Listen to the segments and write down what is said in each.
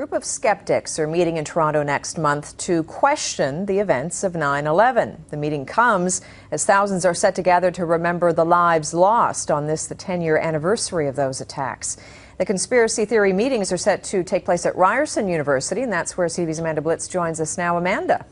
group of skeptics are meeting in Toronto next month to question the events of 9/11. The meeting comes as thousands are set to gather to remember the lives lost on this, the 10-year anniversary of those attacks. The conspiracy theory meetings are set to take place at Ryerson University, and that's where CTV's Amanda Blitz joins us now. Amanda.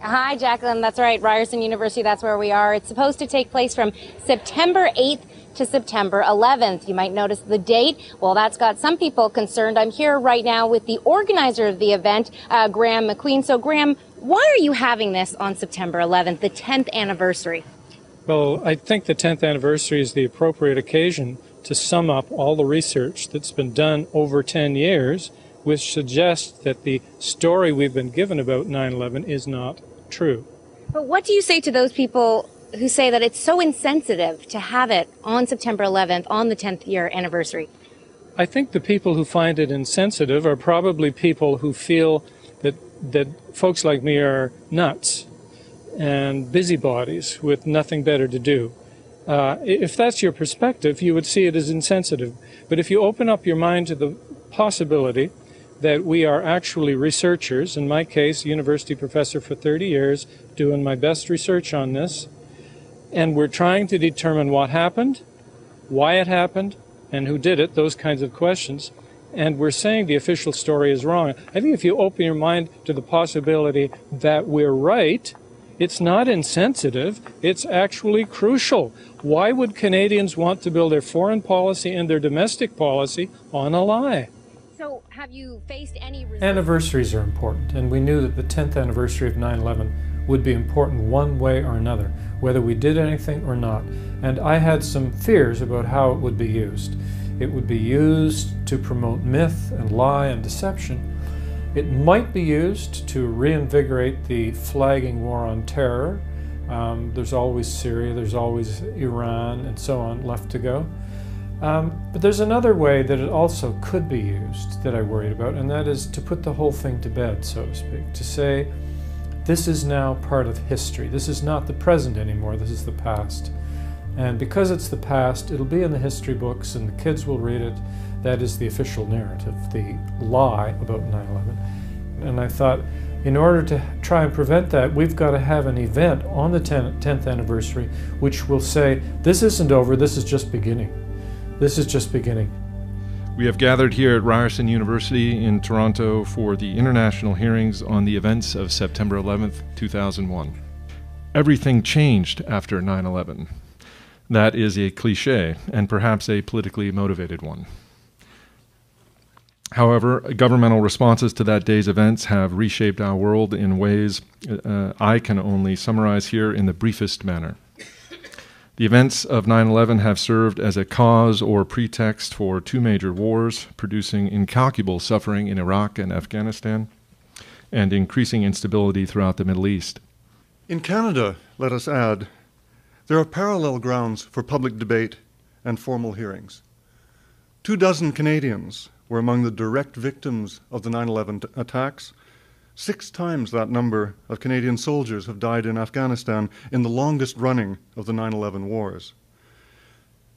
Hi, Jacqueline. That's right. Ryerson University, that's where we are. It's supposed to take place from September 8th to September 11th. You might notice the date. Well, that's got some people concerned. I'm here right now with the organizer of the event, Graham McQueen. So, Graham, why are you having this on September 11th, the 10th anniversary? Well, I think the 10th anniversary is the appropriate occasion to sum up all the research that's been done over 10 years, which suggests that the story we've been given about 9/11 is not true. But what do you say to those people who say that it's so insensitive to have it on September 11th, on the 10th year anniversary? I think the people who find it insensitive are probably people who feel that folks like me are nuts and busybodies with nothing better to do. If that's your perspective, you would see it as insensitive. But if you open up your mind to the possibility that we are actually researchers, in my case, university professor for 30 years, doing my best research on this, and we're trying to determine what happened, why it happened, and who did it, those kinds of questions, and we're saying the official story is wrong. I think if you open your mind to the possibility that we're right, it's not insensitive, it's actually crucial. Why would Canadians want to build their foreign policy and their domestic policy on a lie? So have you faced any resistance? Anniversaries are important, and we knew that the 10th anniversary of 9/11 would be important one way or another, whether we did anything or not. And I had some fears about how it would be used. It would be used to promote myth and lie and deception. It might be used to reinvigorate the flagging war on terror. There's always Syria, there's always Iran, and so on left to go. But there's another way that it also could be used that I worried about, and that is to put the whole thing to bed, so to speak, to say, this is now part of history. This is not the present anymore, this is the past. And because it's the past, it'll be in the history books and the kids will read it. That is the official narrative, the lie about 9/11. And I thought, in order to try and prevent that, we've got to have an event on the 10th anniversary which will say, this isn't over, this is just beginning. This is just beginning. We have gathered here at Ryerson University in Toronto for the international hearings on the events of September 11th, 2001. Everything changed after 9/11. That is a cliche, and perhaps a politically motivated one. However, governmental responses to that day's events have reshaped our world in ways I can only summarize here in the briefest manner. The events of 9/11 have served as a cause or pretext for two major wars, producing incalculable suffering in Iraq and Afghanistan, and increasing instability throughout the Middle East. In Canada, let us add, there are parallel grounds for public debate and formal hearings. 24 Canadians were among the direct victims of the 9/11 attacks. 6 times that number of Canadian soldiers have died in Afghanistan in the longest running of the 9/11 wars.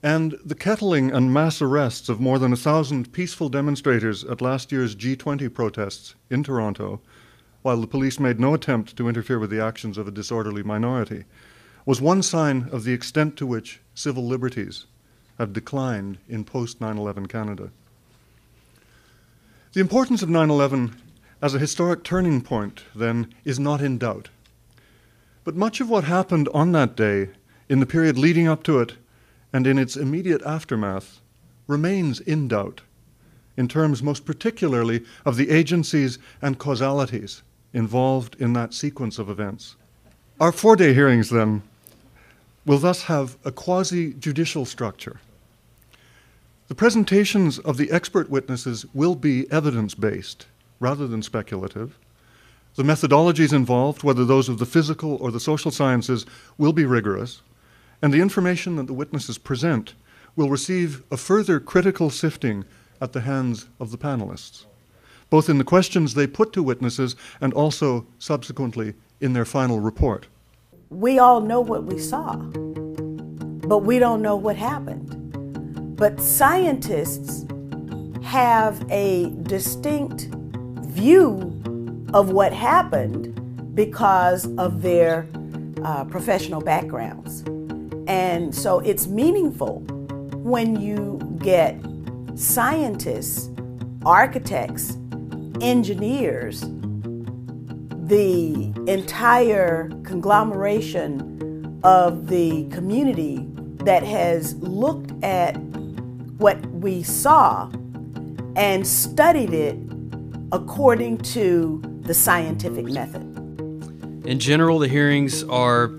And the kettling and mass arrests of more than 1,000 peaceful demonstrators at last year's G20 protests in Toronto, while the police made no attempt to interfere with the actions of a disorderly minority, was one sign of the extent to which civil liberties have declined in post-9/11 Canada. The importance of 9/11 as a historic turning point, then, is not in doubt. But much of what happened on that day, in the period leading up to it, and in its immediate aftermath, remains in doubt, in terms most particularly of the agencies and causalities involved in that sequence of events. Our 4-day hearings, then, will thus have a quasi-judicial structure. The presentations of the expert witnesses will be evidence-based, rather than speculative. The methodologies involved, whether those of the physical or the social sciences, will be rigorous, and the information that the witnesses present will receive a further critical sifting at the hands of the panelists, both in the questions they put to witnesses and also subsequently in their final report. We all know what we saw, but we don't know what happened. But scientists have a distinct view of what happened because of their professional backgrounds. And so it's meaningful when you get scientists, architects, engineers, the entire conglomeration of the community that has looked at what we saw and studied it according to the scientific method. In general, the hearings are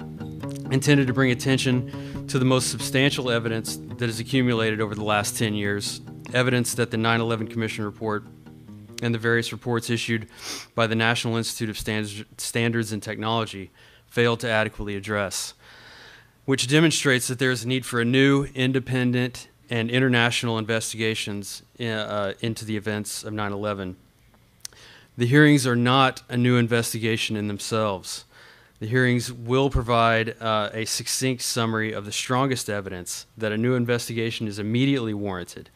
intended to bring attention to the most substantial evidence that has accumulated over the last 10 years, evidence that the 9/11 Commission report and the various reports issued by the National Institute of Standards and Technology failed to adequately address, which demonstrates that there is a need for a new, independent, and international investigations into the events of 9/11. The hearings are not a new investigation in themselves. The hearings will provide a succinct summary of the strongest evidence that a new investigation is immediately warranted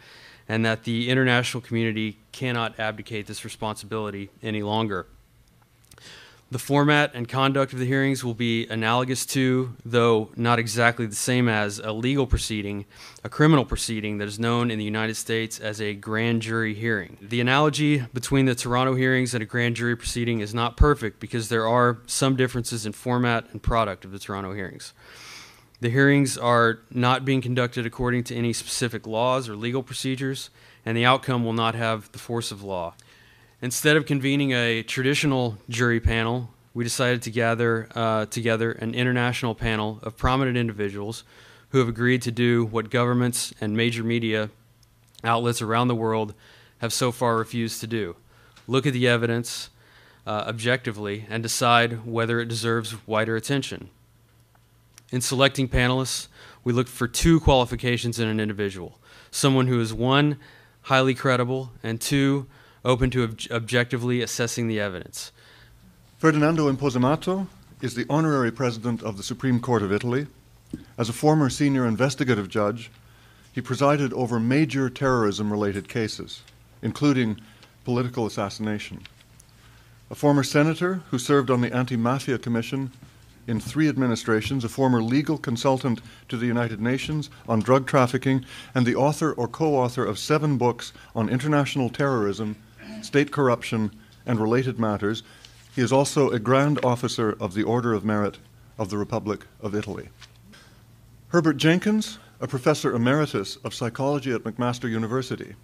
and that the international community cannot abdicate this responsibility any longer. The format and conduct of the hearings will be analogous to, though not exactly the same as, a legal proceeding, a criminal proceeding that is known in the United States as a grand jury hearing. The analogy between the Toronto hearings and a grand jury proceeding is not perfect because there are some differences in format and product of the Toronto hearings. The hearings are not being conducted according to any specific laws or legal procedures, and the outcome will not have the force of law. Instead of convening a traditional jury panel, we decided to gather together an international panel of prominent individuals who have agreed to do what governments and major media outlets around the world have so far refused to do: look at the evidence objectively and decide whether it deserves wider attention. In selecting panelists, we looked for two qualifications in an individual: someone who is, one, highly credible, and two, open to objectively assessing the evidence. Ferdinando Imposamato is the honorary president of the Supreme Court of Italy. As a former senior investigative judge, he presided over major terrorism-related cases, including political assassination. A former senator who served on the Anti-Mafia Commission in 3 administrations, a former legal consultant to the United Nations on drug trafficking, and the author or co-author of 7 books on international terrorism, state corruption, and related matters. He is also a Grand Officer of the Order of Merit of the Republic of Italy. Herbert Jenkins, a Professor Emeritus of Psychology at McMaster University,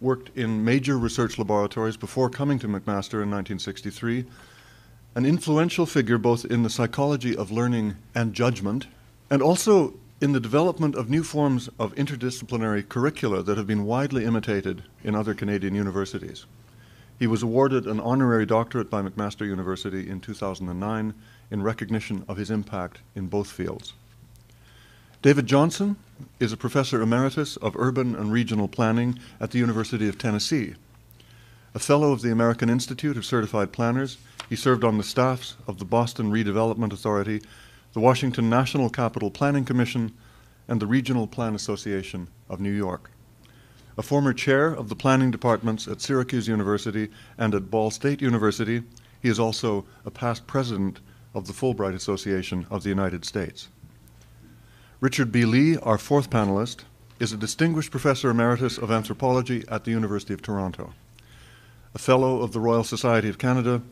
worked in major research laboratories before coming to McMaster in 1963, an influential figure both in the psychology of learning and judgment, and also in the development of new forms of interdisciplinary curricula that have been widely imitated in other Canadian universities. He was awarded an honorary doctorate by McMaster University in 2009 in recognition of his impact in both fields. David Johnson is a Professor Emeritus of Urban and Regional Planning at the University of Tennessee. A Fellow of the American Institute of Certified Planners, he served on the staffs of the Boston Redevelopment Authority, the Washington National Capital Planning Commission, and the Regional Plan Association of New York. A former chair of the planning departments at Syracuse University and at Ball State University, he is also a past president of the Fulbright Association of the United States. Richard B. Lee, our 4th panelist, is a distinguished Professor Emeritus of Anthropology at the University of Toronto, a Fellow of the Royal Society of Canada,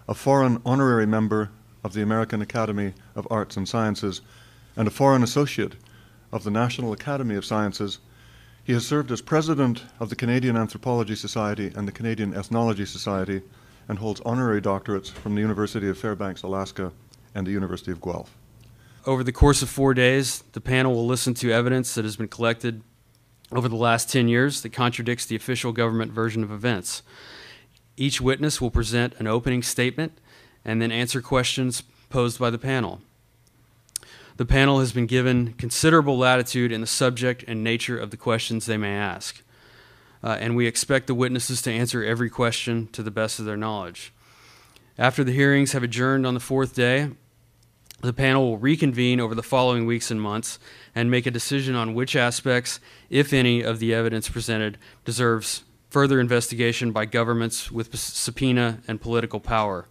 a foreign honorary member of the American Academy of Arts and Sciences, and a foreign associate of the National Academy of Sciences. He has served as president of the Canadian Anthropology Society and the Canadian Ethnology Society, and holds honorary doctorates from the University of Fairbanks, Alaska, and the University of Guelph. Over the course of 4 days, the panel will listen to evidence that has been collected over the last 10 years that contradicts the official government version of events. Each witness will present an opening statement and then answer questions posed by the panel. The panel has been given considerable latitude in the subject and nature of the questions they may ask, and we expect the witnesses to answer every question to the best of their knowledge. After the hearings have adjourned on the 4th day, the panel will reconvene over the following weeks and months and make a decision on which aspects, if any, of the evidence presented deserves further investigation by governments with subpoena and political power.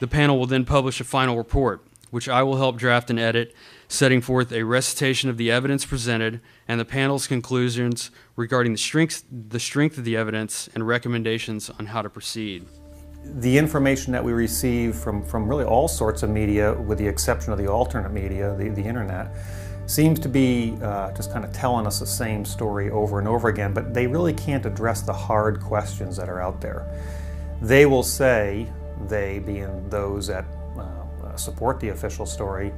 The panel will then publish a final report, which I will help draft and edit, setting forth a recitation of the evidence presented and the panel's conclusions regarding the strength of the evidence and recommendations on how to proceed. The information that we receive from really all sorts of media, with the exception of the alternate media, the internet, seems to be just kind of telling us the same story over and over again, but they really can't address the hard questions that are out there. They will say, they being those that support the official story,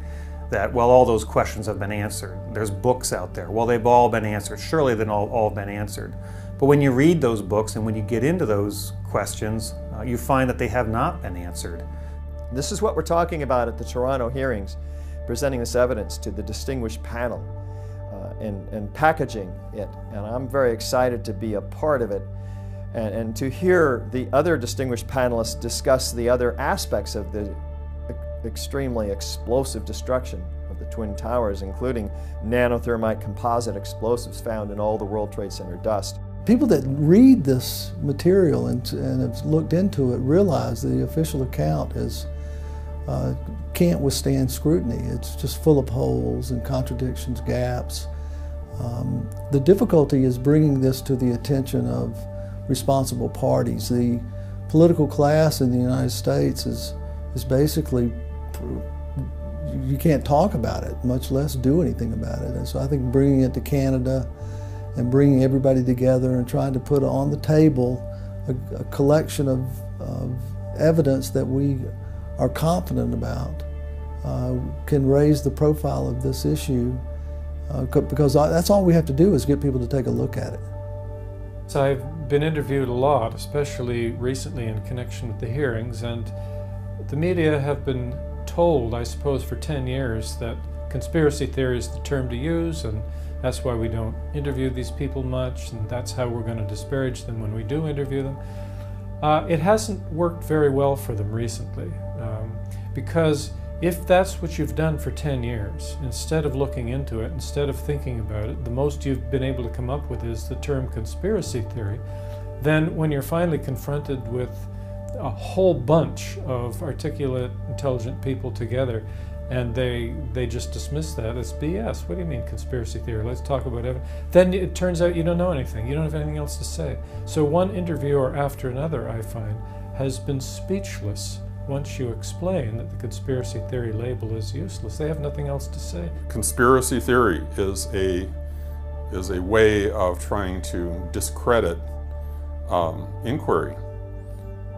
that, well, all those questions have been answered. There's books out there. Well, they've all been answered. Surely they've all been answered. But when you read those books and when you get into those questions, you find that they have not been answered. This is what we're talking about at the Toronto hearings, presenting this evidence to the distinguished panel and packaging it. And I'm very excited to be a part of it and to hear the other distinguished panelists discuss the other aspects of the extremely explosive destruction of the Twin Towers, including nanothermite composite explosives found in all the World Trade Center dust. People that read this material and have looked into it realize the official account can't withstand scrutiny. It's just full of holes and contradictions, gaps. The difficulty is bringing this to the attention of responsible parties. The political class in the United States is basically, you can't talk about it, much less do anything about it. And so I think bringing it to Canada and bringing everybody together and trying to put on the table a collection of evidence that we are confident about can raise the profile of this issue, because that's all we have to do is get people to take a look at it. So I've been interviewed a lot, especially recently in connection with the hearings, and the media have been told, I suppose, for 10 years that conspiracy theory is the term to use, and that's why we don't interview these people much, and that's how we're going to disparage them when we do interview them. It hasn't worked very well for them recently, because if that's what you've done for 10 years, instead of looking into it, instead of thinking about it, the most you've been able to come up with is the term conspiracy theory, then when you're finally confronted with a whole bunch of articulate, intelligent people together, and they just dismiss that as BS. What do you mean conspiracy theory? Let's talk about it. Then it turns out you don't know anything. You don't have anything else to say. So one interviewer after another, I find, has been speechless once you explain that the conspiracy theory label is useless. They have nothing else to say. Conspiracy theory is a way of trying to discredit inquiry.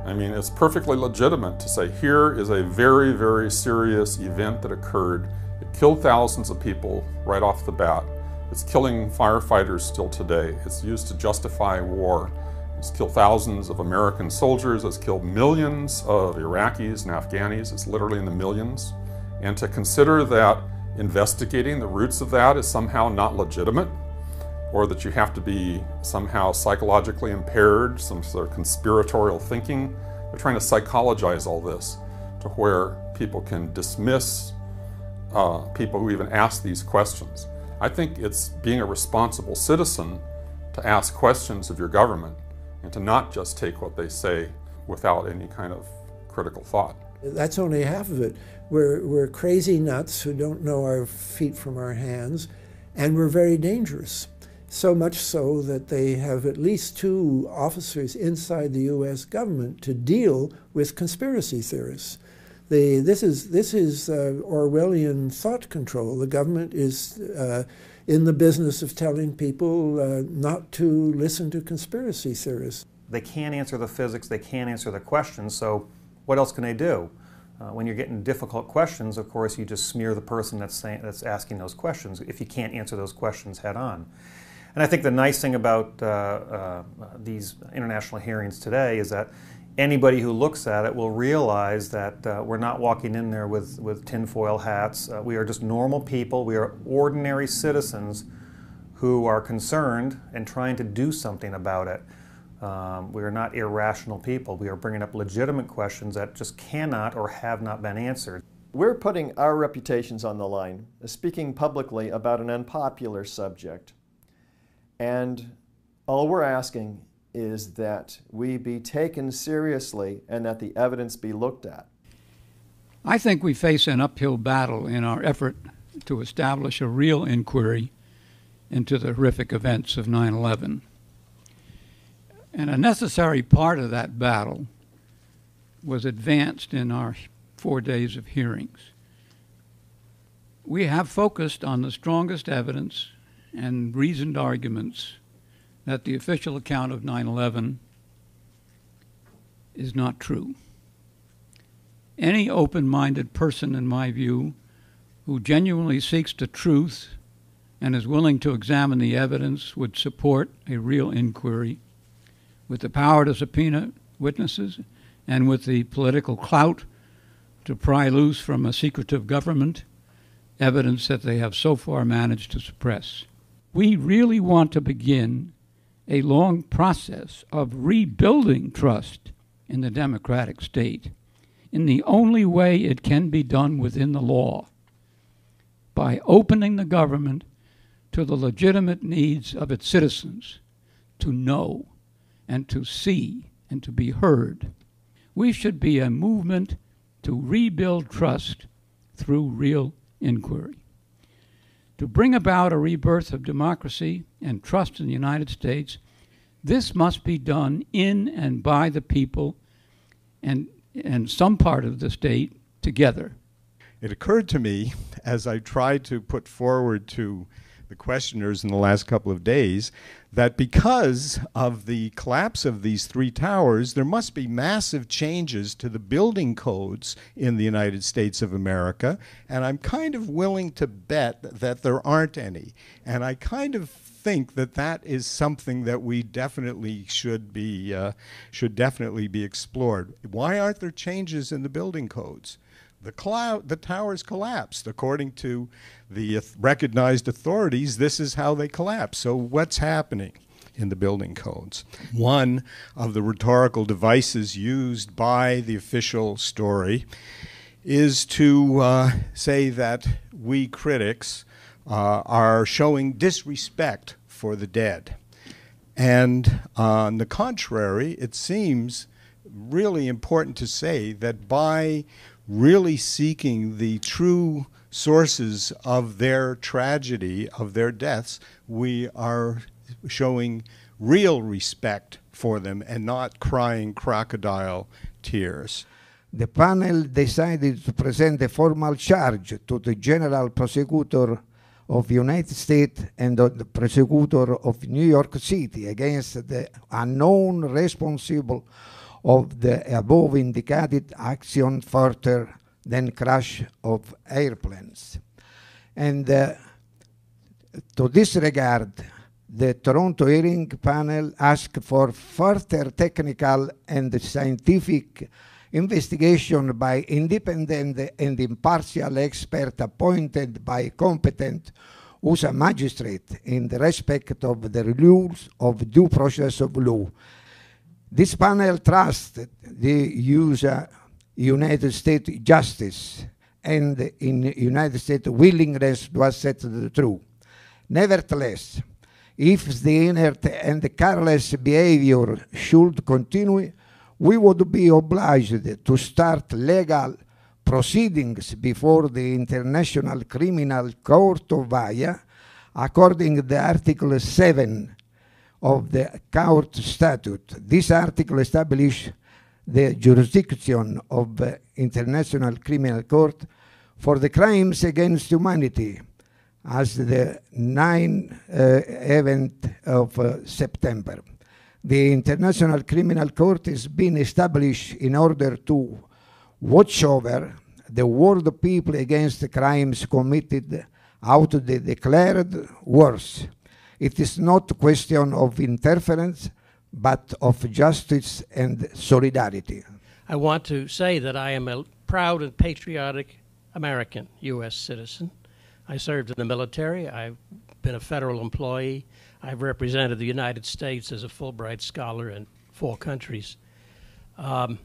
I mean, it's perfectly legitimate to say, here is a very, very serious event that occurred. It killed thousands of people right off the bat. It's killing firefighters still today. It's used to justify war. It's killed thousands of American soldiers. It's killed millions of Iraqis and Afghanis. It's literally in the millions. And to consider that investigating the roots of that is somehow not legitimate, or that you have to be somehow psychologically impaired, some sort of conspiratorial thinking. They're trying to psychologize all this to where people can dismiss people who even ask these questions. I think it's being a responsible citizen to ask questions of your government and to not just take what they say without any kind of critical thought. That's only half of it. We're crazy nuts who don't know our feet from our hands, and we're very dangerous. So much so that they have at least 2 officers inside the U.S. government to deal with conspiracy theorists. This is Orwellian thought control. The government is in the business of telling people not to listen to conspiracy theorists. They can't answer the physics, they can't answer the questions, so what else can they do? When you're getting difficult questions, of course, you just smear the person that's asking those questions if you can't answer those questions head on. And I think the nice thing about these international hearings today is that anybody who looks at it will realize that we're not walking in there with tinfoil hats. We are just normal people. We are ordinary citizens who are concerned and trying to do something about it. We are not irrational people. We are bringing up legitimate questions that just cannot or have not been answered. We're putting our reputations on the line, speaking publicly about an unpopular subject. And all we're asking is that we be taken seriously and that the evidence be looked at. I think we face an uphill battle in our effort to establish a real inquiry into the horrific events of 9/11. And a necessary part of that battle was advanced in our 4 days of hearings. We have focused on the strongest evidence and reasoned arguments that the official account of 9/11 is not true. Any open-minded person, in my view, who genuinely seeks the truth and is willing to examine the evidence would support a real inquiry with the power to subpoena witnesses and with the political clout to pry loose from a secretive government evidence that they have so far managed to suppress. We really want to begin a long process of rebuilding trust in the democratic state in the only way it can be done within the law, by opening the government to the legitimate needs of its citizens to know and to see and to be heard. We should be a movement to rebuild trust through real inquiry. To bring about a rebirth of democracy and trust in the United States, this must be done in and by the people and some part of the state together. It occurred to me, as I tried to put forward to the questioners in the last couple of days, that because of the collapse of these three towers, there must be massive changes to the building codes in the United States of America, and I'm kind of willing to bet that there aren't any. And I kind of think that that is something that we definitely should definitely be explored. Why aren't there changes in the building codes? The towers collapsed. According to the recognized authorities, this is how they collapse. So what's happening in the building codes? One of the rhetorical devices used by the official story is to say that we critics are showing disrespect for the dead. And on the contrary, it seems really important to say that by really seeking the true sources of their tragedy, of their deaths, we are showing real respect for them and not crying crocodile tears. The panel decided to present a formal charge to the General Prosecutor of the United States and the Prosecutor of New York City against the unknown responsible of the above indicated action further than crash of airplanes. And to this regard, the Toronto hearing panel asked for further technical and scientific investigation by independent and impartial expert appointed by competent USA magistrate in the respect of the rules of due process of law. This panel trusts the USA United States justice and in United States willingness to accept the truth. Nevertheless, if the inert and careless behavior should continue, we would be obliged to start legal proceedings before the International Criminal Court of Hague, according to Article 7 of the Court Statute. This article establishes the jurisdiction of the International Criminal Court for the crimes against humanity as the 9th event of September. The International Criminal Court has been established in order to watch over the world people against the crimes committed out of the declared wars. It is not a question of interference, but of justice and solidarity. I want to say that I am a proud and patriotic American U.S. citizen. I served in the military. I've been a federal employee. I've represented the United States as a Fulbright scholar in 4 countries. And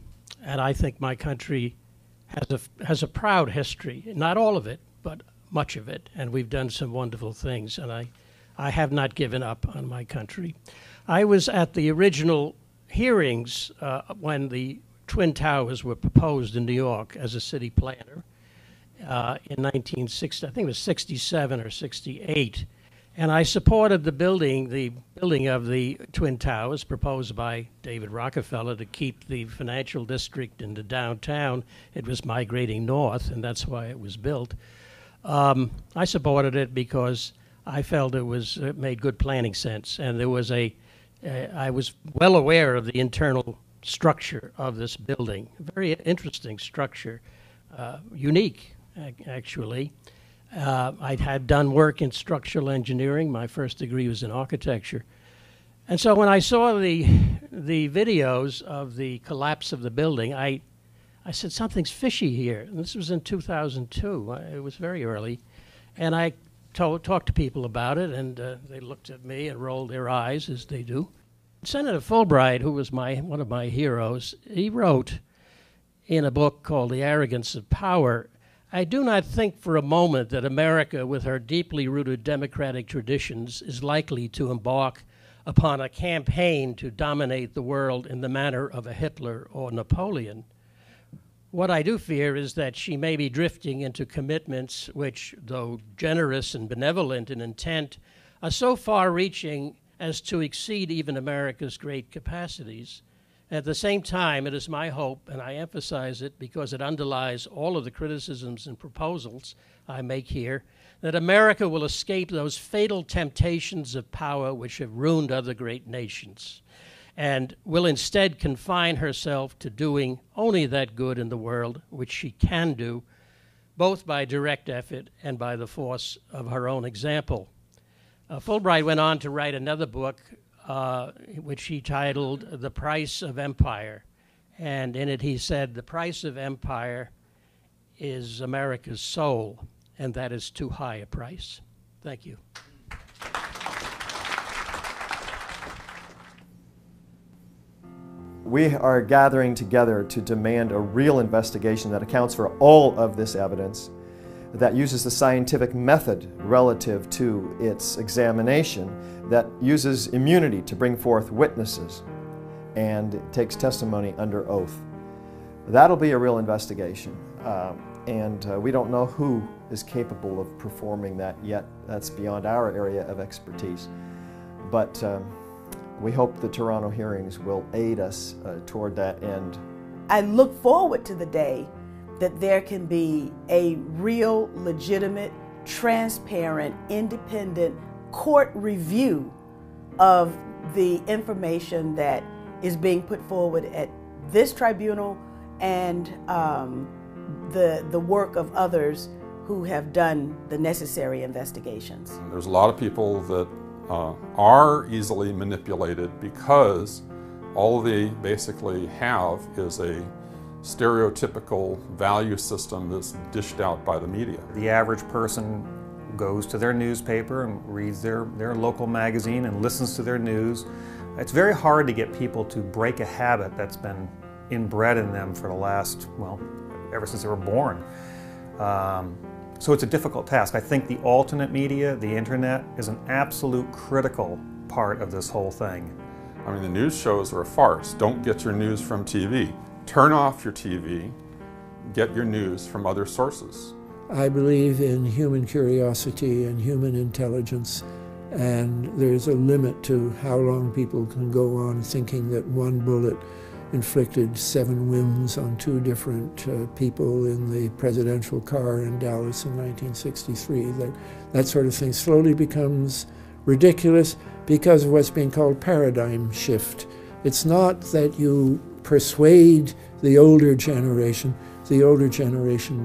I think my country has a proud history, not all of it, but much of it, and we've done some wonderful things, and I have not given up on my country. I was at the original hearings when the Twin Towers were proposed in New York as a city planner in 1960, I think it was 67 or 68. And I supported the building of the Twin Towers proposed by David Rockefeller to keep the financial district in the downtown. It was migrating north, and that's why it was built. I supported it because I felt it made good planning sense, and there was I was well aware of the internal structure of this building. Very interesting structure, unique actually. I had done work in structural engineering. My first degree was in architecture. And so when I saw the videos of the collapse of the building, I said, something's fishy here. And this was in 2002. It was very early. And I talked to people about it, and they looked at me and rolled their eyes, as they do. Senator Fulbright, who was one of my heroes, he wrote in a book called The Arrogance of Power, I do not think for a moment that America, with her deeply rooted democratic traditions, is likely to embark upon a campaign to dominate the world in the manner of a Hitler or Napoleon. What I do fear is that she may be drifting into commitments which, though generous and benevolent in intent, are so far-reaching as to exceed even America's great capacities. At the same time, it is my hope, and I emphasize it because it underlies all of the criticisms and proposals I make here, that America will escape those fatal temptations of power which have ruined other great nations, and will instead confine herself to doing only that good in the world which she can do, both by direct effort and by the force of her own example. Fulbright went on to write another book which he titled The Price of Empire. And in it he said, the price of empire is America's soul, and that is too high a price. Thank you. We are gathering together to demand a real investigation that accounts for all of this evidence, that uses the scientific method relative to its examination, that uses immunity to bring forth witnesses, and takes testimony under oath. That'll be a real investigation, and we don't know who is capable of performing that yet. That's beyond our area of expertise. But we hope the Toronto hearings will aid us toward that end. I look forward to the day that there can be a real, legitimate, transparent, independent court review of the information that is being put forward at this tribunal and the work of others who have done the necessary investigations. There's a lot of people that are easily manipulated because all they basically have is a stereotypical value system that's dished out by the media. The average person goes to their newspaper and reads their local magazine and listens to their news. It's very hard to get people to break a habit that's been inbred in them for the last, well, ever since they were born. So it's a difficult task. I think the alternate media, the internet, is an absolute critical part of this whole thing. I mean, the news shows are a farce. Don't get your news from TV. Turn off your TV, get your news from other sources. I believe in human curiosity and human intelligence, and there's a limit to how long people can go on thinking that one bullet inflicted 7 wounds on 2 different people in the presidential car in Dallas in 1963. That sort of thing slowly becomes ridiculous because of what's being called paradigm shift. It's not that you persuade the older generation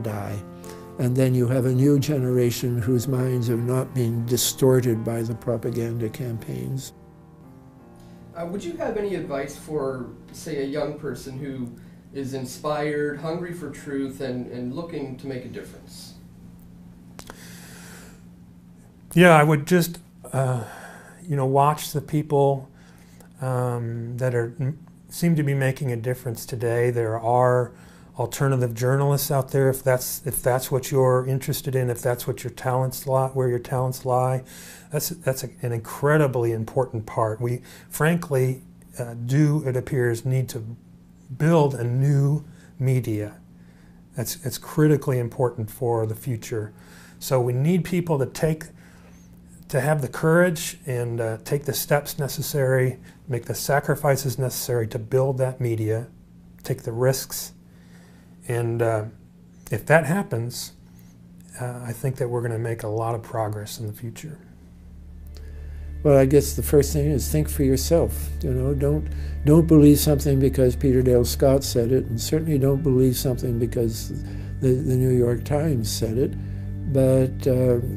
die. And then you have a new generation whose minds have not been distorted by the propaganda campaigns. Would you have any advice for, say, a young person who is inspired, hungry for truth, and looking to make a difference? Yeah, I would just, watch the people that seem to be making a difference today. There are alternative journalists out there, if that's what you're interested in, if that's what your talents lie, where your talents lie. That's an incredibly important part. We frankly it appears, need to build a new media. It's critically important for the future. So we need people to have the courage and take the steps necessary, make the sacrifices necessary to build that media, take the risks. And if that happens, I think that we're going to make a lot of progress in the future. Well, I guess the first thing is think for yourself. You know, don't believe something because Peter Dale Scott said it, and certainly don't believe something because the New York Times said it. But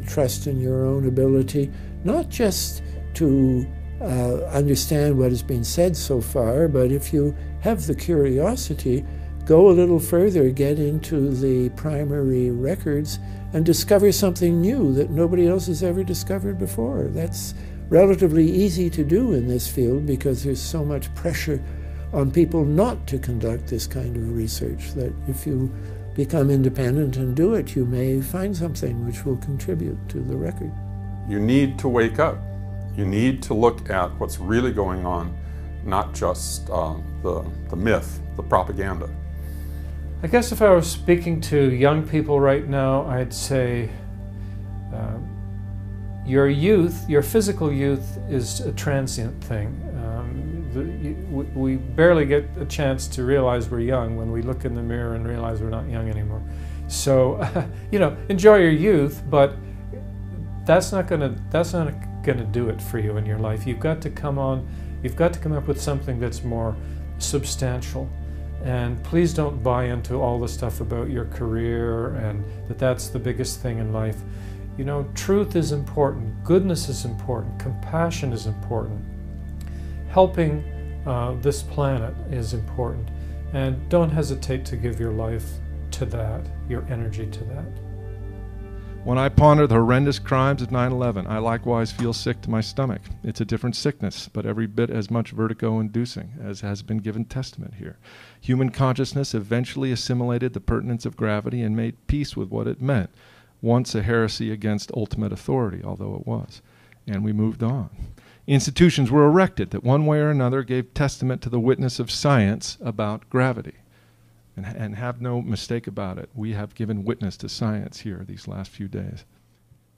trust in your own ability, not just to understand what has been said so far, but if you have the curiosity, go a little further, get into the primary records, and discover something new that nobody else has ever discovered before. That's relatively easy to do in this field because there's so much pressure on people not to conduct this kind of research that if you become independent and do it, you may find something which will contribute to the record. You need to wake up. You need to look at what's really going on, not just the myth, the propaganda. I guess if I was speaking to young people right now, I'd say your youth, your physical youth, is a transient thing. We barely get a chance to realize we're young when we look in the mirror and realize we're not young anymore. So, you know, enjoy your youth, but that's not gonna do it for you in your life. You've got to come up with something that's more substantial. And please don't buy into all the stuff about your career and that's the biggest thing in life. You know, truth is important, goodness is important, compassion is important. Helping this planet is important. And don't hesitate to give your life to that, your energy to that. When I ponder the horrendous crimes of 9/11, I likewise feel sick to my stomach. It's a different sickness, but every bit as much vertigo-inducing, as has been given testament here. Human consciousness eventually assimilated the pertinence of gravity and made peace with what it meant, once a heresy against ultimate authority, although it was. And we moved on. Institutions were erected that one way or another gave testament to the witness of science about gravity. And have no mistake about it, we have given witness to science here these last few days.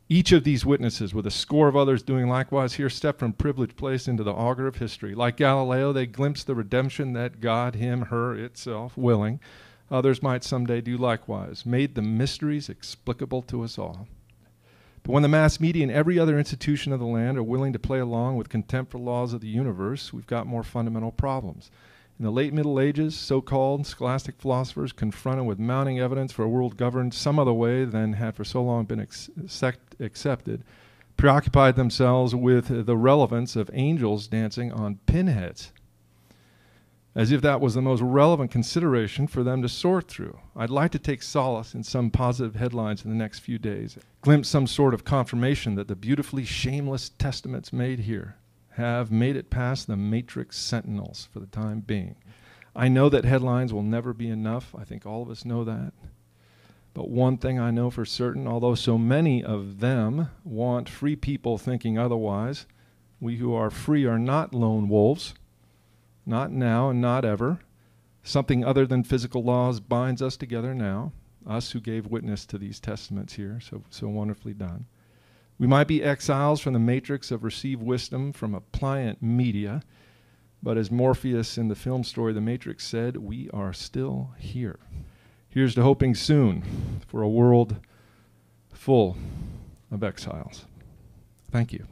Each of these witnesses, with a score of others doing likewise here, stepped from privileged place into the auger of history. Like Galileo, they glimpsed the redemption that God, him, her, itself, willing, others might someday do likewise, made the mysteries explicable to us all. But when the mass media and every other institution of the land are willing to play along with contempt for laws of the universe, we've got more fundamental problems. In the late Middle Ages, so-called scholastic philosophers confronted with mounting evidence for a world governed some other way than had for so long been accepted, preoccupied themselves with the relevance of angels dancing on pinheads, as if that was the most relevant consideration for them to sort through. I'd like to take solace in some positive headlines in the next few days, glimpse some sort of confirmation that the beautifully shameless testaments made here have made it past the Matrix sentinels for the time being. I know that headlines will never be enough. I think all of us know that. But one thing I know for certain, although so many of them want free people thinking otherwise, we who are free are not lone wolves, not now and not ever. Something other than physical laws binds us together now, us who gave witness to these testaments here, so wonderfully done. We might be exiles from the matrix of received wisdom from a pliant media, but as Morpheus in the film story The Matrix said, we are still here. Here's to hoping soon for a world full of exiles. Thank you.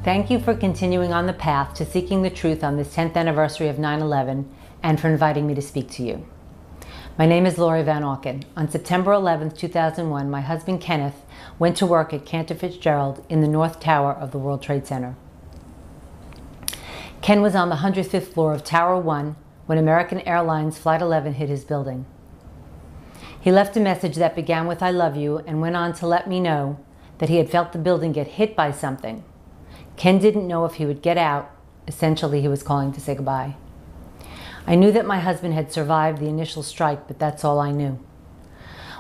Thank you for continuing on the path to seeking the truth on this 10th anniversary of 9/11 and for inviting me to speak to you. My name is Laurie Van Auken. On September 11, 2001, my husband Kenneth went to work at Cantor Fitzgerald in the North Tower of the World Trade Center. Ken was on the 105th floor of Tower 1 when American Airlines Flight 11 hit his building. He left a message that began with "I love you" and went on to let me know that he had felt the building get hit by something. Ken didn't know if he would get out. Essentially, he was calling to say goodbye. I knew that my husband had survived the initial strike, but that's all I knew.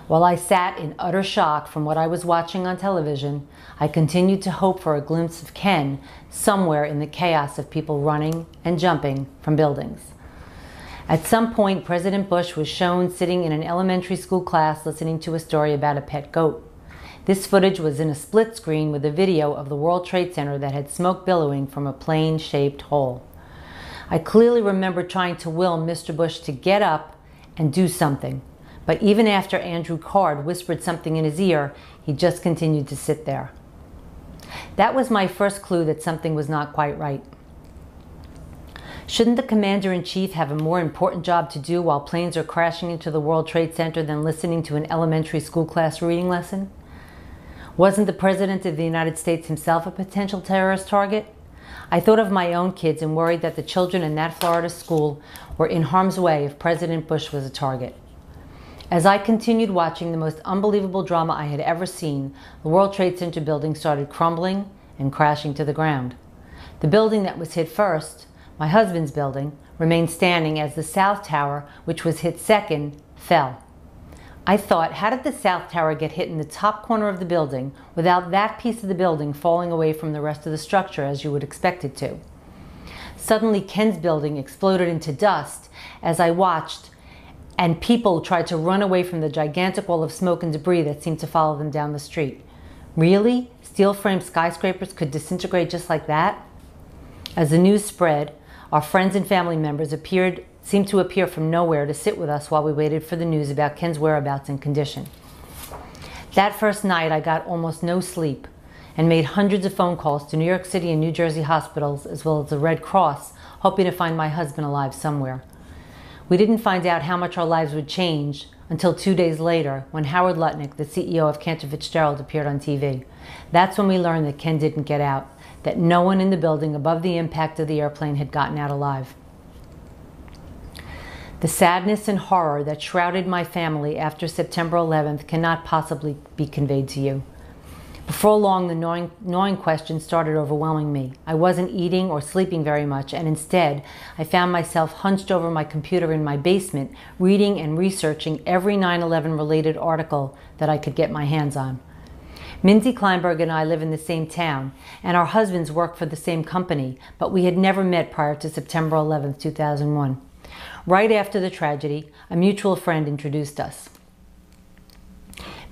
While I sat in utter shock from what I was watching on television, I continued to hope for a glimpse of Ken somewhere in the chaos of people running and jumping from buildings. At some point, President Bush was shown sitting in an elementary school class listening to a story about a pet goat. This footage was in a split screen with a video of the World Trade Center that had smoke billowing from a plane-shaped hole. I clearly remember trying to will Mr. Bush to get up and do something. But even after Andrew Card whispered something in his ear, he just continued to sit there. That was my first clue that something was not quite right. Shouldn't the Commander-in-Chief have a more important job to do while planes are crashing into the World Trade Center than listening to an elementary school class reading lesson? Wasn't the President of the United States himself a potential terrorist target? I thought of my own kids and worried that the children in that Florida school were in harm's way if President Bush was a target. As I continued watching the most unbelievable drama I had ever seen, the World Trade Center building started crumbling and crashing to the ground. The building that was hit first, my husband's building, remained standing as the South Tower, which was hit second, fell. I thought, how did the South Tower get hit in the top corner of the building without that piece of the building falling away from the rest of the structure as you would expect it to? Suddenly, Ken's building exploded into dust as I watched, and people tried to run away from the gigantic wall of smoke and debris that seemed to follow them down the street. Really? Steel-framed skyscrapers could disintegrate just like that? As the news spread, our friends and family members seemed to appear from nowhere to sit with us while we waited for the news about Ken's whereabouts and condition. That first night, I got almost no sleep and made hundreds of phone calls to New York City and New Jersey hospitals, as well as the Red Cross, hoping to find my husband alive somewhere. We didn't find out how much our lives would change until 2 days later, when Howard Lutnick, the CEO of Cantor Fitzgerald, appeared on TV. That's when we learned that Ken didn't get out, that no one in the building above the impact of the airplane had gotten out alive. The sadness and horror that shrouded my family after September 11th cannot possibly be conveyed to you. Before long, the gnawing questions started overwhelming me. I wasn't eating or sleeping very much, and instead, I found myself hunched over my computer in my basement, reading and researching every 9/11 related article that I could get my hands on. Mindy Kleinberg and I live in the same town, and our husbands work for the same company, but we had never met prior to September 11th, 2001. Right after the tragedy, a mutual friend introduced us.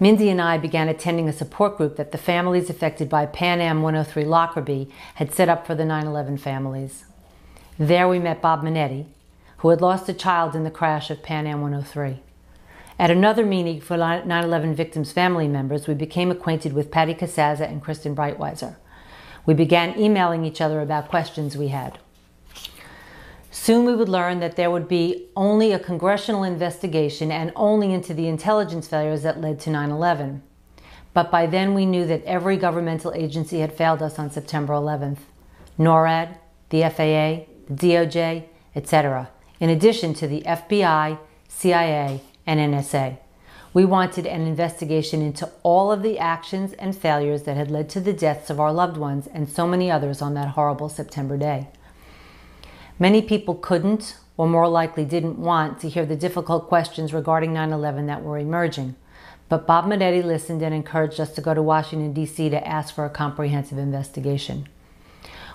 Mindy and I began attending a support group that the families affected by Pan Am 103 Lockerbie had set up for the 9/11 families. There we met Bob Minetti, who had lost a child in the crash of Pan Am 103. At another meeting for 9/11 victims' family members, we became acquainted with Patty Casaza and Kristen Breitweiser. We began emailing each other about questions we had. Soon we would learn that there would be only a congressional investigation and only into the intelligence failures that led to 9/11. But by then we knew that every governmental agency had failed us on September 11th. NORAD, the FAA, the DOJ, etc., in addition to the FBI, CIA, and NSA. We wanted an investigation into all of the actions and failures that had led to the deaths of our loved ones and so many others on that horrible September day. Many people couldn't, or more likely didn't want, to hear the difficult questions regarding 9/11 that were emerging. But Bob Minetti listened and encouraged us to go to Washington, D.C. to ask for a comprehensive investigation.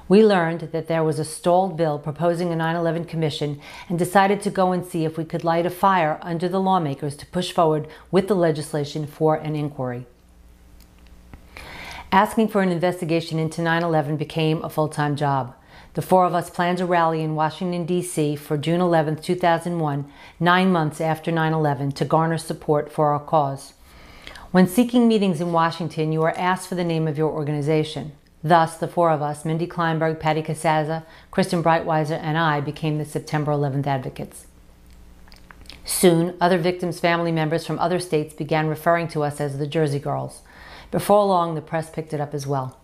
We learned that there was a stalled bill proposing a 9/11 commission and decided to go and see if we could light a fire under the lawmakers to push forward with the legislation for an inquiry. Asking for an investigation into 9/11 became a full-time job. The four of us planned a rally in Washington, D.C. for June 11, 2001, 9 months after 9/11, to garner support for our cause. When seeking meetings in Washington, you are asked for the name of your organization. Thus, the four of us, Mindy Kleinberg, Patty Casaza, Kristen Breitweiser, and I, became the September 11th advocates. Soon, other victims' family members from other states began referring to us as the Jersey Girls. Before long, the press picked it up as well.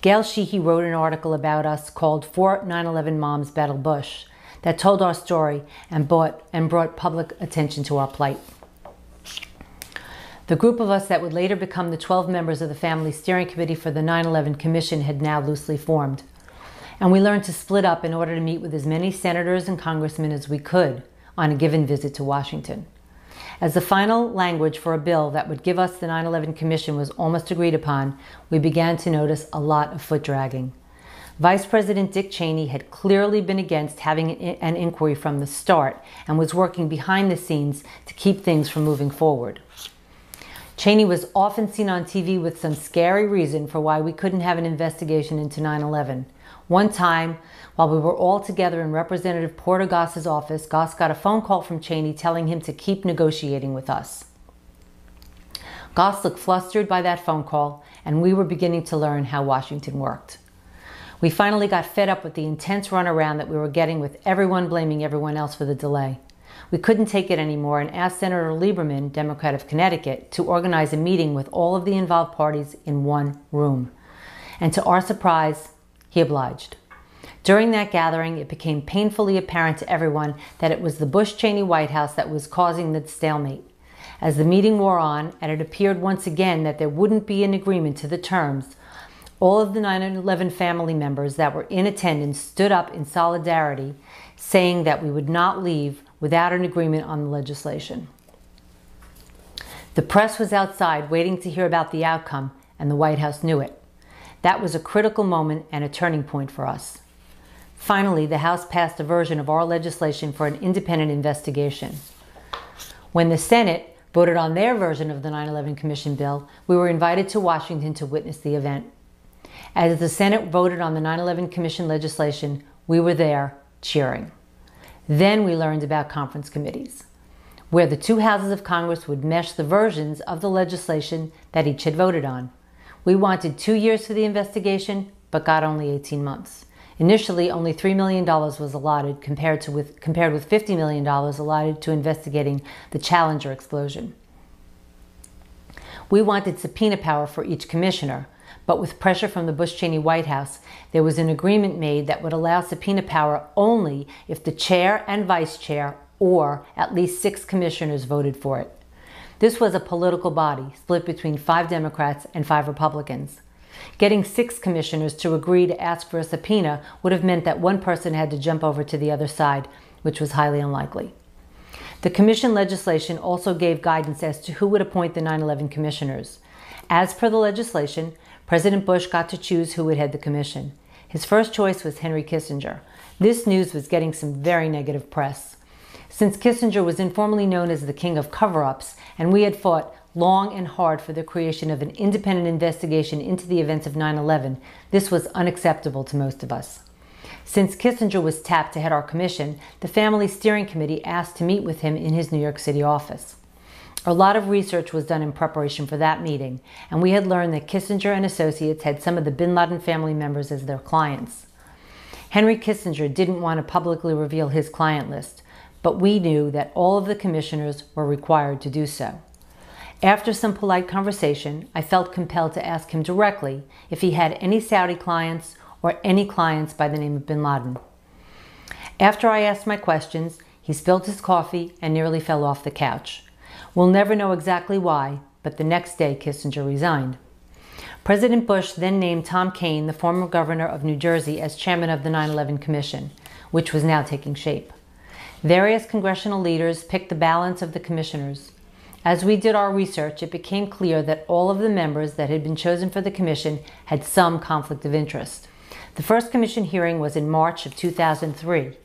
Gail Sheehy wrote an article about us called 4 9/11 Moms Battle Bush that told our story and brought public attention to our plight. The group of us that would later become the 12 members of the Family Steering Committee for the 9/11 Commission had now loosely formed. And we learned to split up in order to meet with as many senators and congressmen as we could on a given visit to Washington. As the final language for a bill that would give us the 9/11 Commission was almost agreed upon, we began to notice a lot of foot dragging. Vice President Dick Cheney had clearly been against having an inquiry from the start and was working behind the scenes to keep things from moving forward. Cheney was often seen on TV with some scary reason for why we couldn't have an investigation into 9/11. One time, while we were all together in Representative Porter Goss's office, Goss got a phone call from Cheney telling him to keep negotiating with us. Goss looked flustered by that phone call, and we were beginning to learn how Washington worked. We finally got fed up with the intense runaround that we were getting, with everyone blaming everyone else for the delay. We couldn't take it anymore and asked Senator Lieberman, Democrat of Connecticut, to organize a meeting with all of the involved parties in one room. And to our surprise, he obliged. During that gathering, it became painfully apparent to everyone that it was the Bush-Cheney White House that was causing the stalemate. As the meeting wore on, and it appeared once again that there wouldn't be an agreement to the terms, all of the 9/11 family members that were in attendance stood up in solidarity, saying that we would not leave without an agreement on the legislation. The press was outside waiting to hear about the outcome, and the White House knew it. That was a critical moment and a turning point for us. Finally, the House passed a version of our legislation for an independent investigation. When the Senate voted on their version of the 9/11 Commission bill, we were invited to Washington to witness the event. As the Senate voted on the 9/11 Commission legislation, we were there cheering. Then we learned about conference committees, where the two houses of Congress would mesh the versions of the legislation that each had voted on. We wanted 2 years for the investigation, but got only 18 months. Initially, only $3 million was allotted, compared with $50 million allotted to investigating the Challenger explosion. We wanted subpoena power for each commissioner, but with pressure from the Bush-Cheney White House, there was an agreement made that would allow subpoena power only if the chair and vice chair, or at least 6 commissioners, voted for it. This was a political body split between 5 Democrats and 5 Republicans. Getting 6 commissioners to agree to ask for a subpoena would have meant that one person had to jump over to the other side, which was highly unlikely. The commission legislation also gave guidance as to who would appoint the 9/11 commissioners. As per the legislation, President Bush got to choose who would head the commission. His first choice was Henry Kissinger. This news was getting some very negative press. Since Kissinger was informally known as the king of cover-ups, and we had fought long and hard for the creation of an independent investigation into the events of 9/11, this was unacceptable to most of us. Since Kissinger was tapped to head our commission, the Family Steering Committee asked to meet with him in his New York City office. A lot of research was done in preparation for that meeting, and we had learned that Kissinger and associates had some of the Bin Laden family members as their clients. Henry Kissinger didn't want to publicly reveal his client list, but we knew that all of the commissioners were required to do so. After some polite conversation, I felt compelled to ask him directly if he had any Saudi clients or any clients by the name of Bin Laden. After I asked my questions, he spilled his coffee and nearly fell off the couch. We'll never know exactly why, but the next day Kissinger resigned. President Bush then named Tom Kean, the former governor of New Jersey, as chairman of the 9/11 Commission, which was now taking shape. Various congressional leaders picked the balance of the commissioners. As we did our research, it became clear that all of the members that had been chosen for the commission had some conflict of interest. The first commission hearing was in March of 2003.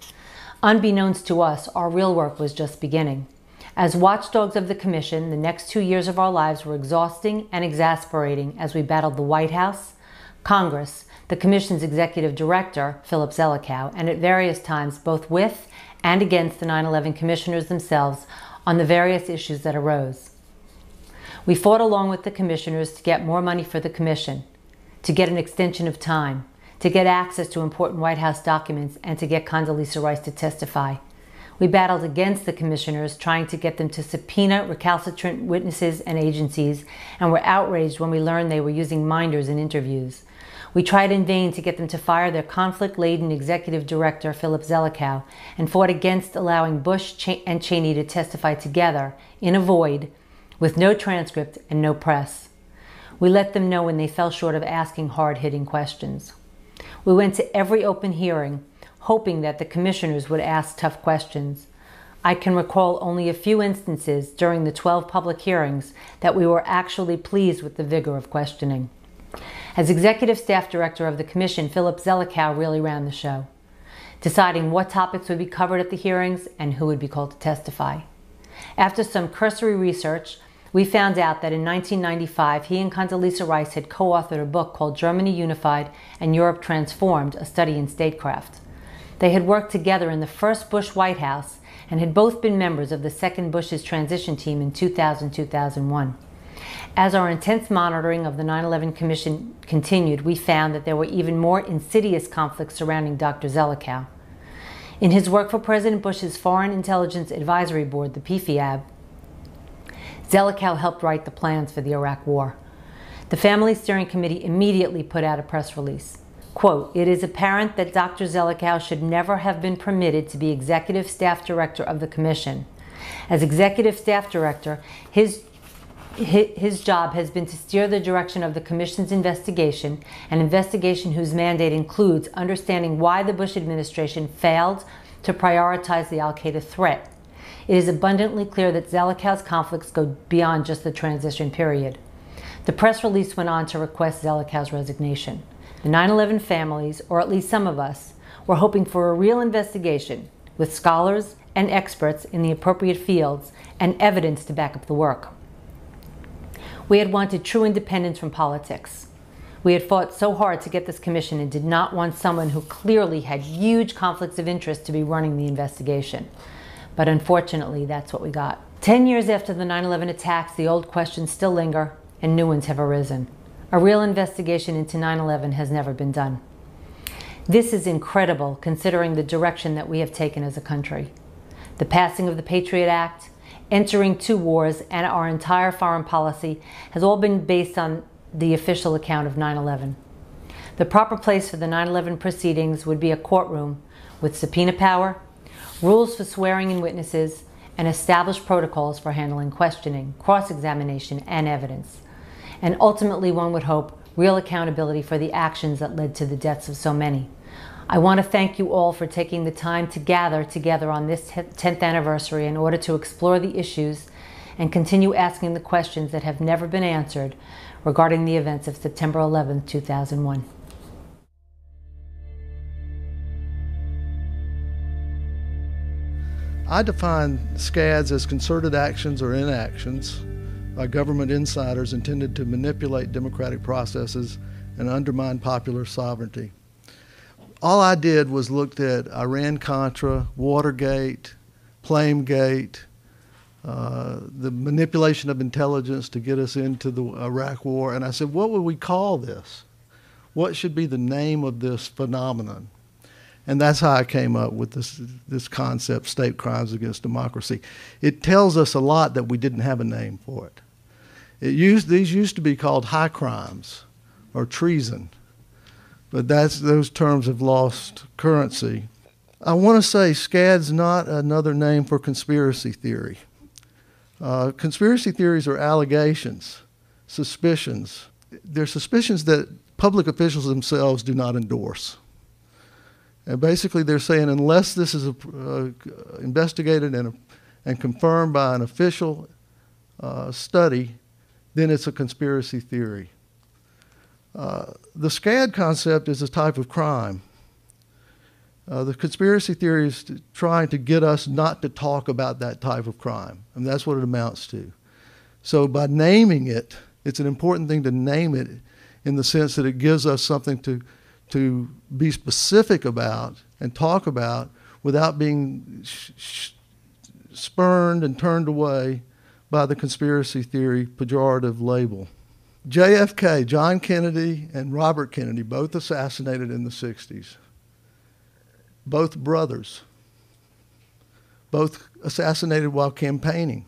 Unbeknownst to us, our real work was just beginning. As watchdogs of the commission, the next 2 years of our lives were exhausting and exasperating as we battled the White House, Congress, the commission's executive director, Philip Zelikow, and at various times both with and against the 9/11 commissioners themselves on the various issues that arose. We fought along with the commissioners to get more money for the commission, to get an extension of time, to get access to important White House documents, and to get Condoleezza Rice to testify. We battled against the commissioners, trying to get them to subpoena recalcitrant witnesses and agencies, and were outraged when we learned they were using minders in interviews. We tried in vain to get them to fire their conflict-laden executive director, Philip Zelikow, and fought against allowing Bush and Cheney to testify together in a void with no transcript and no press. We let them know when they fell short of asking hard-hitting questions. We went to every open hearing, hoping that the commissioners would ask tough questions. I can recall only a few instances during the 12 public hearings that we were actually pleased with the vigor of questioning. As Executive Staff Director of the Commission, Philip Zelikow really ran the show, deciding what topics would be covered at the hearings and who would be called to testify. After some cursory research, we found out that in 1995, he and Condoleezza Rice had co-authored a book called Germany Unified and Europe Transformed, a study in statecraft. They had worked together in the first Bush White House and had both been members of the second Bush's transition team in 2000-2001. As our intense monitoring of the 9/11 Commission continued, we found that there were even more insidious conflicts surrounding Dr. Zelikow. In his work for President Bush's Foreign Intelligence Advisory Board, the PFIAB, Zelikow helped write the plans for the Iraq War. The Family Steering Committee immediately put out a press release. Quote, "It is apparent that Dr. Zelikow should never have been permitted to be Executive Staff Director of the Commission. As Executive Staff Director, his job has been to steer the direction of the Commission's investigation, an investigation whose mandate includes understanding why the Bush administration failed to prioritize the al-Qaeda threat. It is abundantly clear that Zelikow's conflicts go beyond just the transition period." The press release went on to request Zelikow's resignation. The 9/11 families, or at least some of us, were hoping for a real investigation with scholars and experts in the appropriate fields and evidence to back up the work. We had wanted true independence from politics. We had fought so hard to get this commission and did not want someone who clearly had huge conflicts of interest to be running the investigation. But unfortunately, that's what we got. 10 years after the 9/11 attacks, the old questions still linger and new ones have arisen. A real investigation into 9/11 has never been done. This is incredible considering the direction that we have taken as a country. The passing of the Patriot Act, entering 2 wars, and our entire foreign policy has all been based on the official account of 9/11. The proper place for the 9/11 proceedings would be a courtroom with subpoena power, rules for swearing in witnesses, and established protocols for handling questioning, cross-examination, and evidence. And ultimately, one would hope, real accountability for the actions that led to the deaths of so many. I want to thank you all for taking the time to gather together on this 10th anniversary in order to explore the issues and continue asking the questions that have never been answered regarding the events of September 11, 2001. I define SCADs as concerted actions or inactions by government insiders intended to manipulate democratic processes and undermine popular sovereignty. All I did was looked at Iran-Contra, Watergate, Flamegate, the manipulation of intelligence to get us into the Iraq War, and I said, what would we call this? What should be the name of this phenomenon? And that's how I came up with this concept, state crimes against democracy. It tells us a lot that we didn't have a name for it. These used to be called high crimes or treason, but those terms have lost currency. I want to say SCAD's not another name for conspiracy theory. Conspiracy theories are allegations, suspicions. They're suspicions that public officials themselves do not endorse. And basically they're saying unless this is investigated and confirmed by an official study, then it's a conspiracy theory. The SCAD concept is a type of crime. The conspiracy theory is trying to get us not to talk about that type of crime, and that's what it amounts to. So by naming it, it's an important thing to name it in the sense that it gives us something to be specific about and talk about without being spurned and turned away by the conspiracy theory pejorative label. JFK, John Kennedy, and Robert Kennedy, both assassinated in the 60s. Both brothers. Both assassinated while campaigning.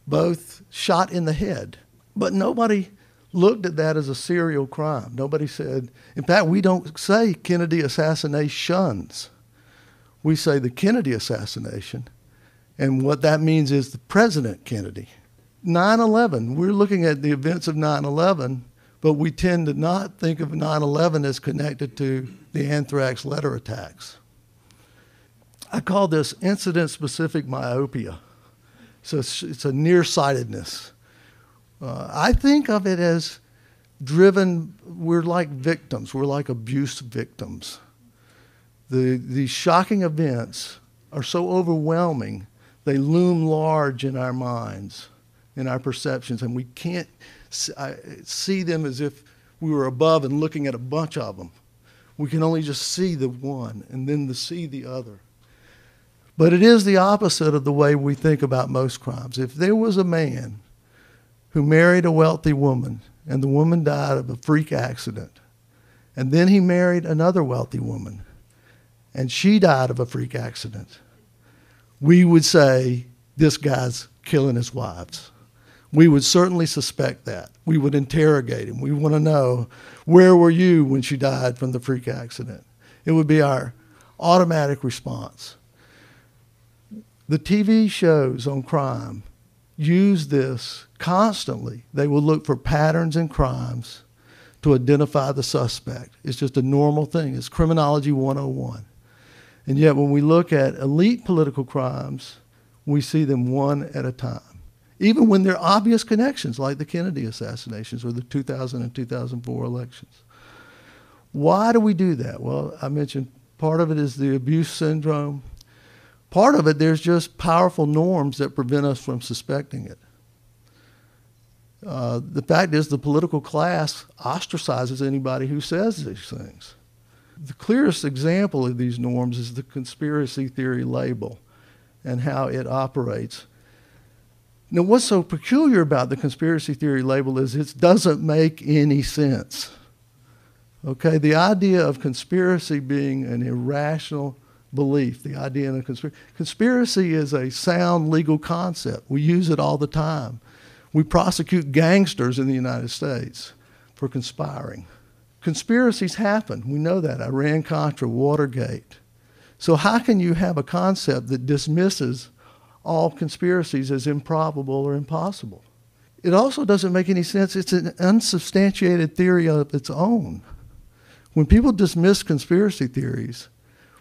Both shot in the head. But nobody looked at that as a serial crime. Nobody said, in fact, we don't say Kennedy assassinations. We say the Kennedy assassination, and what that means is the President Kennedy. 9/11, we're looking at the events of 9/11, but we tend to not think of 9/11 as connected to the anthrax letter attacks. I call this incident-specific myopia. So it's a nearsightedness. I think of it as driven, we're like victims, we're like abuse victims. These shocking events are so overwhelming, they loom large in our minds, in our perceptions, and we can't see them as if we were above and looking at a bunch of them. We can only just see the one and then see the other. But it is the opposite of the way we think about most crimes. If there was a man who married a wealthy woman and the woman died of a freak accident, and then he married another wealthy woman and she died of a freak accident, we would say, this guy's killing his wives. We would certainly suspect that. We would interrogate him. We want to know, where were you when she died from the freak accident? It would be our automatic response. The TV shows on crime use this constantly. They will look for patterns in crimes to identify the suspect. It's just a normal thing. It's criminology 101. And yet when we look at elite political crimes, we see them one at a time. Even when there are obvious connections, like the Kennedy assassinations or the 2000 and 2004 elections. Why do we do that? Well, I mentioned part of it is the abuse syndrome. Part of it, there's just powerful norms that prevent us from suspecting it. The fact is the political class ostracizes anybody who says these things. The clearest example of these norms is the conspiracy theory label and how it operates. Now, what's so peculiar about the conspiracy theory label is it doesn't make any sense. Okay, the idea of conspiracy being an irrational belief, the idea of conspiracy is a sound legal concept. We use it all the time. We prosecute gangsters in the United States for conspiring. Conspiracies happen. We know that. Iran-Contra, Watergate. So how can you have a concept that dismisses all conspiracies as improbable or impossible? It also doesn't make any sense. It's an unsubstantiated theory of its own. When people dismiss conspiracy theories,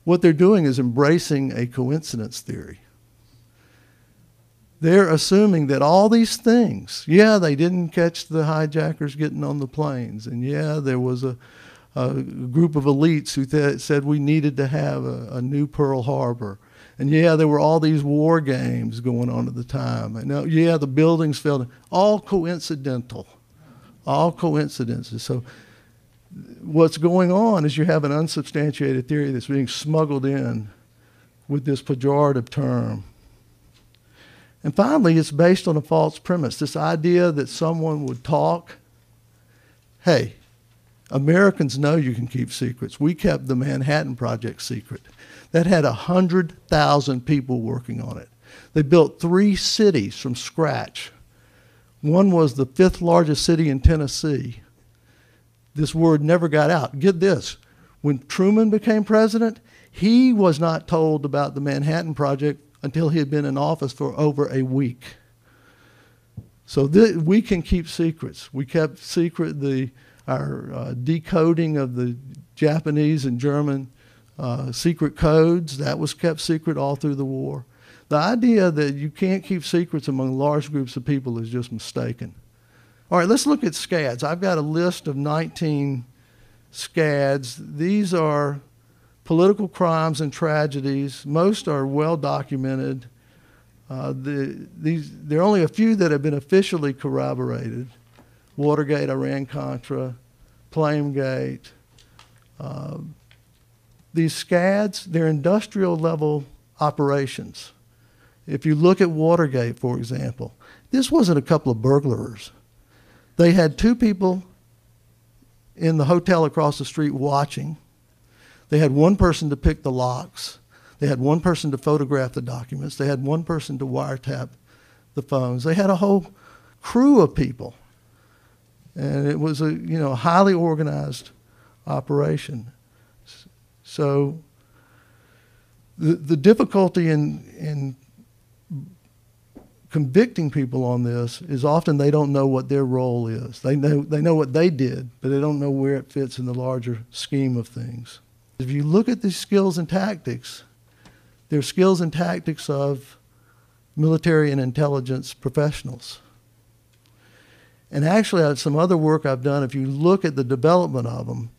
what they're doing is embracing a coincidence theory. They're assuming that all these things, yeah, they didn't catch the hijackers getting on the planes, and yeah, there was a group of elites who said we needed to have a new Pearl Harbor. And yeah, there were all these war games going on at the time. And yeah, the buildings fell. All coincidental. All coincidences. So what's going on is you have an unsubstantiated theory that's being smuggled in with this pejorative term. And finally, it's based on a false premise, this idea that someone would talk. Hey, Americans know you can keep secrets. We kept the Manhattan Project secret. That had 100,000 people working on it. They built 3 cities from scratch. One was the 5th largest city in Tennessee. This word never got out. Get this, when Truman became president, he was not told about the Manhattan Project until he had been in office for over a week. So we can keep secrets. We kept secret our decoding of the Japanese and German secret codes. That was kept secret all through the war. The idea that you can't keep secrets among large groups of people is just mistaken. All right, let's look at SCADs. I've got a list of 19 SCADs. These are political crimes and tragedies. Most are well documented. There are only a few that have been officially corroborated. Watergate, Iran-Contra, Flamegate. These SCADs, they're industrial level operations. If you look at Watergate, for example, this wasn't a couple of burglars. They had 2 people in the hotel across the street watching. They had 1 person to pick the locks. They had 1 person to photograph the documents. They had 1 person to wiretap the phones. They had a whole crew of people. And it was a highly organized operation. So the difficulty in convicting people on this is often they don't know what their role is. They know what they did, but they don't know where it fits in the larger scheme of things. If you look at these skills and tactics, they're skills and tactics of military and intelligence professionals. And actually, some other work I've done, if you look at the development of them,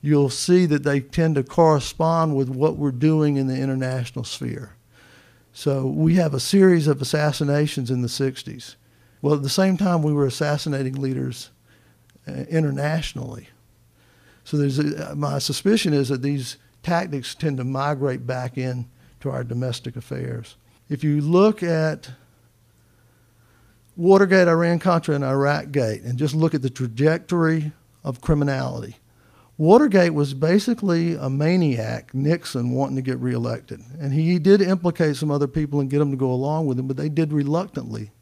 you'll see that they tend to correspond with what we're doing in the international sphere. So we have a series of assassinations in the 60s. Well, at the same time, we were assassinating leaders internationally. So my suspicion is that these tactics tend to migrate back in to our domestic affairs. If you look at Watergate, Iran-Contra, and Iraq-Gate, and just look at the trajectory of criminality, Watergate was basically a maniac, Nixon, wanting to get reelected. And he did implicate some other people and get them to go along with him, but they did reluctantly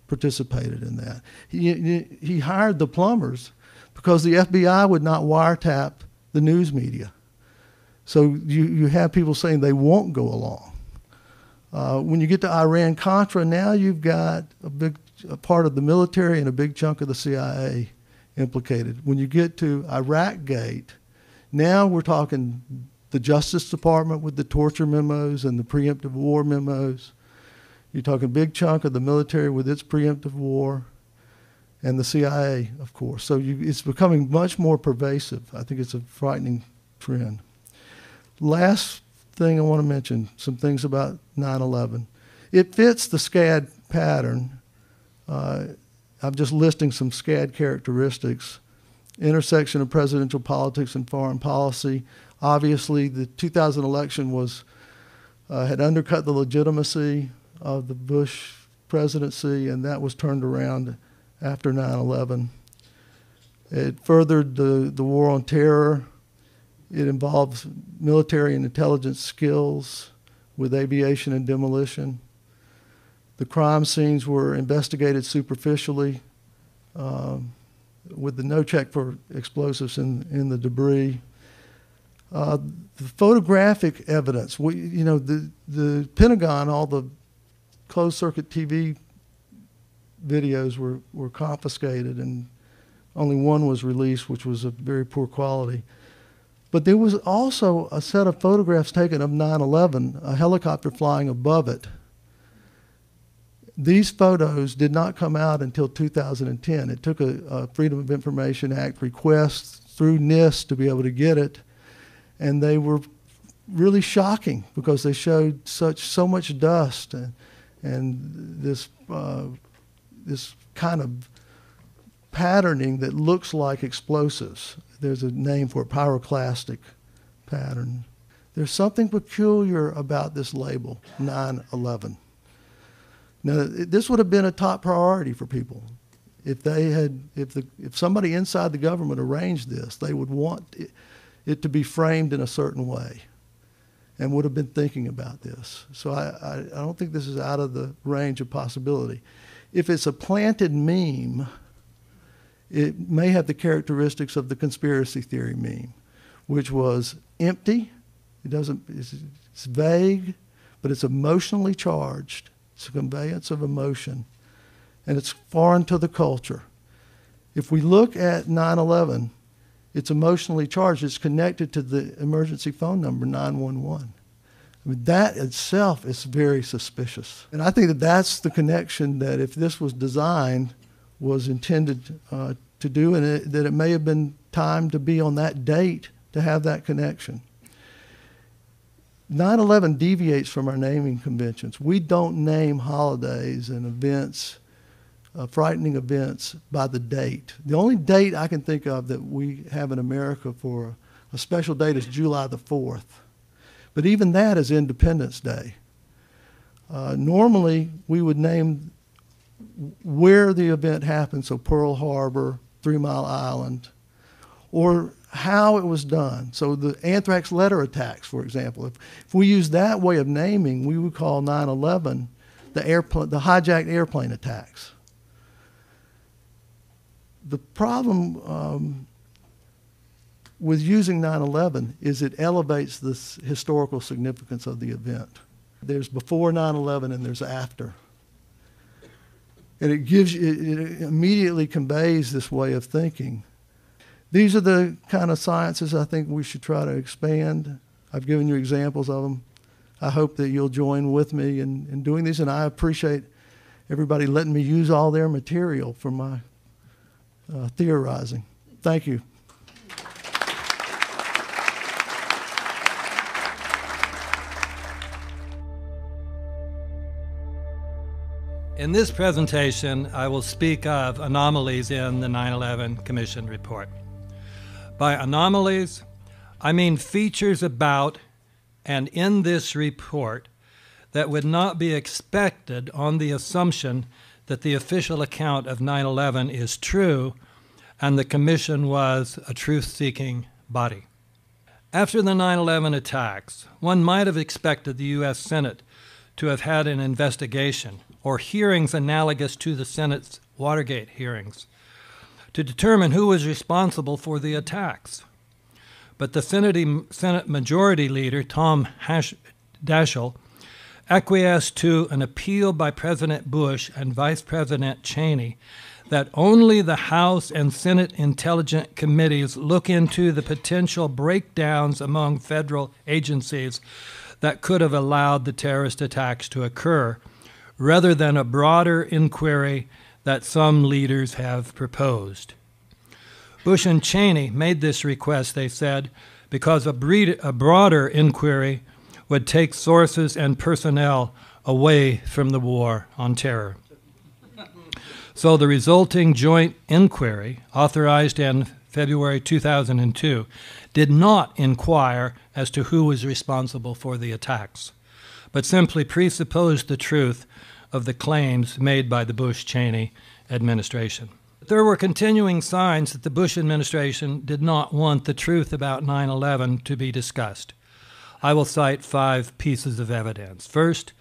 participated in that. He hired the plumbers because the FBI would not wiretap the news media. So you have people saying they won't go along. When you get to Iran-Contra, now you've got a part of the military and a big chunk of the CIA implicated. When you get to Iraq-Gate, now we're talking the Justice Department with the torture memos and the preemptive war memos. You're talking a big chunk of the military with its preemptive war, and the CIA, of course. So it's becoming much more pervasive. I think it's a frightening trend. Last thing I want to mention, some things about 9/11. It fits the SCAD pattern. I'm just listing some SCAD characteristics. Intersection of presidential politics and foreign policy. Obviously, the 2000 election had undercut the legitimacy of the Bush presidency, and that was turned around after 9/11. It furthered the war on terror. It involves military and intelligence skills with aviation and demolition. The crime scenes were investigated superficially with the no check for explosives in the debris. The photographic evidence, the Pentagon, all the closed-circuit TV videos were confiscated, and only one was released, which was of very poor quality. But there was also a set of photographs taken of 9/11, a helicopter flying above it. These photos did not come out until 2010. It took a Freedom of Information Act request through NIST to be able to get it, and they were really shocking because they showed so much dust and this kind of patterning that looks like explosives. There's a name for it, pyroclastic pattern. There's something peculiar about this label, 9/11. Now, this would have been a top priority for people. If somebody inside the government arranged this, they would want it to be framed in a certain way and would have been thinking about this. So I don't think this is out of the range of possibility. If it's a planted meme, it may have the characteristics of the conspiracy theory meme, which was empty. It's vague, but it's emotionally charged. It's a conveyance of emotion, and it's foreign to the culture. If we look at 9/11, it's emotionally charged. It's connected to the emergency phone number 911. I mean, that itself is very suspicious. And I think that that's the connection that if this was designed, was intended to do, and that it may have been timed to be on that date to have that connection. 9/11 deviates from our naming conventions. We don't name holidays and events, frightening events, by the date. The only date I can think of that we have in America for a special date is July the 4th. But even that is Independence Day. Normally, we would name where the event happened, so Pearl Harbor, 3 Mile Island, or how it was done. So the anthrax letter attacks, for example, if we use that way of naming, we would call 9/11 the hijacked airplane attacks. The problem with using 9/11 is it elevates the historical significance of the event. There's before 9/11 and there's after. And it immediately conveys this way of thinking. These are the kind of sciences I think we should try to expand. I've given you examples of them. I hope that you'll join with me in doing these, and I appreciate everybody letting me use all their material for my theorizing. Thank you. In this presentation, I will speak of anomalies in the 9/11 Commission report. By anomalies, I mean features about and in this report that would not be expected on the assumption that the official account of 9/11 is true and the Commission was a truth-seeking body. After the 9/11 attacks, one might have expected the U.S. Senate to have had an investigation or hearings analogous to the Senate's Watergate hearings to determine who was responsible for the attacks. But the Senate Majority Leader, Tom Daschle, acquiesced to an appeal by President Bush and Vice President Cheney that only the House and Senate Intelligence Committees look into the potential breakdowns among federal agencies that could have allowed the terrorist attacks to occur, rather than a broader inquiry that some leaders have proposed. Bush and Cheney made this request, they said, because a broader inquiry would take sources and personnel away from the war on terror. So the resulting joint inquiry, authorized in February 2002, did not inquire as to who was responsible for the attacks, but simply presupposed the truth of the claims made by the Bush-Cheney administration. There were continuing signs that the Bush administration did not want the truth about 9/11 to be discussed. I will cite 5 pieces of evidence. First,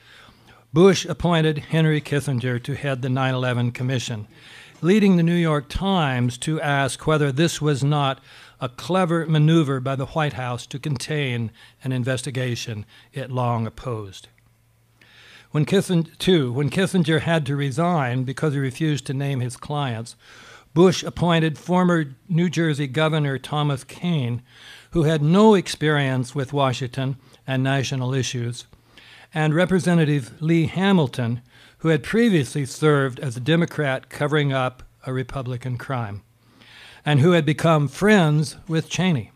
Bush appointed Henry Kissinger to head the 9/11 Commission, leading the New York Times to ask whether this was not a clever maneuver by the White House to contain an investigation it long opposed. When Kissinger had to resign because he refused to name his clients, Bush appointed former New Jersey Governor Thomas Kean, who had no experience with Washington and national issues, and Representative Lee Hamilton, who had previously served as a Democrat covering up a Republican crime, and who had become friends with Cheney.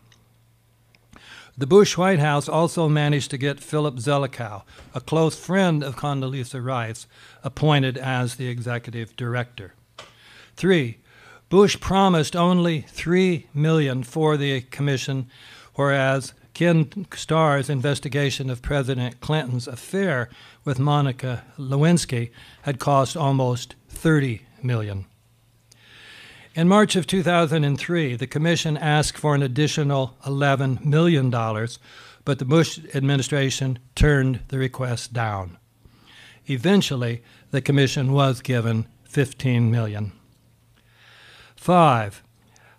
The Bush White House also managed to get Philip Zelikow, a close friend of Condoleezza Rice, appointed as the executive director. 3, Bush promised only $3 million for the commission, whereas Ken Starr's investigation of President Clinton's affair with Monica Lewinsky had cost almost $30 million. In March of 2003, the commission asked for an additional $11 million, but the Bush administration turned the request down. Eventually, the commission was given $15 million. 5,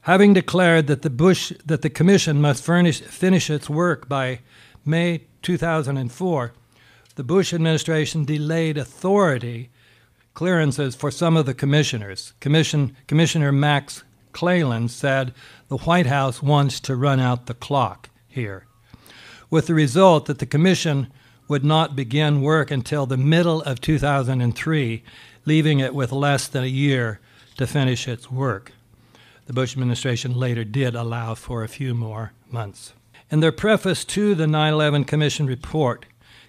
having declared that the commission must finish its work by May 2004, the Bush administration delayed authority clearances for some of the commissioners. Commissioner Max Cleland said the White House wants to run out the clock here, with the result that the commission would not begin work until the middle of 2003, leaving it with less than a year to finish its work. The Bush administration later did allow for a few more months. In their preface to the 9/11 Commission report,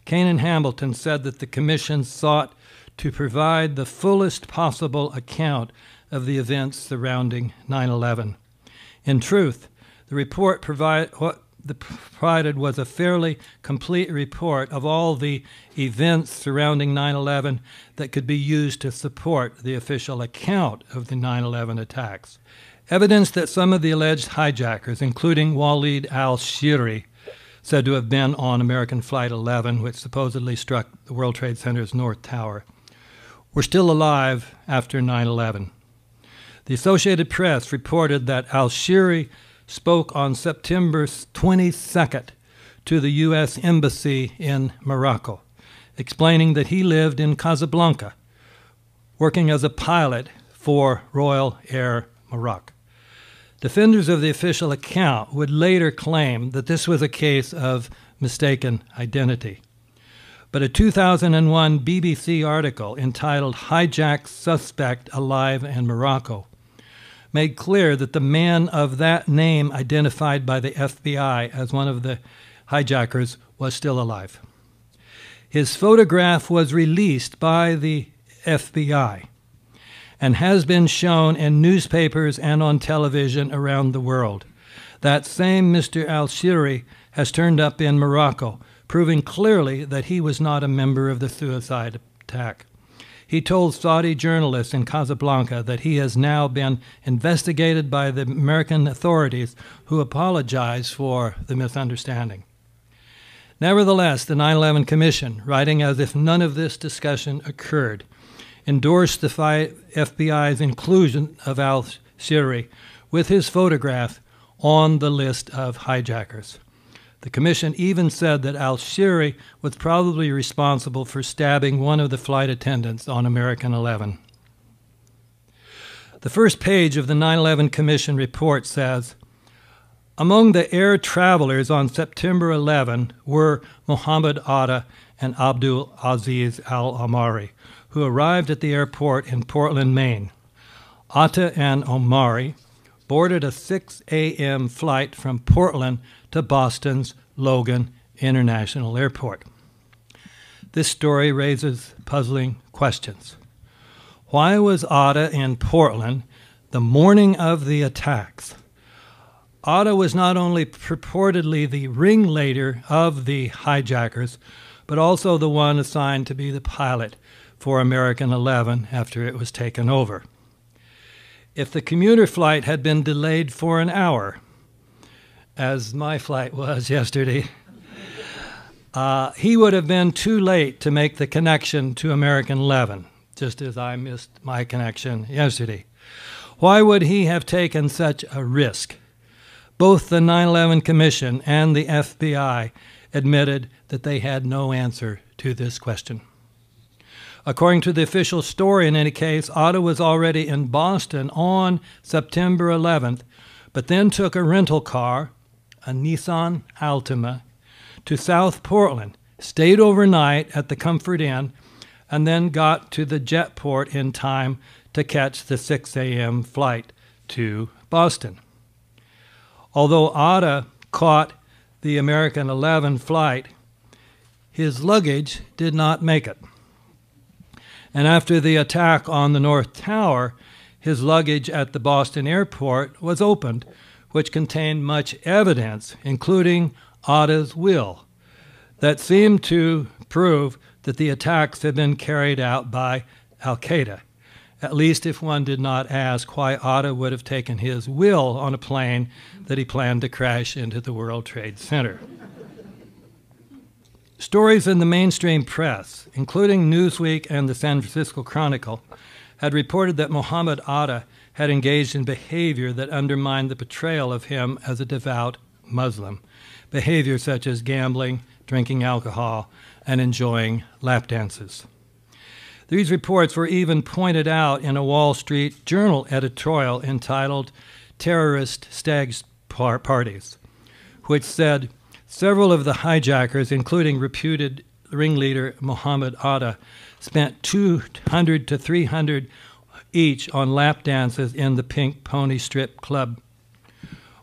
Kean and Hamilton said that the commission sought to provide the fullest possible account of the events surrounding 9/11. In truth, the report provided was a fairly complete report of all the events surrounding 9/11 that could be used to support the official account of the 9/11 attacks. Evidence that some of the alleged hijackers, including Waleed al-Shiri, said to have been on American Flight 11, which supposedly struck the World Trade Center's North Tower, were still alive after 9/11. The Associated Press reported that al-Shiri spoke on September 22nd to the U.S. Embassy in Morocco, explaining that he lived in Casablanca, working as a pilot for Royal Air Maroc. Defenders of the official account would later claim that this was a case of mistaken identity. But a 2001 BBC article entitled "Hijacked Suspect Alive in Morocco" made clear that the man of that name identified by the FBI as one of the hijackers was still alive. His photograph was released by the FBI and has been shown in newspapers and on television around the world. That same Mr. al-Shiri has turned up in Morocco, proving clearly that he was not a member of the suicide attack. He told Saudi journalists in Casablanca that he has now been investigated by the American authorities, who apologize for the misunderstanding. Nevertheless, the 9/11 Commission, writing as if none of this discussion occurred, endorsed the FBI's inclusion of al-Shiri with his photograph on the list of hijackers. The commission even said that al-Shiri was probably responsible for stabbing one of the flight attendants on American 11. The first page of the 9/11 Commission report says, among the air travelers on September 11 were Mohammed Atta and Abdul Aziz al-Omari, who arrived at the airport in Portland, Maine. Atta and Omari boarded a 6 a.m. flight from Portland to Boston's Logan International Airport. This story raises puzzling questions. Why was Atta in Portland the morning of the attacks? Atta was not only purportedly the ringleader of the hijackers, but also the one assigned to be the pilot for American 11 after it was taken over. If the commuter flight had been delayed for an hour, as my flight was yesterday, he would have been too late to make the connection to American 11, just as I missed my connection yesterday. Why would he have taken such a risk? Both the 9/11 Commission and the FBI admitted that they had no answer to this question. According to the official story, in any case, Atta was already in Boston on September 11th, but then took a rental car, a Nissan Altima, to South Portland, stayed overnight at the Comfort Inn, and then got to the jetport in time to catch the 6 a.m. flight to Boston. Although Atta caught the American 11 flight, his luggage did not make it. And after the attack on the North Tower, his luggage at the Boston airport was opened, which contained much evidence, including Atta's will, that seemed to prove that the attacks had been carried out by al-Qaeda, at least if one did not ask why Atta would have taken his will on a plane that he planned to crash into the World Trade Center. Stories in the mainstream press, including Newsweek and the San Francisco Chronicle, had reported that Mohammed Atta had engaged in behavior that undermined the portrayal of him as a devout Muslim, behavior such as gambling, drinking alcohol, and enjoying lap dances. These reports were even pointed out in a Wall Street Journal editorial entitled "Terrorist Stag Parties," which said, several of the hijackers, including reputed ringleader Mohammed Atta, spent $200 to $300 each on lap dances in the Pink Pony Strip Club.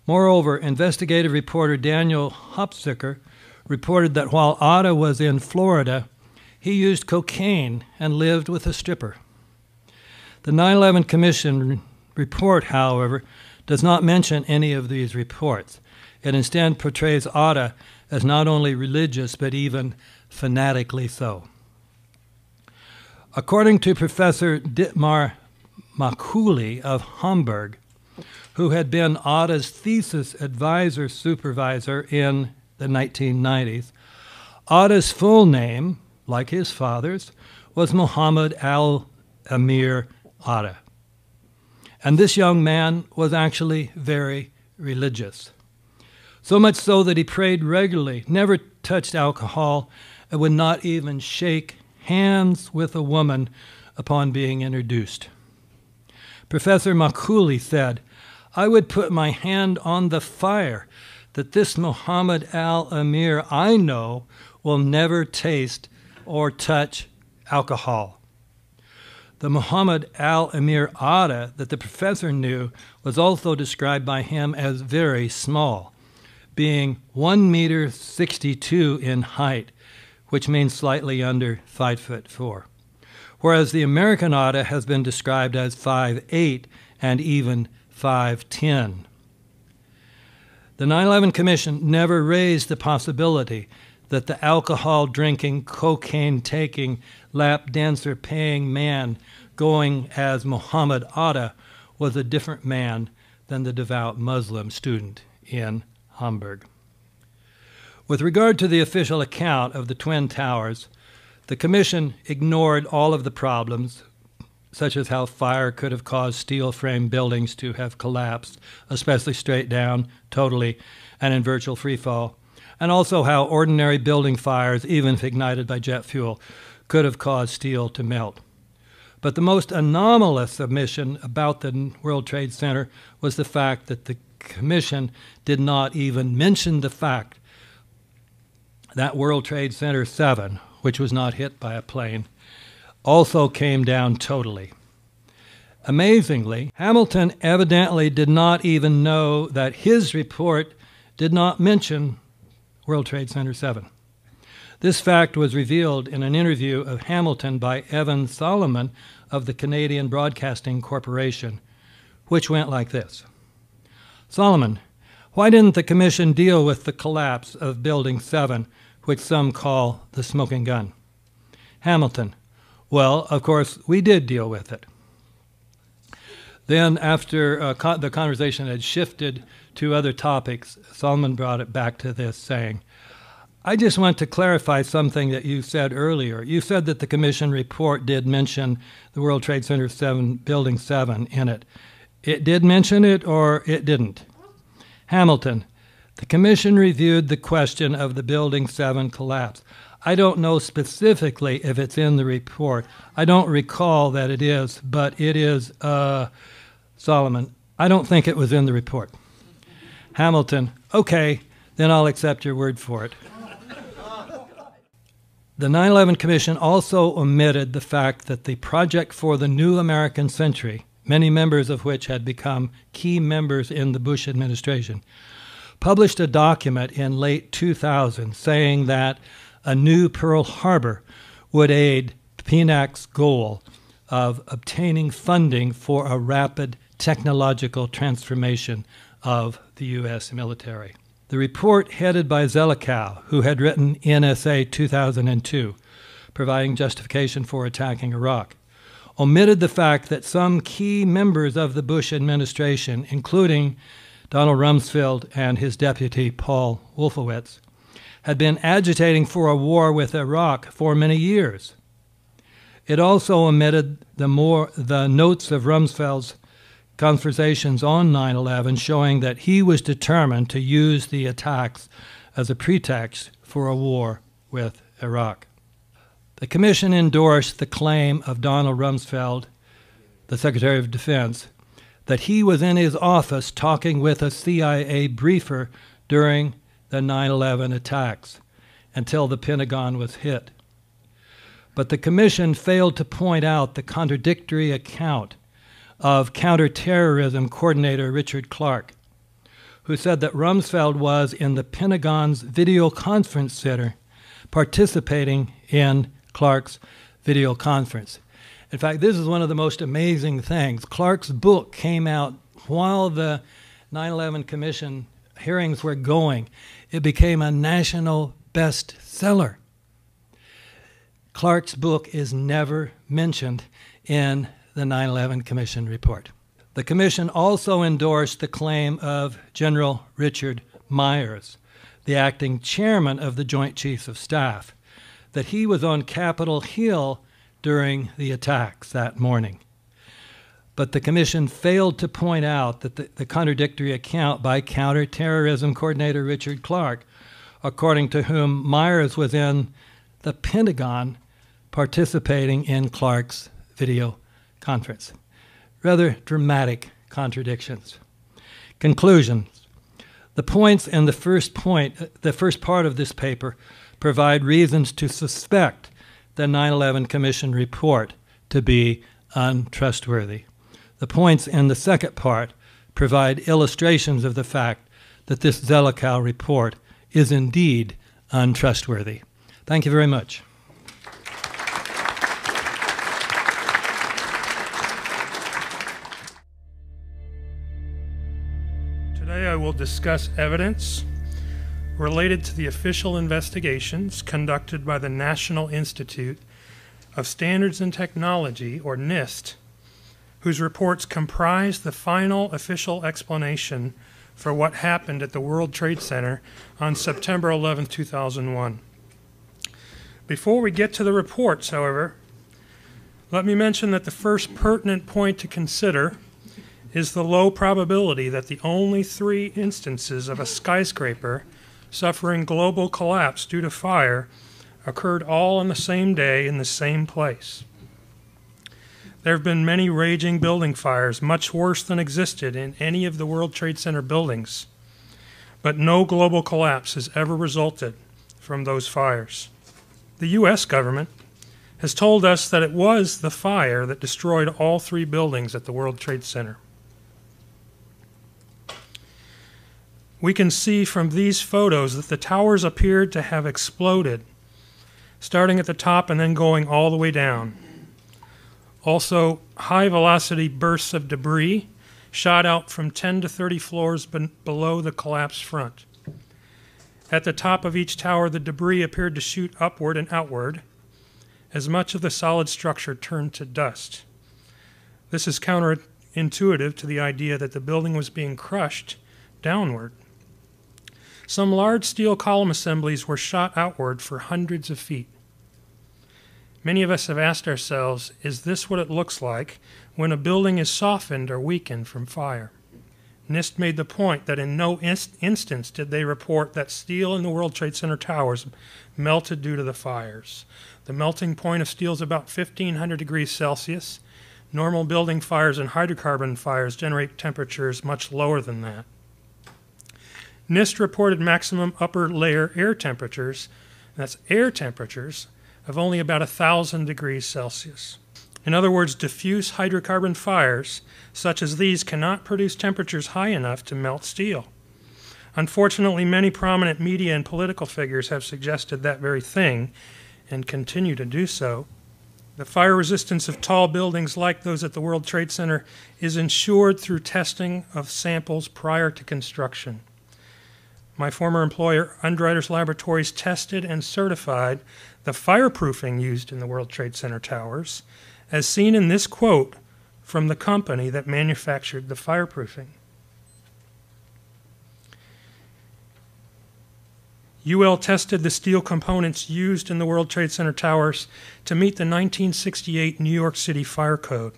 Moreover, investigative reporter Daniel Hopsicker reported that while Atta was in Florida, he used cocaine and lived with a stripper. The 9/11 Commission report, however, does not mention any of these reports. It instead portrays Atta as not only religious, but even fanatically so. According to Professor Dietmar Marculi of Hamburg, who had been Atta's thesis advisor supervisor in the 1990s, Atta's full name, like his father's, was Muhammad al-Amir Atta. And this young man was actually very religious. So much so that he prayed regularly, never touched alcohol, and would not even shake hands with a woman upon being introduced. Professor Macaulay said, "I would put my hand on the fire that this Muhammad al-Amir I know will never taste or touch alcohol." The Muhammad al-Amir Atta that the professor knew was also described by him as very small, being 1.62 meters in height, which means slightly under 5'4", whereas the American Atta has been described as 5'8" and even 5'10". The 9/11 Commission never raised the possibility that the alcohol-drinking, cocaine-taking, lap dancer-paying man going as Muhammad Atta was a different man than the devout Muslim student in Hamburg. With regard to the official account of the Twin Towers, the Commission ignored all of the problems, such as how fire could have caused steel-frame buildings to have collapsed, especially straight down, totally, and in virtual freefall, and also how ordinary building fires, even if ignited by jet fuel, could have caused steel to melt. But the most anomalous omission about the World Trade Center was the fact that the Commission did not even mention the fact that World Trade Center 7, which was not hit by a plane, also came down totally. Amazingly, Hamilton evidently did not even know that his report did not mention World Trade Center 7. This fact was revealed in an interview of Hamilton by Evan Solomon of the Canadian Broadcasting Corporation, which went like this. Solomon, why didn't the Commission deal with the collapse of Building 7, which some call the smoking gun? Hamilton, well, of course, we did deal with it. Then, after the conversation had shifted to other topics, Solomon brought it back to this, saying, I just want to clarify something that you said earlier. You said that the Commission report did mention the World Trade Center 7, Building 7 in it. It did mention it or it didn't? Hamilton, the Commission reviewed the question of the Building 7 collapse. I don't know specifically if it's in the report. I don't recall that it is, but it is, Solomon, I don't think it was in the report. Hamilton, okay, then I'll accept your word for it. The 9/11 Commission also omitted the fact that the Project for the New American Century, many members of which had become key members in the Bush administration, published a document in late 2000 saying that a new Pearl Harbor would aid PNAC's goal of obtaining funding for a rapid technological transformation of the U.S. military. The report, headed by Zelikow, who had written NSA 2002, providing justification for attacking Iraq, omitted the fact that some key members of the Bush administration, including Donald Rumsfeld and his deputy Paul Wolfowitz, had been agitating for a war with Iraq for many years. It also omitted the notes of Rumsfeld's conversations on 9/11 showing that he was determined to use the attacks as a pretext for a war with Iraq. The Commission endorsed the claim of Donald Rumsfeld, the Secretary of Defense, that he was in his office talking with a CIA briefer during the 9/11 attacks until the Pentagon was hit. But the Commission failed to point out the contradictory account of counterterrorism coordinator Richard Clark, who said that Rumsfeld was in the Pentagon's video conference center participating in Clark's video conference. In fact, this is one of the most amazing things. Clark's book came out while the 9/11 Commission hearings were going. It became a national bestseller. Clark's book is never mentioned in the 9/11 Commission report. The Commission also endorsed the claim of General Richard Myers, the acting chairman of the Joint Chiefs of Staff, that he was on Capitol Hill during the attacks that morning. but the Commission failed to point out that the contradictory account by counterterrorism coordinator Richard Clark, according to whom Myers was in the Pentagon participating in Clark's video conference. Rather dramatic contradictions. Conclusions. The points in the first part of this paper provide reasons to suspect the 9/11 Commission report to be untrustworthy. The points in the second part provide illustrations of the fact that this Zelikow report is indeed untrustworthy. Thank you very much. Today I will discuss evidence related to the official investigations conducted by the National Institute of Standards and Technology, or NIST, whose reports comprise the final official explanation for what happened at the World Trade Center on September 11, 2001. Before we get to the reports, however, let me mention that the first pertinent point to consider is the low probability that the only 3 instances of a skyscraper suffering global collapse due to fire occurred all on the same day in the same place. There have been many raging building fires, much worse than existed in any of the World Trade Center buildings, but no global collapse has ever resulted from those fires. The U.S. government has told us that it was the fire that destroyed all 3 buildings at the World Trade Center. We can see from these photos that the towers appeared to have exploded, starting at the top and then going all the way down. Also, high-velocity bursts of debris shot out from 10 to 30 floors below the collapsed front. At the top of each tower, the debris appeared to shoot upward and outward as much of the solid structure turned to dust. This is counterintuitive to the idea that the building was being crushed downward. Some large steel column assemblies were shot outward for hundreds of feet. Many of us have asked ourselves, is this what it looks like when a building is softened or weakened from fire? NIST made the point that in no instance did they report that steel in the World Trade Center towers melted due to the fires. The melting point of steel is about 1,500 degrees Celsius. Normal building fires and hydrocarbon fires generate temperatures much lower than that. NIST reported maximum upper layer air temperatures, that's air temperatures, of only about 1,000 degrees Celsius. In other words, diffuse hydrocarbon fires such as these cannot produce temperatures high enough to melt steel. Unfortunately, many prominent media and political figures have suggested that very thing and continue to do so. The fire resistance of tall buildings like those at the World Trade Center is ensured through testing of samples prior to construction. My former employer, Underwriters Laboratories, tested and certified the fireproofing used in the World Trade Center towers, as seen in this quote from the company that manufactured the fireproofing. UL tested the steel components used in the World Trade Center towers to meet the 1968 New York City Fire Code.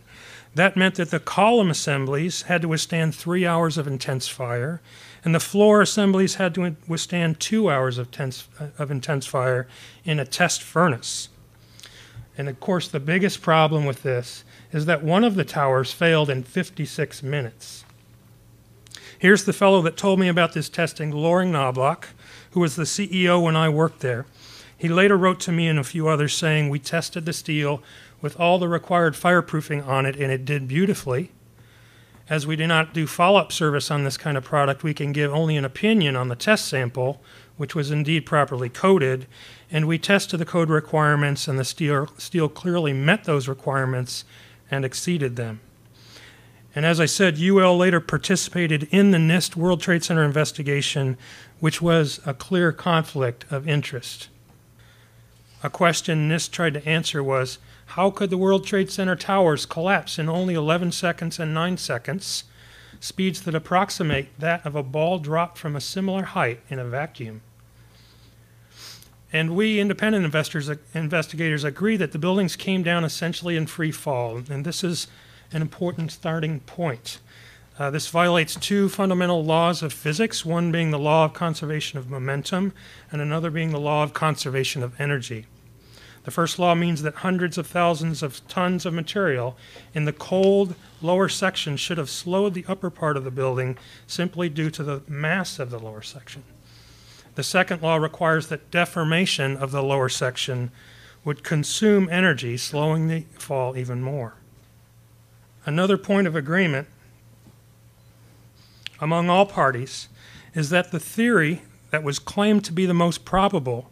That meant that the column assemblies had to withstand 3 hours of intense fire, and the floor assemblies had to withstand 2 hours of intense fire in a test furnace. And of course, the biggest problem with this is that one of the towers failed in 56 minutes. Here's the fellow that told me about this testing, Loring Knobloch, who was the CEO when I worked there. He later wrote to me and a few others saying, "We tested the steel with all the required fireproofing on it, and it did beautifully. As we do not do follow-up service on this kind of product, we can give only an opinion on the test sample, which was indeed properly coated, and we tested the code requirements, and the steel clearly met those requirements and exceeded them." And as I said, UL later participated in the NIST World Trade Center investigation, which was a clear conflict of interest. A question NIST tried to answer was, how could the World Trade Center towers collapse in only 11 seconds and 9 seconds, speeds that approximate that of a ball dropped from a similar height in a vacuum? And we independent investigators agree that the buildings came down essentially in free fall, and this is an important starting point. This violates two fundamental laws of physics, one being the law of conservation of momentum and another being the law of conservation of energy. The first law means that hundreds of thousands of tons of material in the cold lower section should have slowed the upper part of the building simply due to the mass of the lower section. The second law requires that deformation of the lower section would consume energy, slowing the fall even more. Another point of agreement among all parties is that the theory that was claimed to be the most probable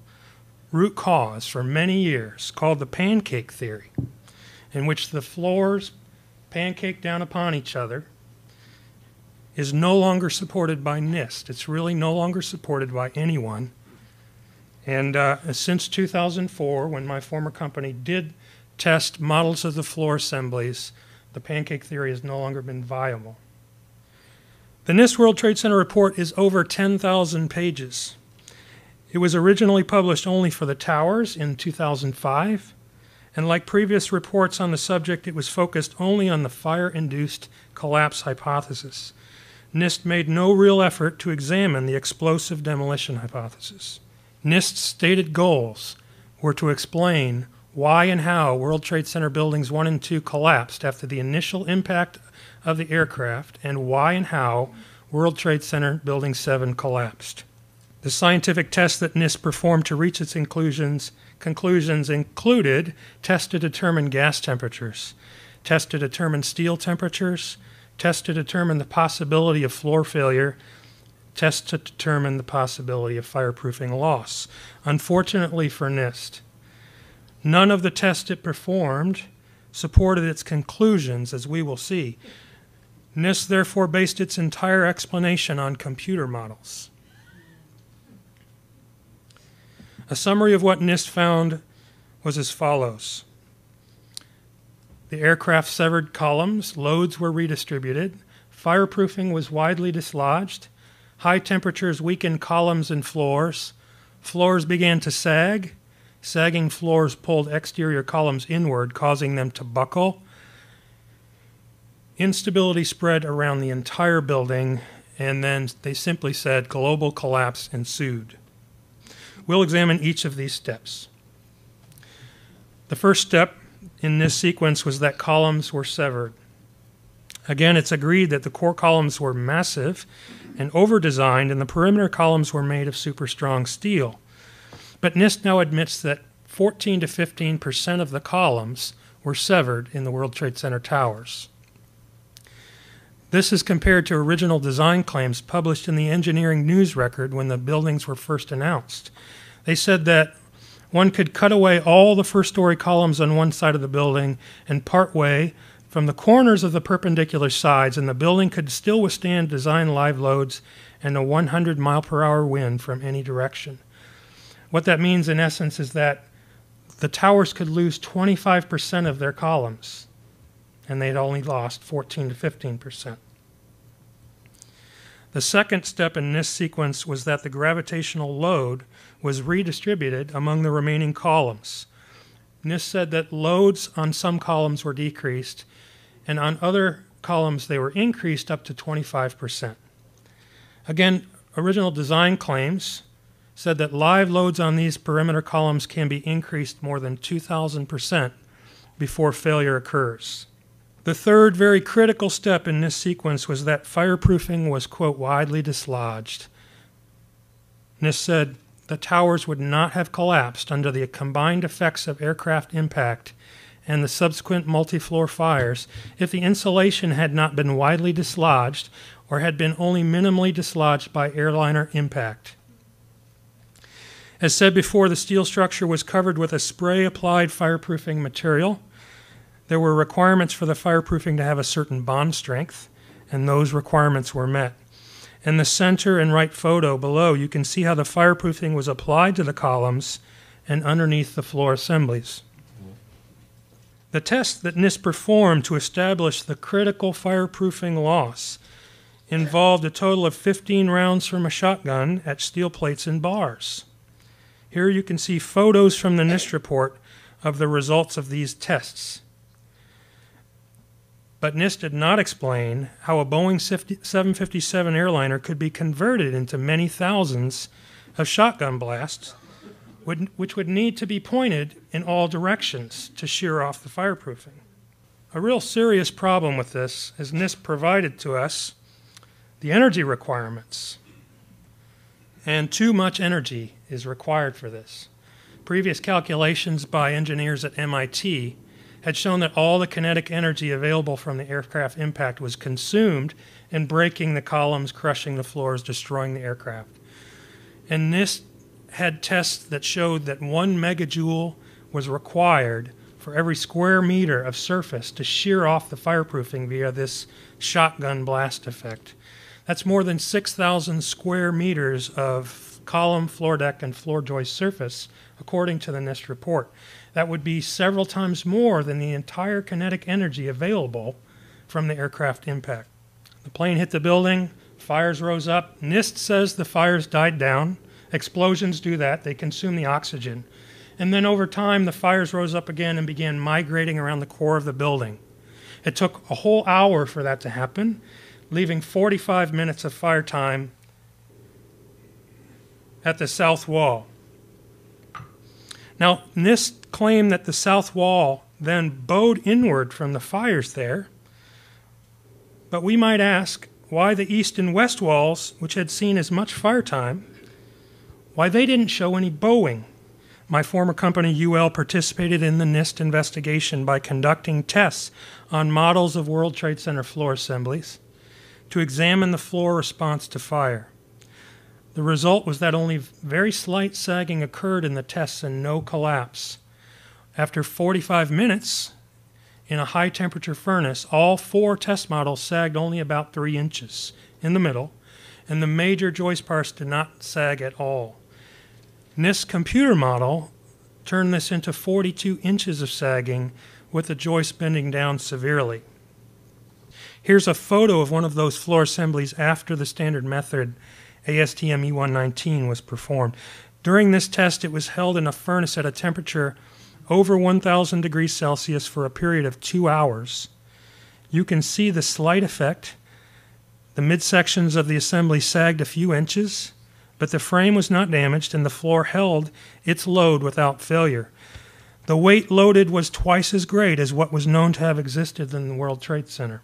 root cause for many years, called the pancake theory, in which the floors pancake down upon each other, is no longer supported by NIST. It's really no longer supported by anyone. And since 2004, when my former company did test models of the floor assemblies, the pancake theory has no longer been viable. The NIST World Trade Center report is over 10,000 pages. It was originally published only for the towers in 2005, and like previous reports on the subject, it was focused only on the fire-induced collapse hypothesis. NIST made no real effort to examine the explosive demolition hypothesis. NIST's stated goals were to explain why and how World Trade Center buildings 1 and 2 collapsed after the initial impact of the aircraft, and why and how World Trade Center Building 7 collapsed. The scientific tests that NIST performed to reach its conclusions included tests to determine gas temperatures, tests to determine steel temperatures, tests to determine the possibility of floor failure, tests to determine the possibility of fireproofing loss. Unfortunately for NIST, none of the tests it performed supported its conclusions, as we will see. NIST therefore based its entire explanation on computer models. A summary of what NIST found was as follows. The aircraft severed columns, loads were redistributed, fireproofing was widely dislodged, high temperatures weakened columns and floors, floors began to sag, sagging floors pulled exterior columns inward, causing them to buckle. Instability spread around the entire building, and then they simply said global collapse ensued. We'll examine each of these steps. The first step in this sequence was that columns were severed. Again, it's agreed that the core columns were massive and over-designed, and the perimeter columns were made of super strong steel. But NIST now admits that 14 to 15% of the columns were severed in the World Trade Center towers. This is compared to original design claims published in the Engineering News Record when the buildings were first announced. They said that one could cut away all the first-story columns on one side of the building and part way from the corners of the perpendicular sides, and the building could still withstand design live loads and a 100-mile-per-hour wind from any direction. What that means, in essence, is that the towers could lose 25% of their columns, and they'd only lost 14 to 15%. The second step in this sequence was that the gravitational load was redistributed among the remaining columns. NIST said that loads on some columns were decreased, and on other columns they were increased up to 25%. Again, original design claims said that live loads on these perimeter columns can be increased more than 2,000% before failure occurs. The third very critical step in this sequence was that fireproofing was, quote, widely dislodged. NIST said the towers would not have collapsed under the combined effects of aircraft impact and the subsequent multi-floor fires if the insulation had not been widely dislodged or had been only minimally dislodged by airliner impact. As said before, the steel structure was covered with a spray-applied fireproofing material. There were requirements for the fireproofing to have a certain bond strength, and those requirements were met. In the center and right photo below, you can see how the fireproofing was applied to the columns and underneath the floor assemblies. The test that NIST performed to establish the critical fireproofing loss involved a total of 15 rounds from a shotgun at steel plates and bars. Here you can see photos from the NIST report of the results of these tests. But NIST did not explain how a Boeing 757 airliner could be converted into many thousands of shotgun blasts, which would need to be pointed in all directions to shear off the fireproofing. A real serious problem with this is NIST provided to us the energy requirements, and too much energy is required for this. Previous calculations by engineers at MIT had shown that all the kinetic energy available from the aircraft impact was consumed in breaking the columns, crushing the floors, destroying the aircraft. And NIST had tests that showed that 1 megajoule was required for every square meter of surface to shear off the fireproofing via this shotgun blast effect. That's more than 6,000 square meters of column, floor deck, and floor joist surface, according to the NIST report. That would be several times more than the entire kinetic energy available from the aircraft impact. The plane hit the building, fires rose up. NIST says the fires died down. Explosions do that. They consume the oxygen. And then over time, the fires rose up again and began migrating around the core of the building. It took a whole hour for that to happen, leaving 45 minutes of fire time at the south wall. Now, NIST claimed that the south wall then bowed inward from the fires there, but we might ask why the east and west walls, which had seen as much fire time, why they didn't show any bowing. My former company, UL, participated in the NIST investigation by conducting tests on models of World Trade Center floor assemblies to examine the floor response to fire. The result was that only very slight sagging occurred in the tests and no collapse. After 45 minutes in a high-temperature furnace, all 4 test models sagged only about 3 inches in the middle, and the major joist parts did not sag at all. NIST's computer model turned this into 42 inches of sagging with the joist bending down severely. Here's a photo of one of those floor assemblies after the standard method ASTM E119 was performed. During this test, it was held in a furnace at a temperature over 1,000 degrees Celsius for a period of 2 hours. You can see the slight effect. The midsections of the assembly sagged a few inches, but the frame was not damaged and the floor held its load without failure. The weight loaded was twice as great as what was known to have existed in the World Trade Center.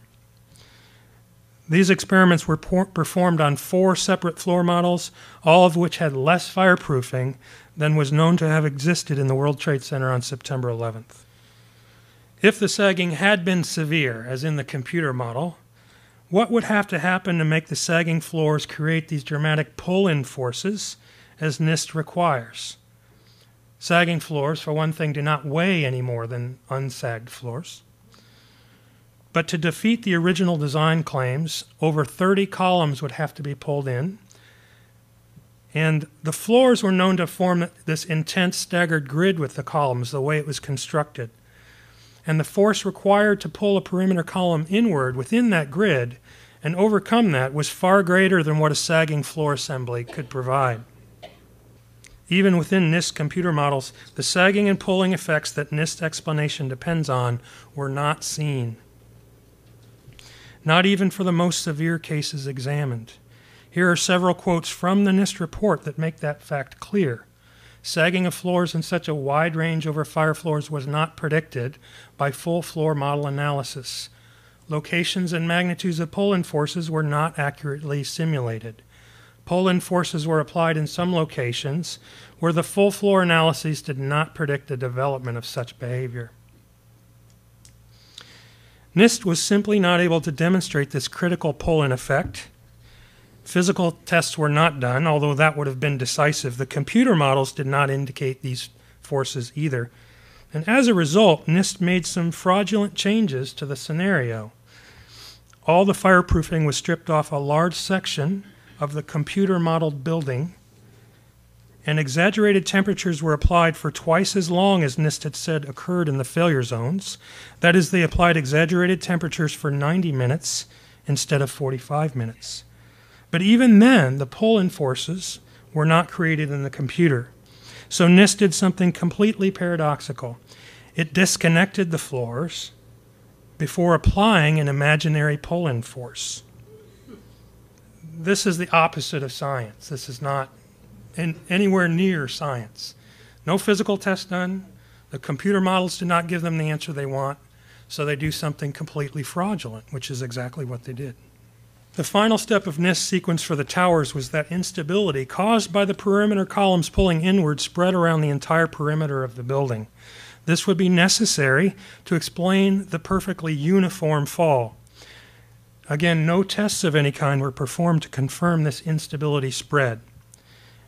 These experiments were performed on 4 separate floor models, all of which had less fireproofing than was known to have existed in the World Trade Center on September 11th. If the sagging had been severe, as in the computer model, what would have to happen to make the sagging floors create these dramatic pull-in forces as NIST requires? Sagging floors, for one thing, do not weigh any more than unsagged floors. But to defeat the original design claims, over 30 columns would have to be pulled in, and the floors were known to form this intense staggered grid with the columns, the way it was constructed. And the force required to pull a perimeter column inward within that grid and overcome that was far greater than what a sagging floor assembly could provide. Even within NIST computer models, the sagging and pulling effects that NIST explanation depends on were not seen. Not even for the most severe cases examined. Here are several quotes from the NIST report that make that fact clear. Sagging of floors in such a wide range over fire floors was not predicted by full floor model analysis. Locations and magnitudes of pull-in forces were not accurately simulated. Pull-in forces were applied in some locations where the full floor analyses did not predict the development of such behavior. NIST was simply not able to demonstrate this critical pull-in effect. Physical tests were not done, although that would have been decisive. The computer models did not indicate these forces either. And as a result, NIST made some fraudulent changes to the scenario. All the fireproofing was stripped off a large section of the computer-modeled building, and exaggerated temperatures were applied for twice as long as NIST had said occurred in the failure zones. That is, they applied exaggerated temperatures for 90 minutes instead of 45 minutes. But even then, the pull-in forces were not created in the computer. So NIST did something completely paradoxical. It disconnected the floors before applying an imaginary pull-in force. This is the opposite of science. This is not anywhere near science. No physical test done. The computer models do not give them the answer they want, so they do something completely fraudulent, which is exactly what they did. The final step of NIST's sequence for the towers was that instability caused by the perimeter columns pulling inward spread around the entire perimeter of the building. This would be necessary to explain the perfectly uniform fall. Again, no tests of any kind were performed to confirm this instability spread.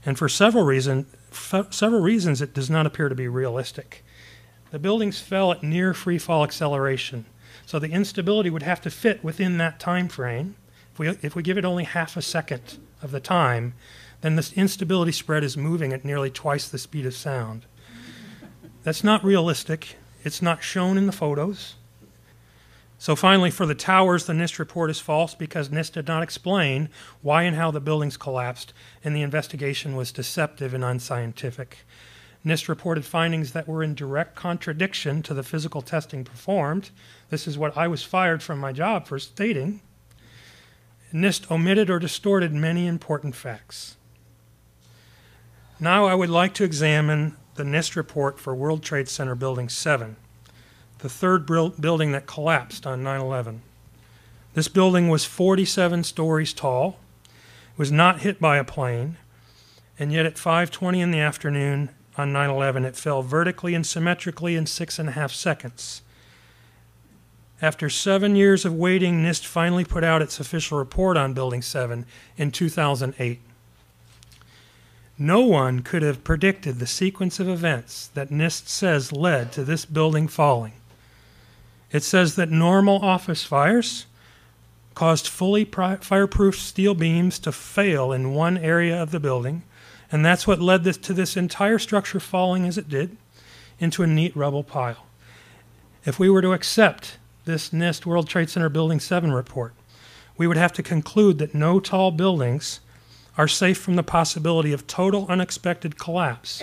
And for several reasons, it does not appear to be realistic. The buildings fell at near free fall acceleration, so the instability would have to fit within that time frame. If we give it only half a second of the time, then this instability spread is moving at nearly twice the speed of sound. That's not realistic. It's not shown in the photos. So finally, for the towers, the NIST report is false because NIST did not explain why and how the buildings collapsed, and the investigation was deceptive and unscientific. NIST reported findings that were in direct contradiction to the physical testing performed. This is what I was fired from my job for stating. NIST omitted or distorted many important facts. Now I would like to examine the NIST report for World Trade Center Building 7, the third building that collapsed on 9/11. This building was 47 stories tall, was not hit by a plane, and yet at 5:20 in the afternoon on 9/11 it fell vertically and symmetrically in 6.5 seconds. After 7 years of waiting, NIST finally put out its official report on Building 7 in 2008. No one could have predicted the sequence of events that NIST says led to this building falling. It says that normal office fires caused fully fireproof steel beams to fail in one area of the building, and that's what led to this entire structure falling as it did into a neat rubble pile. If we were to accept this NIST World Trade Center Building 7 report, we would have to conclude that no tall buildings are safe from the possibility of total unexpected collapse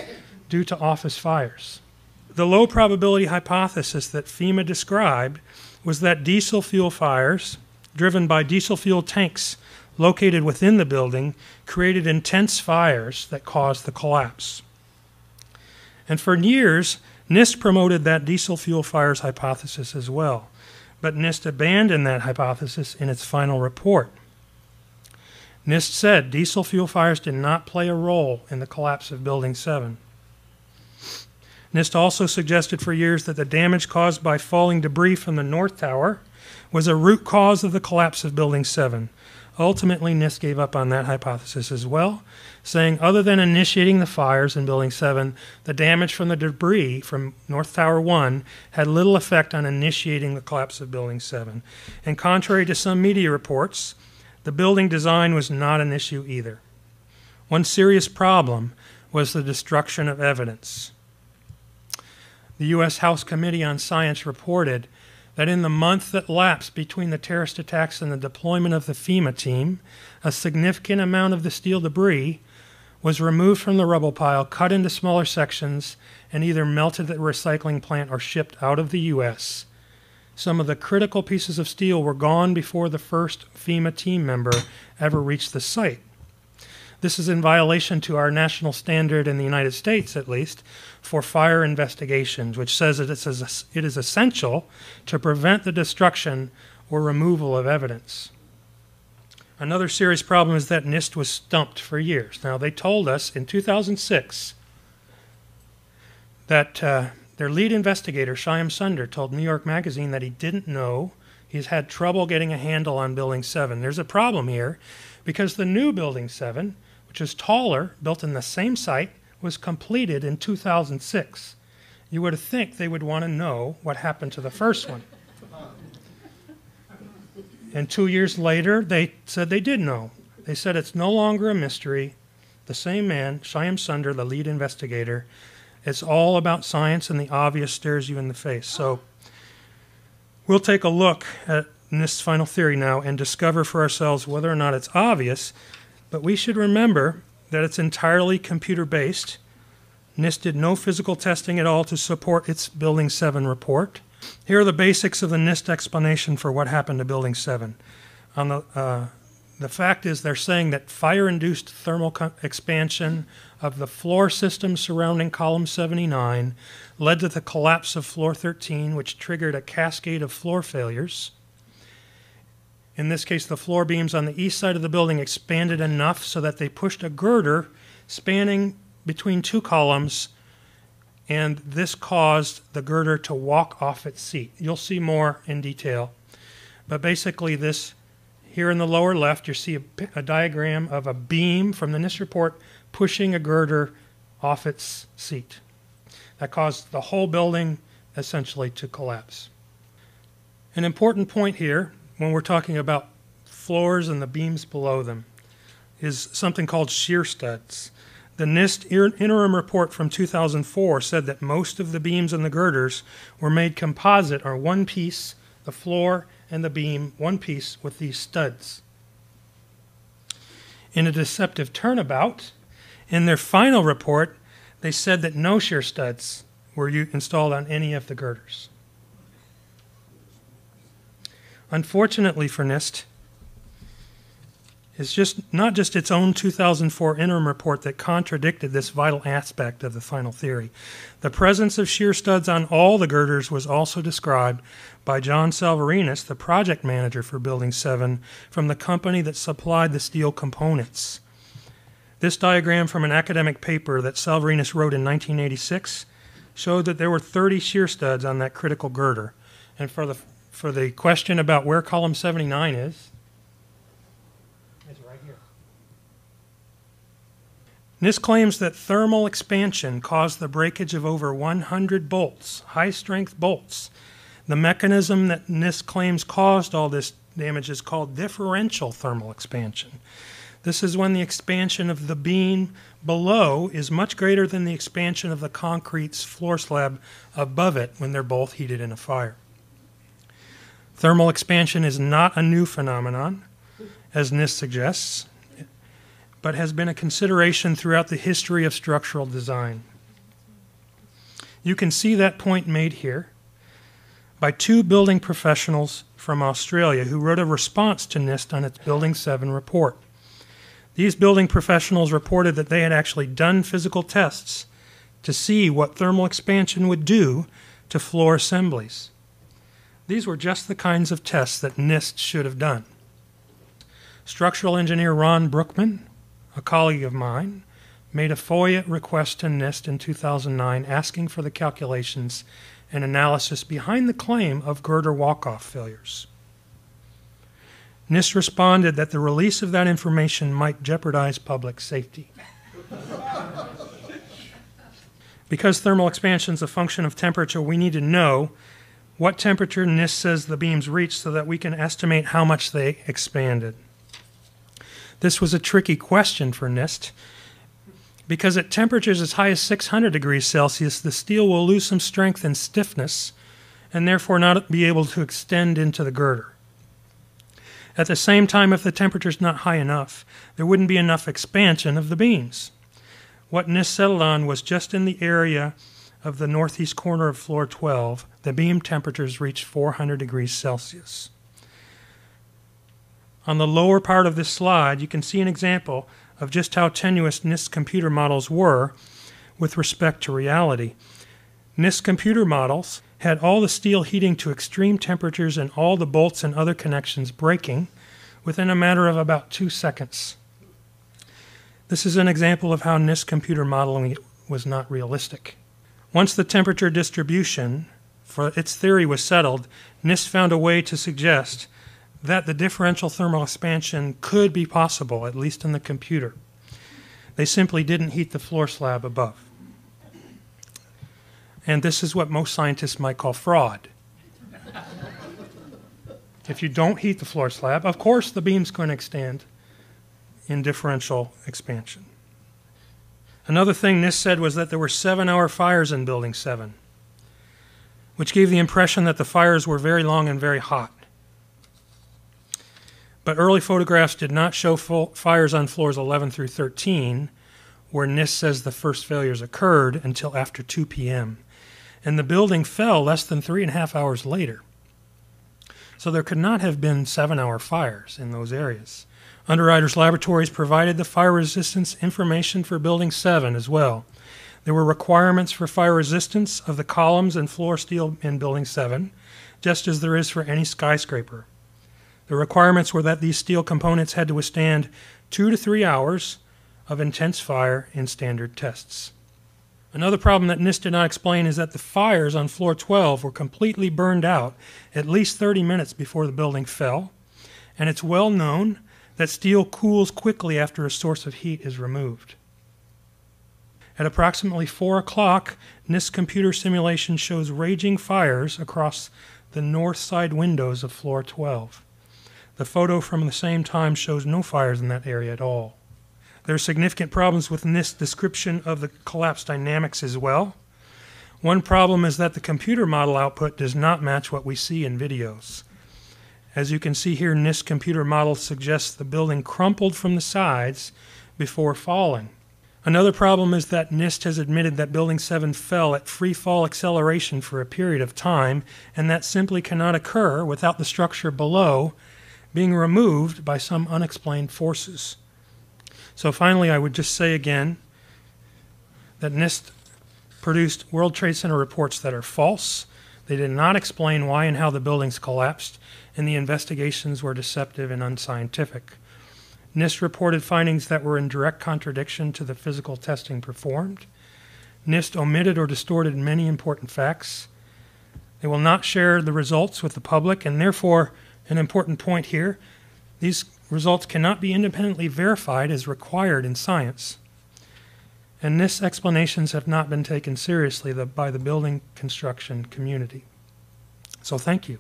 due to office fires. The low probability hypothesis that FEMA described was that diesel fuel fires, driven by diesel fuel tanks located within the building, created intense fires that caused the collapse. And for years, NIST promoted that diesel fuel fires hypothesis as well, but NIST abandoned that hypothesis in its final report. NIST said diesel fuel fires did not play a role in the collapse of Building 7. NIST also suggested for years that the damage caused by falling debris from the North Tower was a root cause of the collapse of Building 7. Ultimately, NIST gave up on that hypothesis as well, saying other than initiating the fires in Building 7, the damage from the debris from North Tower 1 had little effect on initiating the collapse of Building 7. And contrary to some media reports, the building design was not an issue either. One serious problem was the destruction of evidence. The U.S. House Committee on Science reported that in the month that lapsed between the terrorist attacks and the deployment of the FEMA team, a significant amount of the steel debris was removed from the rubble pile, cut into smaller sections, and either melted at a recycling plant or shipped out of the U.S. Some of the critical pieces of steel were gone before the first FEMA team member ever reached the site. This is in violation to our national standard in the United States, at least, for fire investigations, which says that it is essential to prevent the destruction or removal of evidence. Another serious problem is that NIST was stumped for years. Now, they told us in 2006 that their lead investigator, Shyam Sunder, told New York Magazine that he didn't know. He's had trouble getting a handle on Building 7. There's a problem here because the new Building 7, which is taller, built in the same site, was completed in 2006. You would think they would want to know what happened to the first one. And 2 years later, they said they did know. They said it's no longer a mystery. The same man, Shyam Sunder, the lead investigator, it's all about science and the obvious stares you in the face. So we'll take a look at NIST's final theory now and discover for ourselves whether or not it's obvious. But we should remember that it's entirely computer-based. NIST did no physical testing at all to support its Building 7 report. Here are the basics of the NIST explanation for what happened to Building 7. The fact is they're saying that fire-induced thermal expansion of the floor system surrounding column 79 led to the collapse of floor 13, which triggered a cascade of floor failures. In this case, the floor beams on the east side of the building expanded enough so that they pushed a girder spanning between two columns, and this caused the girder to walk off its seat. You'll see more in detail. But basically this, here in the lower left, you see a diagram of a beam from the NIST report pushing a girder off its seat. That caused the whole building essentially to collapse. An important point here, when we're talking about floors and the beams below them, is something called shear studs. The NIST interim report from 2004 said that most of the beams and the girders were made composite, or one piece, the floor and the beam, one piece with these studs. In a deceptive turnabout, in their final report, they said that no shear studs were installed on any of the girders. Unfortunately for NIST, it's not just its own 2004 interim report that contradicted this vital aspect of the final theory. The presence of shear studs on all the girders was also described by John Salvarinas, the project manager for Building 7, from the company that supplied the steel components. This diagram from an academic paper that Salvarinas wrote in 1986 showed that there were 30 shear studs on that critical girder. And for the question about where column 79 is, it's right here. NIST claims that thermal expansion caused the breakage of over 100 bolts, high-strength bolts. The mechanism that NIST claims caused all this damage is called differential thermal expansion. This is when the expansion of the beam below is much greater than the expansion of the concrete's floor slab above it when they're both heated in a fire. Thermal expansion is not a new phenomenon, as NIST suggests, but has been a consideration throughout the history of structural design. You can see that point made here by two building professionals from Australia who wrote a response to NIST on its Building 7 report. These building professionals reported that they had actually done physical tests to see what thermal expansion would do to floor assemblies. These were just the kinds of tests that NIST should have done. Structural engineer Ron Brookman, a colleague of mine, made a FOIA request to NIST in 2009 asking for the calculations and analysis behind the claim of girder walk-off failures. NIST responded that the release of that information might jeopardize public safety. Because thermal expansion is a function of temperature, we need to know what temperature NIST says the beams reached so that we can estimate how much they expanded. This was a tricky question for NIST because at temperatures as high as 600 degrees Celsius, the steel will lose some strength and stiffness and therefore not be able to extend into the girder. At the same time, if the temperature is not high enough, there wouldn't be enough expansion of the beams. What NIST settled on was just in the area of the northeast corner of floor 12, the beam temperatures reached 400 degrees Celsius. On the lower part of this slide, you can see an example of just how tenuous NIST computer models were with respect to reality. NIST computer models had all the steel heating to extreme temperatures and all the bolts and other connections breaking within a matter of about 2 seconds. This is an example of how NIST computer modeling was not realistic. Once the temperature distribution for its theory was settled, NIST found a way to suggest that the differential thermal expansion could be possible, at least in the computer. They simply didn't heat the floor slab above. And this is what most scientists might call fraud. If you don't heat the floor slab, of course the beam's going to extend in differential expansion. Another thing NIST said was that there were 7-hour fires in Building 7, which gave the impression that the fires were very long and very hot. But early photographs did not show fires on floors 11 through 13, where NIST says the first failures occurred, until after 2 p.m. and the building fell less than 3.5 hours later. So there could not have been 7-hour fires in those areas. Underwriters Laboratories provided the fire resistance information for Building 7 as well. There were requirements for fire resistance of the columns and floor steel in Building 7, just as there is for any skyscraper. The requirements were that these steel components had to withstand 2 to 3 hours of intense fire in standard tests. Another problem that NIST did not explain is that the fires on floor 12 were completely burned out at least 30 minutes before the building fell, and it's well known that steel cools quickly after a source of heat is removed. At approximately 4 o'clock, NIST computer simulation shows raging fires across the north side windows of floor 12. The photo from the same time shows no fires in that area at all. There are significant problems with NIST description of the collapse dynamics as well. One problem is that the computer model output does not match what we see in videos. As you can see here, NIST computer model suggests the building crumpled from the sides before falling. Another problem is that NIST has admitted that Building 7 fell at free fall acceleration for a period of time, and that simply cannot occur without the structure below being removed by some unexplained forces. So finally, I would just say again that NIST produced World Trade Center reports that are false. They did not explain why and how the buildings collapsed, and the investigations were deceptive and unscientific. NIST reported findings that were in direct contradiction to the physical testing performed. NIST omitted or distorted many important facts. They will not share the results with the public, and therefore, an important point here, these results cannot be independently verified as required in science. And NIST's explanations have not been taken seriously by the building construction community. So thank you.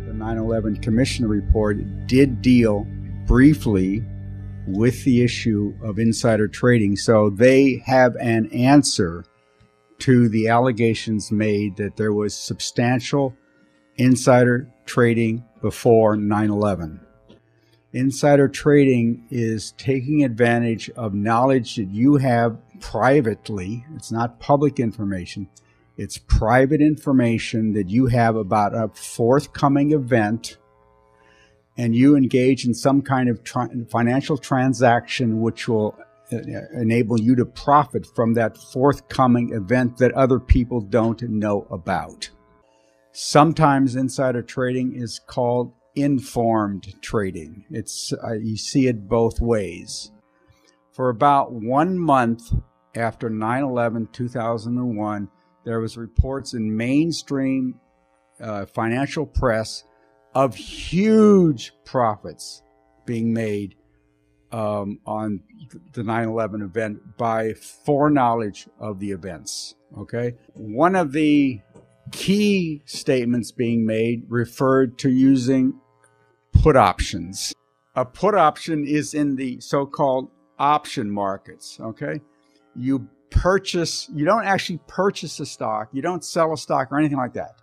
The 9/11 Commission report did deal briefly with the issue of insider trading, so they have an answer to the allegations made that there was substantial insider trading before 9/11. Insider trading is taking advantage of knowledge that you have privately. It's not public information. It's private information that you have about a forthcoming event, and you engage in some kind of financial transaction which will enable you to profit from that forthcoming event that other people don't know about. Sometimes insider trading is called informed trading. You see it both ways. For about 1 month after 9/11, 2001, there was reports in mainstream financial press of huge profits being made on the 9/11 event by foreknowledge of the events. Okay, one of the key statements being made referred to using put options. A put option is in the so-called option markets. Okay, you don't actually purchase a stock, you don't sell a stock or anything like that.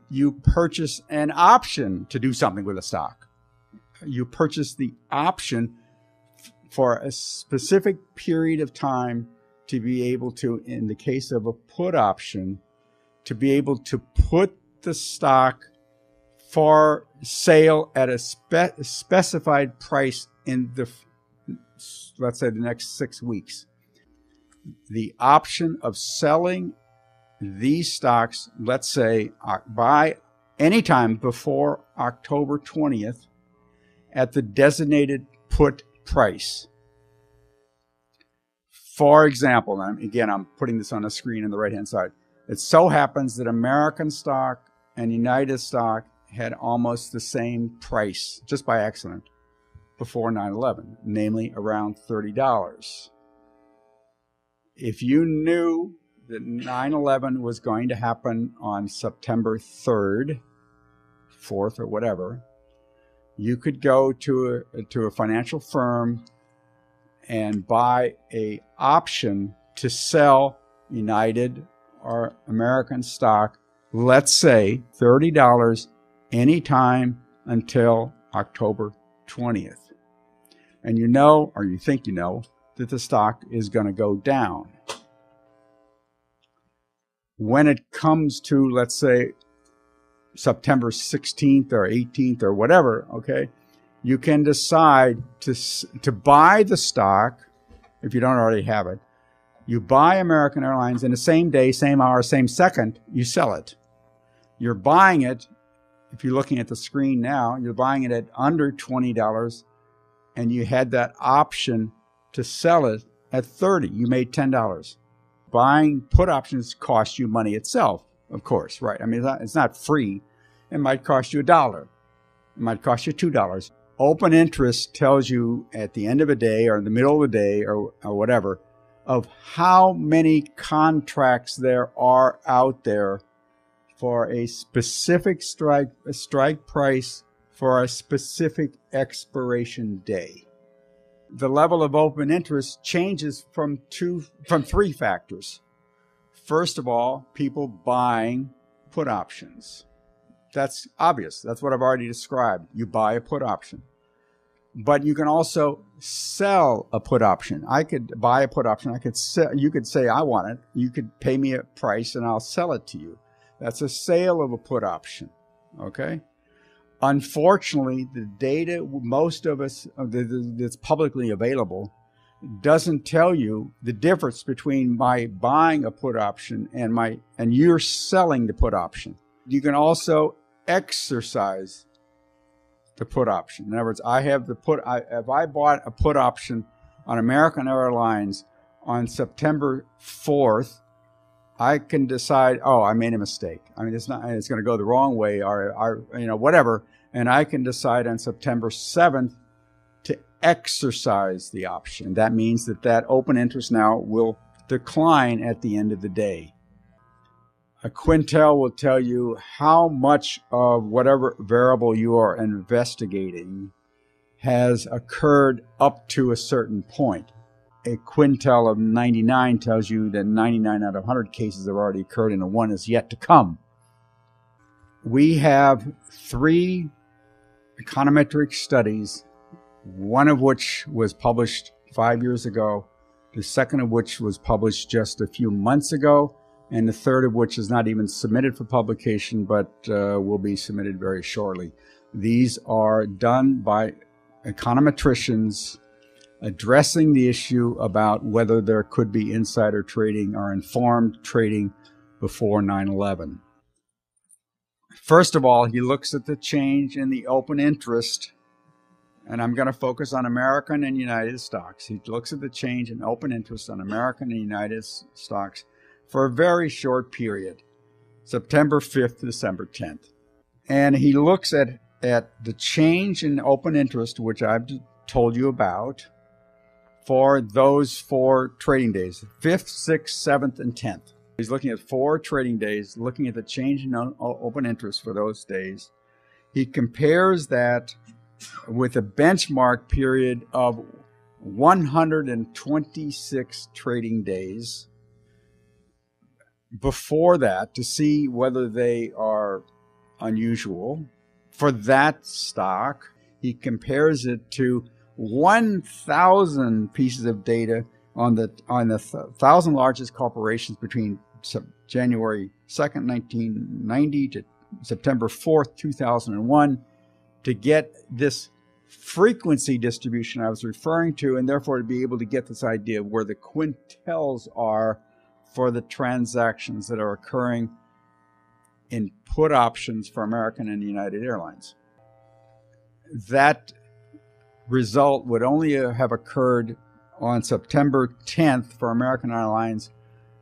You purchase an option to do something with a stock. You purchase the option for a specific period of time to be able to, in the case of a put option, to be able to put the stock for sale at a specified price in the, let's say, the next 6 weeks. The option of selling these stocks, let's say, by any time before October 20th at the designated put price. For example, and again, I'm putting this on the screen on the right-hand side. It so happens that American stock and United stock had almost the same price, just by accident, before 9/11, namely around $30. If you knew that 9/11 was going to happen on September 3rd, 4th, or whatever, you could go to a financial firm and buy an option to sell United or American stock let's say $30 anytime until October 20th. And you know, or you think you know, that the stock is going to go down. When it comes to, let's say, September 16th or 18th or whatever, okay, you can decide to buy the stock, if you don't already have it. You buy American Airlines, in the same day, same hour, same second, you sell it. You're buying it, if you're looking at the screen now, you're buying it at under $20, and you had that option to sell it at $30. You made $10. Buying put options cost you money itself, of course, right? I mean, it's not free. It might cost you $1. It might cost you $2. Open interest tells you at the end of a day or in the middle of the day or whatever of how many contracts there are out there for a specific strike price for a specific expiration day. The level of open interest changes from three factors. First of all, people buying put options. That's obvious. That's what I've already described. You buy a put option. But you can also sell a put option. I could buy a put option. I could sell, you could say, I want it. You could pay me a price and I'll sell it to you. That's a sale of a put option. Okay? Unfortunately, the data most of us that's publicly available doesn't tell you the difference between my buying a put option and you're selling the put option. You can also exercise the put option. In other words, if I bought a put option on American Airlines on September 4th, I can decide, oh, I made a mistake. I mean, it's going to go the wrong way or whatever. And I can decide on September 7th to exercise the option. That means that open interest now will decline at the end of the day. A quintil will tell you how much of whatever variable you are investigating has occurred up to a certain point. A quintil of 99 tells you that 99 out of 100 cases have already occurred and 1 is yet to come. We have 3 econometric studies, one of which was published 5 years ago, the second of which was published just a few months ago, and the third of which is not even submitted for publication, but will be submitted very shortly. These are done by econometricians addressing the issue about whether there could be insider trading or informed trading before 9/11. First of all, he looks at the change in the open interest, and I'm going to focus on American and United stocks. He looks at the change in open interest on American and United stocks for a very short period, September 5th to December 10th. And he looks at the change in open interest, which I've told you about, for those 4 trading days, 5th, 6th, 7th, and 10th. He's looking at 4 trading days, looking at the change in open interest for those days. He compares that with a benchmark period of 126 trading days before that to see whether they are unusual. For that stock, he compares it to 1,000 pieces of data on the 1,000 largest corporations between January 2nd, 1990 to September 4th, 2001 to get this frequency distribution I was referring to, and therefore to be able to get this idea of where the quintils are for the transactions that are occurring in put options for American and United Airlines. That result would only have occurred on September 10th for American Airlines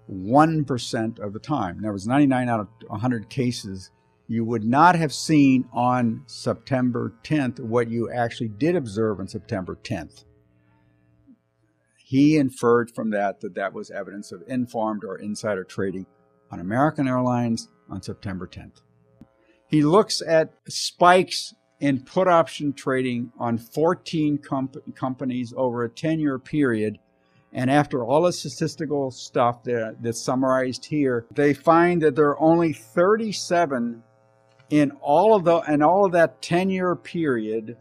1% of the time. There was 99 out of 100 cases you would not have seen on September 10th what you actually did observe on September 10th. He inferred from that was evidence of informed or insider trading on American Airlines on September 10th. He looks at spikes in put option trading on 14 companies over a 10-year period And after all the statistical stuff that's summarized here, they find that there are only 37 in all of that 10-year period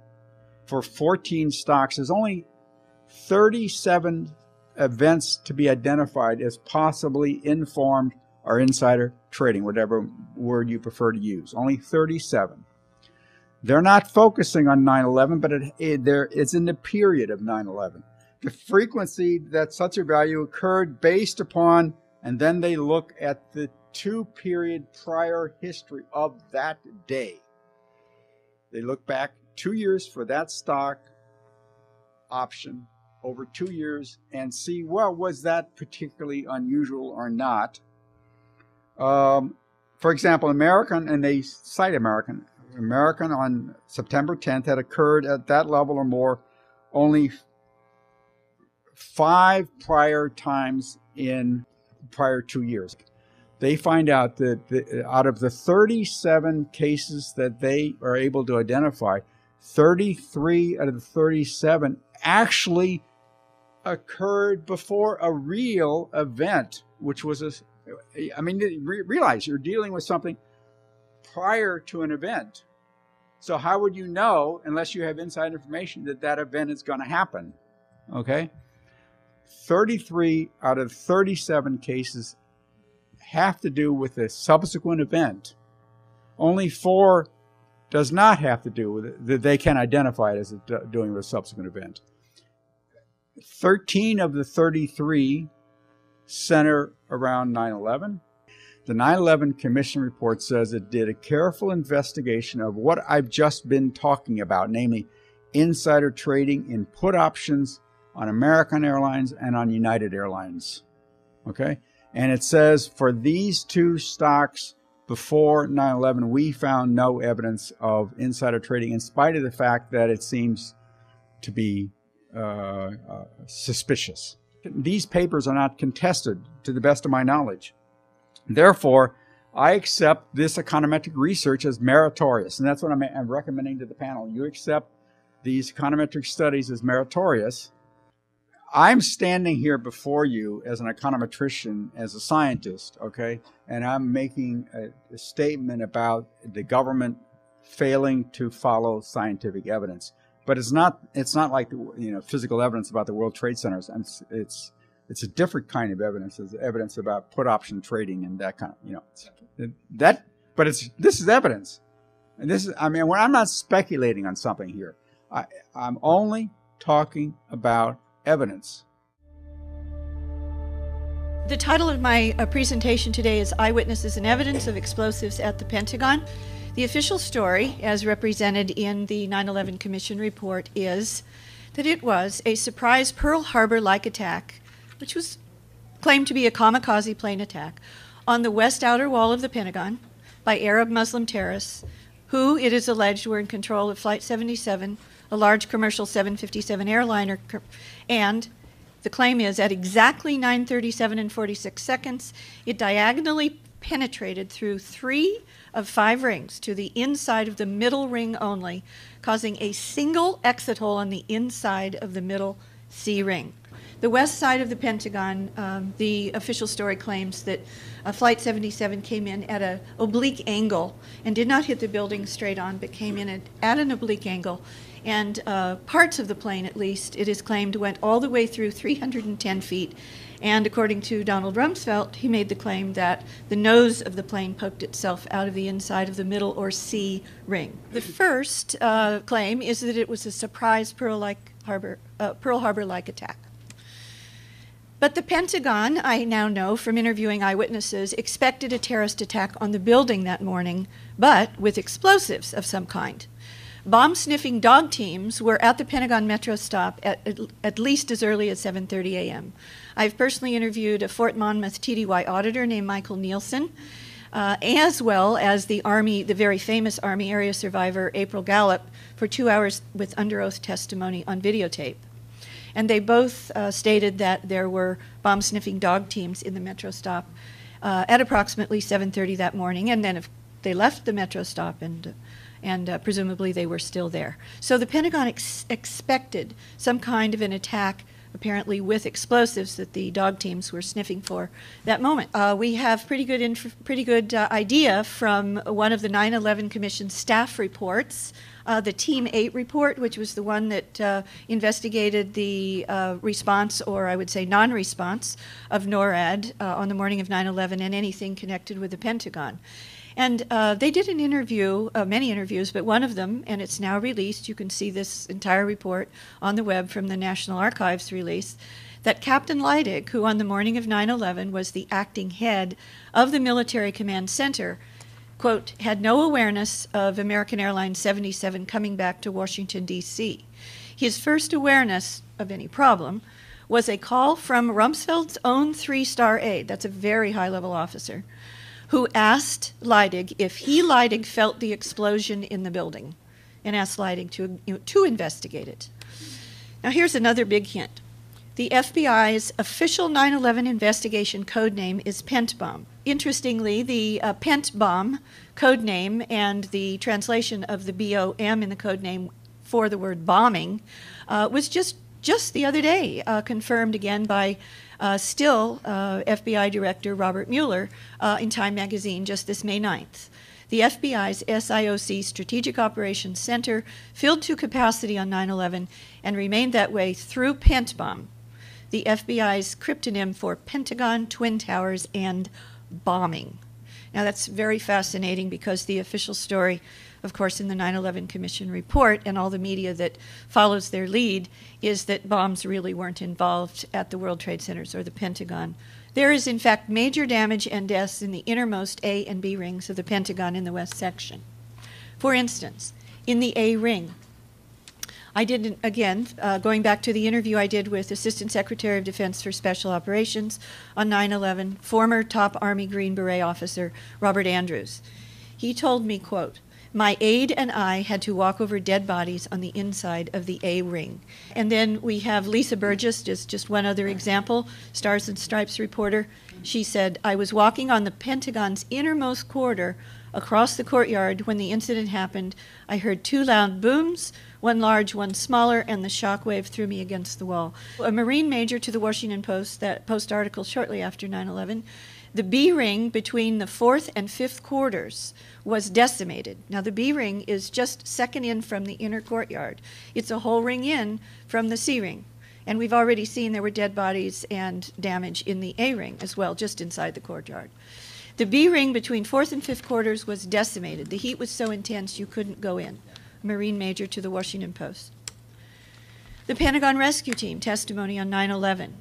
for 14 stocks. There's only 37 events to be identified as possibly informed or insider trading, whatever word you prefer to use. Only 37. They're not focusing on 9/11, but it's in the period of 9/11. The frequency that such a value occurred based upon, and then they look at the 2-period prior history of that day. They look back 2 years for that stock option over 2 years and see, well, was that particularly unusual or not? For example, American, and they cite American on September 10th had occurred at that level or more only 5 prior times in prior 2 years. They find out that out of the 37 cases that they are able to identify, 33 out of the 37 actually occurred before a real event, which was realize you're dealing with something prior to an event. So how would you know, unless you have inside information, that that event is going to happen? Okay? 33 out of 37 cases have to do with a subsequent event. Only 4 does not have to do with it, that they can identify it as doing with a subsequent event. 13 of the 33 center around 9/11. The 9/11 Commission report says it did a careful investigation of what I've just been talking about, namely insider trading in put options on American Airlines and on United Airlines. Okay? And it says for these 2 stocks before 9/11, we found no evidence of insider trading, in spite of the fact that it seems to be suspicious. These papers are not contested, to the best of my knowledge. Therefore, I accept this econometric research as meritorious, and that's what I'm recommending to the panel. You accept these econometric studies as meritorious. I'm standing here before you as an econometrician, as a scientist, okay, and I'm making a statement about the government failing to follow scientific evidence. But it's not like physical evidence about the World Trade Centers. It's a different kind of evidence. It's evidence about put option trading and that kind of that. But this is evidence, and I'm not speculating on something here. I'm only talking about evidence. The title of my presentation today is Eyewitnesses and Evidence of Explosives at the Pentagon. The official story, as represented in the 9/11 Commission report, is that it was a surprise Pearl Harbor-like attack, which was claimed to be a kamikaze plane attack, on the west outer wall of the Pentagon by Arab Muslim terrorists, who, it is alleged, were in control of Flight 77, a large commercial 757 airliner, and the claim is at exactly 9:37 and 46 seconds, it diagonally penetrated through 3 of 5 rings to the inside of the middle ring only, causing a single exit hole on the inside of the middle C ring. The west side of the Pentagon, the official story claims that Flight 77 came in at an oblique angle and did not hit the building straight on, but came in at an oblique angle. And parts of the plane, at least, it is claimed, went all the way through 310 feet. And according to Donald Rumsfeld, he made the claim that the nose of the plane poked itself out of the inside of the middle or C ring. The first claim is that it was a surprise Pearl Harbor-like attack. But the Pentagon, I now know from interviewing eyewitnesses, expected a terrorist attack on the building that morning, but with explosives of some kind. Bomb-sniffing dog teams were at the Pentagon Metro stop at least as early as 7:30 a.m. I've personally interviewed a Fort Monmouth TDY auditor named Michael Nielsen, as well as the very famous Army area survivor April Gallup, for 2 hours with under oath testimony on videotape. And they both stated that there were bomb-sniffing dog teams in the Metro stop at approximately 7:30 that morning, and then they left the Metro stop and presumably they were still there. So the Pentagon expected some kind of an attack apparently with explosives that the dog teams were sniffing for that moment. We have pretty good idea from one of the 9/11 Commission staff reports, the Team 8 report, which was the one that investigated the response, or I would say non-response, of NORAD on the morning of 9/11 and anything connected with the Pentagon. And they did an interview, many interviews, but one of them, and it's now released, you can see this entire report on the web from the National Archives release, that Captain Leidig, who on the morning of 9/11 was the acting head of the Military Command Center, quote, had no awareness of American Airlines 77 coming back to Washington, D.C. His first awareness of any problem was a call from Rumsfeld's own three-star aide, that's a very high-level officer, who asked Leidig if he, Leidig, felt the explosion in the building, and asked Leidig to investigate it. Now here's another big hint. The FBI's official 9/11 investigation code name is Pent Bomb. Interestingly, the Pent Bomb code name and the translation of the BOM in the code name for the word bombing was just the other day confirmed again by still FBI Director Robert Mueller in Time magazine just this May 9th. The FBI's SIOC Strategic Operations Center filled to capacity on 9/11 and remained that way through Pent Bomb, the FBI's cryptonym for Pentagon, Twin Towers, and bombing. Now that's very fascinating because the official story, of course, in the 9/11 Commission report and all the media that follows their lead is that bombs really weren't involved at the World Trade Centers or the Pentagon. There is, in fact, major damage and deaths in the innermost A and B rings of the Pentagon in the West section. For instance, in the A ring, I did, again, going back to the interview I did with Assistant Secretary of Defense for Special Operations on 9/11, former top Army Green Beret officer Robert Andrews. He told me, quote, my aide and I had to walk over dead bodies on the inside of the A ring. And then we have Lisa Burgess, just one other example, Stars and Stripes reporter. She said, I was walking on the Pentagon's innermost corridor across the courtyard when the incident happened. I heard two loud booms, one large, one smaller, and the shock wave threw me against the wall. A Marine major to the Washington Post, that Post article shortly after 9/11, the B ring between the 4th and 5th quarters was decimated. Now the B ring is just second in from the inner courtyard. It's a whole ring in from the C ring. And we've already seen there were dead bodies and damage in the A ring as well, just inside the courtyard. The B ring between 4th and 5th quarters was decimated. The heat was so intense you couldn't go in. Marine major to the Washington Post. The Pentagon Rescue Team testimony on 9/11.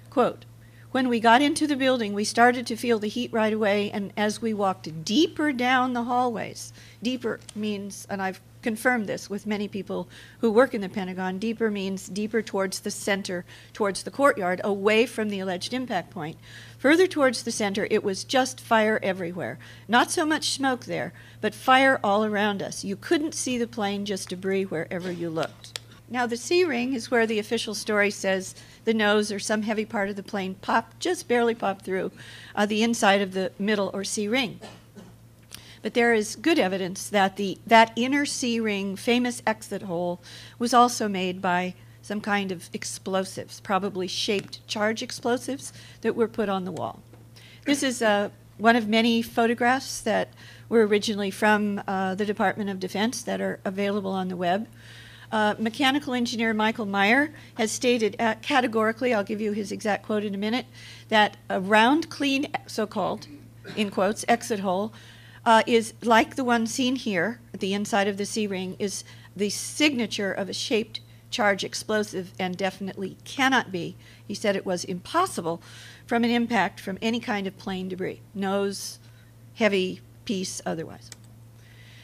Quote, when we got into the building, we started to feel the heat right away, and as we walked deeper down the hallways, deeper means, and I've confirmed this with many people who work in the Pentagon, deeper means deeper towards the center, towards the courtyard, away from the alleged impact point. Further towards the center, it was just fire everywhere. Not so much smoke there, but fire all around us. You couldn't see the plane, just debris wherever you looked. Now the C ring is where the official story says the nose or some heavy part of the plane popped, just barely popped through the inside of the middle or C ring. But there is good evidence that that inner C ring famous exit hole was also made by some kind of explosives, probably shaped charge explosives that were put on the wall. This is one of many photographs that were originally from the Department of Defense that are available on the web. Mechanical engineer Michael Meyer has stated categorically, I'll give you his exact quote in a minute, that a round, clean, so-called, in quotes, exit hole is like the one seen here at the inside of the C ring, is the signature of a shaped charge explosive and definitely cannot be, he said it was impossible, from an impact from any kind of plane debris, nose, heavy piece, otherwise.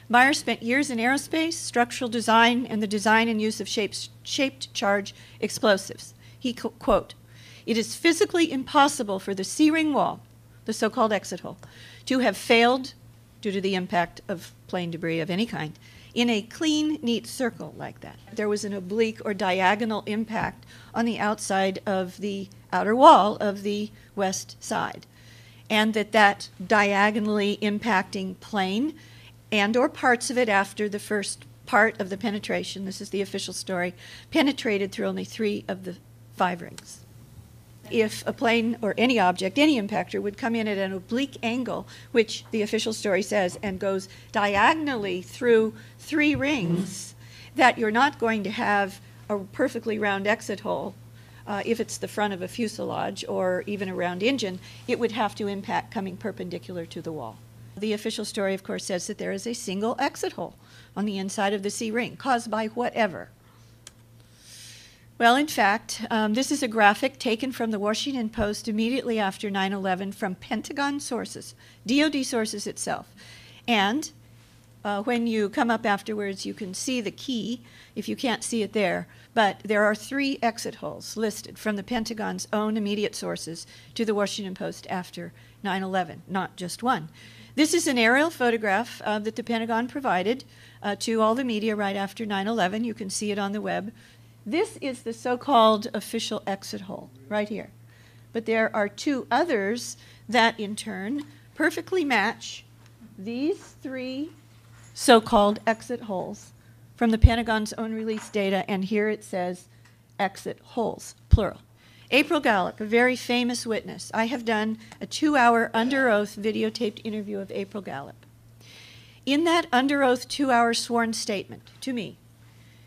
Meyer spent years in aerospace, structural design, and the design and use of shaped charge explosives. He, quote, it is physically impossible for the C-ring wall, the so-called exit hole, to have failed due to the impact of plane debris of any kind in a clean, neat circle like that. There was an oblique or diagonal impact on the outside of the outer wall of the west side, and that diagonally impacting plane and or parts of it after the first part of the penetration, this is the official story, penetrated through only 3 of the 5 rings. If a plane or any object, any impactor, would come in at an oblique angle, which the official story says, and goes diagonally through 3 rings, that you're not going to have a perfectly round exit hole. If it's the front of a fuselage or even a round engine, it would have to impact coming perpendicular to the wall. The official story, of course, says that there is a single exit hole on the inside of the C ring, caused by whatever. Well, in fact, this is a graphic taken from the Washington Post immediately after 9/11 from Pentagon sources, DoD sources itself. And when you come up afterwards, you can see the key, if you can't see it there. But there are 3 exit holes listed from the Pentagon's own immediate sources to the Washington Post after 9/11, not just one. This is an aerial photograph that the Pentagon provided to all the media right after 9/11. You can see it on the web. This is the so-called official exit hole right here. But there are 2 others that, in turn, perfectly match these 3 so-called exit holes from the Pentagon's own release data, and here it says exit holes, plural. April Gallup, a very famous witness. I have done a 2-hour under oath videotaped interview of April Gallup. In that under oath 2-hour sworn statement to me,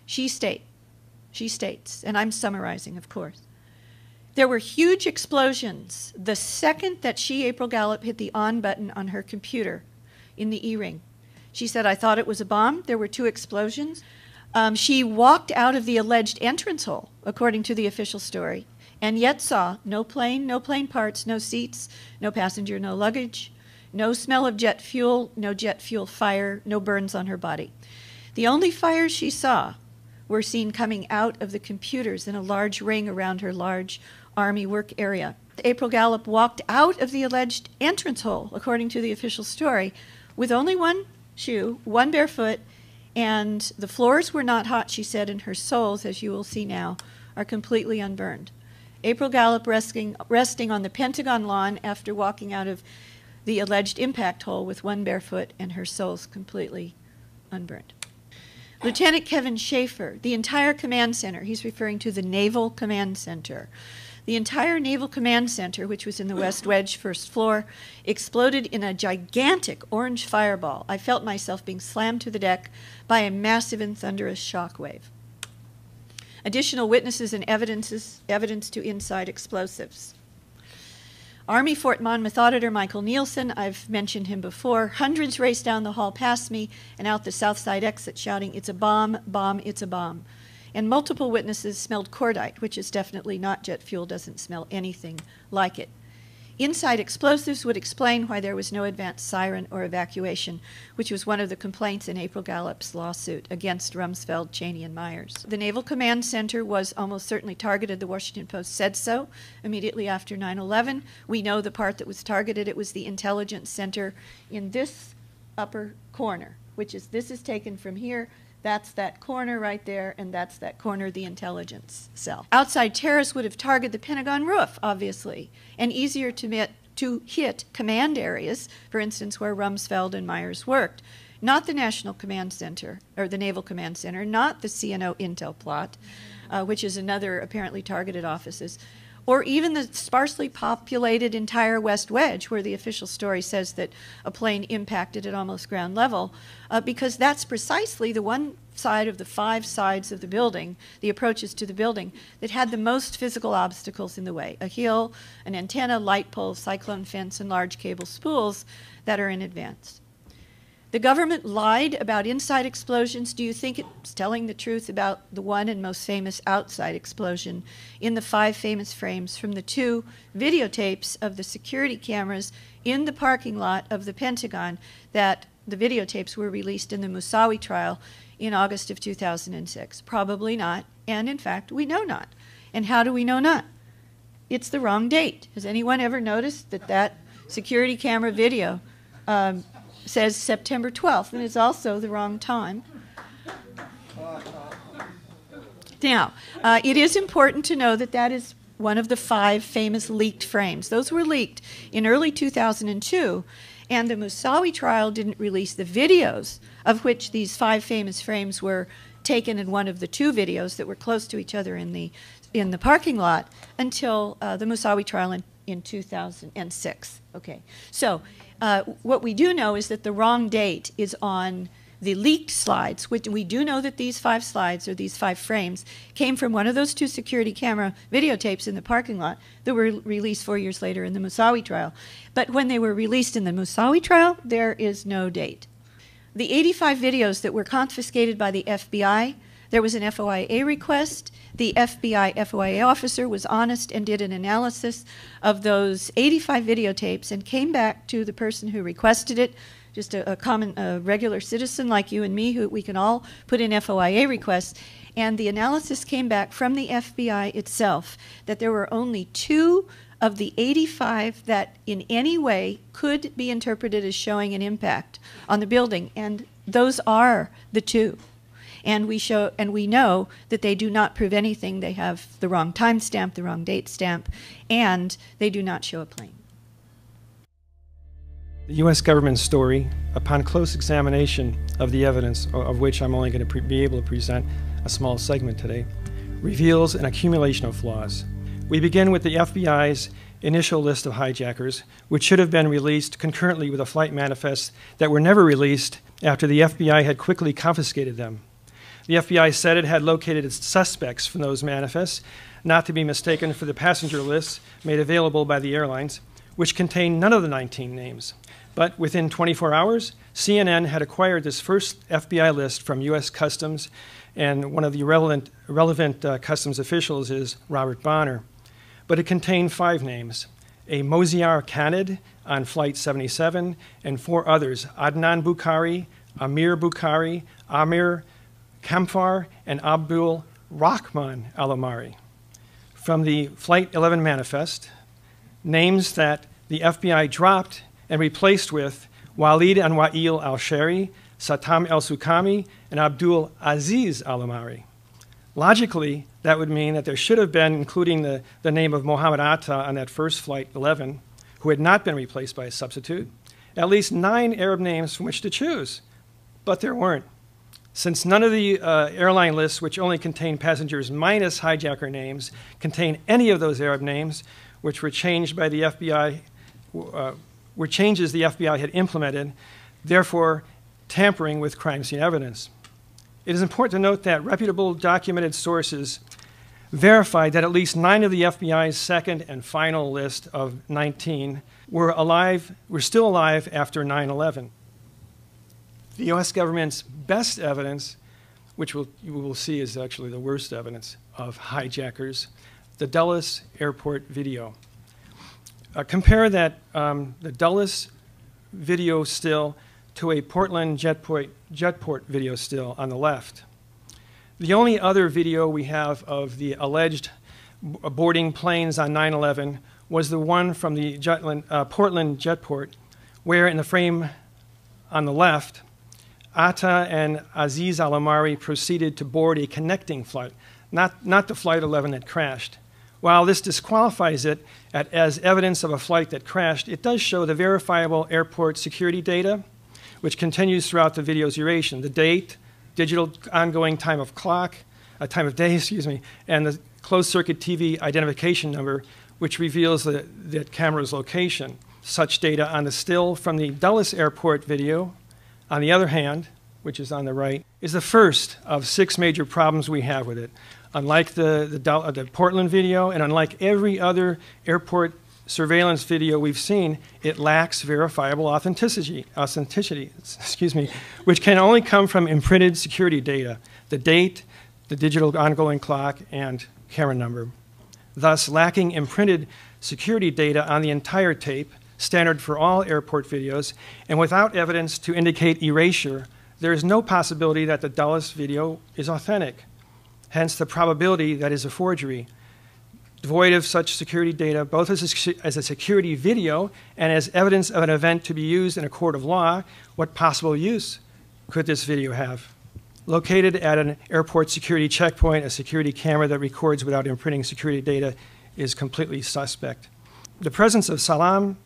she states, and I'm summarizing, of course, there were huge explosions the second that she, April Gallup, hit the on button on her computer in the E-ring. She said, I thought it was a bomb. There were 2 explosions. She walked out of the alleged entrance hole, according to the official story, and yet saw no plane parts, no seats, no passenger, no luggage, no smell of jet fuel, no jet fuel fire, no burns on her body. The only fires she saw were seen coming out of the computers in a large ring around her large Army work area. April Gallup walked out of the alleged entrance hole, according to the official story, with only 1 shoe, 1 bare foot, and the floors were not hot, she said, and her soles, as you will see now, are completely unburned. April Gallup resting on the Pentagon lawn after walking out of the alleged impact hole with 1 bare foot and her soles completely unburned. Lieutenant Kevin Schaefer, the entire command center, he's referring to the Naval Command Center. The entire Naval Command Center, which was in the West Wedge first floor, exploded in a gigantic orange fireball. I felt myself being slammed to the deck by a massive and thunderous shock wave. Additional witnesses and evidence to inside explosives. Army Fort Monmouth Auditor Michael Nielsen, I've mentioned him before. Hundreds raced down the hall past me and out the south side exit shouting, it's a bomb, bomb, it's a bomb. And multiple witnesses smelled cordite, which is definitely not jet fuel, doesn't smell anything like it. Inside explosives would explain why there was no advanced siren or evacuation, which was one of the complaints in April Gallup's lawsuit against Rumsfeld, Cheney, and Myers. The Naval Command Center was almost certainly targeted. The Washington Post said so immediately after 9/11. We know the part that was targeted. It was the intelligence center in this upper corner, which is, this is taken from here. That's that corner right there, and that's that corner, the intelligence cell. Outside terrorists would have targeted the Pentagon roof, obviously, and easier to hit command areas, for instance, where Rumsfeld and Myers worked. Not the National Command Center, or the Naval Command Center, not the CNO Intel plot, which is another apparently targeted offices, or even the sparsely populated entire West Wedge, where the official story says that a plane impacted at almost ground level, because that's precisely the one side of the 5 sides of the building, the approaches to the building, that had the most physical obstacles in the way. A hill, an antenna, light poles, cyclone fence, and large cable spools that are in advance. The government lied about inside explosions. Do you think it's telling the truth about the one and most famous outside explosion in the 5 famous frames from the 2 videotapes of the security cameras in the parking lot of the Pentagon that the videotapes were released in the Moussaoui trial in August of 2006? Probably not, and in fact, we know not. And how do we know not? It's the wrong date. Has anyone ever noticed that that security camera video says September 12th, and it's also the wrong time? Now, it is important to know that that is one of the 5 famous leaked frames. Those were leaked in early 2002, and the Moussaoui trial didn't release the videos of which these 5 famous frames were taken in one of the two videos that were close to each other in the parking lot until the Moussaoui trial in 2006. Okay, so what we do know is that the wrong date is on the leaked slides, which we do know that these 5 slides, or these 5 frames, came from one of those 2 security camera videotapes in the parking lot that were released 4 years later in the Moussaoui trial. But when they were released in the Moussaoui trial, there is no date. The 85 videos that were confiscated by the FBI, there was an FOIA request. The FBI FOIA officer was honest and did an analysis of those 85 videotapes and came back to the person who requested it, just a common, regular citizen like you and me, who we can all put in FOIA requests. And the analysis came back from the FBI itself that there were only 2 of the 85 that in any way could be interpreted as showing an impact on the building. And those are the 2. And we know that they do not prove anything. They have the wrong timestamp, the wrong date stamp, and they do not show a plane. The U.S. government's story, upon close examination of the evidence, of which I'm only going to be able to present a small segment today, reveals an accumulation of flaws. We begin with the FBI's initial list of hijackers, which should have been released concurrently with the flight manifests that were never released after the FBI had quickly confiscated them. The FBI said it had located its suspects from those manifests, not to be mistaken for the passenger lists made available by the airlines, which contained none of the 19 names. But within 24 hours, CNN had acquired this first FBI list from U.S. Customs, and one of the relevant customs officials is Robert Bonner. But it contained 5 names: a Moziar Khanid on Flight 77, and 4 others: Adnan Bukhari, Amir Bukhari, Amir Kamfar, and Abdul Rahman Al-Amari. From the Flight 11 manifest, names that the FBI dropped and replaced with Walid Anwa'il al-Shari, Satam el-Sukami, and Abdul Aziz al-Amari. Logically, that would mean that there should have been, including the name of Mohammed Atta on that first Flight 11, who had not been replaced by a substitute, at least 9 Arab names from which to choose. But there weren't. Since none of the airline lists, which only contain passengers minus hijacker names, contain any of those Arab names, which were changed by the FBI, were changes the FBI had implemented, therefore tampering with crime scene evidence. It is important to note that reputable documented sources verified that at least 9 of the FBI's second and final list of 19 were still alive after 9/11. The U.S. government's best evidence, which you will see is actually the worst evidence of hijackers, the Dulles Airport video. Compare that, the Dulles video still to a Portland Jetport video still on the left. The only other video we have of the alleged boarding planes on 9/11 was the one from the Portland Jetport, where in the frame on the left, Atta and Aziz al-Amari proceeded to board a connecting flight, not the Flight 11 that crashed. While this disqualifies it as evidence of a flight that crashed, it does show the verifiable airport security data, which continues throughout the video's duration: the date, digital ongoing time of day, excuse me, and the closed-circuit TV identification number, which reveals that camera's location. Such data on the still from the Dulles Airport video, on the other hand, which is on the right, is the first of 6 major problems we have with it. Unlike the Portland video, and unlike every other airport surveillance video we've seen, it lacks verifiable authenticity, excuse me, which can only come from imprinted security data: the date, the digital ongoing clock, and camera number. Thus, lacking imprinted security data on the entire tape, standard for all airport videos, and without evidence to indicate erasure, there is no possibility that the Dulles video is authentic. Hence the probability that is a forgery. Devoid of such security data, both as a security video and as evidence of an event to be used in a court of law, what possible use could this video have? Located at an airport security checkpoint, a security camera that records without imprinting security data is completely suspect. The presence of Salam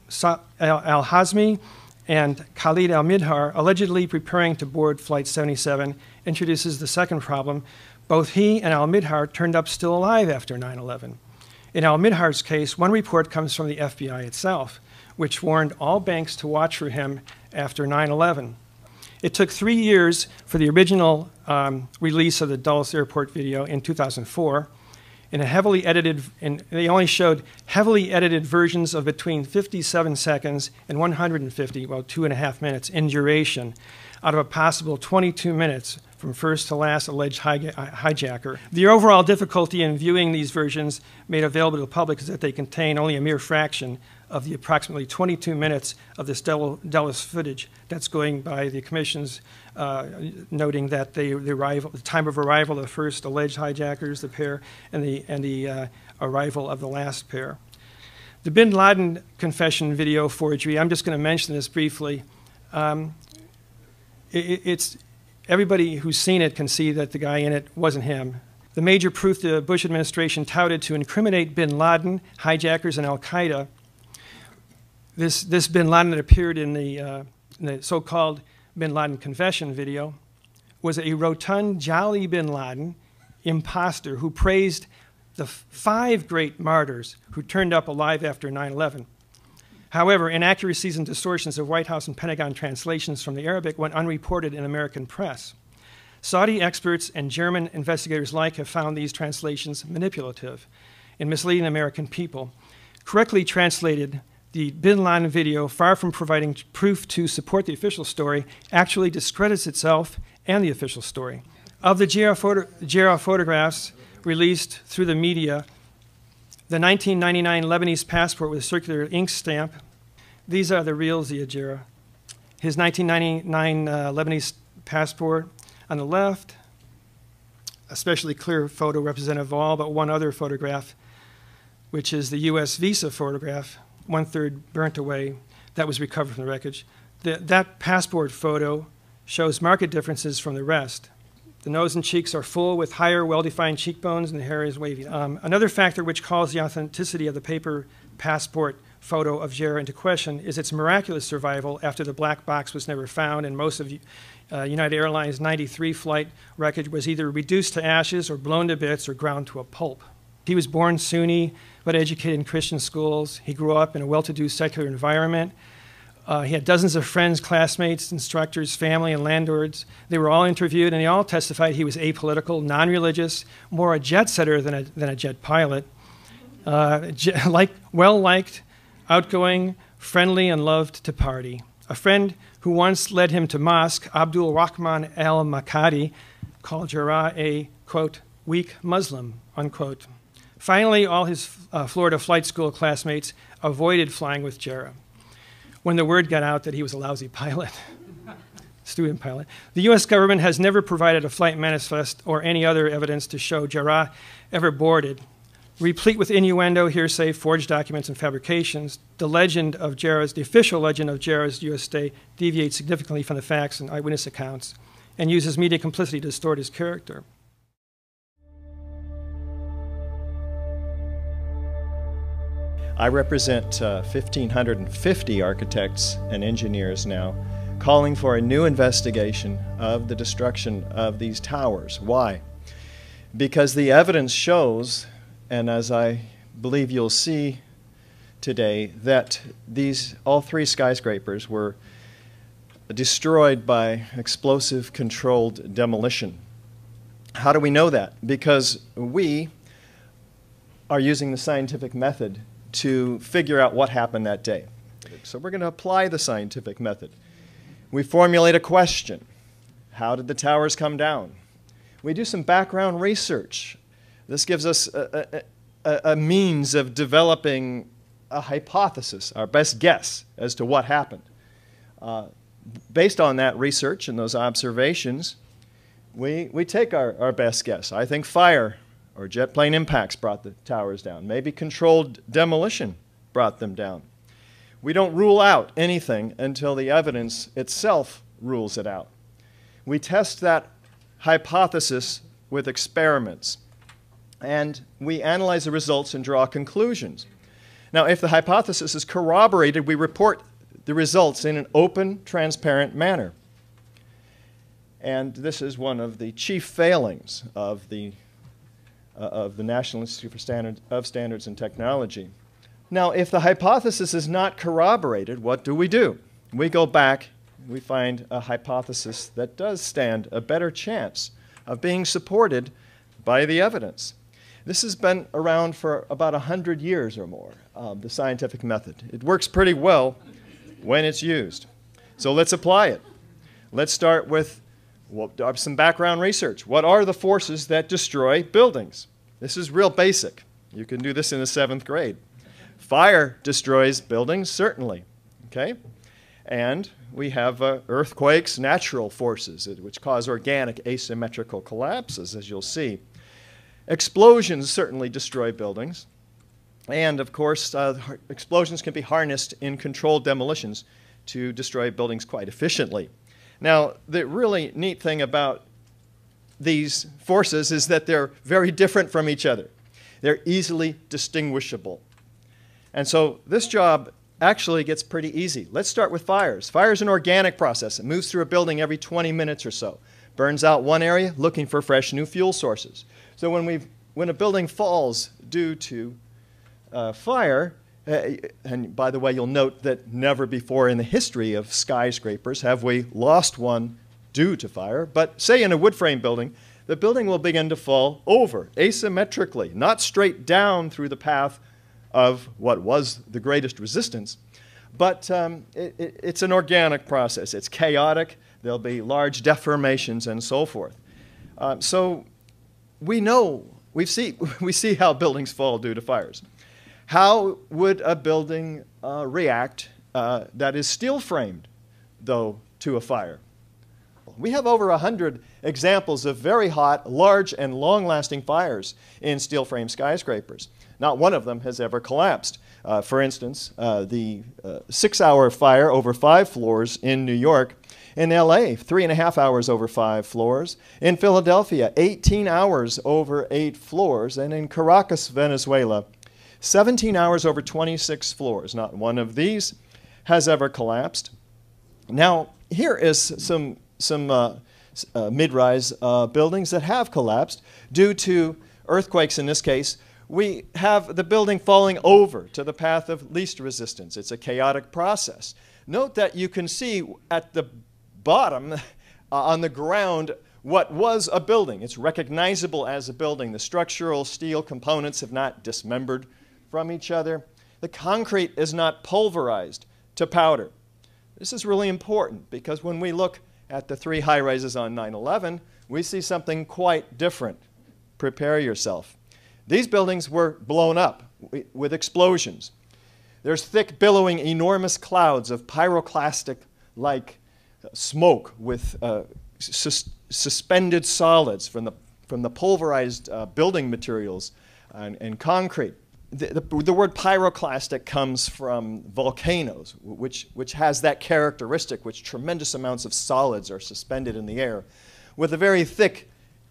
al-Hazmi and Khalid al-Midhar, allegedly preparing to board Flight 77, introduces the second problem. Both he and al-Midhar turned up still alive after 9/11. In al-Midhar's case, one report comes from the FBI itself, which warned all banks to watch for him after 9/11. It took 3 years for the original release of the Dulles Airport video in 2004. In a heavily edited, and they only showed heavily edited versions of between 57 seconds and 150, well, 2.5 minutes in duration, out of a possible 22 minutes from first to last alleged hijacker. The overall difficulty in viewing these versions made available to the public is that they contain only a mere fraction of the approximately 22 minutes of this Dulles footage that's going by the commission's noting that the time of arrival of the first alleged hijackers, the pair, and the arrival of the last pair. The Bin Laden confession video forgery, I'm just going to mention this briefly. It's everybody who's seen it can see that the guy in it wasn't him. The major proof the Bush administration touted to incriminate Bin Laden, hijackers, and Al-Qaeda, this Bin Laden that appeared in the so-called Bin Laden confession video, was a rotund, jolly Bin Laden imposter who praised the 5 great martyrs who turned up alive after 9/11. However, inaccuracies and distortions of White House and Pentagon translations from the Arabic went unreported in American press. Saudi experts and German investigators alike have found these translations manipulative in misleading American people. Correctly translated, the Bin Laden video, far from providing proof to support the official story, actually discredits itself and the official story. Of the Jarrah photographs released through the media, the 1999 Lebanese passport with a circular ink stamp, these are the real Ziad Jarrah. His 1999 Lebanese passport on the left, a especially clear photo representative of all but one other photograph, which is the U.S. visa photograph, 1/3 burnt away, that was recovered from the wreckage. That passport photo shows marked differences from the rest. The nose and cheeks are full with higher, well-defined cheekbones, and the hair is wavy. Another factor which calls the authenticity of the paper passport photo of Jarrah into question is its miraculous survival after the black box was never found, and most of United Airlines' 93 flight wreckage was either reduced to ashes or blown to bits or ground to a pulp. He was born Sunni, but educated in Christian schools. He grew up in a well-to-do secular environment. He had dozens of friends, classmates, instructors, family, and landlords. They were all interviewed, and they all testified he was apolitical, non-religious, more a jet-setter than a jet pilot. Well-liked, outgoing, friendly, and loved to party. A friend who once led him to mosque, Abdul Rahman al-Makadi, called Jarrah a, quote, weak Muslim, unquote. Finally, all his Florida flight school classmates avoided flying with Jarrah when the word got out that he was a lousy pilot, student pilot. The U.S. government has never provided a flight manifest or any other evidence to show Jarrah ever boarded. Replete with innuendo, hearsay, forged documents, and fabrications, the official legend of Jarrah's U.S. stay deviates significantly from the facts and eyewitness accounts and uses media complicity to distort his character. I represent 1,550 architects and engineers now, calling for a new investigation of the destruction of these towers. Why? Because the evidence shows, and as I believe you'll see today, that all 3 skyscrapers were destroyed by explosive controlled demolition. How do we know that? Because we are using the scientific method to figure out what happened that day. So we're going to apply the scientific method. We formulate a question. How did the towers come down? We do some background research. This gives us a means of developing a hypothesis, our best guess as to what happened. Based on that research and those observations, we take our best guess. I think fire or jet plane impacts brought the towers down. Maybe controlled demolition brought them down. We don't rule out anything until the evidence itself rules it out. We test that hypothesis with experiments, and we analyze the results and draw conclusions. Now, if the hypothesis is corroborated, we report the results in an open, transparent manner. And this is one of the chief failings of the National Institute for Standards and Technology. Now, if the hypothesis is not corroborated, what do? We go back, we find a hypothesis that does stand a better chance of being supported by the evidence. This has been around for about 100 years or more, the scientific method. It works pretty well when it's used. So let's apply it. Let's start with some background research. What are the forces that destroy buildings? This is real basic. You can do this in the 7th grade. Fire destroys buildings, certainly. Okay? And we have earthquakes, natural forces, which cause organic asymmetrical collapses, as you'll see. Explosions certainly destroy buildings. And, of course, explosions can be harnessed in controlled demolitions to destroy buildings quite efficiently. Now, the really neat thing about these forces is that they're very different from each other. They're easily distinguishable. And so this job actually gets pretty easy. Let's start with fires. Fire is an organic process. It moves through a building every 20 minutes or so. Burns out one area, looking for fresh new fuel sources. So when a building falls due to fire, and by the way, you'll note that never before in the history of skyscrapers have we lost one due to fire. But say in a wood frame building, the building will begin to fall over asymmetrically, not straight down through the path of what was the greatest resistance, but it's an organic process. It's chaotic. There'll be large deformations and so forth. So we see how buildings fall due to fires. How would a building react that is steel framed, though, to a fire? We have over 100 examples of very hot, large, and long-lasting fires in steel frame skyscrapers. Not one of them has ever collapsed. For instance, the 6-hour fire over 5 floors in New York. In LA, 3.5 hours over 5 floors. In Philadelphia, 18 hours over 8 floors. And in Caracas, Venezuela, 17 hours over 26 floors. Not one of these has ever collapsed. Now, here is some mid-rise buildings that have collapsed due to earthquakes in this case. We have the building falling over to the path of least resistance. It's a chaotic process. Note that you can see at the bottom on the ground what was a building. It's recognizable as a building. The structural steel components have not dismembered from each other. The concrete is not pulverized to powder. This is really important because when we look at the 3 high-rises on 9/11, we see something quite different. Prepare yourself. These buildings were blown up with explosions. There's thick, billowing, enormous clouds of pyroclastic-like smoke with suspended solids from the pulverized building materials and concrete. The word pyroclastic comes from volcanoes, which has that characteristic, which tremendous amounts of solids are suspended in the air, with a very thick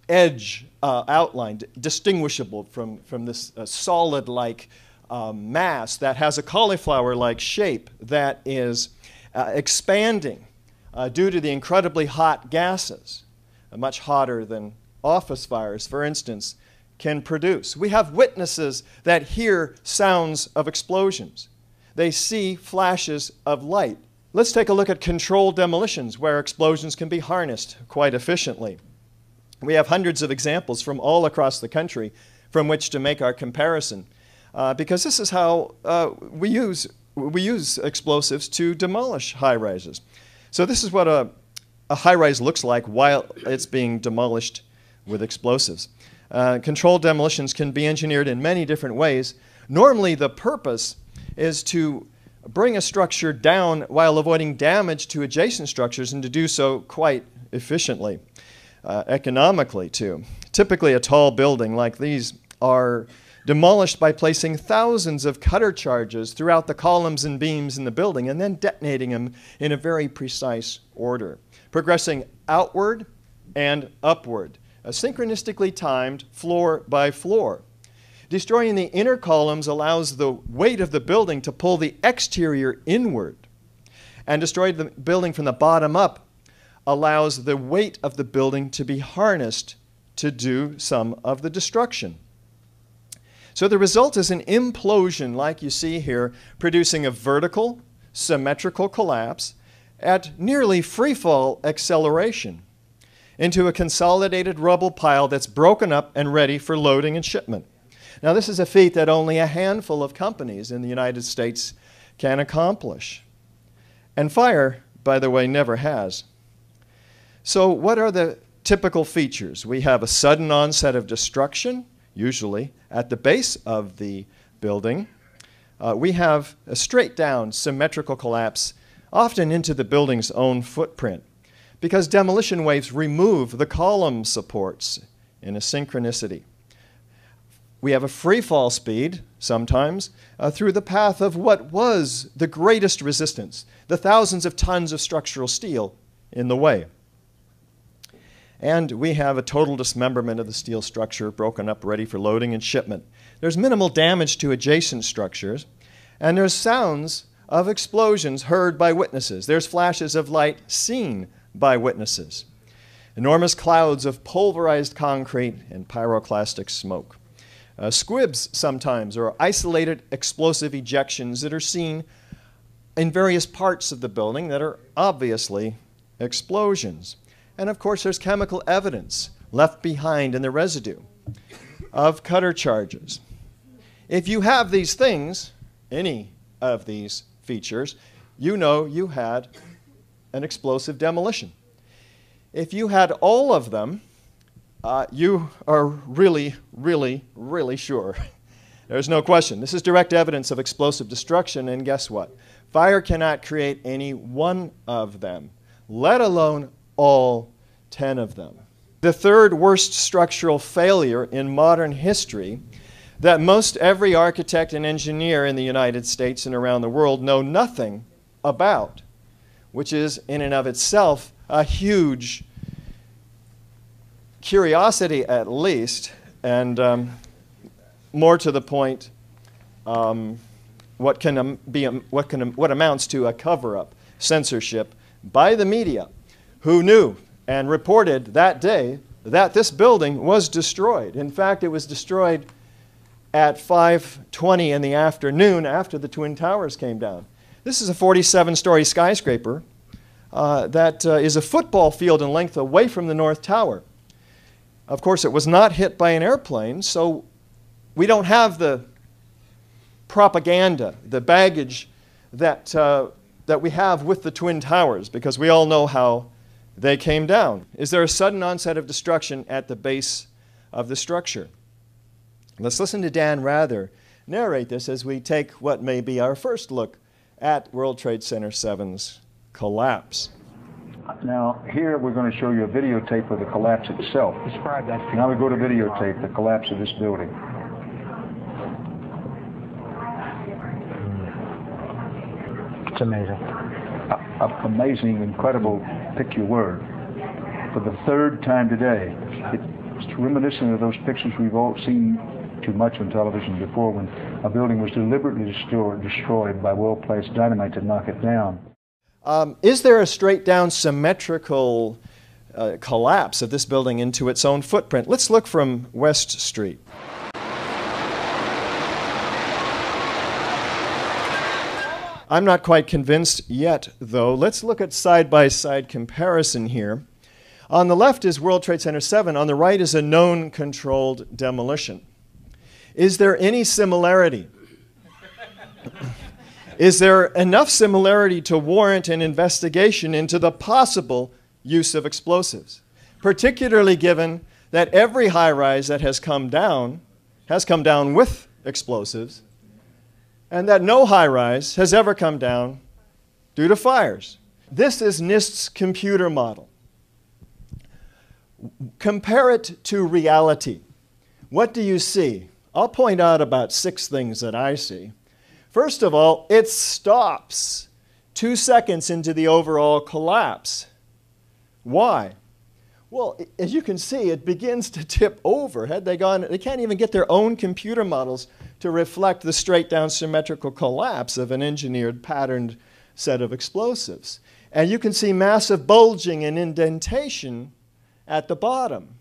edge outline, distinguishable from this solid-like mass that has a cauliflower-like shape that is expanding due to the incredibly hot gases, much hotter than office fires, for instance, can produce. We have witnesses that hear sounds of explosions. They see flashes of light. Let's take a look at controlled demolitions where explosions can be harnessed quite efficiently. We have hundreds of examples from all across the country from which to make our comparison because this is how we use explosives to demolish high-rises. So this is what a high-rise looks like while it's being demolished with explosives. Controlled demolitions can be engineered in many different ways. Normally, the purpose is to bring a structure down while avoiding damage to adjacent structures and to do so quite efficiently, economically too. Typically, a tall building like these are demolished by placing thousands of cutter charges throughout the columns and beams in the building and then detonating them in a very precise order, progressing outward and upward, synchronistically timed floor by floor. Destroying the inner columns allows the weight of the building to pull the exterior inward. and destroyed the building from the bottom up allows the weight of the building to be harnessed to do some of the destruction. So the result is an implosion, like you see here, producing a vertical, symmetrical collapse at nearly freefall acceleration into a consolidated rubble pile that's broken up and ready for loading and shipment. Now, this is a feat that only a handful of companies in the United States can accomplish. And fire, by the way, never has. So what are the typical features? We have a sudden onset of destruction, usually at the base of the building. We have a straight down symmetrical collapse, often into the building's own footprint, because demolition waves remove the column supports in a synchronicity. We have a free fall speed, sometimes, through the path of what was the greatest resistance, the thousands of tons of structural steel in the way. And we have a total dismemberment of the steel structure, broken up, ready for loading and shipment. There's minimal damage to adjacent structures, and there's sounds of explosions heard by witnesses. There's flashes of light seen by witnesses. Enormous clouds of pulverized concrete and pyroclastic smoke. Squibs sometimes, or isolated explosive ejections that are seen in various parts of the building that are obviously explosions. And of course, there's chemical evidence left behind in the residue of cutter charges. If you have these things, any of these features, you know you had an explosive demolition. If you had all of them, you are really, really, really sure. There's no question. This is direct evidence of explosive destruction, and guess what? Fire cannot create any one of them, let alone all 10 of them. The third worst structural failure in modern history that most every architect and engineer in the United States and around the world know nothing about, which is in and of itself a huge curiosity at least, and more to the point, what amounts to a cover-up, censorship by the media, who knew and reported that day that this building was destroyed. In fact, it was destroyed at 5:20 in the afternoon after the Twin Towers came down. This is a 47-story skyscraper that is a football field in length away from the North Tower. Of course, it was not hit by an airplane, so we don't have the propaganda, the baggage that we have with the Twin Towers, because we all know how they came down. Is there a sudden onset of destruction at the base of the structure? Let's listen to Dan Rather narrate this as we take what may be our first look at World Trade Center 7's collapse. Now, here we're going to show you a videotape of the collapse itself. Describe that. Now we go to videotape, the collapse of this building. It's amazing. Amazing, incredible, pick your word. For the third time today, it's reminiscent of those pictures we've all seen too much on television before, when a building was deliberately destroyed by well-placed dynamite to knock it down. Is there a straight-down symmetrical collapse of this building into its own footprint? Let's look from West Street. I'm not quite convinced yet, though. Let's look at side-by-side comparison here. On the left is World Trade Center 7. On the right is a known controlled demolition. Is there any similarity? Is there enough similarity to warrant an investigation into the possible use of explosives, particularly given that every high-rise that has come down with explosives, and that no high-rise has ever come down due to fires? This is NIST's computer model. Compare it to reality. What do you see? I'll point out about 6 things that I see. First of all, it stops 2 seconds into the overall collapse. Why? Well, as you can see, it begins to tip over. Had they gone, they can't even get their own computer models to reflect the straight-down symmetrical collapse of an engineered, patterned set of explosives. And you can see massive bulging and indentation at the bottom,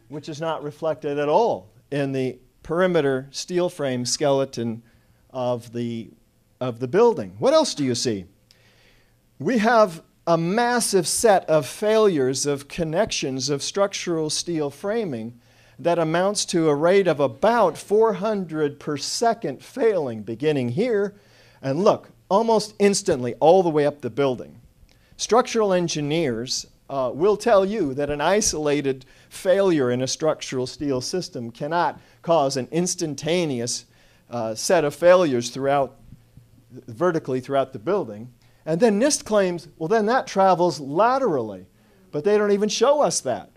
which is not reflected at all in the perimeter steel frame skeleton of the building. What else do you see? We have a massive set of failures of connections of structural steel framing that amounts to a rate of about 400 per second failing, beginning here, and look, almost instantly all the way up the building. Structural engineers will tell you that an isolated failure in a structural steel system cannot cause an instantaneous set of failures vertically throughout the building. And then NIST claims, well, then that travels laterally. But they don't even show us that.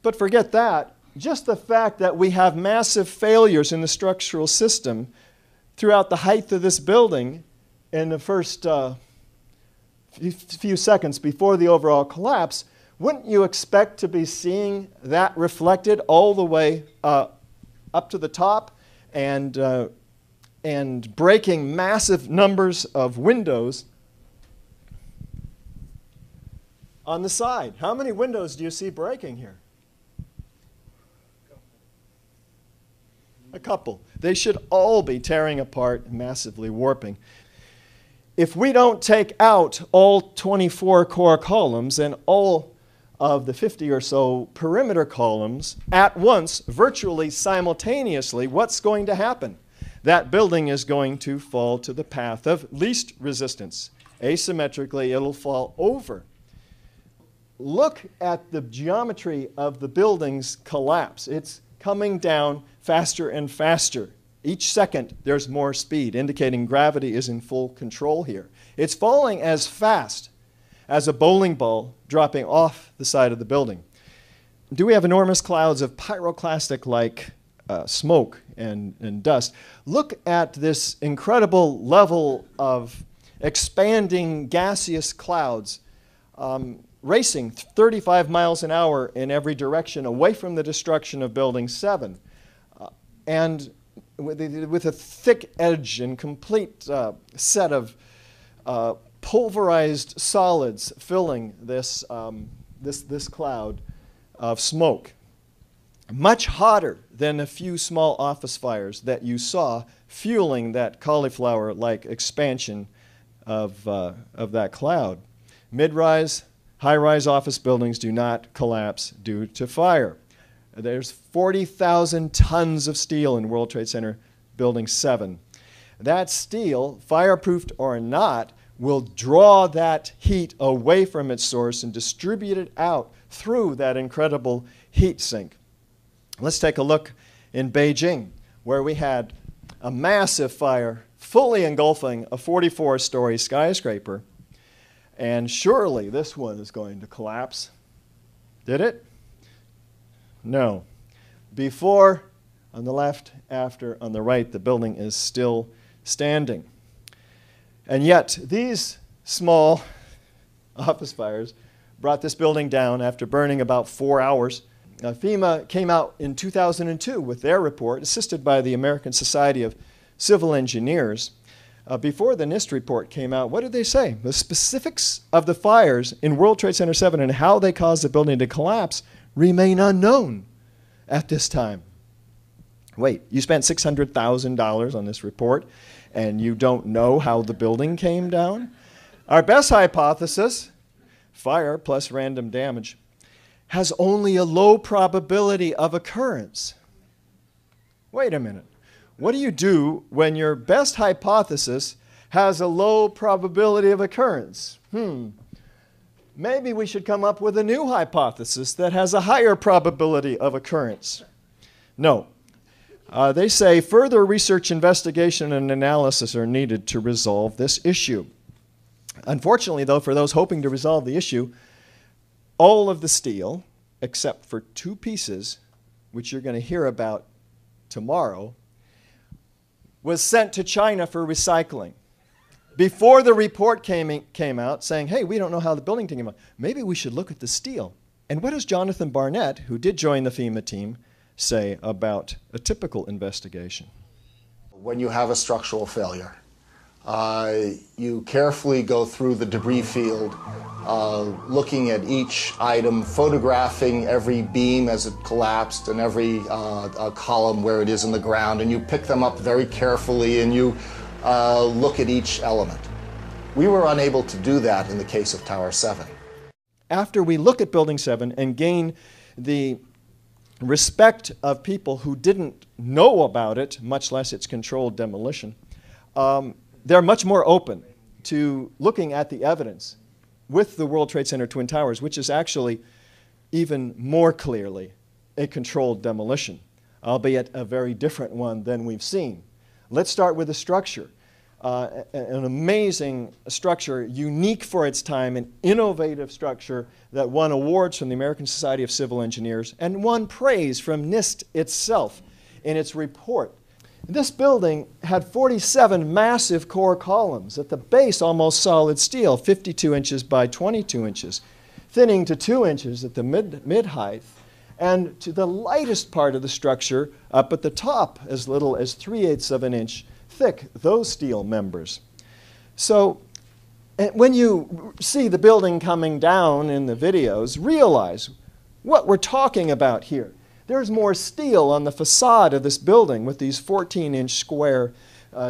But forget that. Just the fact that we have massive failures in the structural system throughout the height of this building in the first few seconds before the overall collapse, wouldn't you expect to be seeing that reflected all the way up to the top and breaking massive numbers of windows on the side? How many windows do you see breaking here? A couple. They should all be tearing apart, massively warping. If we don't take out all 24 core columns and all of the 50 or so perimeter columns at once, virtually simultaneously, what's going to happen? That building is going to fall to the path of least resistance. Asymmetrically, it'll fall over. Look at the geometry of the building's collapse. It's coming down faster and faster. Each second, there's more speed, indicating gravity is in full control here. It's falling as fast as a bowling ball dropping off the side of the building. Do we have enormous clouds of pyroclastic-like smoke and dust? Look at this incredible level of expanding gaseous clouds racing 35 miles an hour in every direction away from the destruction of Building 7. And with a thick edge and complete set of pulverized solids filling this cloud of smoke. Much hotter than a few small office fires that you saw fueling that cauliflower-like expansion of that cloud. Mid-rise, high-rise office buildings do not collapse due to fire. There's 40,000 tons of steel in World Trade Center Building 7. That steel, fireproofed or not, will draw that heat away from its source and distribute it out through that incredible heat sink. Let's take a look in Beijing, where we had a massive fire fully engulfing a 44-story skyscraper. And surely this one is going to collapse. Did it? No. Before, on the left, after, on the right, the building is still standing. And yet, these small office fires brought this building down after burning about 4 hours. FEMA came out in 2002 with their report, assisted by the American Society of Civil Engineers. Before the NIST report came out, what did they say? The specifics of the fires in World Trade Center 7 and how they caused the building to collapse remain unknown at this time. Wait, you spent $600,000 on this report and you don't know how the building came down? Our best hypothesis, fire plus random damage, has only a low probability of occurrence. Wait a minute. What do you do when your best hypothesis has a low probability of occurrence? Maybe we should come up with a new hypothesis that has a higher probability of occurrence. No. They say further research, investigation, and analysis are needed to resolve this issue. Unfortunately, though, for those hoping to resolve the issue, all of the steel, except for two pieces, which you're going to hear about tomorrow, was sent to China for recycling. Before the report came out saying, hey, we don't know how the building came out, maybe we should look at the steel. And what does Jonathan Barnett, who did join the FEMA team, say about a typical investigation? When you have a structural failure, You carefully go through the debris field, looking at each item, photographing every beam as it collapsed and every column where it is in the ground, and you pick them up very carefully and you look at each element. We were unable to do that in the case of Tower 7. After we look at Building 7 and gain the respect of people who didn't know about it, much less its controlled demolition, they're much more open to looking at the evidence with the World Trade Center Twin Towers, which is actually even more clearly a controlled demolition, albeit a very different one than we've seen. Let's start with the structure. An amazing structure, unique for its time, an innovative structure that won awards from the American Society of Civil Engineers and won praise from NIST itself in its report. This building had 47 massive core columns, at the base almost solid steel, 52 inches by 22 inches, thinning to 2 inches at the mid-height, and to the lightest part of the structure up at the top, as little as 3/8 of an inch thick, those steel members. So when you see the building coming down in the videos, realize what we're talking about here. There's more steel on the facade of this building with these 14-inch square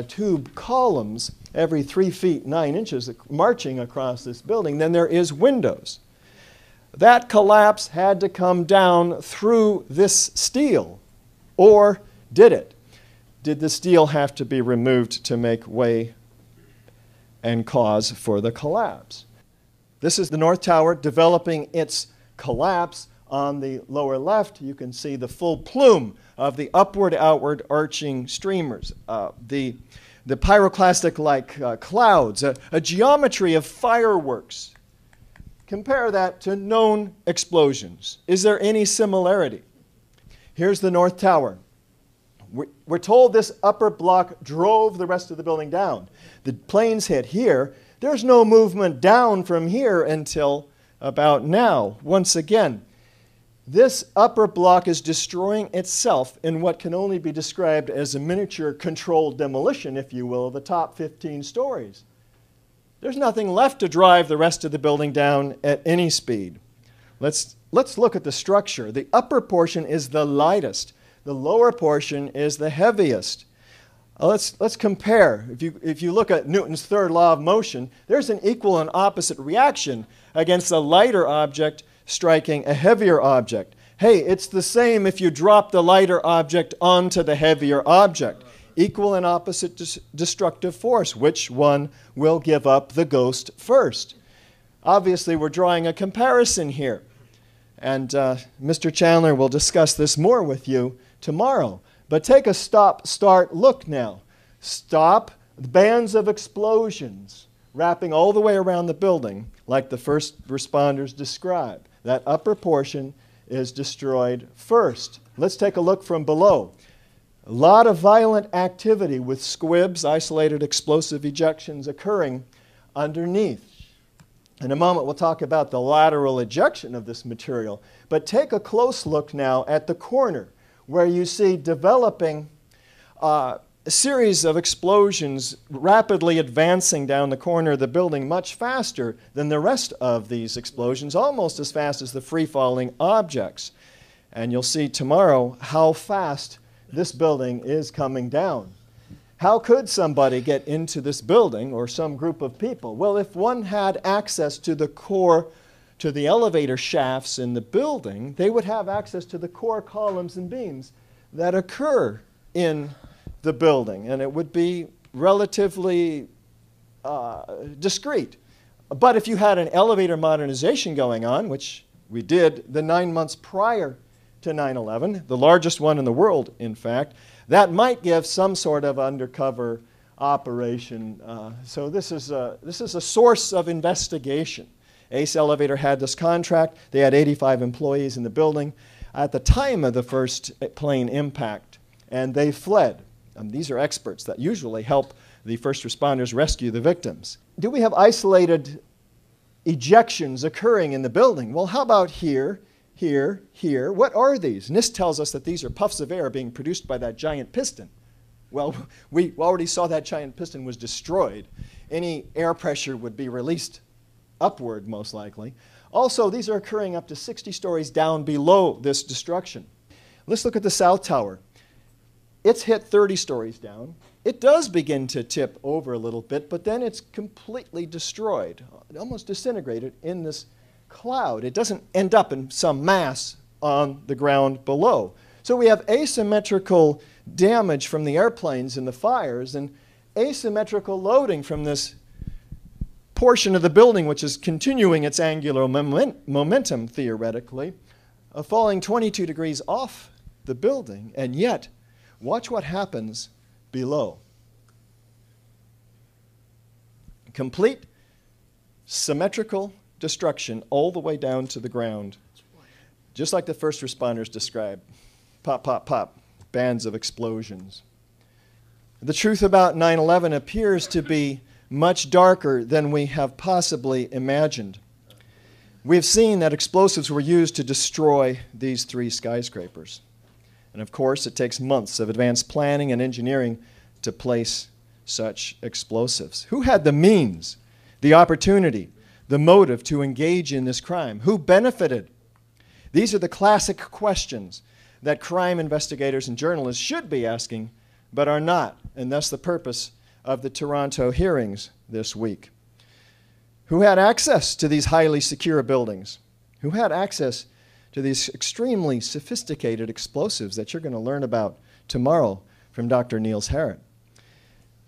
tube columns every 3 feet 9 inches marching across this building than there is windows. That collapse had to come down through this steel, or did it? Did the steel have to be removed to make way and cause for the collapse? This is the North Tower developing its collapse. On the lower left, you can see the full plume of the upward-outward arching streamers, the pyroclastic-like clouds, a geometry of fireworks. Compare that to known explosions. Is there any similarity? Here's the North Tower. We're told this upper block drove the rest of the building down. The planes hit here. There's no movement down from here until about now. Once again, this upper block is destroying itself in what can only be described as a miniature controlled demolition, if you will, of the top 15 stories. There's nothing left to drive the rest of the building down at any speed. Let's look at the structure. The upper portion is the lightest. The lower portion is the heaviest. Let's compare. If you look at Newton's third law of motion, there's an equal and opposite reaction against a lighter object striking a heavier object. Hey, it's the same if you drop the lighter object onto the heavier object. Equal and opposite destructive force. Which one will give up the ghost first? Obviously, we're drawing a comparison here. And Mr. Chandler will discuss this more with you tomorrow. But take a stop-start look now. Stop bands of explosions wrapping all the way around the building like the first responders described. That upper portion is destroyed first. Let's take a look from below. A lot of violent activity with squibs, isolated explosive ejections occurring underneath. In a moment, we'll talk about the lateral ejection of this material. But take a close look now at the corner, where you see developing a series of explosions rapidly advancing down the corner of the building much faster than the rest of these explosions, almost as fast as the free-falling objects. And you'll see tomorrow how fast this building is coming down. How could somebody get into this building, or some group of people? Well, if one had access to the core, to the elevator shafts in the building, they would have access to the core columns and beams that occur in the building, and it would be relatively discreet. But if you had an elevator modernization going on, which we did the 9 months prior to 9/11, the largest one in the world, in fact, that might give some sort of undercover operation. So this is a source of investigation. Ace Elevator had this contract. They had 85 employees in the building at the time of the first plane impact, and they fled. These are experts that usually help the first responders rescue the victims. Do we have isolated ejections occurring in the building? Well, how about here, here? What are these? NIST tells us that these are puffs of air being produced by that giant piston. Well, we already saw that giant piston was destroyed. Any air pressure would be released upward, most likely. Also, these are occurring up to 60 stories down below this destruction. Let's look at the South Tower. It's hit 30 stories down. It does begin to tip over a little bit, but then it's completely destroyed, almost disintegrated in this cloud. It doesn't end up in some mass on the ground below. So we have asymmetrical damage from the airplanes and the fires, and asymmetrical loading from this portion of the building, which is continuing its angular momentum, theoretically, falling 22 degrees off the building. And yet, watch what happens below. Complete symmetrical destruction all the way down to the ground, just like the first responders described. Pop, pop, pop, bands of explosions. The truth about 9/11 appears to be much darker than we have possibly imagined. We have seen that explosives were used to destroy these 3 skyscrapers. And of course, it takes months of advanced planning and engineering to place such explosives. Who had the means, the opportunity, the motive to engage in this crime? Who benefited? These are the classic questions that crime investigators and journalists should be asking, but are not, and that's the purpose of the Toronto hearings this week. Who had access to these highly secure buildings? Who had access to these extremely sophisticated explosives that you're going to learn about tomorrow from Dr. Niels Harrit?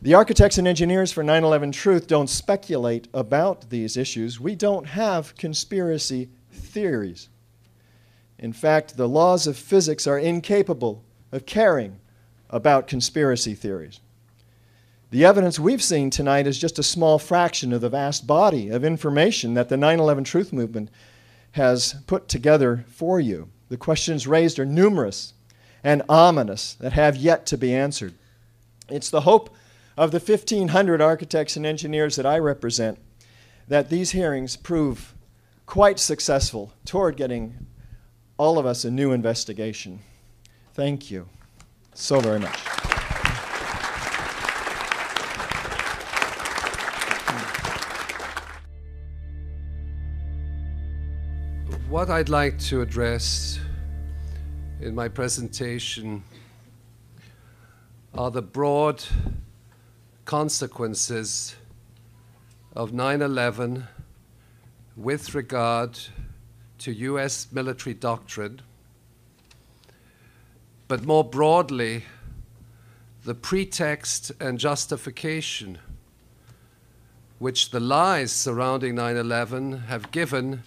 The architects and engineers for 9/11 Truth don't speculate about these issues. We don't have conspiracy theories. In fact, the laws of physics are incapable of caring about conspiracy theories. The evidence we've seen tonight is just a small fraction of the vast body of information that the 9/11 Truth Movement has put together for you. The questions raised are numerous and ominous that have yet to be answered. It's the hope of the 1,500 architects and engineers that I represent that these hearings prove quite successful toward getting all of us a new investigation. Thank you so very much. What I'd like to address in my presentation are the broad consequences of 9/11 with regard to US military doctrine, but more broadly, the pretext and justification which the lies surrounding 9/11 have given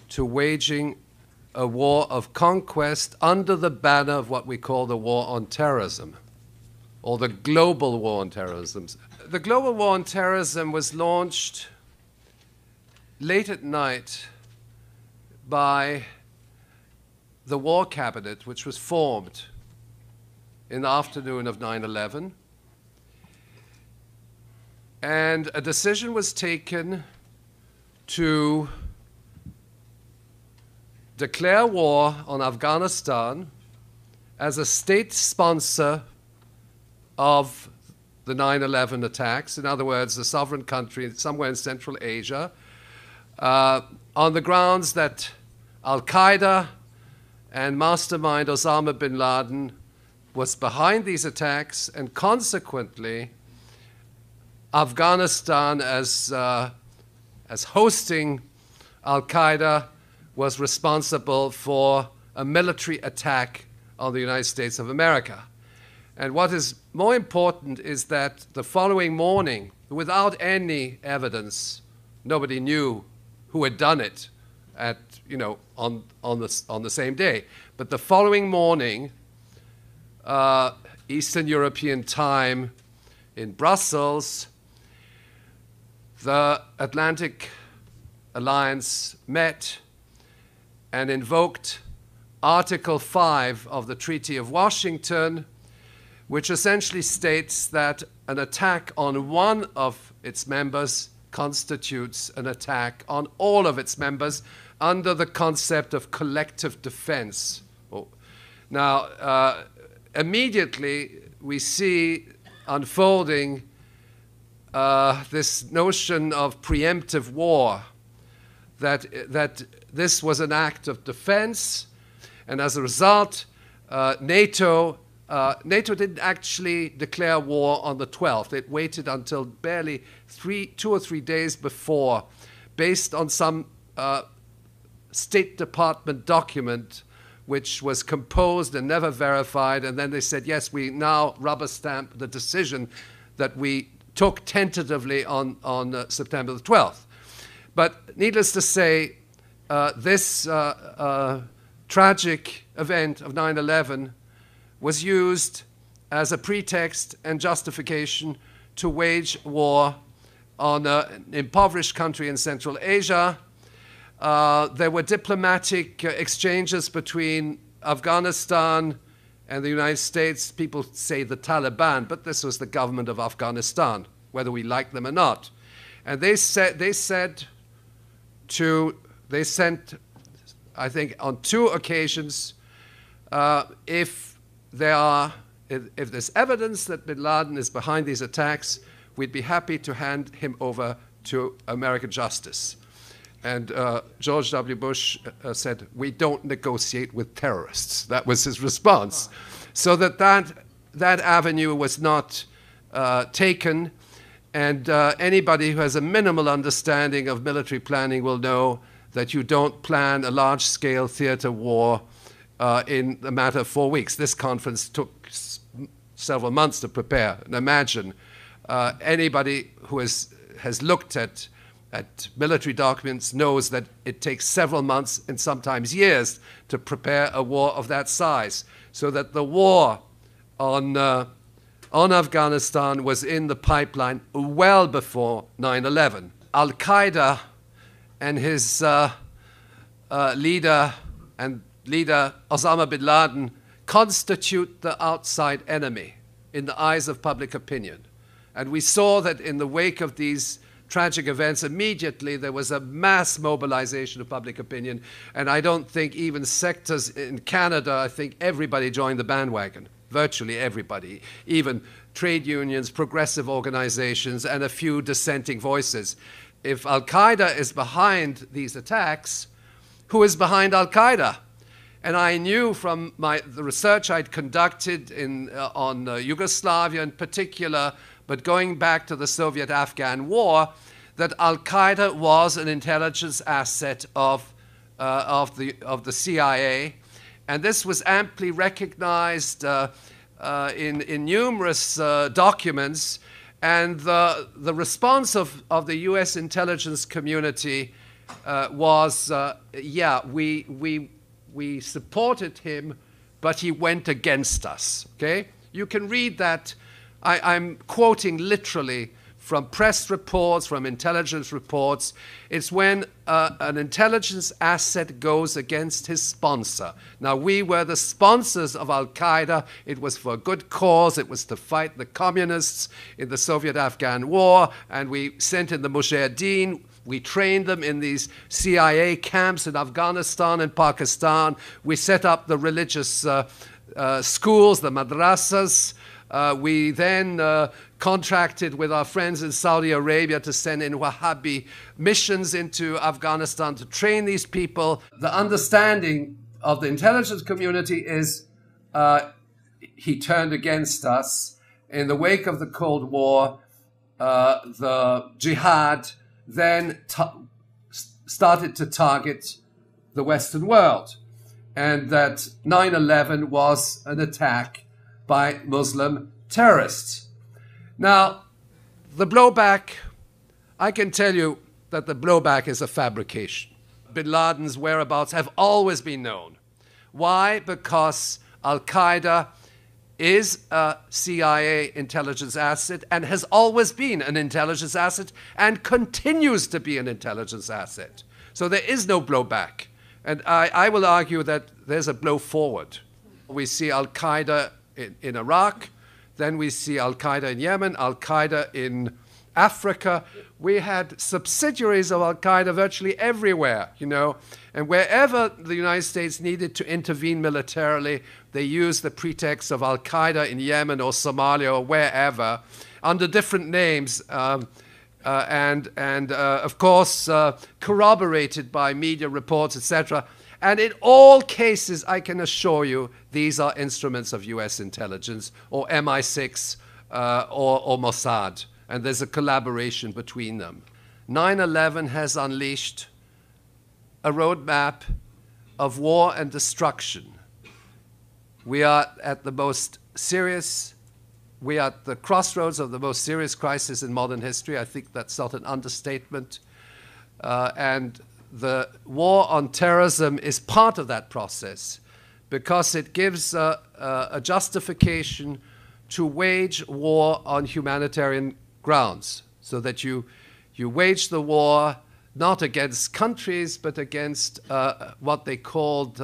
to waging a war of conquest under the banner of what we call the war on terrorism, or the global war on terrorism. The global war on terrorism was launched late at night by the War Cabinet, which was formed in the afternoon of 9/11. And a decision was taken to declare war on Afghanistan as a state sponsor of the 9/11 attacks. In other words, a sovereign country somewhere in Central Asia, on the grounds that Al-Qaeda and mastermind Osama bin Laden was behind these attacks, and consequently, Afghanistan as hosting Al-Qaeda was responsible for a military attack on the United States of America. And what is more important is that the following morning, without any evidence, nobody knew who had done it on the same day. But the following morning, Eastern European time in Brussels, the Atlantic Alliance met and invoked Article 5 of the Treaty of Washington, which essentially states that an attack on one of its members constitutes an attack on all of its members under the concept of collective defense. Now, immediately we see unfolding this notion of preemptive war, that this was an act of defense, and as a result, NATO didn't actually declare war on the 12th. It waited until barely 2 or 3 days before, based on some State Department document which was composed and never verified, and then they said, yes, we now rubber stamp the decision that we took tentatively on September the 12th. But needless to say, this tragic event of 9/11 was used as a pretext and justification to wage war on an impoverished country in Central Asia. There were diplomatic exchanges between Afghanistan and the United States. People say the Taliban, but this was the government of Afghanistan, whether we like them or not. And they sent, I think, on 2 occasions, if there's evidence that bin Laden is behind these attacks, we'd be happy to hand him over to American justice. And George W. Bush said, we don't negotiate with terrorists. That was his response. So that avenue was not taken. And anybody who has a minimal understanding of military planning will know that you don't plan a large-scale theater war in a matter of 4 weeks. This conference took several months to prepare. And imagine anybody who has looked at military documents knows that it takes several months and sometimes years to prepare a war of that size. So that the war on Afghanistan was in the pipeline well before 9/11. Al-Qaeda and his leader Osama bin Laden constitute the outside enemy in the eyes of public opinion. And we saw that in the wake of these tragic events, immediately there was a mass mobilization of public opinion. And I don't think even sectors in Canada, I think everybody joined the bandwagon, virtually everybody, even trade unions, progressive organizations, and a few dissenting voices. If Al-Qaeda is behind these attacks, who is behind Al-Qaeda? And I knew from the research I'd conducted on Yugoslavia in particular, but going back to the Soviet-Afghan war, that Al-Qaeda was an intelligence asset of the CIA, and this was amply recognized in numerous documents. And the response of the U.S. intelligence community was, yeah, we supported him, but he went against us. Okay, you can read that. I'm quoting literally from press reports, from intelligence reports. It's when an intelligence asset goes against his sponsor. Now, we were the sponsors of Al-Qaeda. It was for a good cause. It was to fight the communists in the Soviet-Afghan war, and we sent in the Mujahideen. We trained them in these CIA camps in Afghanistan and Pakistan. We set up the religious schools, the madrasas. We then contracted with our friends in Saudi Arabia to send in Wahhabi missions into Afghanistan to train these people. The understanding of the intelligence community is he turned against us. In the wake of the Cold War, the jihad then started to target the Western world, and that 9/11 was an attack by Muslim terrorists. Now, the blowback, I can tell you that the blowback is a fabrication. Bin Laden's whereabouts have always been known. Why? Because Al-Qaeda is a CIA intelligence asset and has always been an intelligence asset and continues to be an intelligence asset. So there is no blowback. And I will argue that there's a blow forward. We see Al-Qaeda in Iraq, then we see Al-Qaeda in Yemen, Al-Qaeda in Africa. We had subsidiaries of Al-Qaeda virtually everywhere, you know. And wherever the United States needed to intervene militarily, they used the pretext of Al-Qaeda in Yemen or Somalia or wherever, under different names, of course, corroborated by media reports, etc. And in all cases, I can assure you, these are instruments of US intelligence or MI6 or Mossad. And there's a collaboration between them. 9/11 has unleashed a roadmap of war and destruction. We are at the crossroads of the most serious crisis in modern history. I think that's not an understatement. And the war on terrorism is part of that process because it gives a justification to wage war on humanitarian grounds, so that you wage the war not against countries, but against what they called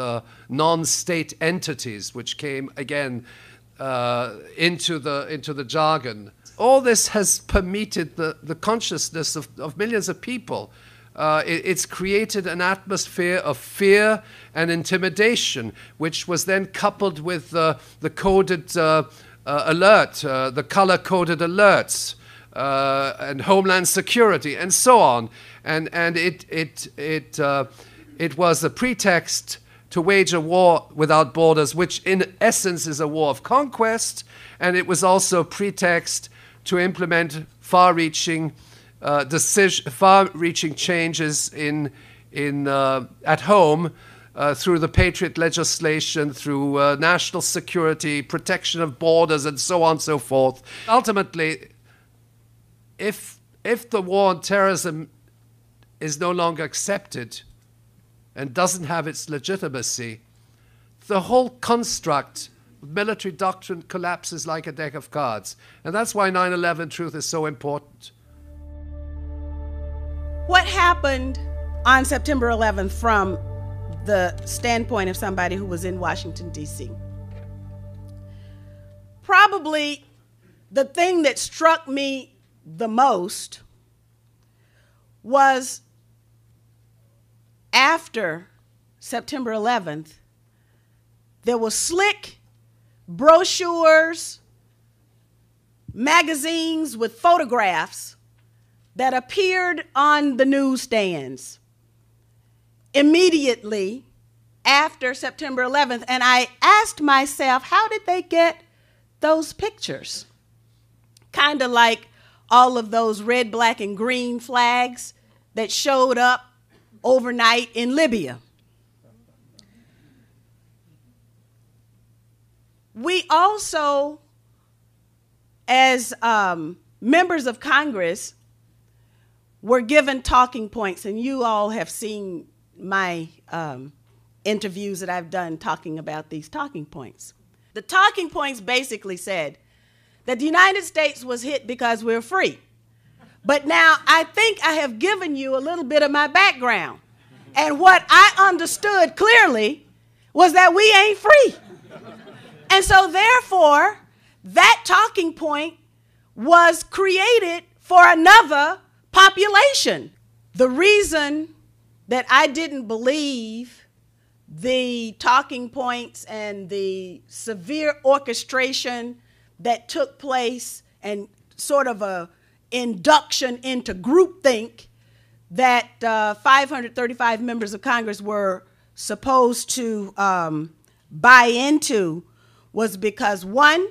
non-state entities, which came again into the jargon. All this has permeated the consciousness of millions of people. It's created an atmosphere of fear and intimidation, which was then coupled with the coded alert, the color-coded alerts, and Homeland Security, and so on. And it was a pretext to wage a war without borders, which in essence is a war of conquest, and it was also a pretext to implement far-reaching changes at home through the Patriot legislation, through national security, protection of borders, and so on and so forth. Ultimately, if the war on terrorism is no longer accepted and doesn't have its legitimacy, the whole construct of military doctrine collapses like a deck of cards. And that's why 9/11 truth is so important. What happened on September 11th from the standpoint of somebody who was in Washington, D.C.? Probably the thing that struck me the most was after September 11th, there were slick brochures, magazines with photographs that appeared on the newsstands immediately after September 11th. And I asked myself, how did they get those pictures? Kind of like all of those red, black, and green flags that showed up overnight in Libya. We also, as members of Congress, were given talking points, and you all have seen my interviews that I've done talking about these talking points. The talking points basically said that the United States was hit because we're free. But now I think I have given you a little bit of my background. And what I understood clearly was that we ain't free. And so therefore, that talking point was created for another population. The reason that I didn't believe the talking points and the severe orchestration that took place and sort of a induction into groupthink that 535 members of Congress were supposed to buy into was because, one,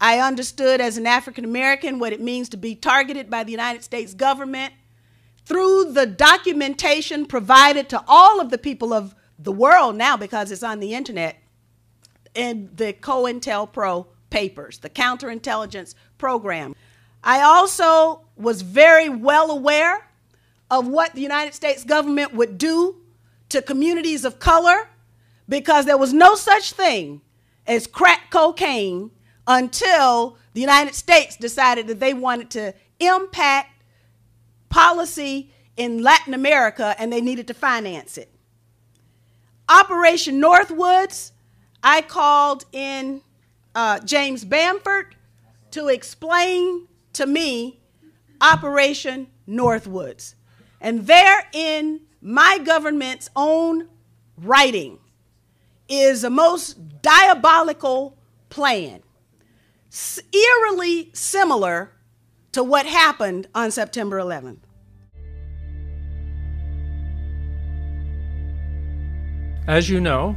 I understood as an African American what it means to be targeted by the United States government through the documentation provided to all of the people of the world now, because it's on the internet, in the COINTELPRO papers, the counterintelligence program. I also was very well aware of what the United States government would do to communities of color, because there was no such thing as crack cocaine until the United States decided that they wanted to impact policy in Latin America and they needed to finance it. Operation Northwoods, I called in James Bamford to explain to me Operation Northwoods. And there in my government's own writing is a most diabolical plan, eerily similar to what happened on September 11th. As you know,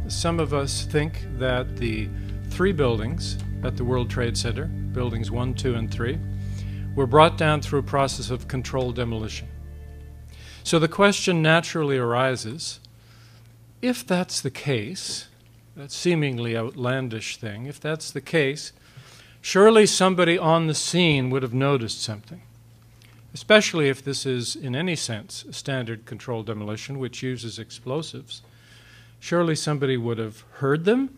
some of us think that the 3 buildings at the World Trade Center, buildings 1, 2, and 3, were brought down through a process of controlled demolition. So the question naturally arises, if that's the case, that seemingly outlandish thing, if that's the case, surely somebody on the scene would have noticed something, especially if this is, in any sense, a standard controlled demolition which uses explosives. Surely somebody would have heard them,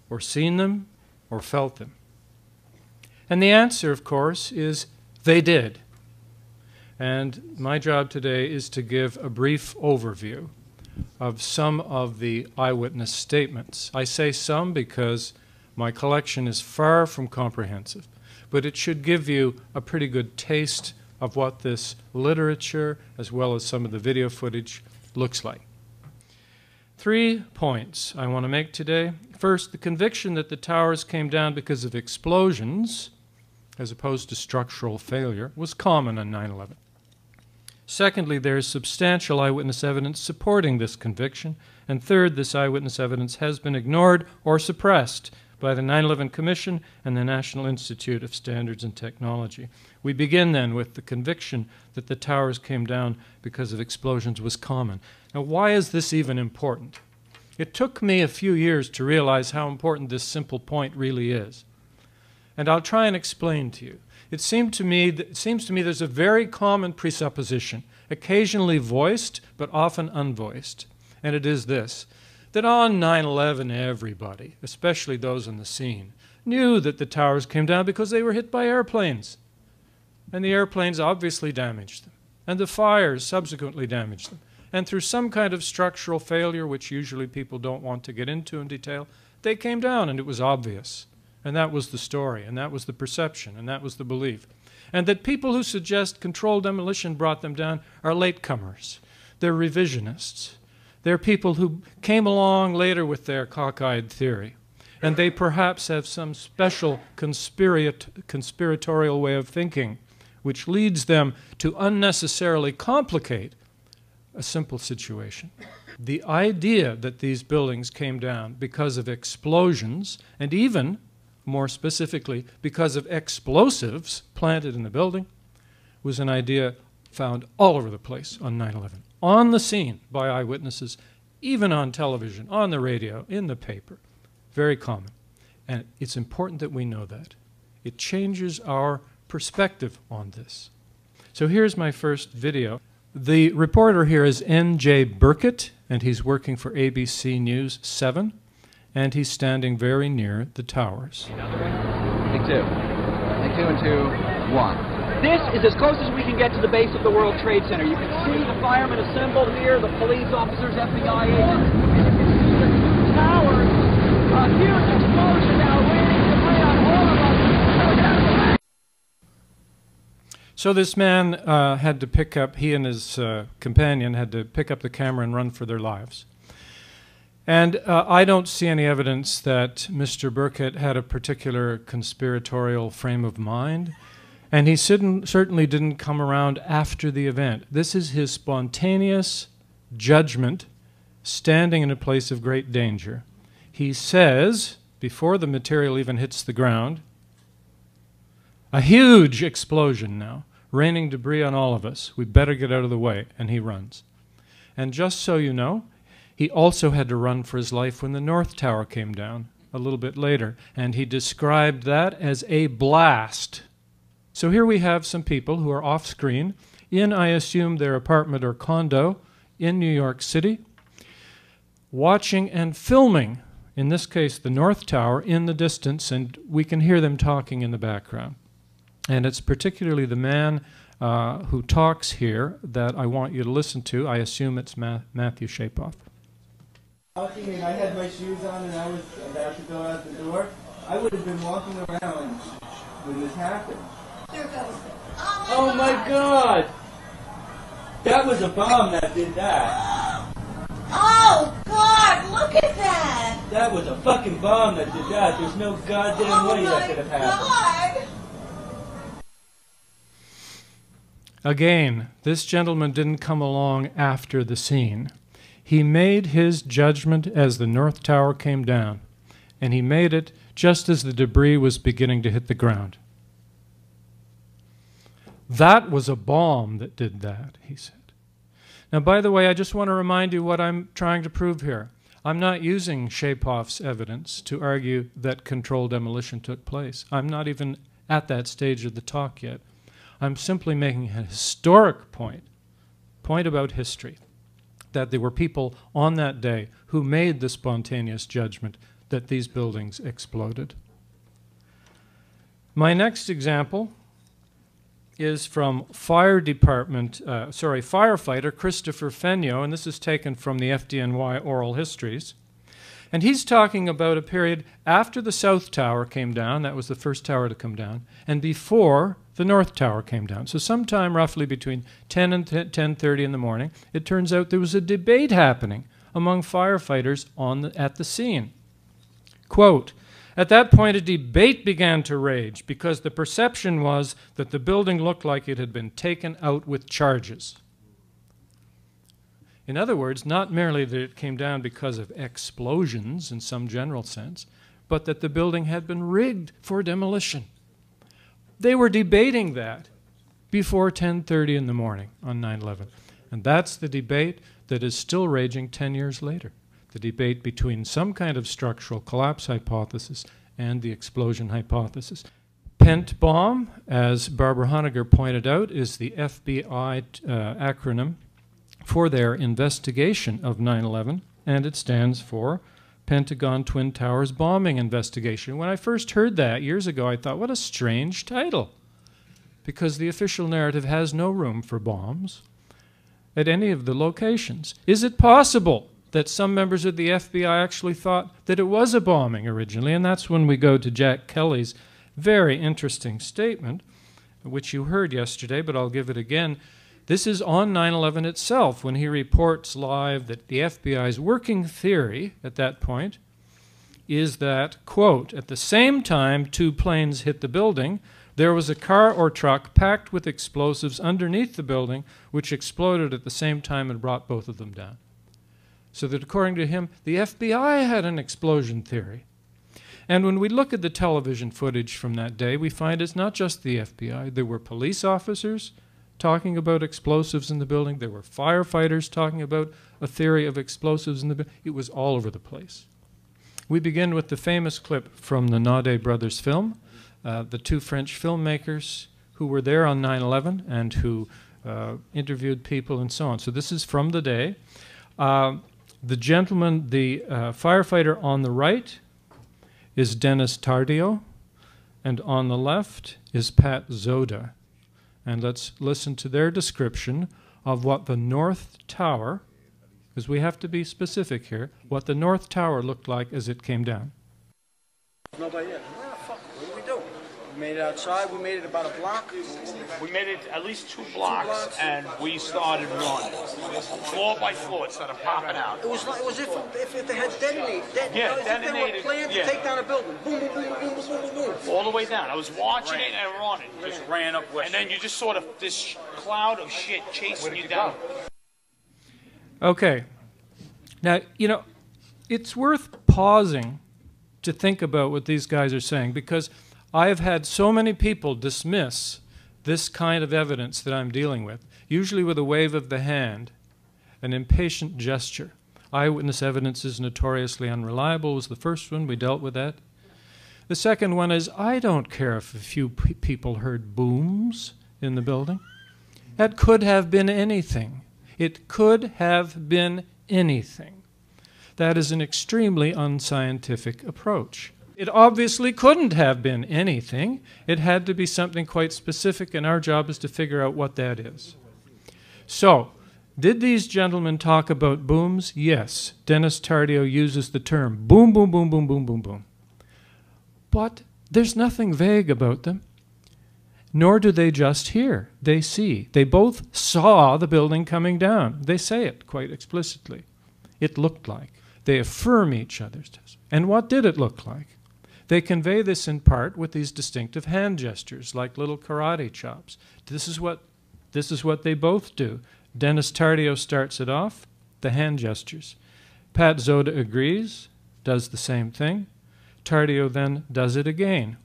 or seen them, or felt them. And the answer, of course, is they did. And my job today is to give a brief overview of some of the eyewitness statements. I say some because my collection is far from comprehensive, but it should give you a pretty good taste of what this literature, as well as some of the video footage, looks like. 3 points I want to make today. First, the conviction that the towers came down because of explosions, as opposed to structural failure, was common on 9/11. Secondly, there is substantial eyewitness evidence supporting this conviction. And third, this eyewitness evidence has been ignored or suppressed by the 9/11 Commission and the National Institute of Standards and Technology. We begin then with the conviction that the towers came down because of explosions was common. Now, why is this even important? It took me a few years to realize how important this simple point really is. And I'll try and explain to you. It seems to me there's a very common presupposition, occasionally voiced but often unvoiced, and it is this, that on 9/11 everybody, especially those on the scene, knew that the towers came down because they were hit by airplanes. And the airplanes obviously damaged them, and the fires subsequently damaged them. And through some kind of structural failure, which usually people don't want to get into in detail, they came down and it was obvious. And that was the story, and that was the perception, and that was the belief. And that people who suggest controlled demolition brought them down are latecomers. They're revisionists. They're people who came along later with their cockeyed theory. And they perhaps have some special conspiratorial way of thinking, which leads them to unnecessarily complicate a simple situation. The idea that these buildings came down because of explosions, and even more specifically, because of explosives planted in the building, was an idea found all over the place on 9/11. On the scene by eyewitnesses, even on television, on the radio, in the paper. Very common. And it's important that we know that. It changes our perspective on this. So here's my first video. The reporter here is N.J. Burkett, and he's working for ABC News 7. And he's standing very near the towers. Take 2. Take 2 and 2, 1. This is as close as we can get to the base of the World Trade Center. You can see the firemen assembled here, the police officers, FBI agents. The towers, a huge explosion now raining debris on all of us. So this man had to pick up, he and his companion had to pick up the camera and run for their lives. And I don't see any evidence that Mr. Burkett had a particular conspiratorial frame of mind, and he certainly didn't come around after the event. This is his spontaneous judgment, standing in a place of great danger. He says, before the material even hits the ground, a huge explosion now, raining debris on all of us. We better get out of the way, and he runs. And just so you know, he also had to run for his life when the North Tower came down a little bit later, and he described that as a blast. So here we have some people who are off-screen in, I assume, their apartment or condo in New York City, watching and filming, in this case, the North Tower in the distance, and we can hear them talking in the background. And it's particularly the man who talks here that I want you to listen to. I assume it's Matthew Shapoff. I had my shoes on and I was about to go out the door. I would have been walking around when this happened. Oh my God! That was a bomb that did that. Oh God, look at that! That was a fucking bomb that did that. There's no goddamn way that could have happened. Again, this gentleman didn't come along after the scene. He made his judgment as the North Tower came down, and he made it just as the debris was beginning to hit the ground. That was a bomb that did that, he said. Now, by the way, I just want to remind you what I'm trying to prove here. I'm not using Shapoff's evidence to argue that controlled demolition took place. I'm not even at that stage of the talk yet. I'm simply making a historic point about history, that there were people on that day who made the spontaneous judgment that these buildings exploded. My next example is from firefighter Christopher Fenyo, and this is taken from the FDNY oral histories. And he's talking about a period after the South Tower came down, that was the first tower to come down, and before the North Tower came down. So sometime roughly between 10 and 10:30 in the morning, it turns out there was a debate happening among firefighters at the scene. Quote, "At that point, a debate began to rage because the perception was that the building looked like it had been taken out with charges." In other words, not merely that it came down because of explosions in some general sense, but that the building had been rigged for demolition. They were debating that before 10:30 in the morning on 9/11. And that's the debate that is still raging 10 years later. The debate between some kind of structural collapse hypothesis and the explosion hypothesis. Pent bomb, as Barbara Honegger pointed out, is the FBI acronym for their investigation of 9/11, and it stands for Pentagon Twin Towers Bombing Investigation. When I first heard that years ago, I thought, what a strange title, because the official narrative has no room for bombs at any of the locations. Is it possible that some members of the FBI actually thought that it was a bombing originally? And that's when we go to Jack Kelly's very interesting statement, which you heard yesterday, but I'll give it again. This is on 9/11 itself, when he reports live that the FBI's working theory at that point is that, quote, "At the same time two planes hit the building, there was a car or truck packed with explosives underneath the building, which exploded at the same time and brought both of them down." So that according to him, the FBI had an explosion theory. And when we look at the television footage from that day, we find it's not just the FBI. There were police officers talking about explosives in the building. There were firefighters talking about a theory of explosives in the building. It was all over the place. We begin with the famous clip from the Naudet brothers film, the two French filmmakers who were there on 9/11 and who interviewed people and so on. So this is from the day. The gentleman, the firefighter on the right is Dennis Tardio, and on the left is Pat Zoda. And let's listen to their description of what the North Tower, because we have to be specific here, what the North Tower looked like as it came down. Nobody there. Where the fuck? What did we do? We made it outside. We made it about a block. We made it at least two blocks, and we started running. Floor by floor, it started popping out. It was like, it was if they had detonated. Yeah, if they were planned to take down a building. Boom, boom, boom, boom, boom, boom, boom, boom. All the way down. I was watching it and running. Just ran up west. And then you just sort of this cloud of shit chasing you down. Okay. Now, you know, it's worth pausing to think about what these guys are saying, because I have had so many people dismiss this kind of evidence that I'm dealing with, usually with a wave of the hand, an impatient gesture. Eyewitness evidence is notoriously unreliable was the first one. We dealt with that. The second one is, I don't care if a few people heard booms in the building. That could have been anything. It could have been anything. That is an extremely unscientific approach. It obviously couldn't have been anything. It had to be something quite specific, and our job is to figure out what that is. So, did these gentlemen talk about booms? Yes. Dennis Tardio uses the term boom, boom, boom, boom, boom, boom, boom. But there's nothing vague about them. Nor do they just hear, they see. They both saw the building coming down. They say it quite explicitly. It looked like. They affirm each other's testimony. And what did it look like? They convey this in part with these distinctive hand gestures, like little karate chops. This is what they both do. Dennis Tardio starts it off, the hand gestures. Pat Zoda agrees, does the same thing. Tardio then does it again.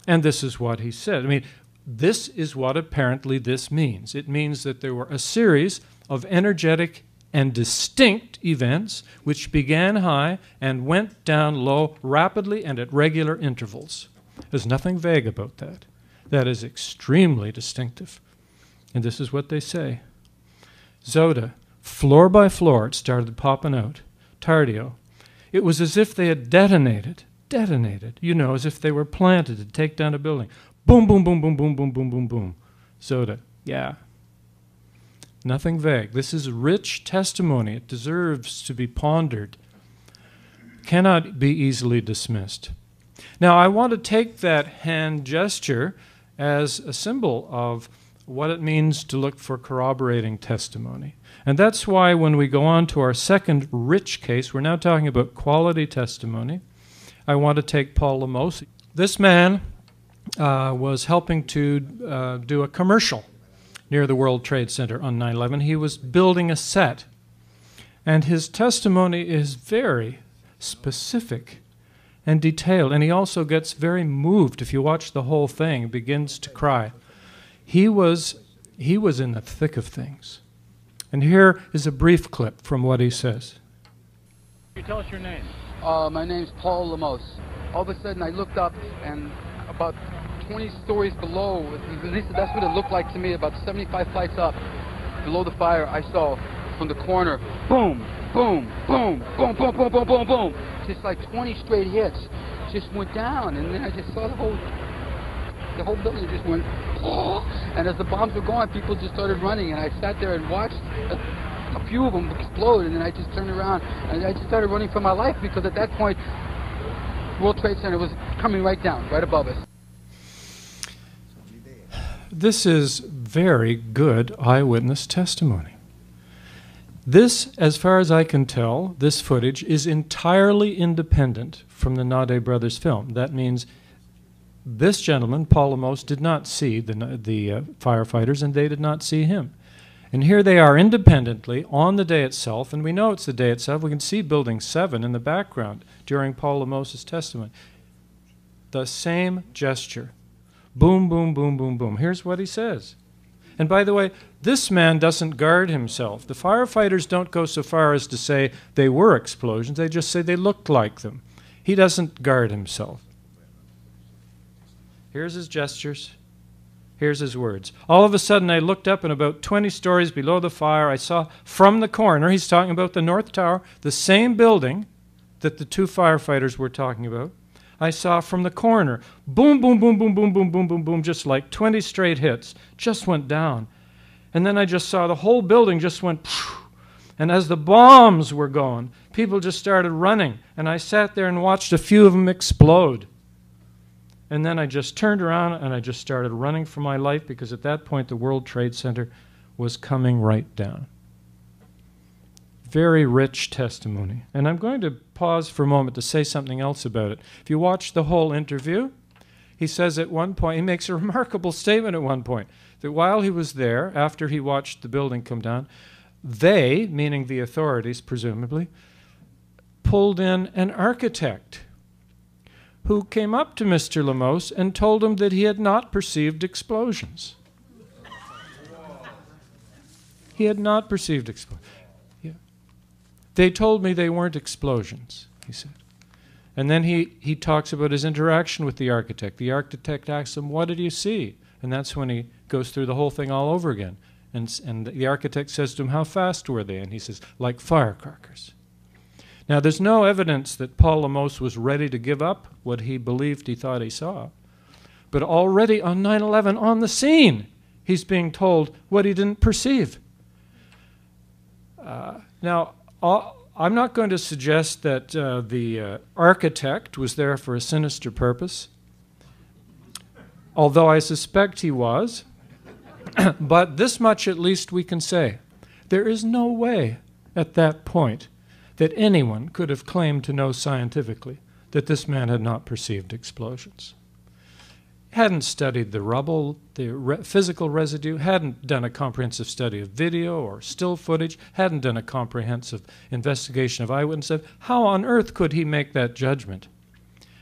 And this is what he said. I mean, this is what apparently this means. It means that there were a series of energetic and distinct events which began high and went down low rapidly and at regular intervals. There's nothing vague about that. That is extremely distinctive. And this is what they say. Zoda, floor by floor, it started popping out. Tardio, it was as if they had detonated, you know, as if they were planted to take down a building. Boom, boom, boom, boom, boom, boom, boom, boom, boom. Zoda, yeah. Nothing vague. This is rich testimony. It deserves to be pondered. Cannot be easily dismissed. Now, I want to take that hand gesture as a symbol of what it means to look for corroborating testimony. And that's why when we go on to our second rich case, we're now talking about quality testimony. I want to take Paul Lemos. This man was helping to do a commercial near the World Trade Center on 9/11. He was building a set. And his testimony is very specific and detailed. And he also gets very moved. If you watch the whole thing, he begins to cry. He was in the thick of things. And here is a brief clip from what he says. Can you tell us your name? My name's Paul Lemos. All of a sudden I looked up and about 20 stories below, at least that's what it looked like to me, about 75 flights up below the fire, I saw from the corner, boom, boom, boom, boom, boom, boom, boom, boom, boom. Just like 20 straight hits just went down, and then I just saw the whole building just went, and as the bombs were going, people just started running, and I sat there and watched a few of them explode, and then I just turned around, and I just started running for my life, because at that point, World Trade Center was coming right down, right above us. This is very good eyewitness testimony. This, as far as I can tell, this footage is entirely independent from the Nade brothers film. That means this gentleman, Paul Lemos, did not see the firefighters, and they did not see him. And here they are independently on the day itself, and we know it's the day itself. We can see Building 7 in the background during Paul Lemos' testimony. The same gesture. Boom, boom, boom, boom, boom. Here's what he says. And by the way, this man doesn't guard himself. The firefighters don't go so far as to say they were explosions. They just say they looked like them. He doesn't guard himself. Here's his gestures. Here's his words. All of a sudden, I looked up, and about 20 stories below the fire, I saw from the corner, he's talking about the North Tower, the same building that the two firefighters were talking about. I saw from the corner, boom, boom, boom, boom, boom, boom, boom, boom, boom, just like 20 straight hits, just went down. And then I just saw the whole building just went, and as the bombs were going, people just started running, and I sat there and watched a few of them explode. And then I just turned around and I just started running for my life, because at that point the World Trade Center was coming right down. Very rich testimony. And I'm going to pause for a moment to say something else about it. If you watch the whole interview, he says at one point, he makes a remarkable statement at one point, that while he was there, after he watched the building come down, they, meaning the authorities presumably, pulled in an architect who came up to Mr. Lemos and told him that he had not perceived explosions. He had not perceived explosions. Yeah. They told me they weren't explosions, he said. And then he talks about his interaction with the architect. The architect asks him, what did you see? And that's when he goes through the whole thing all over again. And the architect says to him, how fast were they? And he says, like firecrackers. Now, there's no evidence that Paul Lemos was ready to give up what he believed he thought he saw. But already on 9/11, on the scene, he's being told what he didn't perceive. Now, I'm not going to suggest that the architect was there for a sinister purpose. although I suspect he was. But this much at least we can say. There is no way at that point that anyone could have claimed to know scientifically that this man had not perceived explosions. Hadn't studied the rubble, the physical residue, hadn't done a comprehensive study of video or still footage, hadn't done a comprehensive investigation of eyewitnesses. How on earth could he make that judgment?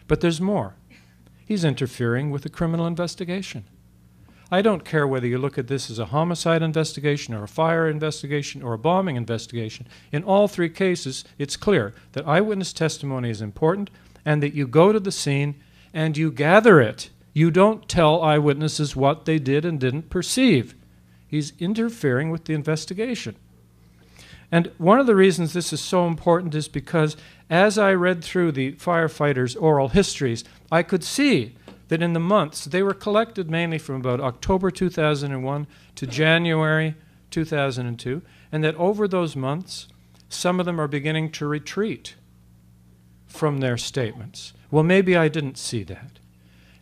But there's more. He's interfering with a criminal investigation. I don't care whether you look at this as a homicide investigation or a fire investigation or a bombing investigation. In all three cases, it's clear that eyewitness testimony is important and that you go to the scene and you gather it. You don't tell eyewitnesses what they did and didn't perceive. He's interfering with the investigation. And one of the reasons this is so important is because as I read through the firefighters' oral histories, I could see that in the months, they were collected mainly from about October 2001 to January 2002, and that over those months, some of them are beginning to retreat from their statements. Well, maybe I didn't see that.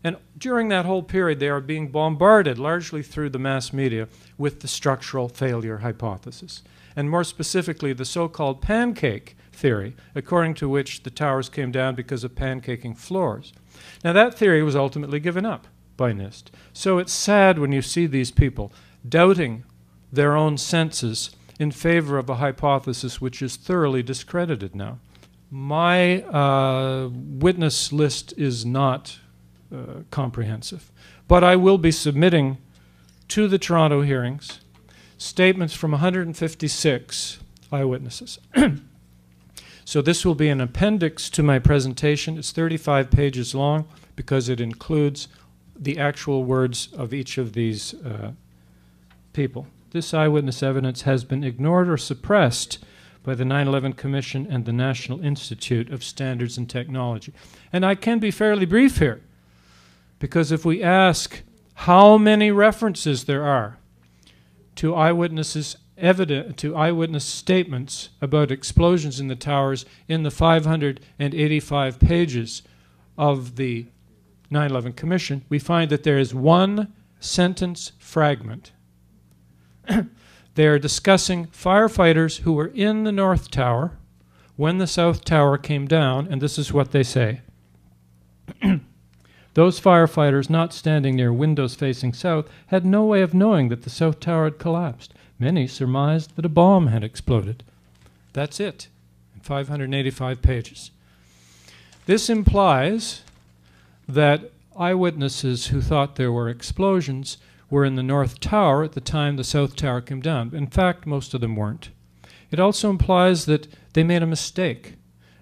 And during that whole period, they are being bombarded, largely through the mass media, with the structural failure hypothesis. And more specifically, the so-called pancake theory, according to which the towers came down because of pancaking floors. Now, that theory was ultimately given up by NIST. So it's sad when you see these people doubting their own senses in favor of a hypothesis which is thoroughly discredited now. My witness list is not comprehensive, but I will be submitting to the Toronto hearings statements from 156 eyewitnesses. So this will be an appendix to my presentation. It's 35 pages long because it includes the actual words of each of these people. This eyewitness evidence has been ignored or suppressed by the 9/11 Commission and the National Institute of Standards and Technology. And I can be fairly brief here, because if we ask how many references there are to eyewitness statements about explosions in the towers in the 585 pages of the 9/11 Commission, we find that there is one sentence fragment. They are discussing firefighters who were in the North Tower when the South Tower came down, and this is what they say. Those firefighters not standing near windows facing south had no way of knowing that the South Tower had collapsed. Many surmised that a bomb had exploded. That's it, in 585 pages. This implies that eyewitnesses who thought there were explosions were in the North Tower at the time the South Tower came down. In fact, most of them weren't. It also implies that they made a mistake.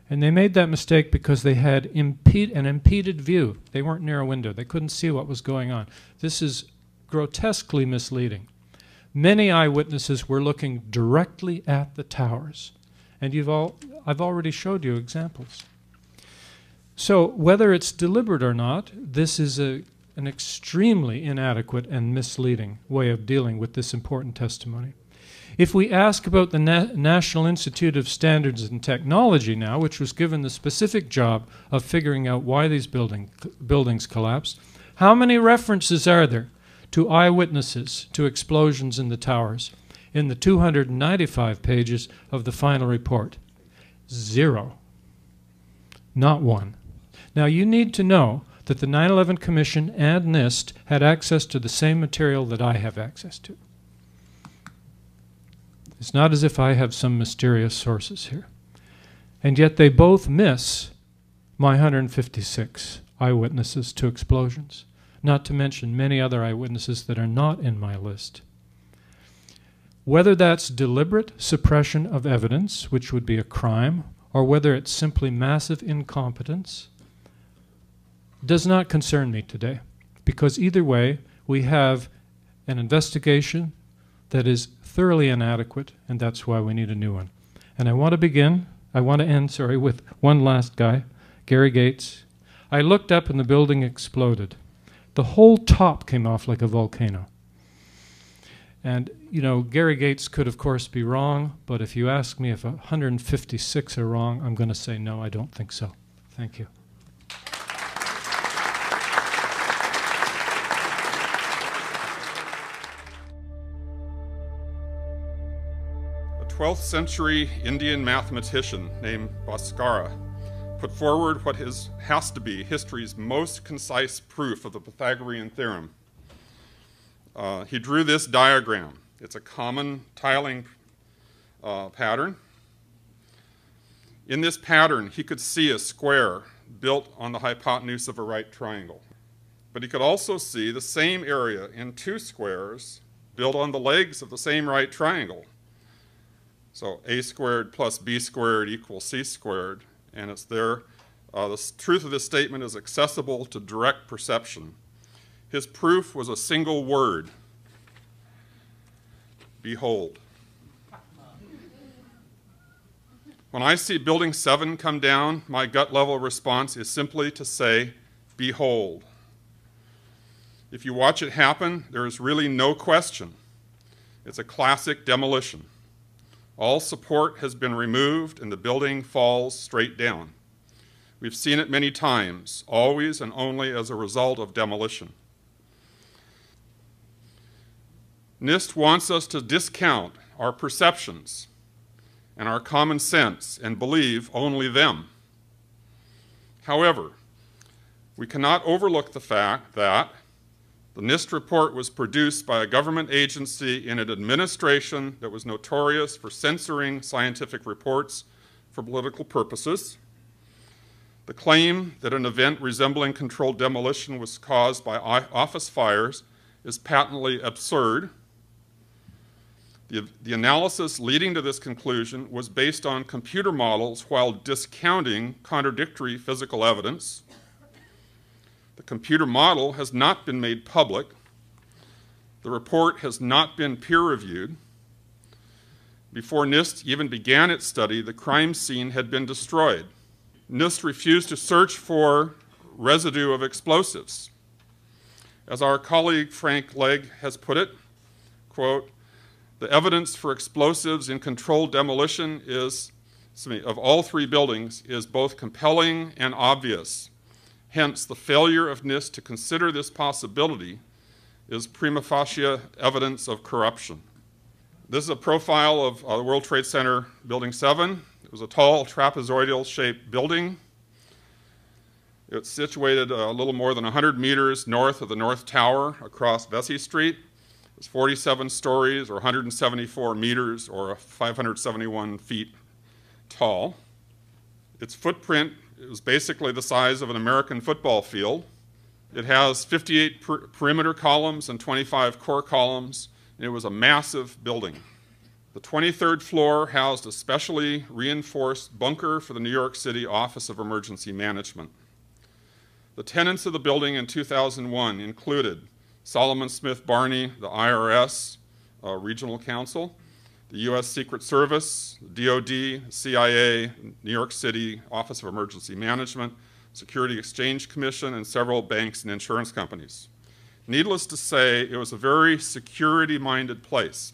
And they made that mistake because they had an impeded view. They weren't near a window. They couldn't see what was going on. This is grotesquely misleading. Many eyewitnesses were looking directly at the towers. And I've already showed you examples. So whether it's deliberate or not, this is an extremely inadequate and misleading way of dealing with this important testimony. If we ask about the National Institute of Standards and Technology now, which was given the specific job of figuring out why these buildings collapsed, how many references are there to eyewitnesses to explosions in the towers in the 295 pages of the final report? 0. Not one. Now, you need to know that the 9/11 Commission and NIST had access to the same material that I have access to. It's not as if I have some mysterious sources here. And yet they both miss my 156 eyewitnesses to explosions, not to mention many other eyewitnesses that are not in my list. Whether that's deliberate suppression of evidence, which would be a crime, or whether it's simply massive incompetence, does not concern me today, because either way, we have an investigation that is thoroughly inadequate, and that's why we need a new one. And I want to end with one last guy, Gary Gates. I looked up and the building exploded. The whole top came off like a volcano. And, you know, Gary Gates could, of course, be wrong, but if you ask me if 156 are wrong, I'm going to say no, I don't think so. Thank you. 12th century Indian mathematician named Bhaskara put forward what has to be history's most concise proof of the Pythagorean theorem. He drew this diagram. It's a common tiling pattern. In this pattern, he could see a square built on the hypotenuse of a right triangle. But he could also see the same area in two squares built on the legs of the same right triangle. So a squared plus b squared equals c squared, and it's there. The truth of this statement is accessible to direct perception. His proof was a single word: behold. When I see Building 7 come down, my gut level response is simply to say, behold. If you watch it happen, there is really no question. It's a classic demolition. All support has been removed and the building falls straight down. We've seen it many times, always and only as a result of demolition. NIST wants us to discount our perceptions and our common sense and believe only them. However, we cannot overlook the fact that the NIST report was produced by a government agency in an administration that was notorious for censoring scientific reports for political purposes. The claim that an event resembling controlled demolition was caused by office fires is patently absurd. The analysis leading to this conclusion was based on computer models while discounting contradictory physical evidence. The computer model has not been made public. The report has not been peer-reviewed. Before NIST even began its study, the crime scene had been destroyed. NIST refused to search for residue of explosives. As our colleague Frank Legg has put it, quote, the evidence for explosives in controlled demolition of all three buildings is both compelling and obvious. Hence, the failure of NIST to consider this possibility is prima facie evidence of corruption. This is a profile of the World Trade Center Building 7. It was a tall trapezoidal-shaped building. It's situated a little more than 100 meters north of the North Tower across Vesey Street. It's 47 stories, or 174 meters, or 571 feet tall. Its footprint is basically the size of an American football field. It has 58 perimeter columns and 25 core columns, and it was a massive building. The 23rd floor housed a specially reinforced bunker for the New York City Office of Emergency Management. The tenants of the building in 2001 included Solomon Smith Barney, the IRS Regional Counsel, the U.S. Secret Service, the DOD, CIA, New York City Office of Emergency Management, Security Exchange Commission, and several banks and insurance companies. Needless to say, it was a very security-minded place.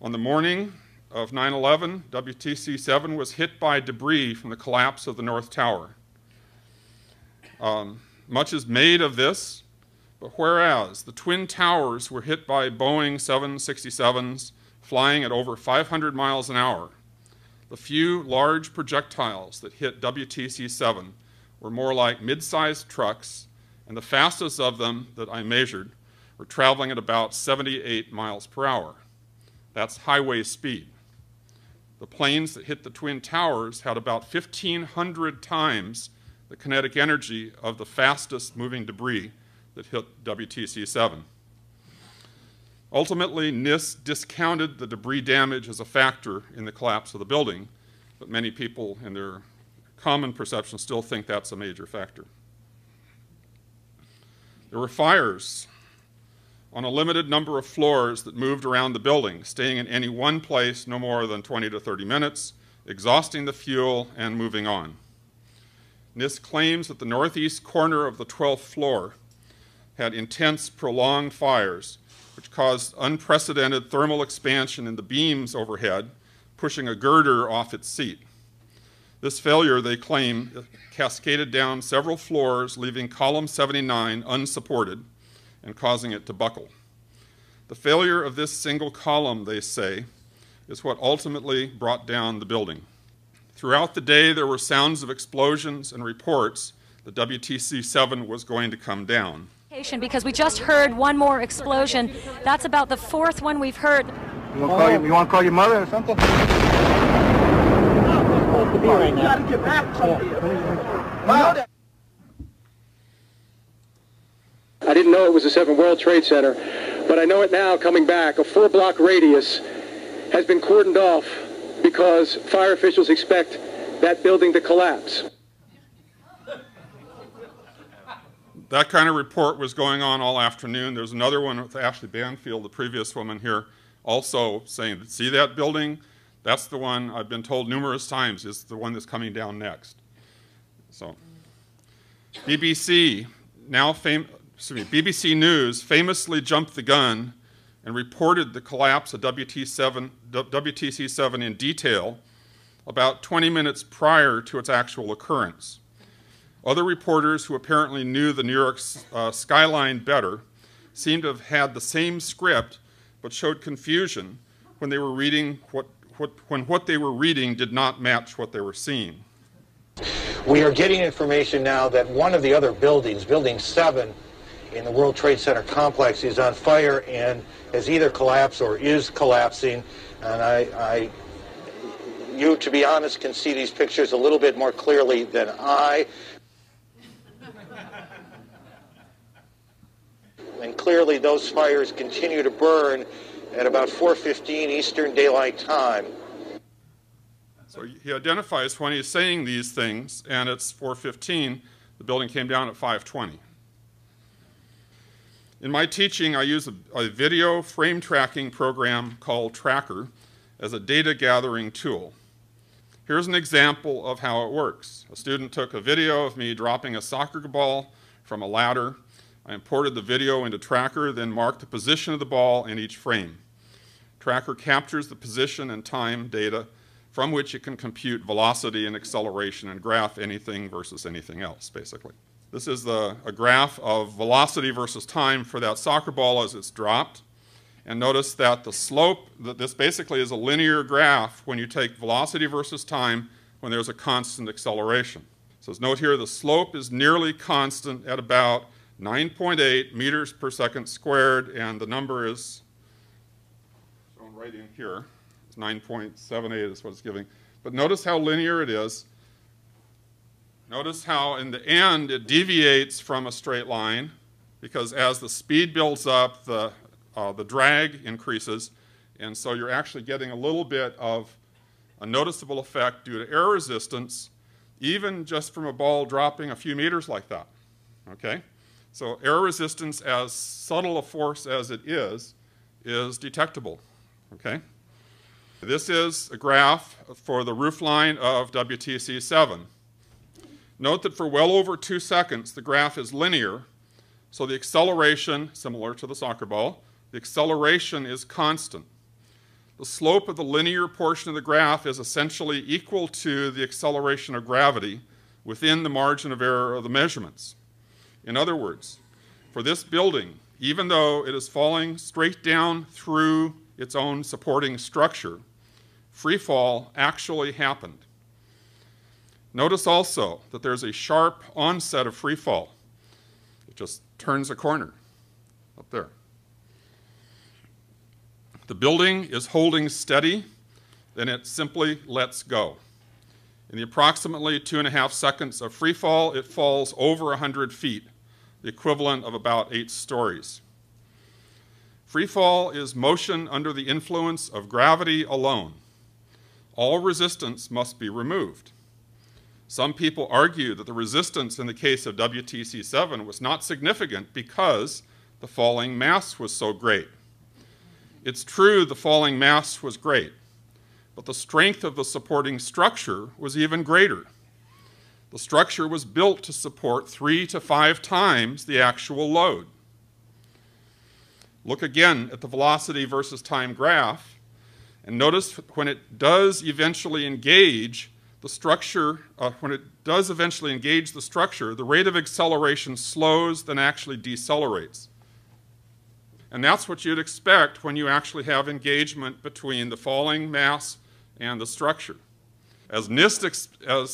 On the morning of 9/11, WTC-7 was hit by debris from the collapse of the North Tower. Much is made of this, but whereas the Twin Towers were hit by Boeing 767s flying at over 500 miles an hour, the few large projectiles that hit WTC-7 were more like mid-sized trucks, and the fastest of them that I measured were traveling at about 78 miles per hour. That's highway speed. The planes that hit the Twin Towers had about 1,500 times the kinetic energy of the fastest moving debris that hit WTC-7. Ultimately, NIST discounted the debris damage as a factor in the collapse of the building, but many people in their common perception still think that's a major factor. There were fires on a limited number of floors that moved around the building, staying in any one place no more than 20 to 30 minutes, exhausting the fuel and moving on. NIST claims that the northeast corner of the 12th floor had intense, prolonged fires, which caused unprecedented thermal expansion in the beams overhead, pushing a girder off its seat. This failure, they claim, cascaded down several floors, leaving column 79 unsupported and causing it to buckle. The failure of this single column, they say, is what ultimately brought down the building. Throughout the day, there were sounds of explosions and reports that WTC-7 was going to come down. Because we just heard one more explosion. That's about the fourth one we've heard. You want to call your mother or something? You got to get back from here. I didn't know it was the 7 World Trade Center, but I know it now coming back. A 4-block radius has been cordoned off because fire officials expect that building to collapse. That kind of report was going on all afternoon. There's another one with Ashley Banfield, the previous woman here, also saying, see that building? That's the one I've been told numerous times is the one that's coming down next. So, BBC News famously jumped the gun and reported the collapse of WTC-7 in detail about 20 minutes prior to its actual occurrence. Other reporters who apparently knew the New York skyline better seemed to have had the same script but showed confusion when they were reading what they were reading did not match what they were seeing. We are getting information now that one of the other buildings, Building 7 in the World Trade Center complex, is on fire and has either collapsed or is collapsing. And you, to be honest, can see these pictures a little bit more clearly than I. And clearly those fires continue to burn at about 4:15 Eastern Daylight Time. So he identifies when he's saying these things, and it's 4:15. The building came down at 5:20. In my teaching, I use a video frame tracking program called Tracker as a data gathering tool. Here's an example of how it works. A student took a video of me dropping a soccer ball from a ladder. I imported the video into Tracker, then marked the position of the ball in each frame. Tracker captures the position and time data from which it can compute velocity and acceleration and graph anything versus anything else, basically. This is a graph of velocity versus time for that soccer ball as it's dropped. And notice that the slope, this basically is a linear graph when you take velocity versus time when there's a constant acceleration. So note here the slope is nearly constant at about 9.8 meters per second squared, and the number is shown right in here. It's 9.78 is what it's giving. But notice how linear it is. Notice how in the end it deviates from a straight line, because as the speed builds up, the drag increases, and so you're actually getting a little bit of a noticeable effect due to air resistance, even just from a ball dropping a few meters like that, okay? So air resistance, as subtle a force as it is detectable, okay? This is a graph for the roofline of WTC-7. Note that for well over 2 seconds, the graph is linear, so the acceleration, similar to the soccer ball, the acceleration is constant. The slope of the linear portion of the graph is essentially equal to the acceleration of gravity within the margin of error of the measurements. In other words, for this building, even though it is falling straight down through its own supporting structure, free fall actually happened. Notice also that there's a sharp onset of free fall. It just turns a corner up there. The building is holding steady, then it simply lets go. In the approximately 2.5 seconds of free fall, it falls over 100 feet, the equivalent of about 8 stories. Free fall is motion under the influence of gravity alone. All resistance must be removed. Some people argue that the resistance in the case of WTC-7 was not significant because the falling mass was so great. It's true the falling mass was great, but the strength of the supporting structure was even greater. The structure was built to support 3 to 5 times the actual load. Look again at the velocity versus time graph, and notice when it does eventually engage the structure, the rate of acceleration slows, then actually decelerates. And that's what you'd expect when you actually have engagement between the falling mass and the structure. As NIST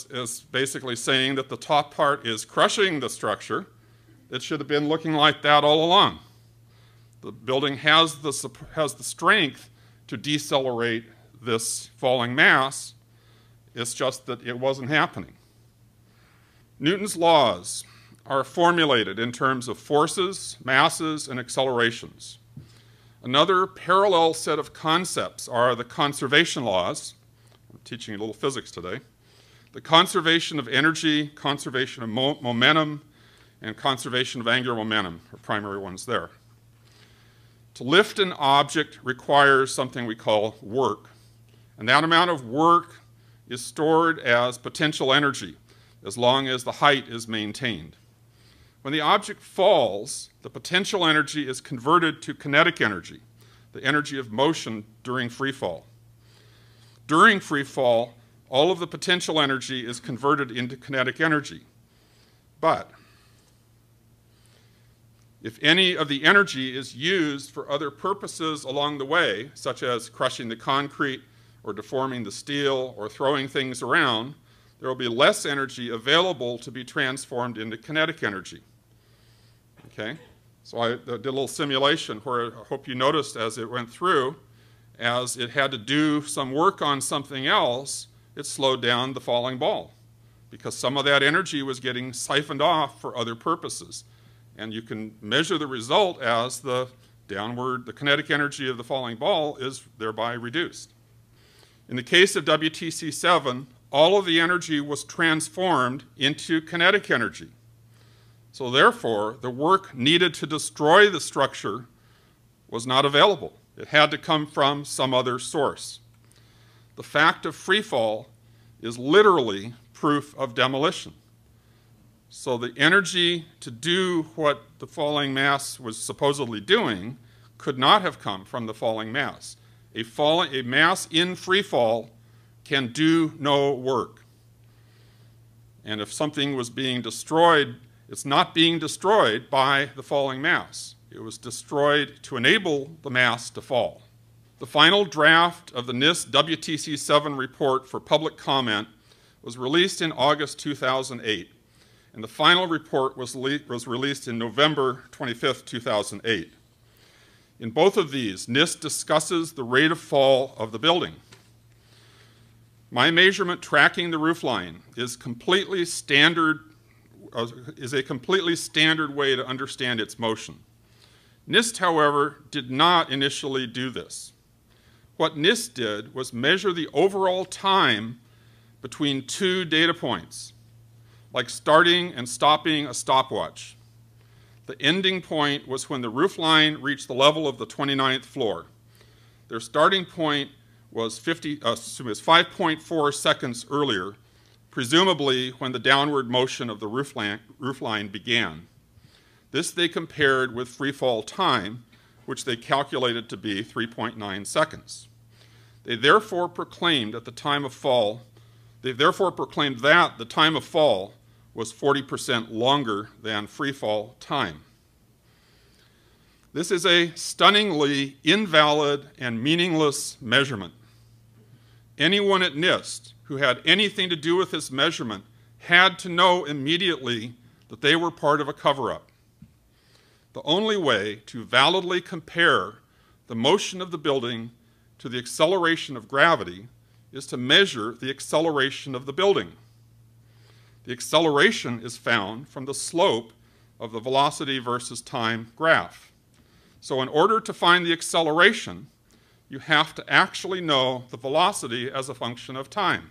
is basically saying that the top part is crushing the structure, it should have been looking like that all along. The building has the strength to decelerate this falling mass. It's just that it wasn't happening. Newton's laws are formulated in terms of forces, masses, and accelerations. Another parallel set of concepts are the conservation laws. I'm teaching a little physics today. The conservation of energy, conservation of momentum, and conservation of angular momentum are primary ones there. To lift an object requires something we call work. And that amount of work is stored as potential energy as long as the height is maintained. When the object falls, the potential energy is converted to kinetic energy, the energy of motion during free fall. During free fall, all of the potential energy is converted into kinetic energy. But if any of the energy is used for other purposes along the way, such as crushing the concrete or deforming the steel or throwing things around, there will be less energy available to be transformed into kinetic energy. Okay? So I did a little simulation where I hope you noticed as it went through, as it had to do some work on something else, it slowed down the falling ball because some of that energy was getting siphoned off for other purposes. And you can measure the result as the kinetic energy of the falling ball is thereby reduced. In the case of WTC-7, all of the energy was transformed into kinetic energy. So therefore, the work needed to destroy the structure was not available. It had to come from some other source. The fact of free fall is literally proof of demolition. So the energy to do what the falling mass was supposedly doing could not have come from the falling mass. A mass in free fall can do no work. And if something was being destroyed, it's not being destroyed by the falling mass. It was destroyed to enable the mass to fall. The final draft of the NIST WTC-7 report for public comment was released in August 2008, and the final report was released in November 25, 2008. In both of these, NIST discusses the rate of fall of the building. My measurement tracking the roofline is a completely standard way to understand its motion. NIST, however, did not initially do this. What NIST did was measure the overall time between two data points, like starting and stopping a stopwatch. The ending point was when the roofline reached the level of the 29th floor. Their starting point was 5.4 seconds earlier, presumably when the downward motion of the roofline began. This they compared with free fall time, which they calculated to be 3.9 seconds. They therefore proclaimed that the time of fall was 40% longer than free fall time. This is a stunningly invalid and meaningless measurement. Anyone at NIST who had anything to do with this measurement had to know immediately that they were part of a cover-up. The only way to validly compare the motion of the building to the acceleration of gravity is to measure the acceleration of the building. The acceleration is found from the slope of the velocity versus time graph. So in order to find the acceleration, you have to actually know the velocity as a function of time.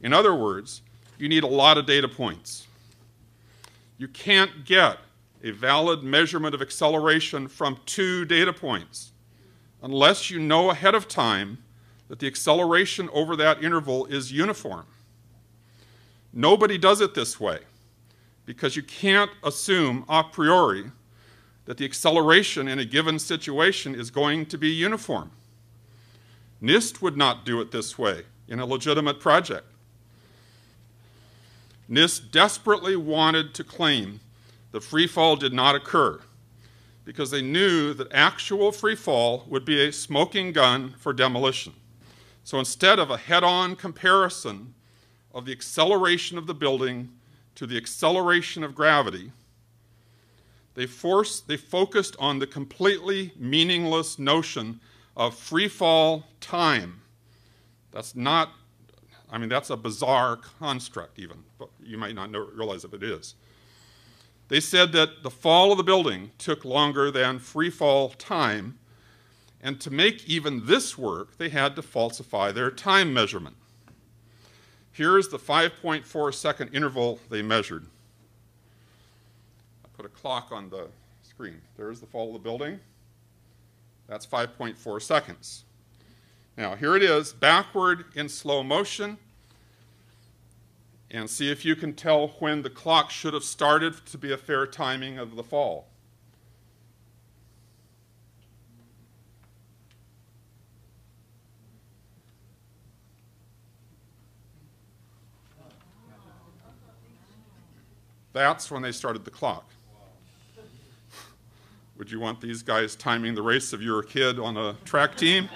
In other words, you need a lot of data points. You can't get a valid measurement of acceleration from 2 data points unless you know ahead of time that the acceleration over that interval is uniform. Nobody does it this way because you can't assume a priori that the acceleration in a given situation is going to be uniform. NIST would not do it this way in a legitimate project. NIST desperately wanted to claim that free fall did not occur. because they knew that actual free fall would be a smoking gun for demolition. So instead of a head-on comparison of the acceleration of the building to the acceleration of gravity, they focused on the completely meaningless notion of free fall time. That's not, I mean, that's a bizarre construct even, but you might not realize if it is. They said that the fall of the building took longer than free fall time, and to make even this work, they had to falsify their time measurement. Here's the 5.4 second interval they measured. I put a clock on the screen. There's the fall of the building. That's 5.4 seconds. Now, here it is, backward in slow motion. And see if you can tell when the clock should have started to be a fair timing of the fall. That's when they started the clock. Would you want these guys timing the race of your kid on a track team?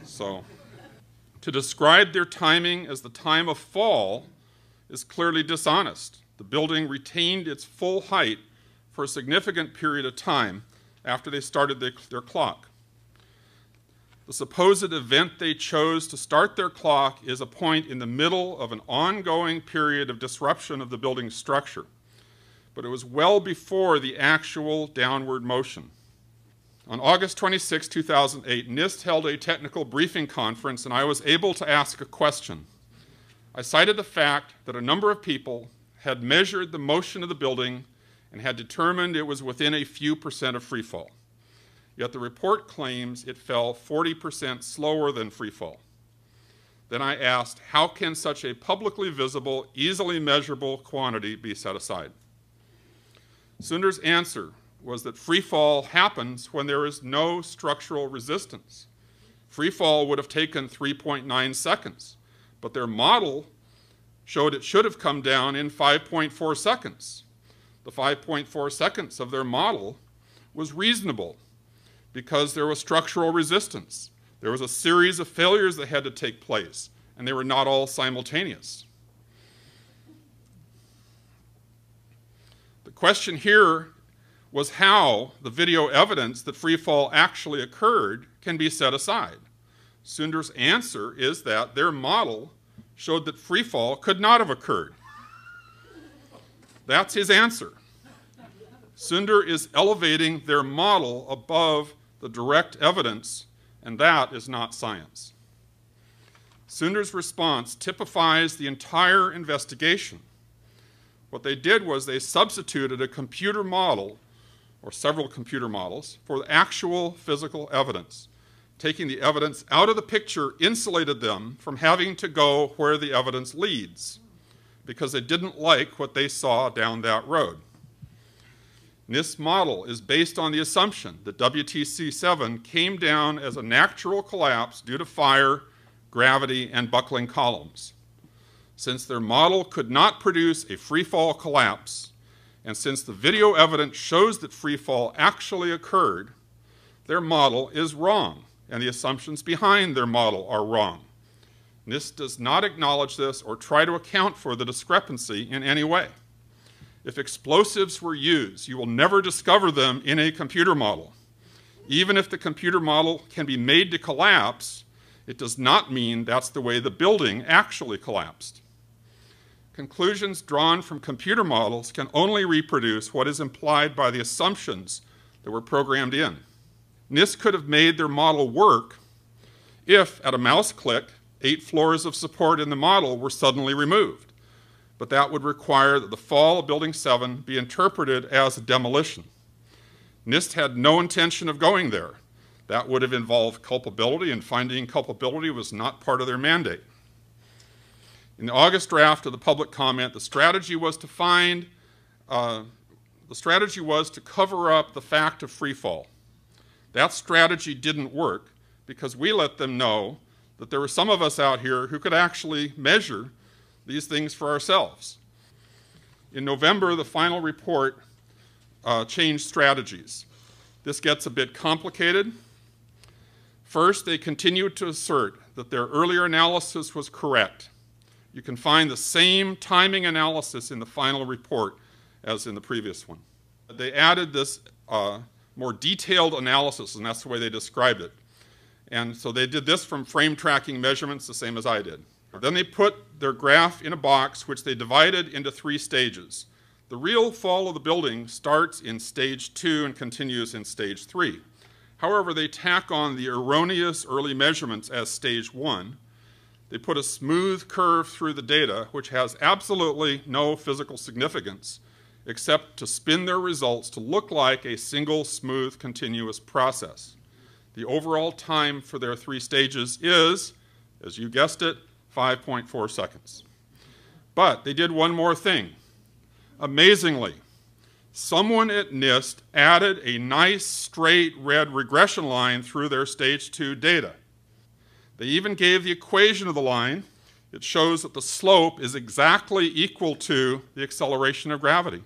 So, to describe their timing as the time of fall is clearly dishonest. The building retained its full height for a significant period of time after they started their clock. The supposed event they chose to start their clock is a point in the middle of an ongoing period of disruption of the building's structure, but it was well before the actual downward motion. On August 26, 2008, NIST held a technical briefing conference, and I was able to ask a question. I cited the fact that a number of people had measured the motion of the building and had determined it was within a few percent of free fall. Yet the report claims it fell 40% slower than free fall. Then I asked, how can such a publicly visible, easily measurable quantity be set aside? Sunder's answer was that free fall happens when there is no structural resistance. Free fall would have taken 3.9 seconds, but their model showed it should have come down in 5.4 seconds. The 5.4 seconds of their model was reasonable because there was structural resistance. There was a series of failures that had to take place, and they were not all simultaneous. The question here was how the video evidence that free fall actually occurred can be set aside. Sunder's answer is that their model showed that free fall could not have occurred. That's his answer. Sunder is elevating their model above the direct evidence, and that is not science. Sunder's response typifies the entire investigation. What they did was they substituted a computer model, or several computer models, for the actual physical evidence. Taking the evidence out of the picture insulated them from having to go where the evidence leads, because they didn't like what they saw down that road. This model is based on the assumption that WTC-7 came down as a natural collapse due to fire, gravity, and buckling columns. Since their model could not produce a free fall collapse, and since the video evidence shows that free fall actually occurred, their model is wrong, and the assumptions behind their model are wrong. NIST does not acknowledge this or try to account for the discrepancy in any way. If explosives were used, you will never discover them in a computer model. Even if the computer model can be made to collapse, it does not mean that's the way the building actually collapsed. Conclusions drawn from computer models can only reproduce what is implied by the assumptions that were programmed in. NIST could have made their model work if, at a mouse click, 8 floors of support in the model were suddenly removed. But that would require that the fall of Building 7 be interpreted as a demolition. NIST had no intention of going there. That would have involved culpability, and finding culpability was not part of their mandate. In the August draft of the public comment, the strategy was to cover up the fact of free fall. That strategy didn't work because we let them know that there were some of us out here who could actually measure these things for ourselves. In November, the final report changed strategies. This gets a bit complicated. First, they continued to assert that their earlier analysis was correct. You can find the same timing analysis in the final report as in the previous one. They added this more detailed analysis, and that's the way they described it. And so they did this from frame tracking measurements, the same as I did. Then they put their graph in a box, which they divided into 3 stages. The real fall of the building starts in stage 2 and continues in stage 3. However, they tack on the erroneous early measurements as stage 1. They put a smooth curve through the data, which has absolutely no physical significance, except to spin their results to look like a single smooth continuous process. The overall time for their 3 stages is, as you guessed it, 5.4 seconds. But they did one more thing. Amazingly, someone at NIST added a nice straight red regression line through their stage 2 data. They even gave the equation of the line. It shows that the slope is exactly equal to the acceleration of gravity.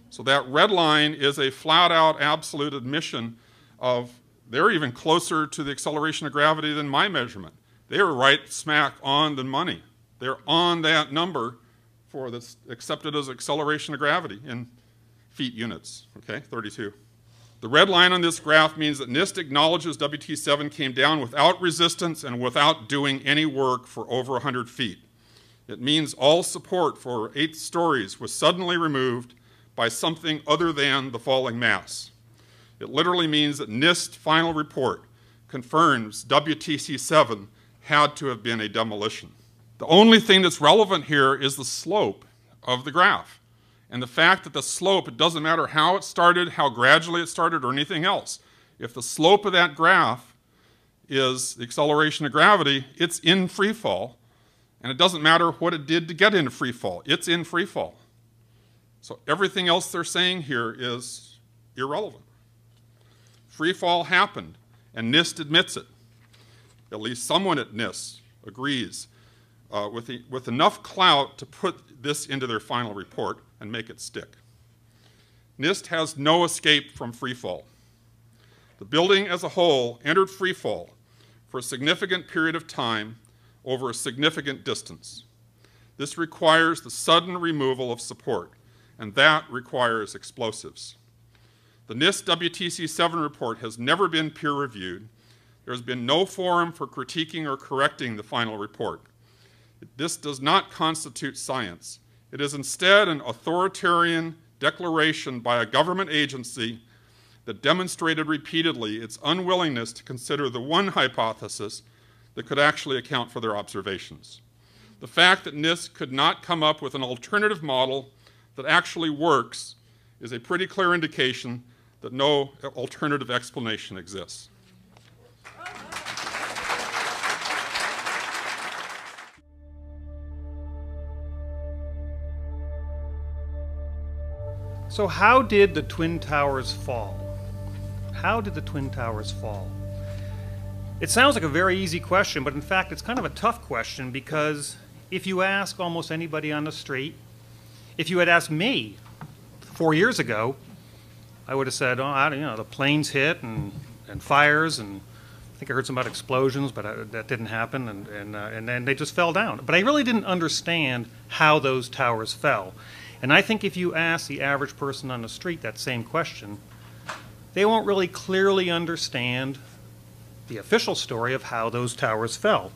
So that red line is a flat-out absolute admission of they're even closer to the acceleration of gravity than my measurement. They were right smack on the money. They're on that number for this accepted as acceleration of gravity in feet units, okay, 32. The red line on this graph means that NIST acknowledges WT7 came down without resistance and without doing any work for over 100 feet. It means all support for 8 stories was suddenly removed by something other than the falling mass. It literally means that NIST final report confirms WTC7 had to have been a demolition. The only thing that's relevant here is the slope of the graph. And the fact that the slope, it doesn't matter how it started, how gradually it started, or anything else. If the slope of that graph is the acceleration of gravity, it's in free fall. And it doesn't matter what it did to get into free fall. It's in free fall. So everything else they're saying here is irrelevant. Free fall happened, and NIST admits it. At least someone at NIST agrees with enough clout to put this into their final report and make it stick. NIST has no escape from free fall. The building as a whole entered free fall for a significant period of time over a significant distance. This requires the sudden removal of support, and that requires explosives. The NIST WTC7 report has never been peer-reviewed. There has been no forum for critiquing or correcting the final report. This does not constitute science. It is instead an authoritarian declaration by a government agency that demonstrated repeatedly its unwillingness to consider the one hypothesis that could actually account for their observations. The fact that NIST could not come up with an alternative model that actually works is a pretty clear indication that no alternative explanation exists. So how did the Twin Towers fall? How did the Twin Towers fall? It sounds like a very easy question, but in fact it's kind of a tough question, because if you ask almost anybody on the street, if you had asked me 4 years ago, I would have said, oh, the planes hit and fires, and I think I heard some about explosions, but that didn't happen, and then they just fell down. But I really didn't understand how those towers fell. And I think if you ask the average person on the street that same question, they won't really clearly understand the official story of how those towers fell.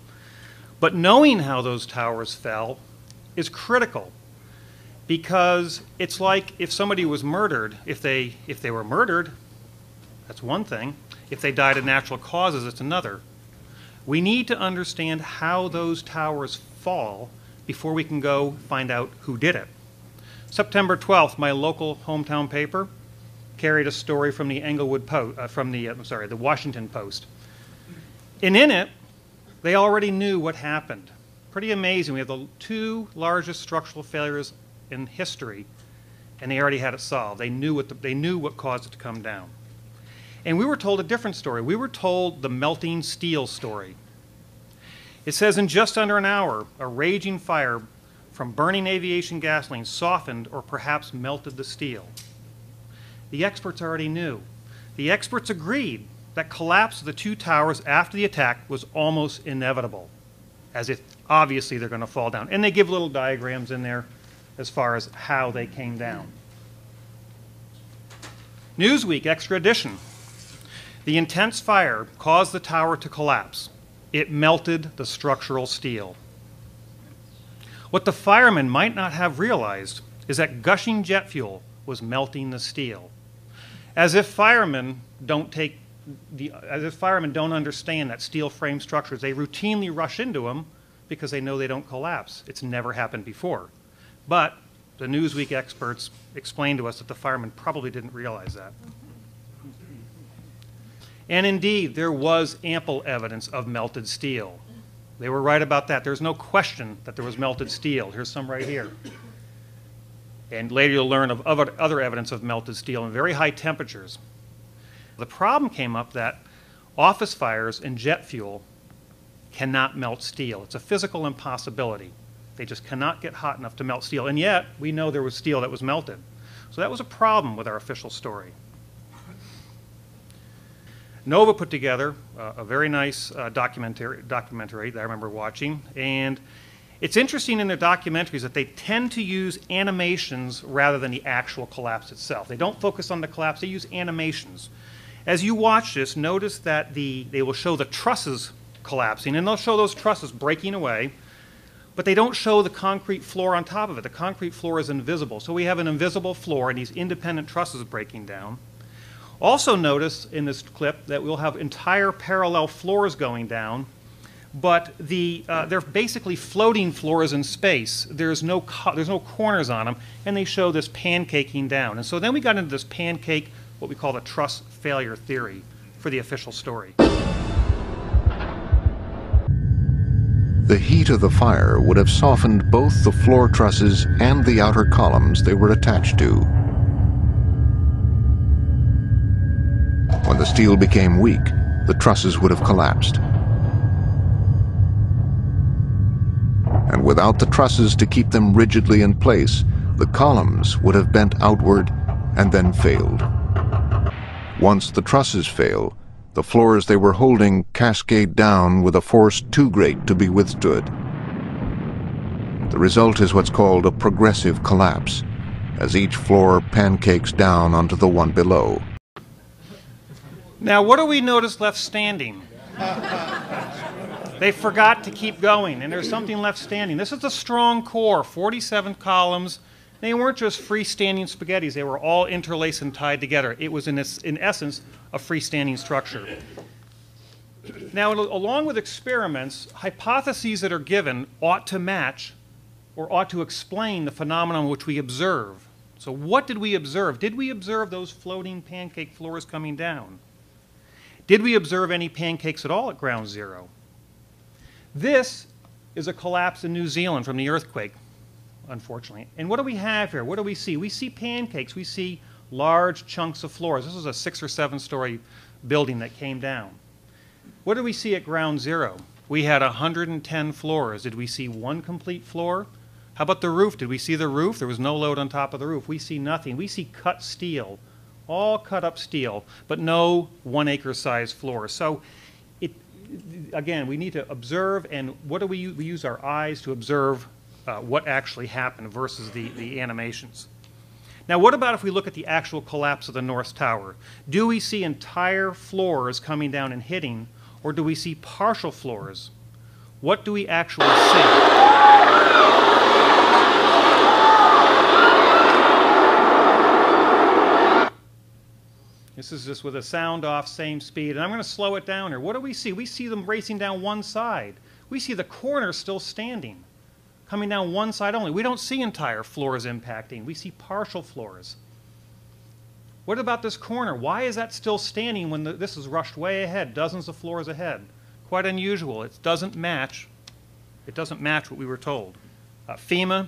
But knowing how those towers fell is critical, because it's like if somebody was murdered, if they were murdered, that's one thing. If they died of natural causes, it's another. We need to understand how those towers fall before we can go find out who did it. September 12th, my local hometown paper carried a story from the the Washington Post. And in it, they already knew what happened. Pretty amazing. We have the 2 largest structural failures in history, and they already had it solved. They knew what caused it to come down. And we were told a different story. We were told the melting steel story. It says in just under an hour, a raging fire from burning aviation gasoline softened or perhaps melted the steel. The experts already knew. The experts agreed that collapse of the two towers after the attack was almost inevitable, as if obviously they're going to fall down. And they give little diagrams in there as far as how they came down. Newsweek extra edition. The intense fire caused the tower to collapse. It melted the structural steel. What the firemen might not have realized is that gushing jet fuel was melting the steel. As if firemen don't understand that steel frame structures, they routinely rush into them because they know they don't collapse. It's never happened before. But the Newsweek experts explained to us that the firemen probably didn't realize that. And indeed, there was ample evidence of melted steel. They were right about that. There's no question that there was melted steel. Here's some right here. And later you'll learn of other evidence of melted steel in very high temperatures. The problem came up that office fires and jet fuel cannot melt steel. It's a physical impossibility. They just cannot get hot enough to melt steel. And yet, we know there was steel that was melted. So that was a problem with our official story. Nova put together a very nice documentary that I remember watching. And it's interesting in their documentaries that they tend to use animations rather than the actual collapse itself. They don't focus on the collapse, they use animations. As you watch this, notice that they will show the trusses collapsing, and they'll show those trusses breaking away, but they don't show the concrete floor on top of it. The concrete floor is invisible. So we have an invisible floor and these independent trusses breaking down. Also notice in this clip that we'll have entire parallel floors going down, but they're basically floating floors in space. There's no corners on them, and they show this pancaking down. And so then we got into this pancake, what we call the truss failure theory for the official story. The heat of the fire would have softened both the floor trusses and the outer columns they were attached to. When the steel became weak, the trusses would have collapsed. And without the trusses to keep them rigidly in place, the columns would have bent outward and then failed. Once the trusses fail, the floors they were holding cascade down with a force too great to be withstood. The result is what's called a progressive collapse, as each floor pancakes down onto the one below. Now, what do we notice left standing? They forgot to keep going, and there's something left standing. This is a strong core, 47 columns. They weren't just freestanding spaghettis. They were all interlaced and tied together. It was, in essence, a freestanding structure. Now, along with experiments, hypotheses that are given ought to match or ought to explain the phenomenon which we observe. So what did we observe? Did we observe those floating pancake floors coming down? Did we observe any pancakes at all at ground zero? This is a collapse in New Zealand from the earthquake, unfortunately. And what do we have here? What do we see? We see pancakes. We see large chunks of floors. This was a 6 or 7 story building that came down. What did we see at ground zero? We had 110 floors. Did we see one complete floor? How about the roof? Did we see the roof? There was no load on top of the roof. We see nothing. We see cut steel, all cut up steel, but no 1 acre size floor. So again, we need to observe, and what do we use? We use our eyes to observe what actually happened versus the animations. Now, what about if we look at the actual collapse of the North Tower? Do we see entire floors coming down and hitting, or do we see partial floors? What do we actually see? This is just with a sound off, same speed. And I'm going to slow it down here. What do we see? We see them racing down one side. We see the corner still standing, coming down one side only. We don't see entire floors impacting. We see partial floors. What about this corner? Why is that still standing when this is rushed way ahead, dozens of floors ahead? Quite unusual. It doesn't match. It doesn't match what we were told. FEMA,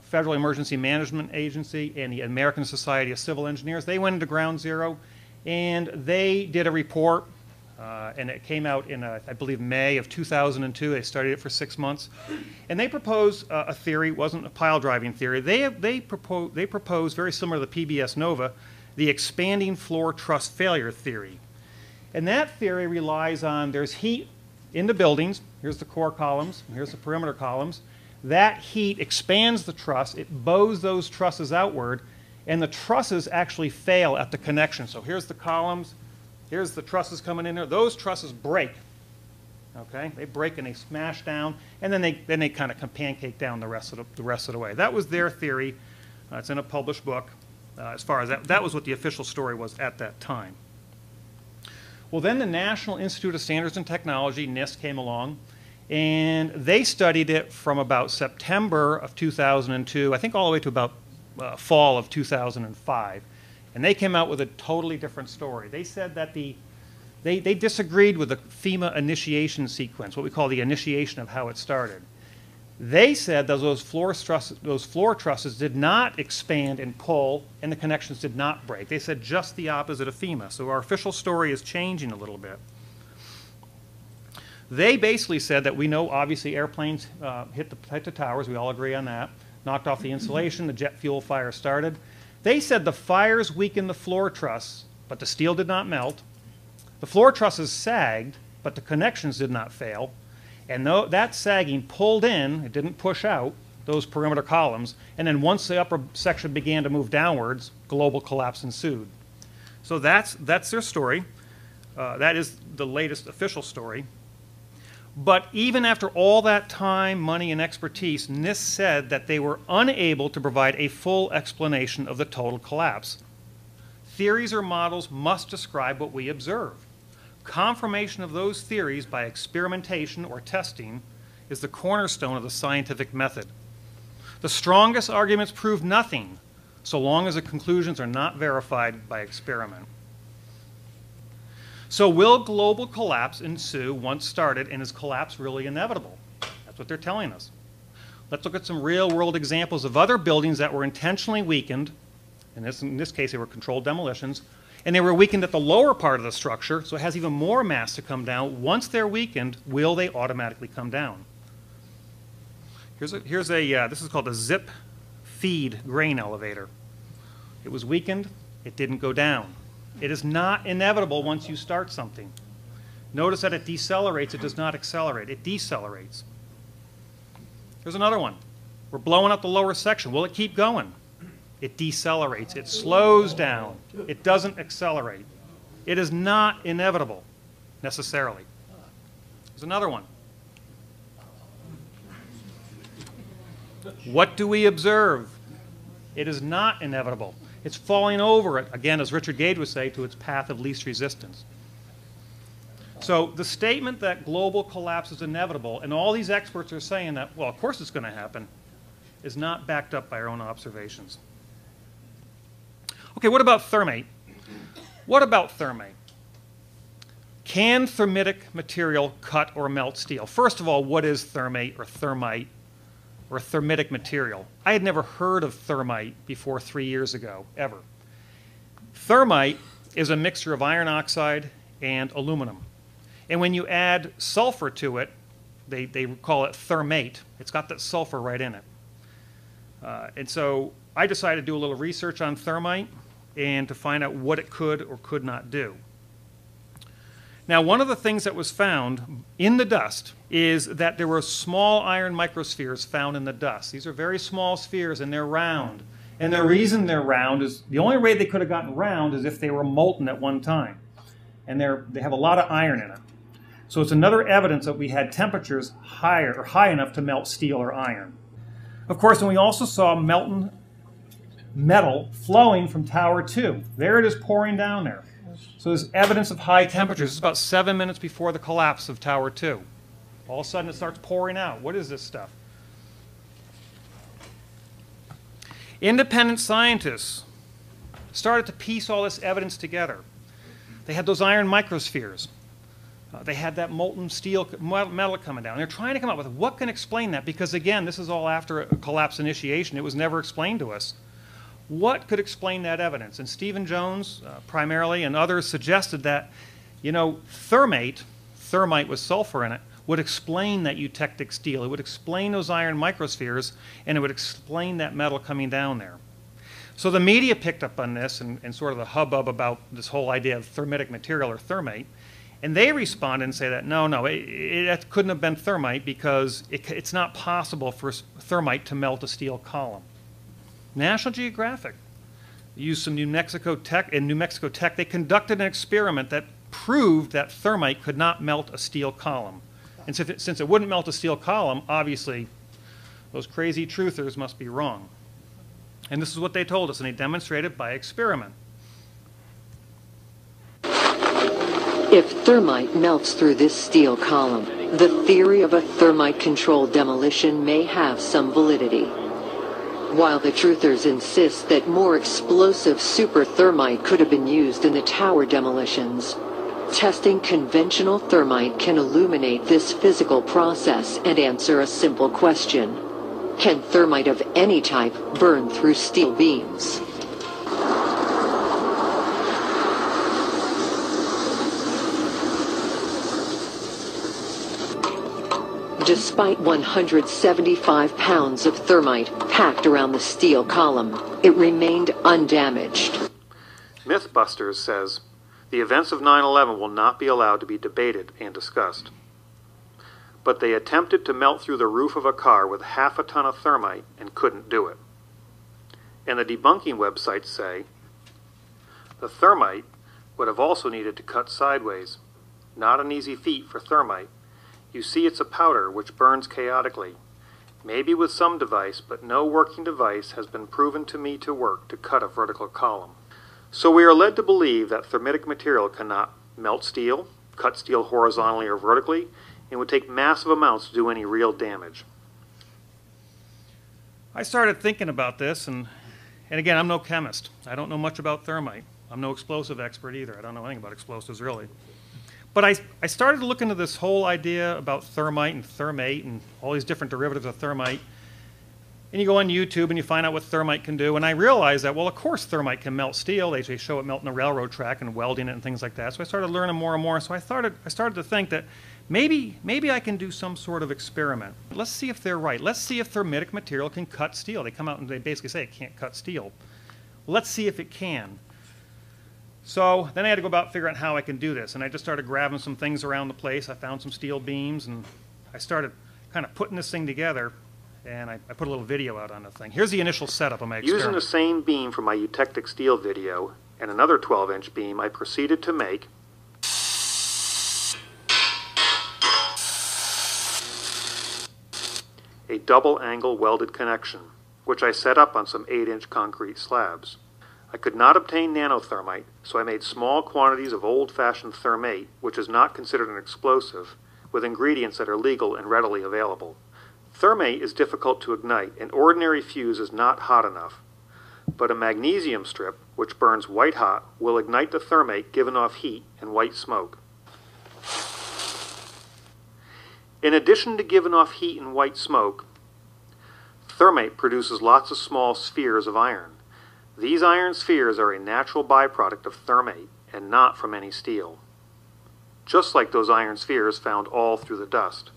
Federal Emergency Management Agency, and the American Society of Civil Engineers, they went into ground zero, and they did a report, and it came out in, I believe, May of 2002. They studied it for 6 months, and they proposed a theory. It wasn't a pile driving theory. They proposed very similar to the PBS Nova, the expanding floor truss failure theory. And that theory relies on there's heat in the buildings. Here's the core columns, and here's the perimeter columns. That heat expands the truss, it bows those trusses outward, and the trusses actually fail at the connection. So here's the columns, here's the trusses coming in there. Those trusses break. Okay, they break and they smash down, and then they kind of pancake down the rest of the way. That was their theory. It's in a published book. As far as that was what the official story was at that time. Well, then the National Institute of Standards and Technology, NIST, came along, and they studied it from about September of 2002, I think all the way to about fall of 2005, and they came out with a totally different story. They said that they disagreed with the FEMA initiation sequence, what we call the initiation of how it started. They said that those floor trusses did not expand and pull, and the connections did not break. They said just the opposite of FEMA. So our official story is changing a little bit. They basically said that we know, obviously, airplanes hit the towers. We all agree on that. Knocked off the insulation. The jet fuel fire started. They said the fires weakened the floor truss, but the steel did not melt. The floor trusses sagged, but the connections did not fail. And that sagging pulled in, it didn't push out, those perimeter columns. And then once the upper section began to move downwards, global collapse ensued. So that's their story. That is the latest official story. But even after all that time, money, and expertise, NIST said that they were unable to provide a full explanation of the total collapse. Theories or models must describe what we observe. Confirmation of those theories by experimentation or testing is the cornerstone of the scientific method. The strongest arguments prove nothing so long as the conclusions are not verified by experiment. So will global collapse ensue once started, and is collapse really inevitable? That's what they're telling us. Let's look at some real-world examples of other buildings that were intentionally weakened. In this case, they were controlled demolitions. And they were weakened at the lower part of the structure, so it has even more mass to come down. Once they're weakened, will they automatically come down? This is called a zip feed grain elevator. It was weakened, it didn't go down. It is not inevitable once you start something. Notice that it decelerates, it does not accelerate, it decelerates. Here's another one. We're blowing up the lower section. Will it keep going? It decelerates, it slows down, it doesn't accelerate. It is not inevitable, necessarily. There's another one. What do we observe? It is not inevitable. It's falling over it, again, as Richard Gage would say, to its path of least resistance. So the statement that global collapse is inevitable, and all these experts are saying that, well, of course it's going to happen, is not backed up by our own observations. Okay, what about thermate? What about thermate? Can thermitic material cut or melt steel? First of all, what is thermate or thermite or thermitic material? I had never heard of thermite before 3 years ago, ever. Thermite is a mixture of iron oxide and aluminum. And when you add sulfur to it, they call it thermate. It's got that sulfur right in it. And so I decided to do a little research on thermite and to find out what it could or could not do. Now, one of the things that was found in the dust is that there were small iron microspheres found in the dust. These are very small spheres, and they're round. And the reason they're round is, the only way they could have gotten round is if they were molten at one time. And they have a lot of iron in it. So it's another evidence that we had temperatures higher or high enough to melt steel or iron. Of course, and we also saw molten metal flowing from Tower 2. There it is pouring down there. So there's evidence of high temperatures. It's about 7 minutes before the collapse of Tower 2. All of a sudden it starts pouring out. What is this stuff? Independent scientists started to piece all this evidence together. They had those iron microspheres. They had that molten steel metal coming down. They're trying to come up with what can explain that, because again, this is all after a collapse initiation. It was never explained to us. What could explain that evidence? And Stephen Jones, primarily, and others suggested that, you know, thermite with sulfur in it, would explain that eutectic steel. It would explain those iron microspheres, and it would explain that metal coming down there. So the media picked up on this and sort of the hubbub about this whole idea of thermitic material or thermate, and they responded and say that no, it couldn't have been thermite because it's not possible for thermite to melt a steel column. National Geographic used some New Mexico Tech, they conducted an experiment that proved that thermite could not melt a steel column. And since it wouldn't melt a steel column, obviously those crazy truthers must be wrong. And this is what they told us, and they demonstrated by experiment. If thermite melts through this steel column, the theory of a thermite-controlled demolition may have some validity. While the truthers insist that more explosive super thermite could have been used in the tower demolitions, testing conventional thermite can illuminate this physical process and answer a simple question. Can thermite of any type burn through steel beams? Despite 175 pounds of thermite packed around the steel column, it remained undamaged. Mythbusters says, the events of 9/11 will not be allowed to be debated and discussed. But they attempted to melt through the roof of a car with half a ton of thermite and couldn't do it. And the debunking websites say, the thermite would have also needed to cut sideways. Not an easy feat for thermite. You see, it's a powder which burns chaotically. Maybe with some device, but no working device has been proven to me to work to cut a vertical column. So we are led to believe that thermitic material cannot melt steel, cut steel horizontally or vertically, and would take massive amounts to do any real damage. I started thinking about this, and again, I'm no chemist. I don't know much about thermite. I'm no explosive expert either. I don't know anything about explosives, really. But I started to look into this whole idea about thermite and thermate and all these different derivatives of thermite. And you go on YouTube and you find out what thermite can do. And I realized that, well, of course thermite can melt steel. They show it melting a railroad track and welding it and things like that. So I started learning more and more. So I started to think that maybe I can do some sort of experiment. Let's see if they're right. Let's see if thermitic material can cut steel. They come out and they basically say it can't cut steel. Let's see if it can. So then I had to go about figuring out how I can do this. And I just started grabbing some things around the place. I found some steel beams, and I started kind of putting this thing together. And I put a little video out on the thing. Here's the initial setup of my experiment. Using the same beam from my eutectic steel video and another 12-inch beam, I proceeded to make a double-angle welded connection, which I set up on some 8-inch concrete slabs. I could not obtain nanothermite, so I made small quantities of old-fashioned thermate, which is not considered an explosive, with ingredients that are legal and readily available. Thermate is difficult to ignite, and ordinary fuse is not hot enough. But a magnesium strip, which burns white hot, will ignite the thermate giving off heat and white smoke. In addition to giving off heat and white smoke, thermate produces lots of small spheres of iron. These iron spheres are a natural byproduct of thermate and not from any steel, just like those iron spheres found all through the dust.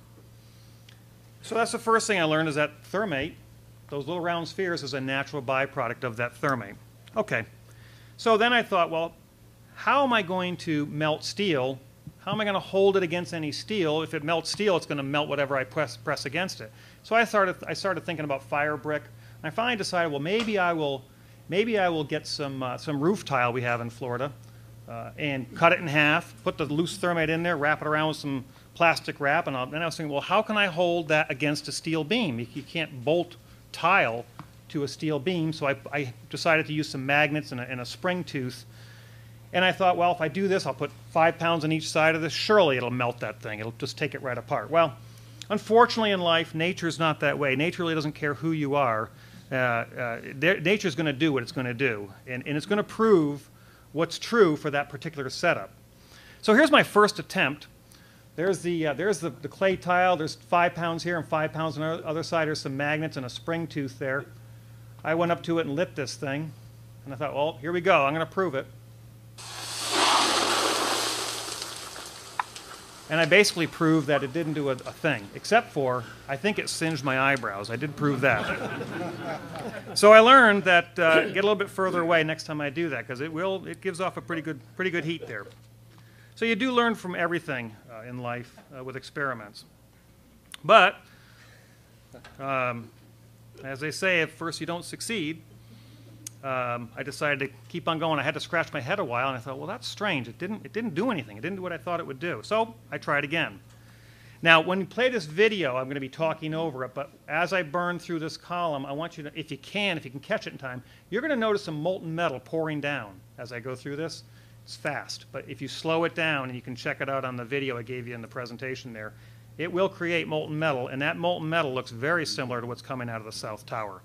So that's the first thing I learned, is that thermate, those little round spheres, is a natural byproduct of that thermate. Okay, so then I thought, well, how am I going to melt steel? How am I going to hold it against any steel? If it melts steel, it's going to melt whatever I press against it. So I started thinking about fire brick, and I finally decided, well, maybe I will get some roof tile we have in Florida and cut it in half, put the loose thermite in there, wrap it around with some plastic wrap, and then I was thinking, well, how can I hold that against a steel beam? You can't bolt tile to a steel beam, so I decided to use some magnets and a spring tooth. And I thought, well, if I do this, I'll put 5 pounds on each side of this. Surely it'll melt that thing. It'll just take it right apart. Well, unfortunately in life, nature's not that way. Nature really doesn't care who you are. Nature's going to do what it's going to do, and it's going to prove what's true for that particular setup. So here's my first attempt. There's the clay tile. There's 5 pounds here and 5 pounds on the other side. There's some magnets and a spring tooth there. I went up to it and lit this thing, and I thought, well, here we go. I'm going to prove it. And I basically proved that it didn't do a thing, except for, I think it singed my eyebrows. I did prove that. So I learned that get a little bit further away next time I do that, because it gives off a pretty good heat there. So you do learn from everything in life with experiments. But, as they say, at first you don't succeed. I decided to keep on going. I had to scratch my head a while, and I thought, well, that's strange. It didn't do anything. It didn't do what I thought it would do. So I tried again. Now, when you play this video, I'm going to be talking over it, but as I burn through this column, I want you to, if you can catch it in time, you're going to notice some molten metal pouring down as I go through this. It's fast, but if you slow it down, and you can check it out on the video I gave you in the presentation there, it will create molten metal, and that molten metal looks very similar to what's coming out of the South Tower.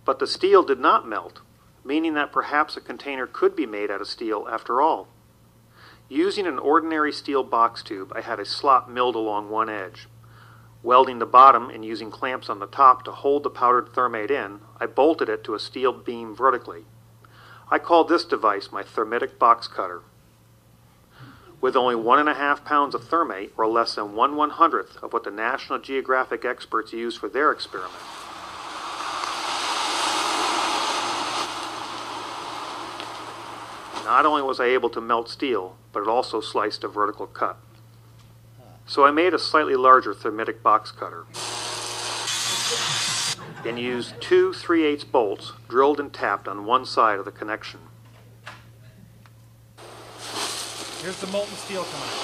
But the steel did not melt, meaning that perhaps a container could be made out of steel after all. Using an ordinary steel box tube, I had a slot milled along one edge. Welding the bottom and using clamps on the top to hold the powdered thermate in, I bolted it to a steel beam vertically. I called this device my thermitic box cutter. With only 1.5 pounds of thermate, or less than 1/100th of what the National Geographic experts used for their experiment, not only was I able to melt steel, but it also sliced a vertical cut. So I made a slightly larger thermitic box cutter and used 2 3/8 bolts drilled and tapped on one side of the connection. Here's the molten steel coming out.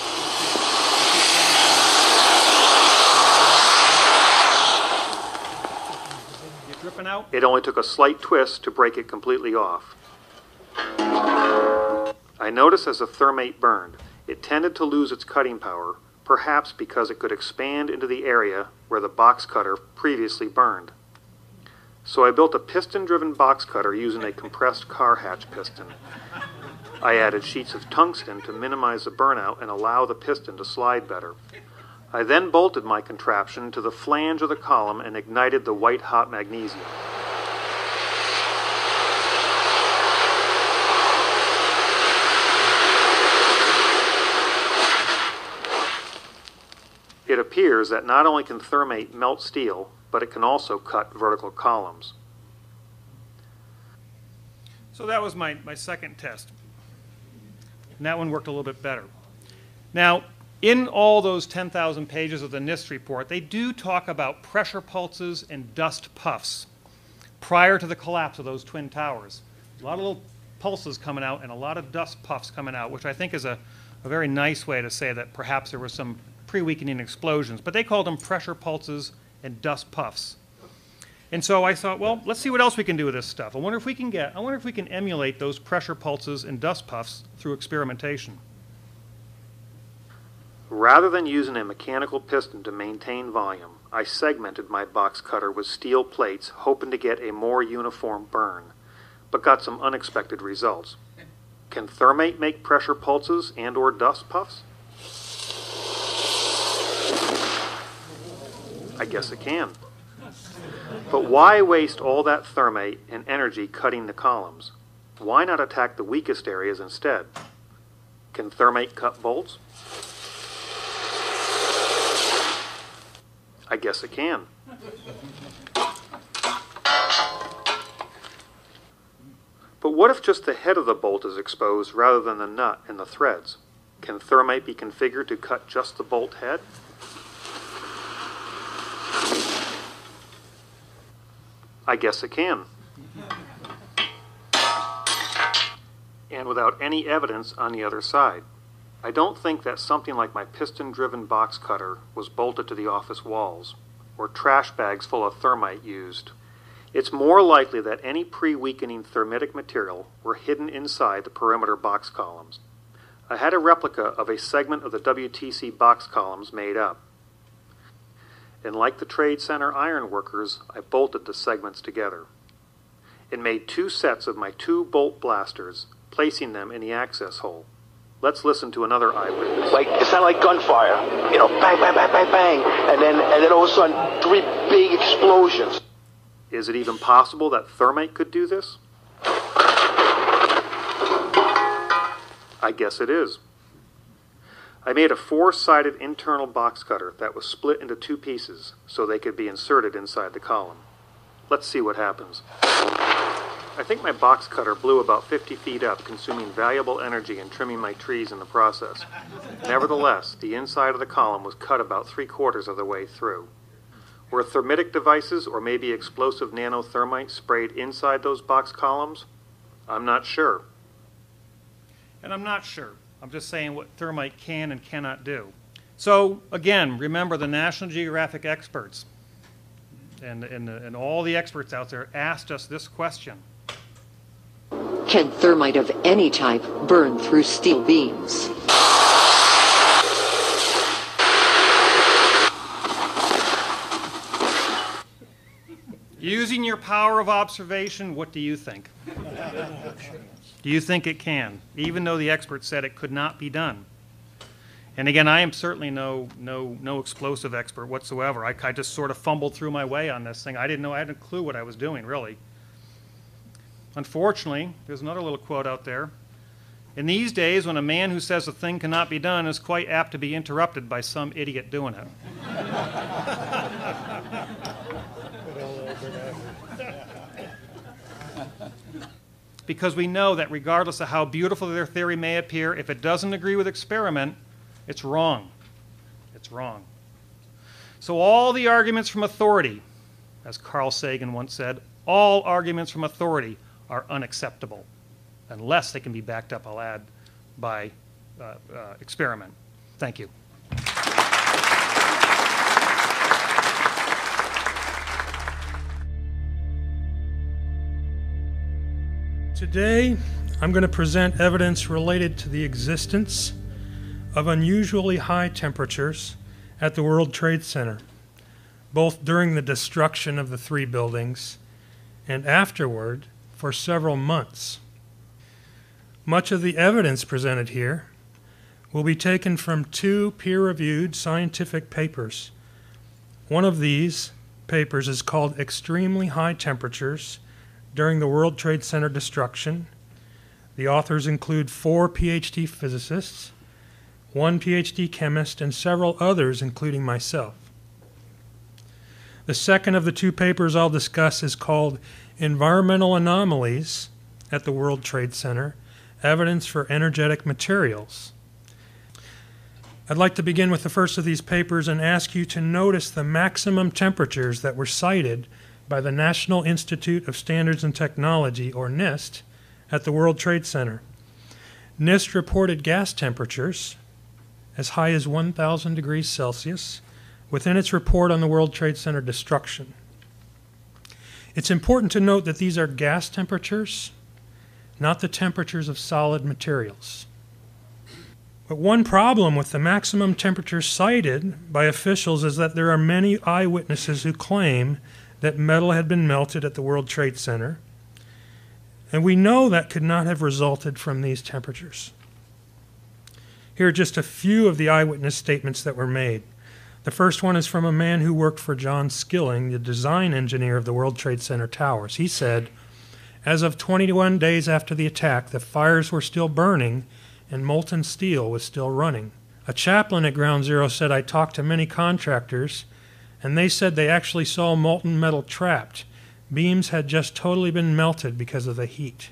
You dripping out? It only took a slight twist to break it completely off. I noticed as the thermate burned, it tended to lose its cutting power, perhaps because it could expand into the area where the box cutter previously burned. So I built a piston-driven box cutter using a compressed car hatch piston. I added sheets of tungsten to minimize the burnout and allow the piston to slide better. I then bolted my contraption to the flange of the column and ignited the white-hot magnesium. It appears that not only can thermate melt steel, but it can also cut vertical columns. So that was my second test. And that one worked a little bit better. Now, in all those 10,000 pages of the NIST report, they do talk about pressure pulses and dust puffs prior to the collapse of those twin towers. A lot of little pulses coming out and a lot of dust puffs coming out, which I think is a very nice way to say that perhaps there were some pre-weakening explosions. But they called them pressure pulses and dust puffs. And so I thought, well, let's see what else we can do with this stuff. I wonder if we can emulate those pressure pulses and dust puffs through experimentation. Rather than using a mechanical piston to maintain volume, I segmented my box cutter with steel plates, hoping to get a more uniform burn, but got some unexpected results. Can thermate make pressure pulses and/or dust puffs? I guess it can. But why waste all that thermate and energy cutting the columns? Why not attack the weakest areas instead? Can thermate cut bolts? I guess it can. But what if just the head of the bolt is exposed rather than the nut and the threads? Can thermate be configured to cut just the bolt head? I guess it can. And without any evidence on the other side. I don't think that something like my piston-driven box cutter was bolted to the office walls, or trash bags full of thermite used. It's more likely that any pre-weakening thermitic material were hidden inside the perimeter box columns. I had a replica of a segment of the WTC box columns made up. And like the Trade Center iron workers, I bolted the segments together. It made 2 sets of my 2 bolt blasters, placing them in the access hole. Let's listen to another eyewitness. It sounded like gunfire, you know, bang, bang, bang, bang, bang, and then all of a sudden 3 big explosions. Is it even possible that thermate could do this? I guess it is. I made a 4-sided internal box cutter that was split into 2 pieces so they could be inserted inside the column. Let's see what happens. I think my box cutter blew about 50 feet up, consuming valuable energy and trimming my trees in the process. Nevertheless, the inside of the column was cut about 3/4 of the way through. Were thermitic devices or maybe explosive nanothermite sprayed inside those box columns? I'm not sure. And I'm not sure. I'm just saying what thermite can and cannot do. So again, remember the National Geographic experts and all the experts out there asked us this question. Can thermite of any type burn through steel beams? Using your power of observation, what do you think? Do you think it can, even though the experts said it could not be done? And again, I am certainly no explosive expert whatsoever. I just sort of fumbled through my way on this thing. I didn't know, I had no clue what I was doing, really. Unfortunately, there's another little quote out there. In these days, when a man who says a thing cannot be done is quite apt to be interrupted by some idiot doing it. Because we know that regardless of how beautiful their theory may appear, if it doesn't agree with experiment, it's wrong. It's wrong. So all the arguments from authority, as Carl Sagan once said, all arguments from authority are unacceptable, unless they can be backed up, I'll add, by experiment. Thank you. Today, I'm going to present evidence related to the existence of unusually high temperatures at the World Trade Center, both during the destruction of the 3 buildings and afterward for several months. Much of the evidence presented here will be taken from 2 peer-reviewed scientific papers. One of these papers is called Extremely High Temperatures During the World Trade Center Destruction. The authors include 4 PhD physicists, 1 PhD chemist, and several others, including myself. The second of the 2 papers I'll discuss is called Environmental Anomalies at the World Trade Center, Evidence for Energetic Materials. I'd like to begin with the first of these papers and ask you to notice the maximum temperatures that were cited by the National Institute of Standards and Technology, or NIST, at the World Trade Center. NIST reported gas temperatures as high as 1,000 degrees Celsius within its report on the World Trade Center destruction. It's important to note that these are gas temperatures, not the temperatures of solid materials. But one problem with the maximum temperature cited by officials is that there are many eyewitnesses who claim that metal had been melted at the World Trade Center, and we know that could not have resulted from these temperatures. Here are just a few of the eyewitness statements that were made. The first one is from a man who worked for John Skilling, the design engineer of the World Trade Center towers. He said, as of 21 days after the attack, the fires were still burning and molten steel was still running. A chaplain at Ground Zero said, I talked to many contractors, and they said they actually saw molten metal trapped. Beams had just totally been melted because of the heat.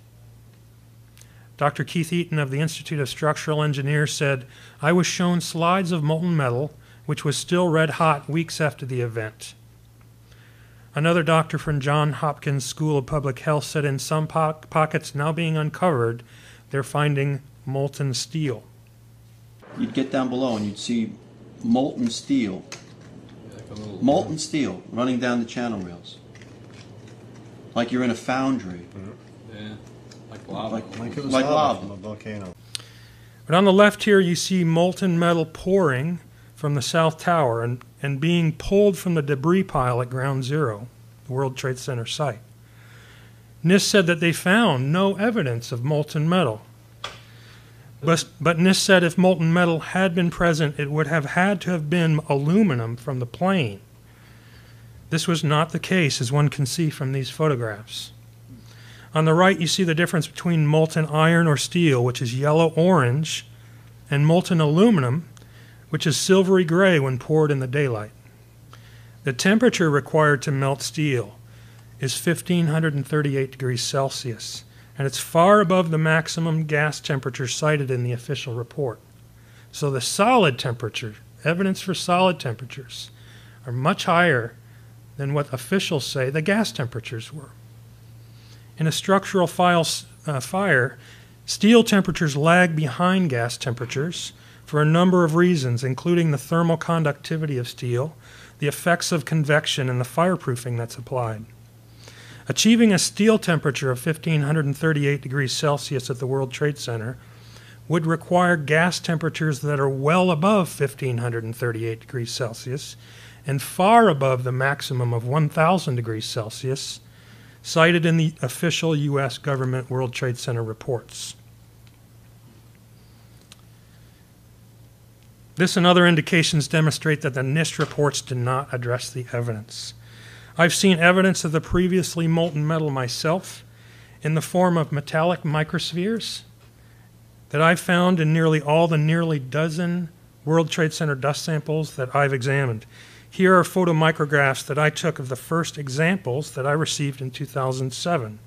Dr. Keith Eaton of the Institute of Structural Engineers said, I was shown slides of molten metal, which was still red hot weeks after the event. Another doctor from Johns Hopkins School of Public Health said in some pockets now being uncovered, they're finding molten steel. You'd get down below and you'd see molten steel running down the channel rails. Like you're in a foundry. Yeah, like lava. Like it was lava from a volcano. But on the left here you see molten metal pouring from the South Tower and being pulled from the debris pile at Ground Zero, the World Trade Center site. NIST said that they found no evidence of molten metal. But NIST said if molten metal had been present, it would have had to have been aluminum from the plane. This was not the case, as one can see from these photographs. On the right, you see the difference between molten iron or steel, which is yellow-orange, and molten aluminum, which is silvery gray when poured in the daylight. The temperature required to melt steel is 1,538 degrees Celsius, and it's far above the maximum gas temperature cited in the official report. So the solid temperature, evidence for solid temperatures, are much higher than what officials say the gas temperatures were. In a structural fire, steel temperatures lag behind gas temperatures for a number of reasons, including the thermal conductivity of steel, the effects of convection, and the fireproofing that's applied. Achieving a steel temperature of 1,538 degrees Celsius at the World Trade Center would require gas temperatures that are well above 1,538 degrees Celsius and far above the maximum of 1,000 degrees Celsius cited in the official U.S. government World Trade Center reports. This and other indications demonstrate that the NIST reports do not address the evidence. I've seen evidence of the previously molten metal myself in the form of metallic microspheres that I've found in nearly all the nearly dozen World Trade Center dust samples that I've examined. Here are photomicrographs that I took of the first examples that I received in 2007.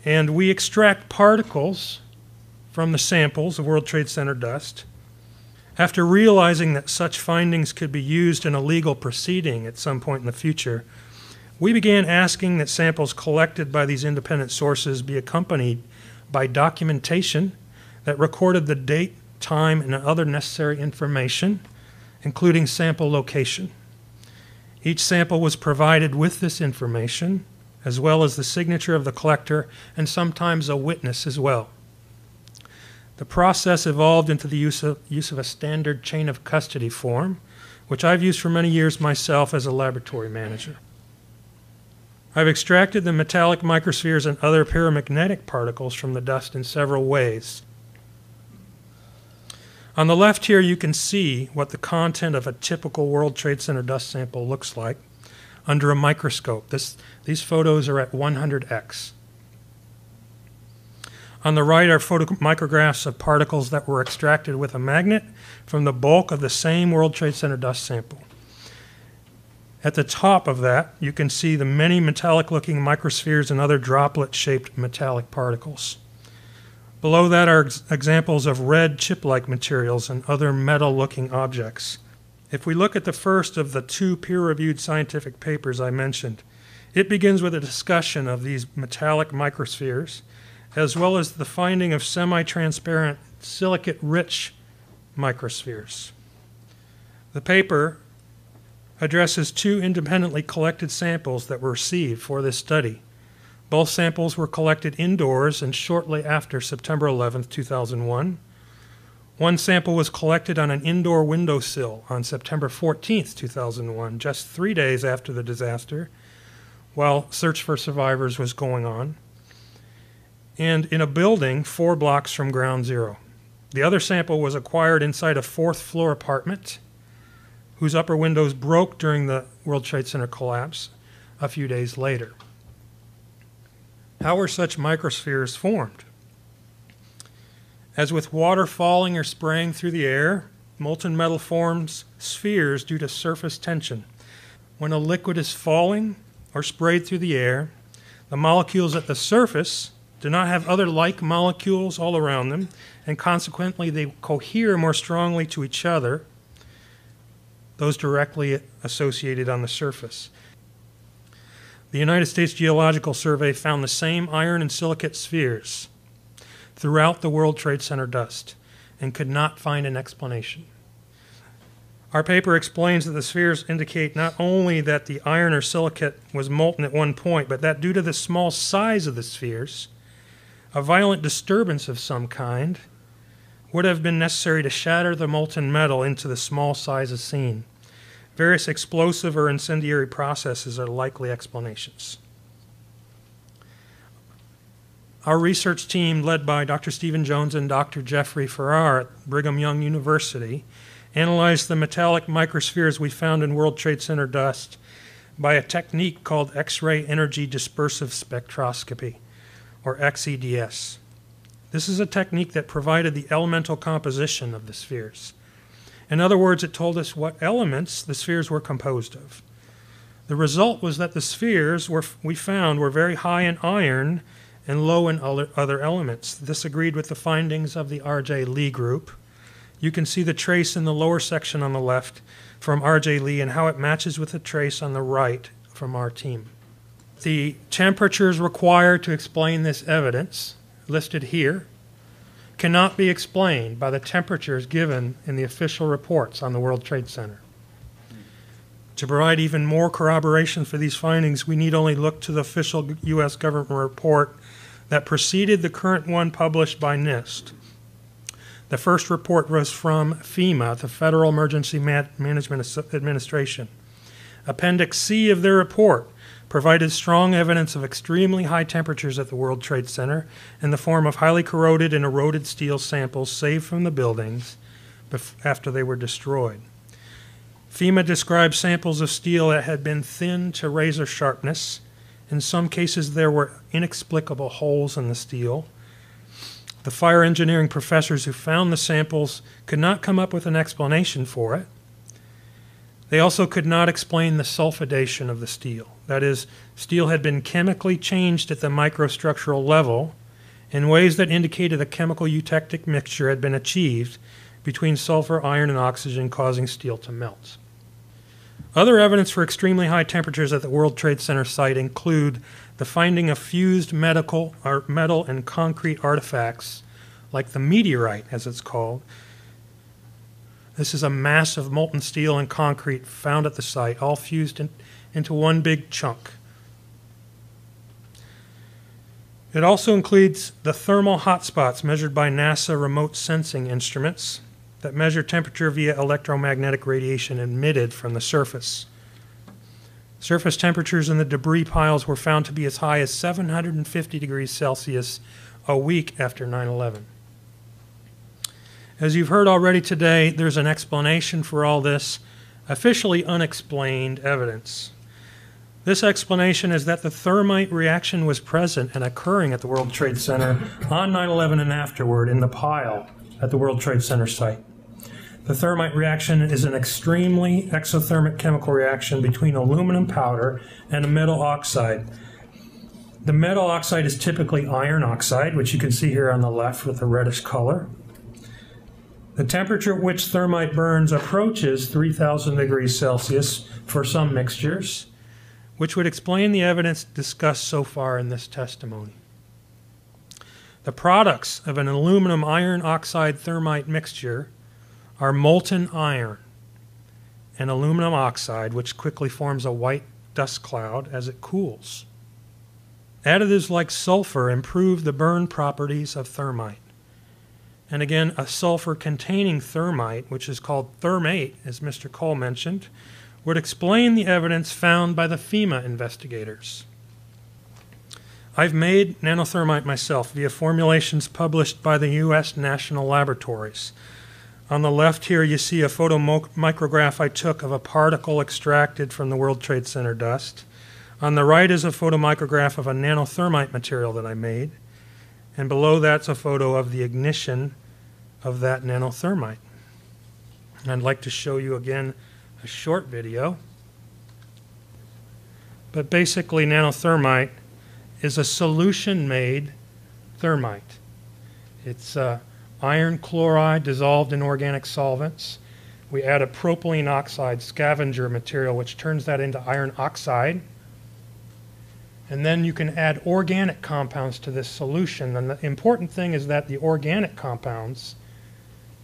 And we extract particles from the samples of World Trade Center dust. After realizing that such findings could be used in a legal proceeding at some point in the future, we began asking that samples collected by these independent sources be accompanied by documentation that recorded the date, time, and other necessary information, including sample location. Each sample was provided with this information, as well as the signature of the collector and sometimes a witness as well. The process evolved into the use of a standard chain of custody form, which I've used for many years myself as a laboratory manager. I've extracted the metallic microspheres and other paramagnetic particles from the dust in several ways. On the left here, you can see what the content of a typical World Trade Center dust sample looks like under a microscope. These photos are at 100x. On the right are photomicrographs of particles that were extracted with a magnet from the bulk of the same World Trade Center dust sample. At the top of that, you can see the many metallic-looking microspheres and other droplet-shaped metallic particles. Below that are examples of red chip-like materials and other metal-looking objects. If we look at the first of the two peer-reviewed scientific papers I mentioned, it begins with a discussion of these metallic microspheres, as well as the finding of semi-transparent silicate-rich microspheres. The paper addresses two independently collected samples that were received for this study. Both samples were collected indoors and shortly after September 11, 2001. One sample was collected on an indoor windowsill on September 14, 2001, just 3 days after the disaster, while search for survivors was going on, and in a building 4 blocks from Ground Zero. The other sample was acquired inside a 4th-floor apartment whose upper windows broke during the World Trade Center collapse a few days later. How were such microspheres formed? As with water falling or spraying through the air, molten metal forms spheres due to surface tension. When a liquid is falling or sprayed through the air, the molecules at the surface do not have other like molecules all around them, and consequently they cohere more strongly to each other, those directly associated on the surface. The United States Geological Survey found the same iron and silicate spheres throughout the World Trade Center dust and could not find an explanation. Our paper explains that the spheres indicate not only that the iron or silicate was molten at one point, but that due to the small size of the spheres, a violent disturbance of some kind would have been necessary to shatter the molten metal into the small sizes seen. Various explosive or incendiary processes are likely explanations. Our research team, led by Dr. Stephen Jones and Dr. Jeffrey Farrar at Brigham Young University, analyzed the metallic microspheres we found in World Trade Center dust by a technique called X-ray energy dispersive spectroscopy, or XEDS. This is a technique that provided the elemental composition of the spheres. In other words, it told us what elements the spheres were composed of. The result was that the spheres we found were very high in iron and low in other elements. This agreed with the findings of the R.J. Lee group. You can see the trace in the lower section on the left from R.J. Lee and how it matches with the trace on the right from our team. The temperatures required to explain this evidence, listed here, cannot be explained by the temperatures given in the official reports on the World Trade Center. To provide even more corroboration for these findings, we need only look to the official U.S. government report that preceded the current one published by NIST. The first report was from FEMA, the Federal Emergency Management Administration. Appendix C of their report provided strong evidence of extremely high temperatures at the World Trade Center in the form of highly corroded and eroded steel samples saved from the buildings after they were destroyed. FEMA described samples of steel that had been thinned to razor sharpness. In some cases, there were inexplicable holes in the steel. The fire engineering professors who found the samples could not come up with an explanation for it. They also could not explain the sulfidation of the steel. That is, steel had been chemically changed at the microstructural level in ways that indicated a chemical eutectic mixture had been achieved between sulfur, iron, and oxygen, causing steel to melt. Other evidence for extremely high temperatures at the World Trade Center site include the finding of fused metal and concrete artifacts, like the meteorite, as it's called. This is a mass of molten steel and concrete found at the site, all fused into one big chunk. It also includes the thermal hotspots measured by NASA remote sensing instruments that measure temperature via electromagnetic radiation emitted from the surface. Surface temperatures in the debris piles were found to be as high as 750 degrees Celsius a week after 9/11. As you've heard already today, there's an explanation for all this officially unexplained evidence. This explanation is that the thermite reaction was present and occurring at the World Trade Center on 9/11 and afterward in the pile at the World Trade Center site. The thermite reaction is an extremely exothermic chemical reaction between aluminum powder and a metal oxide. The metal oxide is typically iron oxide, which you can see here on the left with the reddish color. The temperature at which thermite burns approaches 3,000 degrees Celsius for some mixtures, which would explain the evidence discussed so far in this testimony. The products of an aluminum iron oxide thermite mixture are molten iron and aluminum oxide, which quickly forms a white dust cloud as it cools. Additives like sulfur improve the burn properties of thermite. And again, a sulfur-containing thermite, which is called thermate, as Mr. Cole mentioned, would explain the evidence found by the FEMA investigators. I've made nanothermite myself via formulations published by the U.S. National Laboratories. On the left here, you see a photomicrograph I took of a particle extracted from the World Trade Center dust. On the right is a photomicrograph of a nanothermite material that I made. And below that's a photo of the ignition of that nanothermite. And I'd like to show you again a short video. But basically, nanothermite is a solution-made thermite. It's iron chloride dissolved in organic solvents. We add a propylene oxide scavenger material, which turns that into iron oxide. And then you can add organic compounds to this solution. And the important thing is that the organic compounds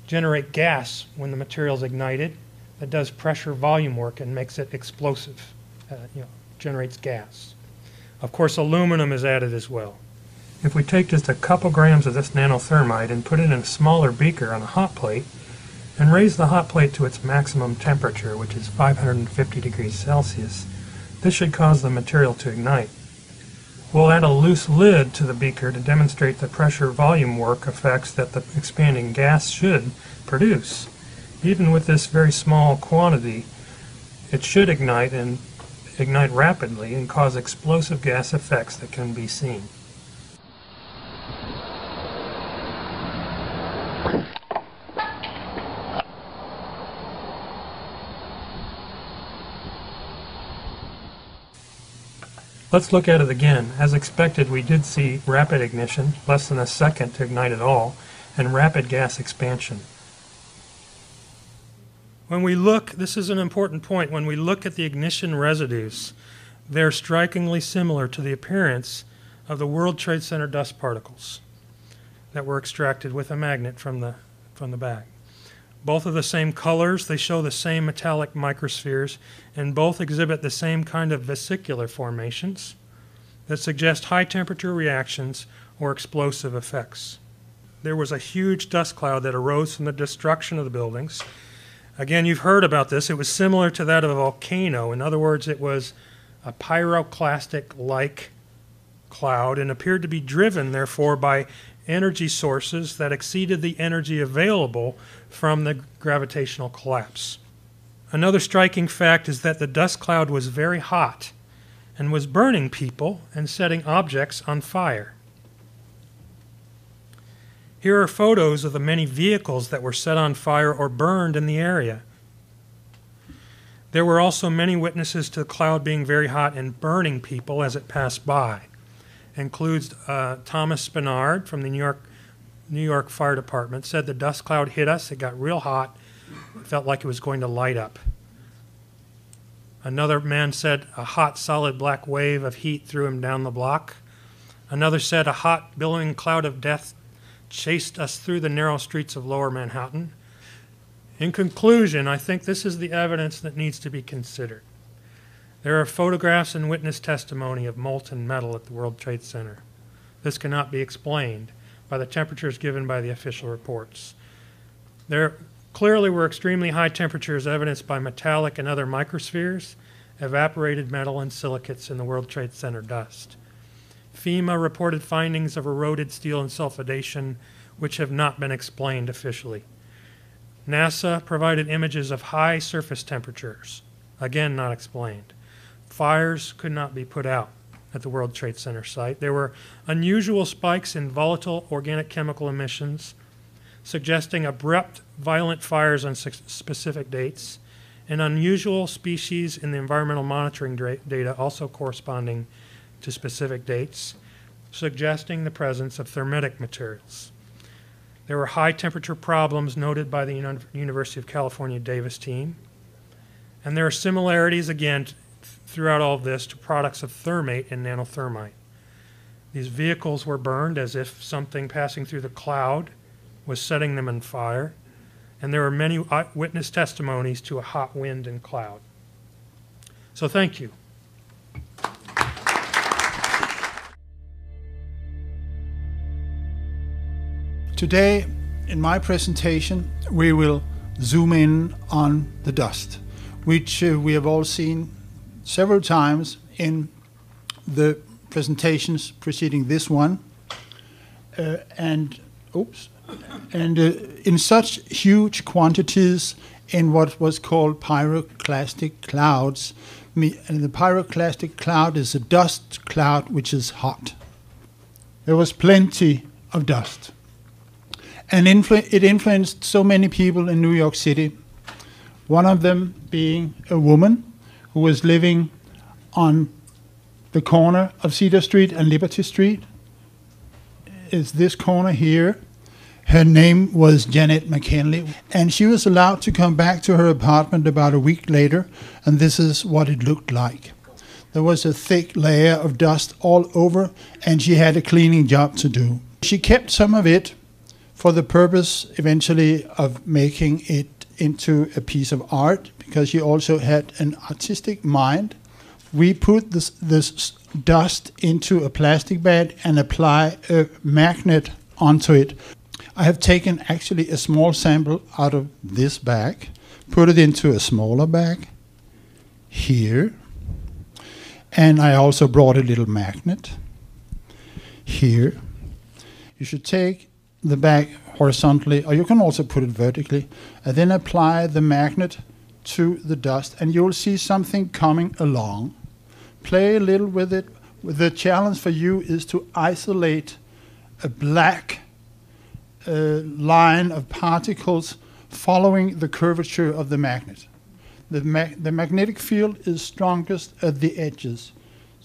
generate gas when the material is ignited. That does pressure volume work and makes it explosive, generates gas. Of course, aluminum is added as well. If we take just a couple grams of this nanothermite and put it in a smaller beaker on a hot plate and raise the hot plate to its maximum temperature, which is 550 degrees Celsius, this should cause the material to ignite. We'll add a loose lid to the beaker to demonstrate the pressure volume work effects that the expanding gas should produce. Even with this very small quantity, it should ignite and ignite rapidly and cause explosive gas effects that can be seen. Let's look at it again. As expected, we did see rapid ignition, less than a second to ignite at all, and rapid gas expansion. When we look, this is an important point, when we look at the ignition residues, they're strikingly similar to the appearance of the World Trade Center dust particles that were extracted with a magnet from the bag. Both are the same colors, they show the same metallic microspheres, and both exhibit the same kind of vesicular formations that suggest high temperature reactions or explosive effects. There was a huge dust cloud that arose from the destruction of the buildings. Again, you've heard about this. It was similar to that of a volcano. In other words, it was a pyroclastic-like cloud and appeared to be driven, therefore, by energy sources that exceeded the energy available from the gravitational collapse. Another striking fact is that the dust cloud was very hot and was burning people and setting objects on fire. Here are photos of the many vehicles that were set on fire or burned in the area. There were also many witnesses to the cloud being very hot and burning people as it passed by. Includes Thomas Spinard from the New York Fire Department said the dust cloud hit us, it got real hot, it felt like it was going to light up. Another man said a hot solid black wave of heat threw him down the block. Another said a hot billowing cloud of death chased us through the narrow streets of lower Manhattan. In conclusion, I think this is the evidence that needs to be considered. There are photographs and witness testimony of molten metal at the World Trade Center. This cannot be explained by the temperatures given by the official reports. There clearly were extremely high temperatures evidenced by metallic and other microspheres, evaporated metal, and silicates in the World Trade Center dust. FEMA reported findings of eroded steel and sulfidation, which have not been explained officially. NASA provided images of high surface temperatures, again not explained. Fires could not be put out at the World Trade Center site. There were unusual spikes in volatile organic chemical emissions, suggesting abrupt, violent fires on specific dates, and unusual species in the environmental monitoring data also corresponding to specific dates, suggesting the presence of thermitic materials. There were high temperature problems noted by the University of California Davis team, and there are similarities, again, throughout all of this to products of thermate and nanothermite. These vehicles were burned as if something passing through the cloud was setting them on fire, and there are many witness testimonies to a hot wind and cloud. So thank you. Today, in my presentation, we will zoom in on the dust, which we have all seen several times in the presentations preceding this one. In such huge quantities in what was called pyroclastic clouds. And the pyroclastic cloud is a dust cloud which is hot. There was plenty of dust. And it influenced so many people in New York City, one of them being a woman who was living on the corner of Cedar Street and Liberty Street. It's this corner here. Her name was Janet McKinley, and she was allowed to come back to her apartment about a week later, and this is what it looked like. There was a thick layer of dust all over, and she had a cleaning job to do. She kept some of it for the purpose eventually of making it into a piece of art, because she also had an artistic mind. We put this dust into a plastic bag and apply a magnet onto it. I have taken actually a small sample out of this bag, put it into a smaller bag here, and I also brought a little magnet here. You should take the bag horizontally, or you can also put it vertically, and then apply the magnet to the dust, and you'll see something coming along. Play a little with it. The challenge for you is to isolate a black line of particles following the curvature of the magnet. The magnetic field is strongest at the edges.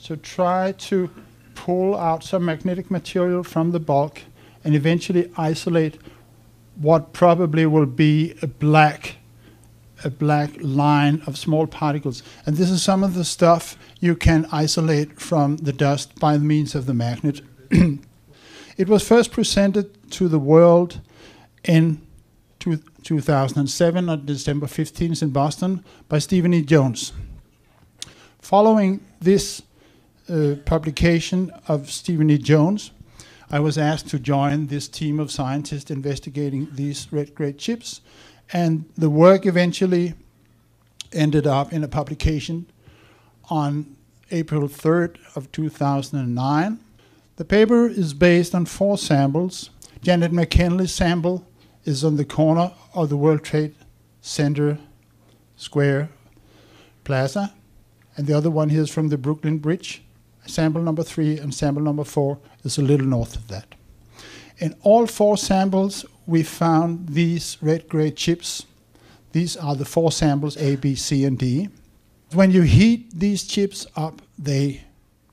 So try to pull out some magnetic material from the bulk and eventually isolate what probably will be a black line of small particles. And this is some of the stuff you can isolate from the dust by means of the magnet. It was first presented to the world in 2007 on December 15th in Boston by Stephen E. Jones. Following this publication of Stephen E. Jones, I was asked to join this team of scientists investigating these red-grade chips, and the work eventually ended up in a publication on April 3rd of 2009. The paper is based on 4 samples. Janet McKinley's sample is on the corner of the World Trade Center Square Plaza, and the other one here is from the Brooklyn Bridge. Sample number 3 and sample number 4 is a little north of that. In all 4 samples, we found these red-grade chips. These are the 4 samples, A, B, C, and D. When you heat these chips up, they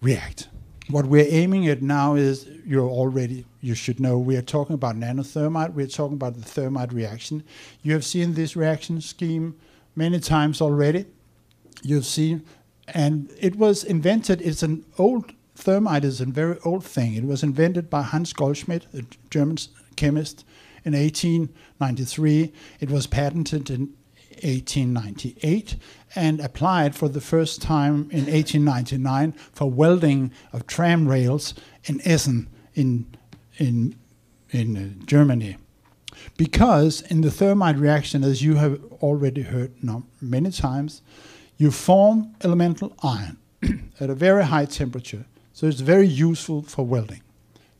react. What we're aiming at now is, you should know, we are talking about nanothermite. We're talking about the thermite reaction. You have seen this reaction scheme many times already. You've seen, and it was invented, it's an old, thermite is a very old thing. It was invented by Hans Goldschmidt, a German chemist, in 1893. It was patented in 1898 and applied for the first time in 1899 for welding of tram rails in Essen in Germany. Because in the thermite reaction, as you have already heard many times, you form elemental iron at a very high temperature, so it's very useful for welding.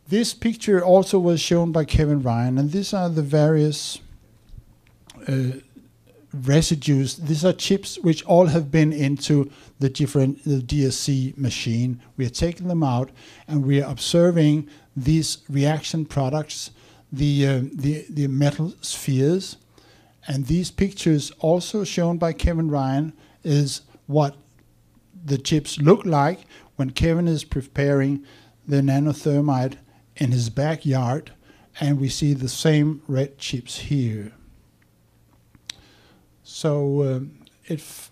This picture also was shown by Kevin Ryan, and these are the various residues. These are chips which all have been into the DSC machine. We are taking them out, and we are observing these reaction products, the metal spheres. And these pictures, also shown by Kevin Ryan, is what the chips look like when Kevin is preparing the nanothermite in his backyard, and we see the same red chips here. So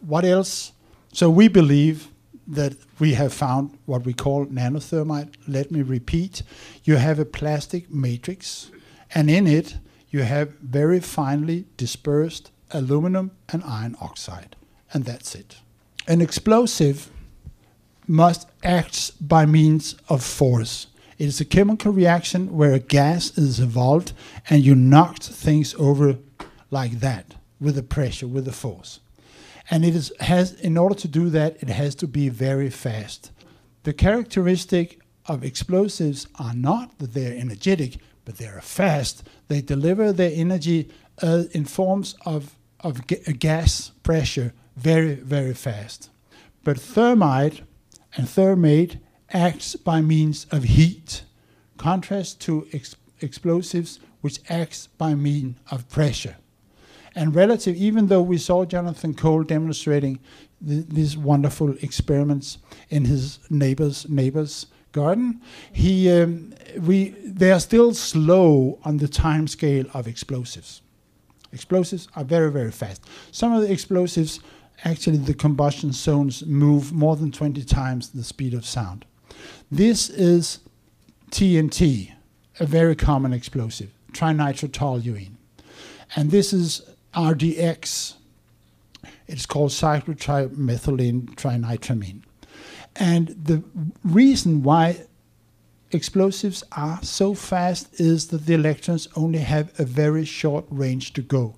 what else? So we believe that we have found what we call nanothermite. Let me repeat. You have a plastic matrix, and in it you have very finely dispersed aluminum and iron oxide, and that's it. An explosive must act by means of force. It is a chemical reaction where a gas is evolved and you knocked things over like that with the pressure, with the force. And it has, in order to do that, it has to be very fast. The characteristic of explosives are not that they're energetic, but they're fast. They deliver their energy in forms of gas pressure very, very fast. But thermite and thermate acts by means of heat, contrast to explosives which acts by means of pressure. And relative, even though we saw Jonathan Cole demonstrating these wonderful experiments in his neighbor's garden, they are still slow on the time scale of explosives. Explosives are very, very fast. Some of the explosives, actually the combustion zones move more than 20 times the speed of sound. This is TNT, a very common explosive, trinitrotoluene. And this is RDX. It's called cyclotrimethylene trinitramine. And the reason why explosives are so fast is that the electrons only have a very short range to go.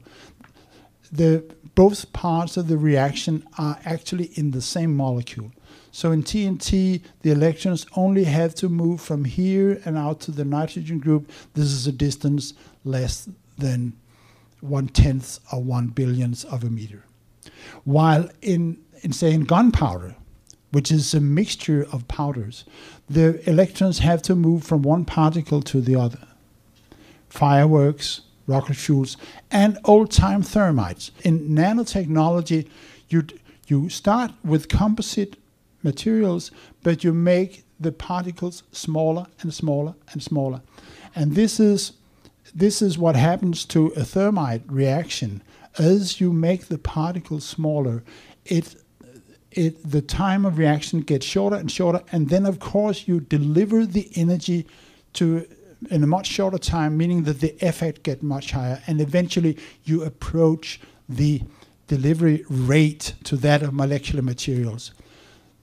Both parts of the reaction are actually in the same molecule. So in TNT, the electrons only have to move from here and out to the nitrogen group. This is a distance less than 1/10 or 1/1000th of a meter. While in gunpowder, which is a mixture of powders, the electrons have to move from one particle to the other. Fireworks, rocket fuels, and old-time thermites. In nanotechnology, you start with composite materials, but you make the particles smaller and smaller and smaller. And this is what happens to a thermite reaction. As you make the particles smaller, the time of reaction gets shorter and shorter, and then of course you deliver the energy in a much shorter time, meaning that the effect gets much higher, and eventually you approach the delivery rate to that of molecular materials.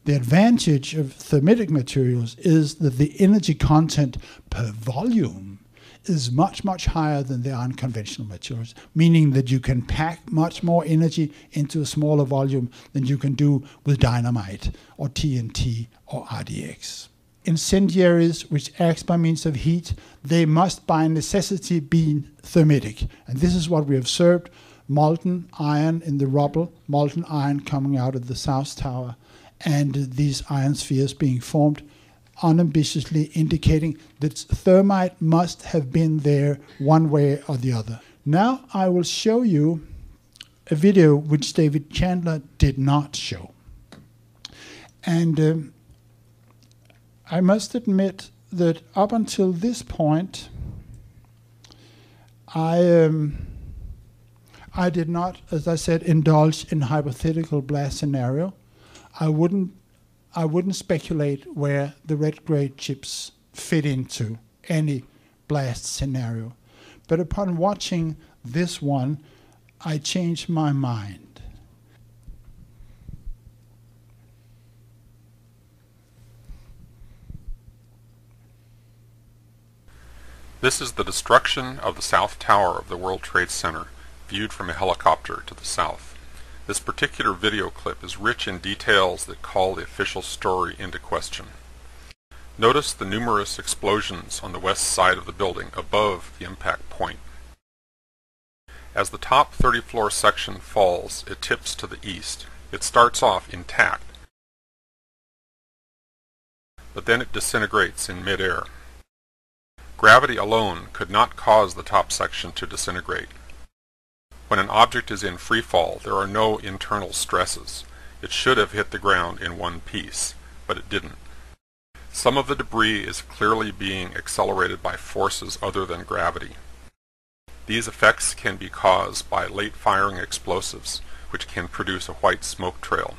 The advantage of thermitic materials is that the energy content per volume is much, much higher than the unconventional materials, meaning that you can pack much more energy into a smaller volume than you can do with dynamite or TNT or RDX. Incendiaries which act by means of heat, they must by necessity be thermitic. And this is what we observed: molten iron in the rubble, molten iron coming out of the South Tower, and these iron spheres being formed, unambiguously indicating that thermite must have been there one way or the other. Now I will show you a video which David Chandler did not show. And I must admit that up until this point, I did not, as I said, indulge in hypothetical blast scenario. I wouldn't speculate where the red grade chips fit into any blast scenario. But upon watching this one, I changed my mind. This is the destruction of the South Tower of the World Trade Center, viewed from a helicopter to the south. This particular video clip is rich in details that call the official story into question. Notice the numerous explosions on the west side of the building above the impact point. As the top 30-floor section falls, it tips to the east. It starts off intact, but then it disintegrates in mid-air. Gravity alone could not cause the top section to disintegrate. When an object is in free fall, there are no internal stresses. It should have hit the ground in one piece, but it didn't. Some of the debris is clearly being accelerated by forces other than gravity. These effects can be caused by late firing explosives, which can produce a white smoke trail.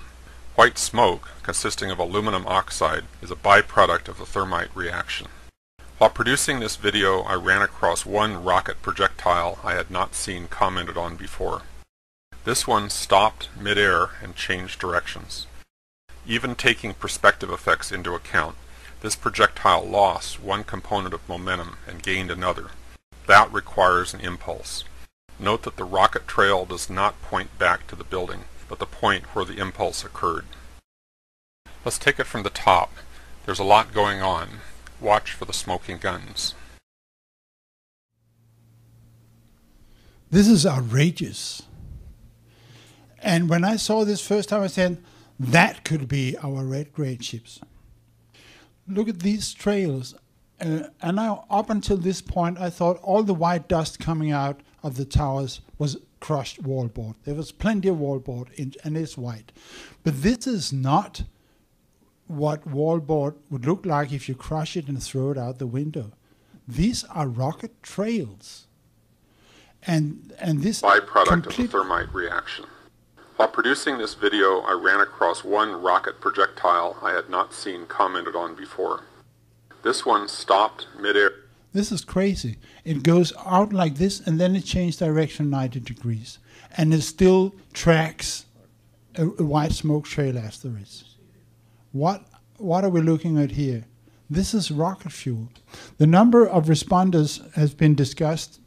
White smoke, consisting of aluminum oxide, is a byproduct of the thermite reaction. While producing this video, I ran across one rocket projectile I had not seen commented on before. This one stopped mid-air and changed directions. Even taking perspective effects into account, this projectile lost one component of momentum and gained another. That requires an impulse. Note that the rocket trail does not point back to the building, but the point where the impulse occurred. Let's take it from the top. There's a lot going on. Watch for the smoking guns. This is outrageous. And when I saw this first time, I said, that could be our red grade ships. Look at these trails. And now, up until this point, I thought all the white dust coming out of the towers was crushed wallboard. There was plenty of wallboard, and it's white. But this is not what wallboard would look like if you crush it and throw it out the window. These are rocket trails. And this byproduct of the thermite reaction. While producing this video, I ran across one rocket projectile I had not seen commented on before. This one stopped mid-air. This is crazy. It goes out like this, and then it changes direction 90 degrees. And it still tracks a white smoke trail afterwards. What are we looking at here? This is rocket fuel. The number of responders has been discussed,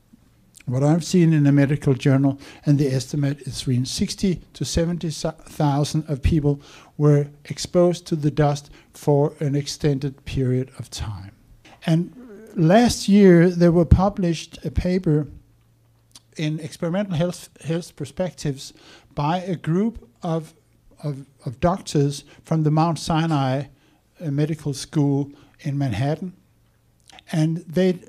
what I've seen in a medical journal, and the estimate is between 60 to 70,000 of people were exposed to the dust for an extended period of time. And last year there were published a paper in Experimental Health Perspectives by a group of doctors from the Mount Sinai Medical School in Manhattan, and they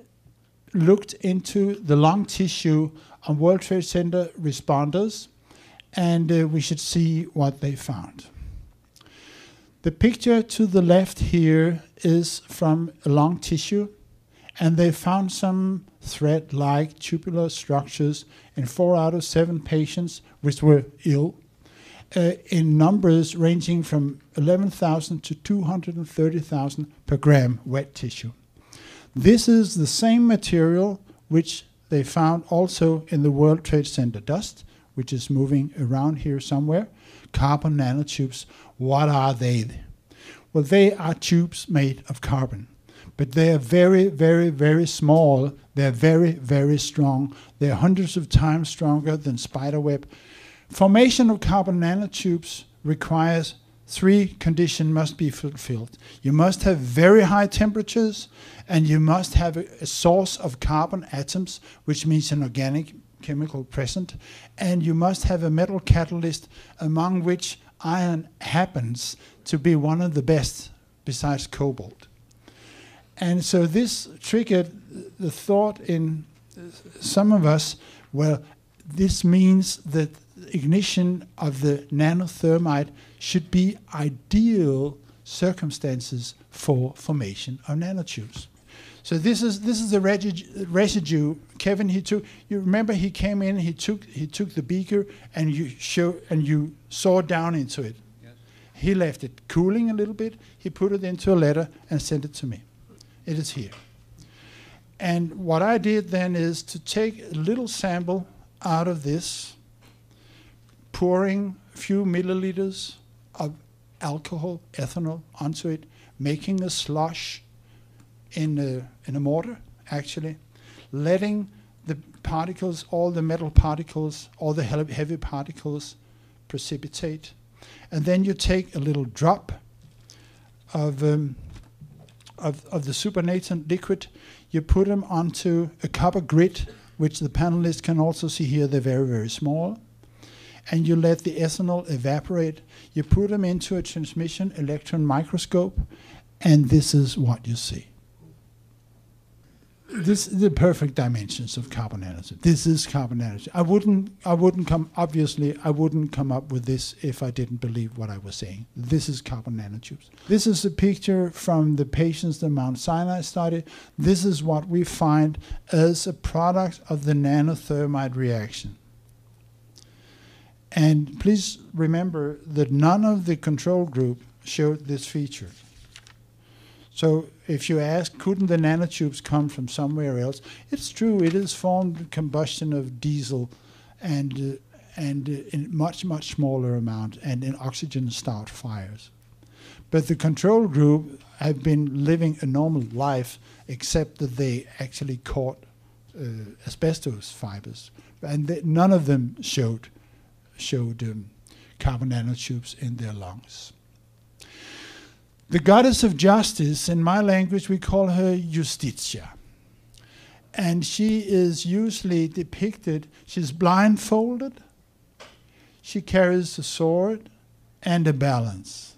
looked into the lung tissue on World Trade Center responders, and we should see what they found. The picture to the left here is from a lung tissue, and they found some thread-like tubular structures in 4 out of 7 patients which were ill, in numbers ranging from 11,000 to 230,000 per gram wet tissue. This is the same material which they found also in the World Trade Center dust, which is moving around here somewhere. Carbon nanotubes, what are they? Well, they are tubes made of carbon, but they are very, very, very small. They're very, very strong. They're hundreds of times stronger than spiderweb. Formation of carbon nanotubes requires 3 conditions must be fulfilled. You must have very high temperatures, and you must have a source of carbon atoms, which means an organic chemical present, and you must have a metal catalyst, among which iron happens to be one of the best besides cobalt. And so this triggered the thought in some of us, well, this means that ignition of the nanothermite should be ideal circumstances for formation of nanotubes. So this is the residue. Kevin, you remember he came in, he took the beaker and you saw down into it. Yes. He left it cooling a little bit, he put it into a letter and sent it to me. It is here. And what I did then is to take a little sample out of this, pouring a few milliliters of alcohol, ethanol, onto it, making a slush in a mortar, actually, letting the particles, all the metal particles, all the heavy particles precipitate. And then you take a little drop of the supernatant liquid, you put them onto a copper grid, which the panelists can also see here, they're very, very small. And you let the ethanol evaporate. You put them into a transmission electron microscope, and this is what you see. This is the perfect dimensions of carbon nanotubes. This is carbon nanotubes. I wouldn't come up with this if I didn't believe what I was saying. This is carbon nanotubes. This is a picture from the patients, the Mount Sinai study. This is what we find as a product of the nanothermite reaction. And please remember that none of the control group showed this feature. So if you ask, couldn't the nanotubes come from somewhere else? It's true, it is formed combustion of diesel and in much, much smaller amount and in oxygen-starved fires. But the control group have been living a normal life, except that they actually caught asbestos fibers. And none of them showed carbon nanotubes in their lungs. The goddess of justice, in my language we call her Justitia. And she is usually depicted, she's blindfolded, she carries a sword and a balance.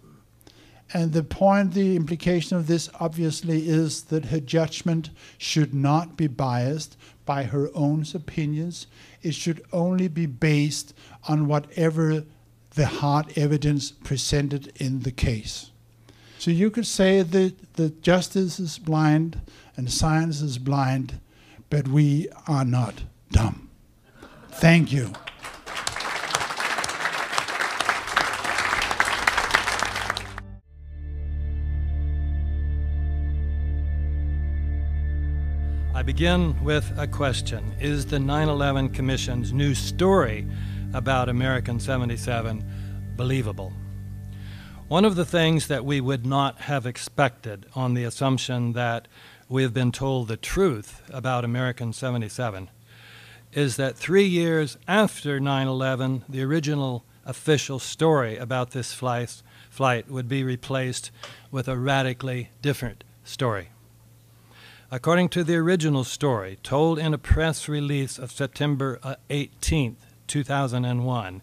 And the implication of this obviously is that her judgment should not be biased by her own opinions. It should only be based on whatever the hard evidence presented in the case. So you could say that justice is blind and science is blind, but we are not dumb. Thank you. I begin with a question. Is the 9/11 Commission's new story about American 77 believable? One of the things that we would not have expected on the assumption that we have been told the truth about American 77 is that 3 years after 9/11, the original official story about this flight would be replaced with a radically different story. According to the original story, told in a press release of September 18, 2001,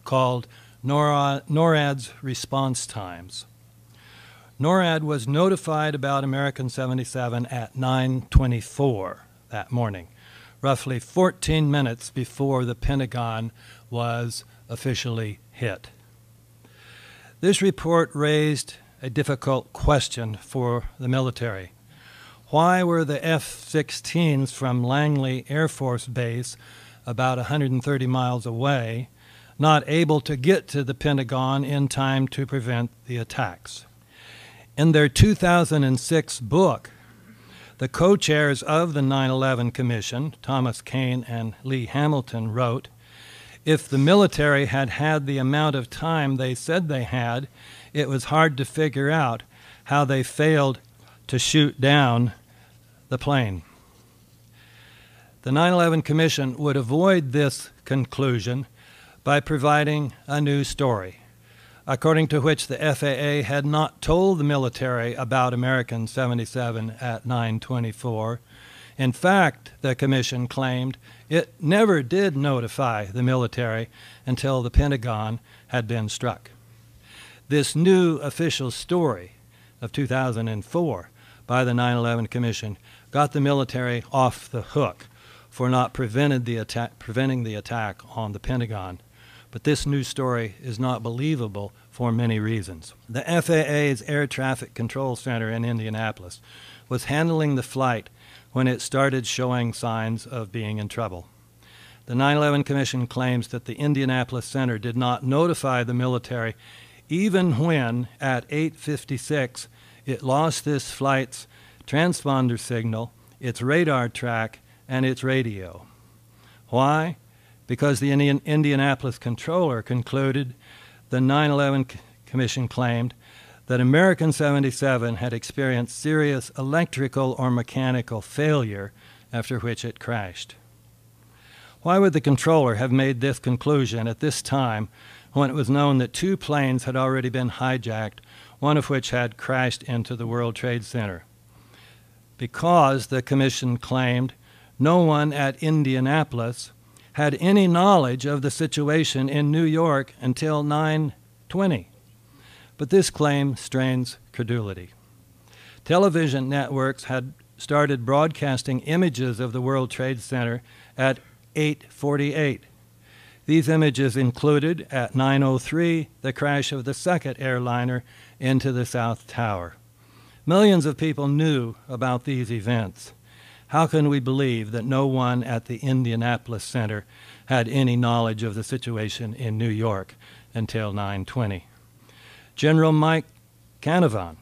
called NORAD's Response Times. NORAD was notified about American 77 at 9:24 that morning, roughly 14 minutes before the Pentagon was officially hit. This report raised a difficult question for the military. Why were the F-16s from Langley Air Force Base, about 130 miles away, not able to get to the Pentagon in time to prevent the attacks? In their 2006 book, the co-chairs of the 9/11 Commission, Thomas Kane and Lee Hamilton, wrote, "If the military had had the amount of time they said they had, it was hard to figure out how they failed to shoot down the plane." The 9/11 Commission would avoid this conclusion by providing a new story, according to which the FAA had not told the military about American 77 at 9/24. In fact, the Commission claimed it never did notify the military until the Pentagon had been struck. This new official story of 2004 by the 9/11 Commission got the military off the hook for not preventing the attack on the Pentagon. But this new story is not believable for many reasons. The FAA's Air Traffic Control Center in Indianapolis was handling the flight when it started showing signs of being in trouble. The 9/11 Commission claims that the Indianapolis Center did not notify the military even when, at 8:56, it lost this flight's transponder signal, its radar track, and its radio. Why? Because the Indianapolis controller concluded the 9/11 Commission claimed that American 77 had experienced serious electrical or mechanical failure, after which it crashed. Why would the controller have made this conclusion at this time when it was known that 2 planes had already been hijacked, one of which had crashed into the World Trade Center? Because, the Commission claimed, no one at Indianapolis had any knowledge of the situation in New York until 9/20. But this claim strains credulity. Television networks had started broadcasting images of the World Trade Center at 8:48. These images included, at 9:03, the crash of the second airliner into the South Tower. Millions of people knew about these events. How can we believe that no one at the Indianapolis Center had any knowledge of the situation in New York until 9/20? General Mike Canavan,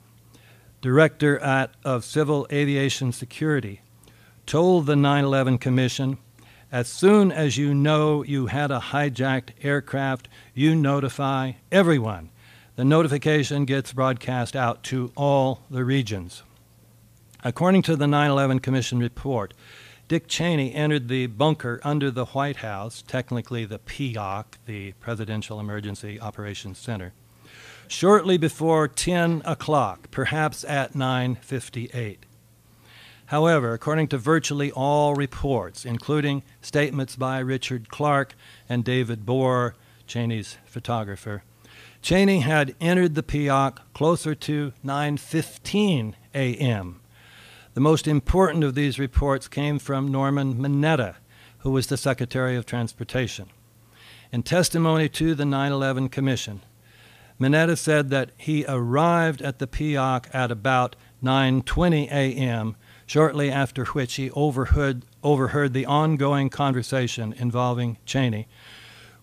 Director of Civil Aviation Security, told the 9/11 Commission, "As soon as you know you had a hijacked aircraft, you notify everyone. The notification gets broadcast out to all the regions." According to the 9/11 Commission report, Dick Cheney entered the bunker under the White House, technically the POC, the Presidential Emergency Operations Center, shortly before 10 o'clock, perhaps at 9:58. However, according to virtually all reports, including statements by Richard Clark and David Bohr, Cheney's photographer, Cheney had entered the POC closer to 9:15 a.m. The most important of these reports came from Norman Mineta, who was the Secretary of Transportation. In testimony to the 9/11 Commission, Mineta said that he arrived at the POC at about 9:20 a.m., shortly after which he overheard the ongoing conversation involving Cheney,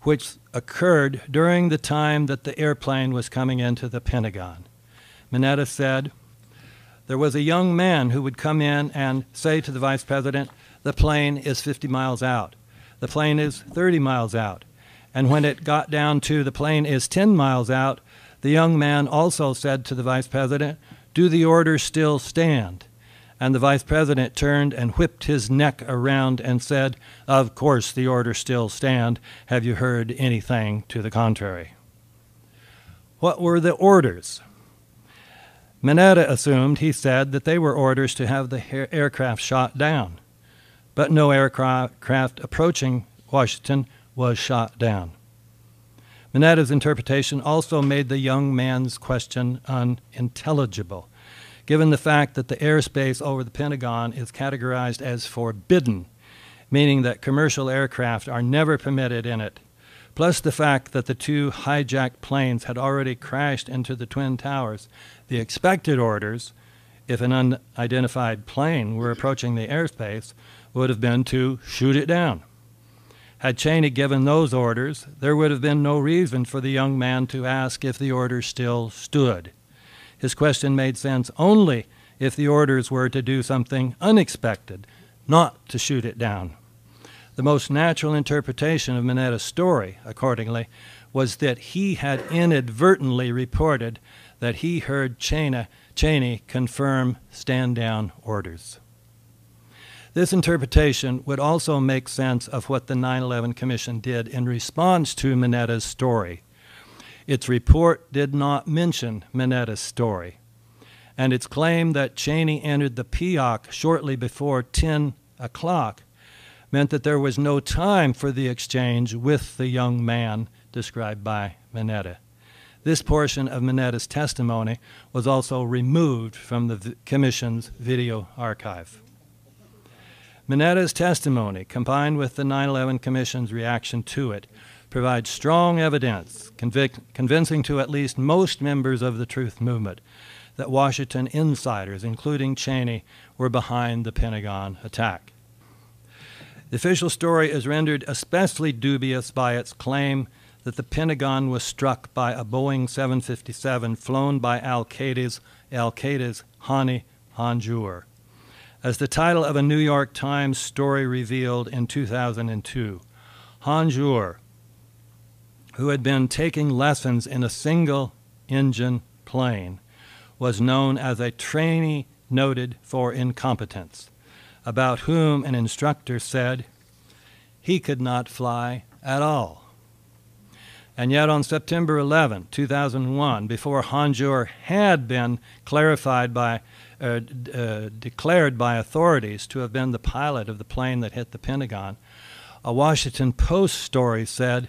which occurred during the time that the airplane was coming into the Pentagon. Mineta said, "There was a young man who would come in and say to the Vice President, 'The plane is 50 miles out. The plane is 30 miles out.' And when it got down to the plane is 10 miles out, the young man also said to the Vice President, 'Do the orders still stand?' And the Vice President turned and whipped his neck around and said, 'Of course the orders still stand. Have you heard anything to the contrary?'" What were the orders? Mineta assumed, he said, that they were orders to have the aircraft shot down. But no aircraft approaching Washington was shot down. Mineta's interpretation also made the young man's question unintelligible, given the fact that the airspace over the Pentagon is categorized as forbidden, meaning that commercial aircraft are never permitted in it. plus the fact that the two hijacked planes had already crashed into the Twin Towers, the expected orders, if an unidentified plane were approaching the airspace, would have been to shoot it down. Had Cheney given those orders, there would have been no reason for the young man to ask if the orders still stood. His question made sense only if the orders were to do something unexpected, not to shoot it down. The most natural interpretation of Minetta's story, accordingly, was that he had inadvertently reported that he heard Cheney confirm stand-down orders. This interpretation would also make sense of what the 9/11 Commission did in response to Minetta's story. Its report did not mention Minetta's story, and its claim that Cheney entered the Peoc shortly before 10 o'clock meant that there was no time for the exchange with the young man described by Minetta. This portion of Minetta's testimony was also removed from the Commission's video archive. Minetta's testimony, combined with the 9/11 Commission's reaction to it, provides strong evidence, convincing to at least most members of the Truth Movement, that Washington insiders, including Cheney, were behind the Pentagon attack. The official story is rendered especially dubious by its claim that the Pentagon was struck by a Boeing 757 flown by Al-Qaeda's Hani Hanjour. As the title of a New York Times story revealed in 2002, Hanjour, who had been taking lessons in a single-engine plane, was known as a trainee noted for incompetence, about whom an instructor said he could not fly at all. And yet on September 11, 2001, before Hanjour had been declared by authorities to have been the pilot of the plane that hit the Pentagon, a Washington Post story said,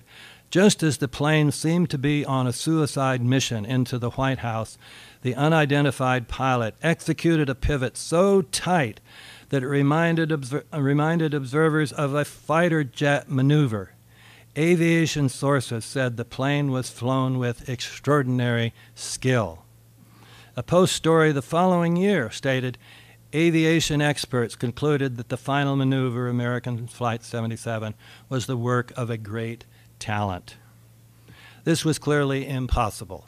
just as the plane seemed to be on a suicide mission into the White House, the unidentified pilot executed a pivot so tight that it reminded observers of a fighter jet maneuver. Aviation sources said the plane was flown with extraordinary skill. A Post story the following year stated, aviation experts concluded that the final maneuver, American Flight 77, was the work of a great talent. This was clearly impossible.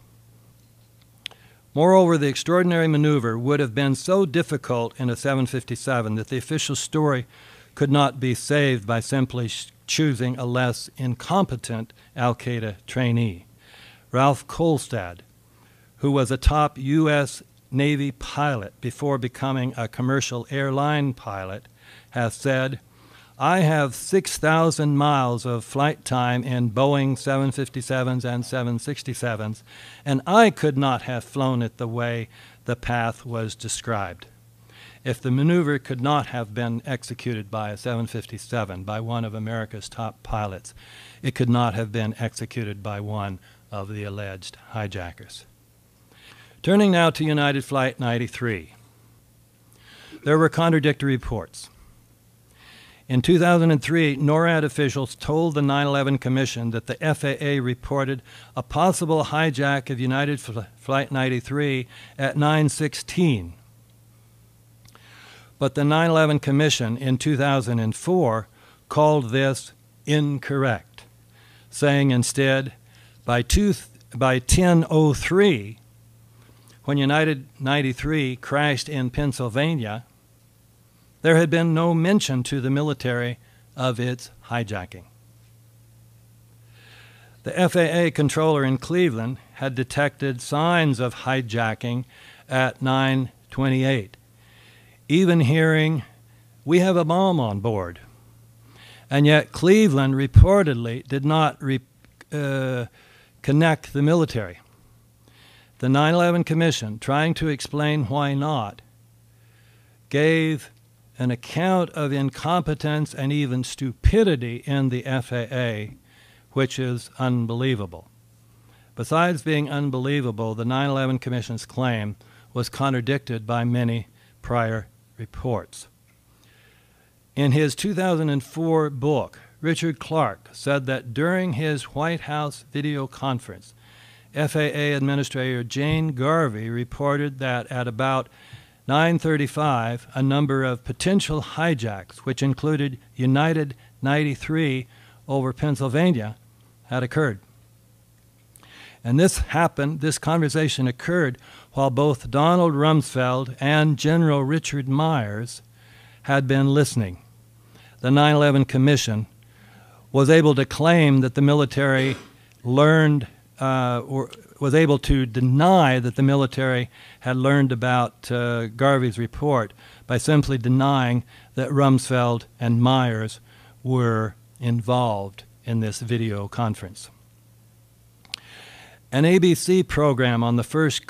Moreover, the extraordinary maneuver would have been so difficult in a 757 that the official story could not be saved by simply choosing a less incompetent Al-Qaeda trainee. Ralph Kolstad, who was a top U.S. Navy pilot before becoming a commercial airline pilot, has said, I have 6,000 miles of flight time in Boeing 757s and 767s, and I could not have flown it the way the path was described. If the maneuver could not have been executed by a 757, by one of America's top pilots, it could not have been executed by one of the alleged hijackers. Turning now to United Flight 93. There were contradictory reports. In 2003, NORAD officials told the 9/11 Commission that the FAA reported a possible hijack of United Flight 93 at 9:16. But the 9/11 Commission in 2004 called this incorrect, saying instead, by 10:03, when United 93 crashed in Pennsylvania, there had been no mention to the military of its hijacking. The FAA controller in Cleveland had detected signs of hijacking at 9:28, even hearing, "We have a bomb on board." And yet Cleveland reportedly did not connect the military. The 9/11 Commission, trying to explain why not, gave an account of incompetence and even stupidity in the FAA, which is unbelievable. Besides being unbelievable, the 9/11 Commission's claim was contradicted by many prior reports. In his 2004 book, Richard Clark said that during his White House video conference, FAA Administrator Jane Garvey reported that at about 9:35, a number of potential hijacks, which included United 93 over Pennsylvania, had occurred. And this conversation occurred while both Donald Rumsfeld and General Richard Myers had been listening. The 9/11 Commission was able to claim that the military learned, or was able to deny that the military had learned about Garvey's report by simply denying that Rumsfeld and Myers were involved in this video conference. An ABC program on the first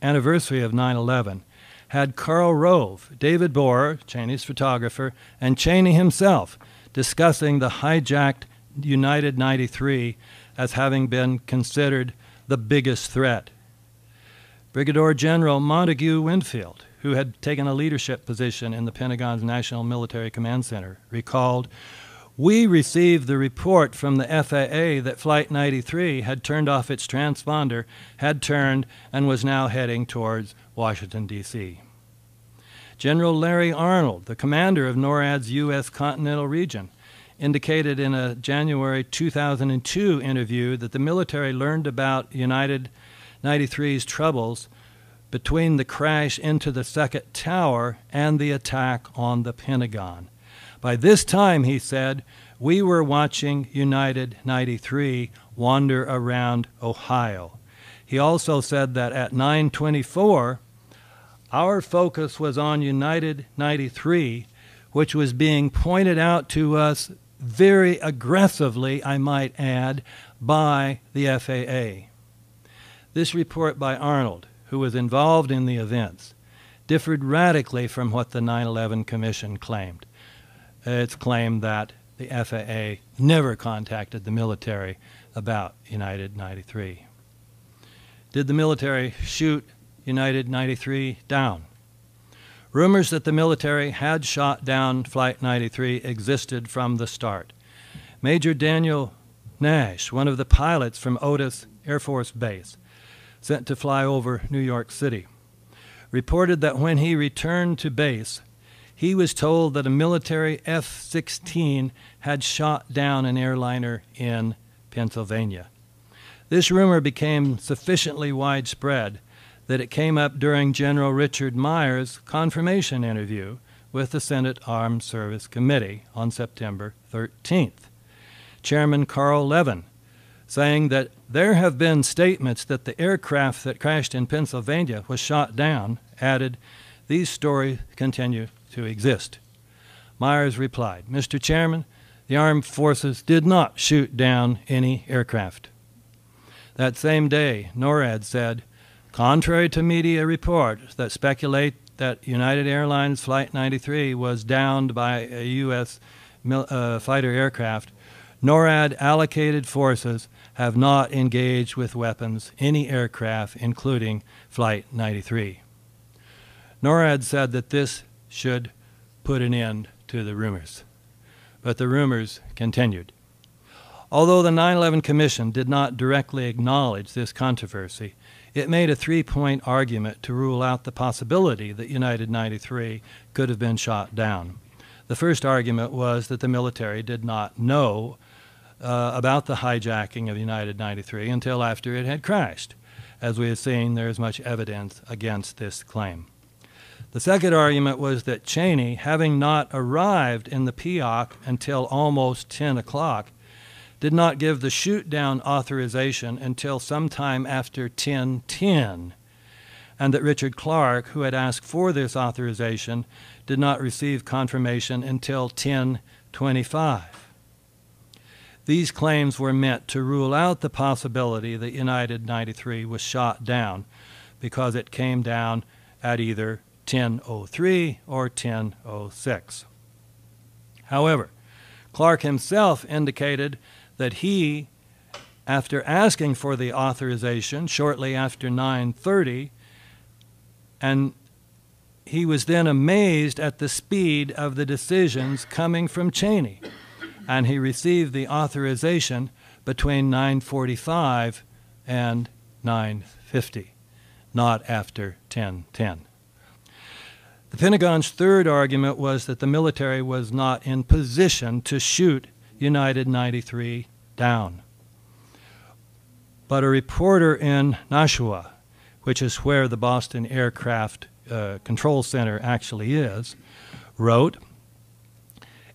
anniversary of 9/11 had Karl Rove, David Borer, Cheney's photographer, and Cheney himself discussing the hijacked United 93 as having been considered the biggest threat. Brigadier General Montague Winfield, who had taken a leadership position in the Pentagon's National Military Command Center, recalled, "We received the report from the FAA that Flight 93 had turned off its transponder, had turned, and was now heading towards Washington, D.C. General Larry Arnold, the commander of NORAD's U.S. Continental Region, indicated in a January 2002 interview that the military learned about United 93's troubles between the crash into the second tower and the attack on the Pentagon. By this time, he said, we were watching United 93 wander around Ohio. He also said that at 9:24, our focus was on United 93, which was being pointed out to us very aggressively, I might add, by the FAA. This report by Arnold, who was involved in the events, differed radically from what the 9/11 Commission claimed. It's claimed that the FAA never contacted the military about United 93. Did the military shoot United 93 down? Rumors that the military had shot down Flight 93 existed from the start. Major Daniel Nash, one of the pilots from Otis Air Force Base, sent to fly over New York City, reported that when he returned to base, he was told that a military F-16 had shot down an airliner in Pennsylvania. This rumor became sufficiently widespread that it came up during General Richard Myers' confirmation interview with the Senate Armed Service Committee on September 13th. Chairman Carl Levin, saying that there have been statements that the aircraft that crashed in Pennsylvania was shot down, added, these stories continue to exist. Myers replied, Mr. Chairman, the armed forces did not shoot down any aircraft. That same day, NORAD said, contrary to media reports that speculate that United Airlines Flight 93 was downed by a U.S. fighter aircraft, NORAD allocated forces have not engaged with weapons any aircraft, including Flight 93. NORAD said that this should put an end to the rumors, but the rumors continued. Although the 9/11 Commission did not directly acknowledge this controversy, it made a three-point argument to rule out the possibility that United 93 could have been shot down. The first argument was that the military did not know about the hijacking of United 93 until after it had crashed. As we have seen, there is much evidence against this claim. The second argument was that Cheney, having not arrived in the PEOC until almost 10 o'clock, did not give the shoot-down authorization until sometime after 10:10, and that Richard Clark, who had asked for this authorization, did not receive confirmation until 10:25. These claims were meant to rule out the possibility that United 93 was shot down because it came down at either 10:03 or 10:06. However, Clark himself indicated that he, after asking for the authorization shortly after 9:30, and he was then amazed at the speed of the decisions coming from Cheney. and he received the authorization between 9:45 and 9:50, not after 10:10. The Pentagon's third argument was that the military was not in position to shoot United 93 down. But a reporter in Nashua, which is where the Boston Aircraft Control Center actually is, wrote,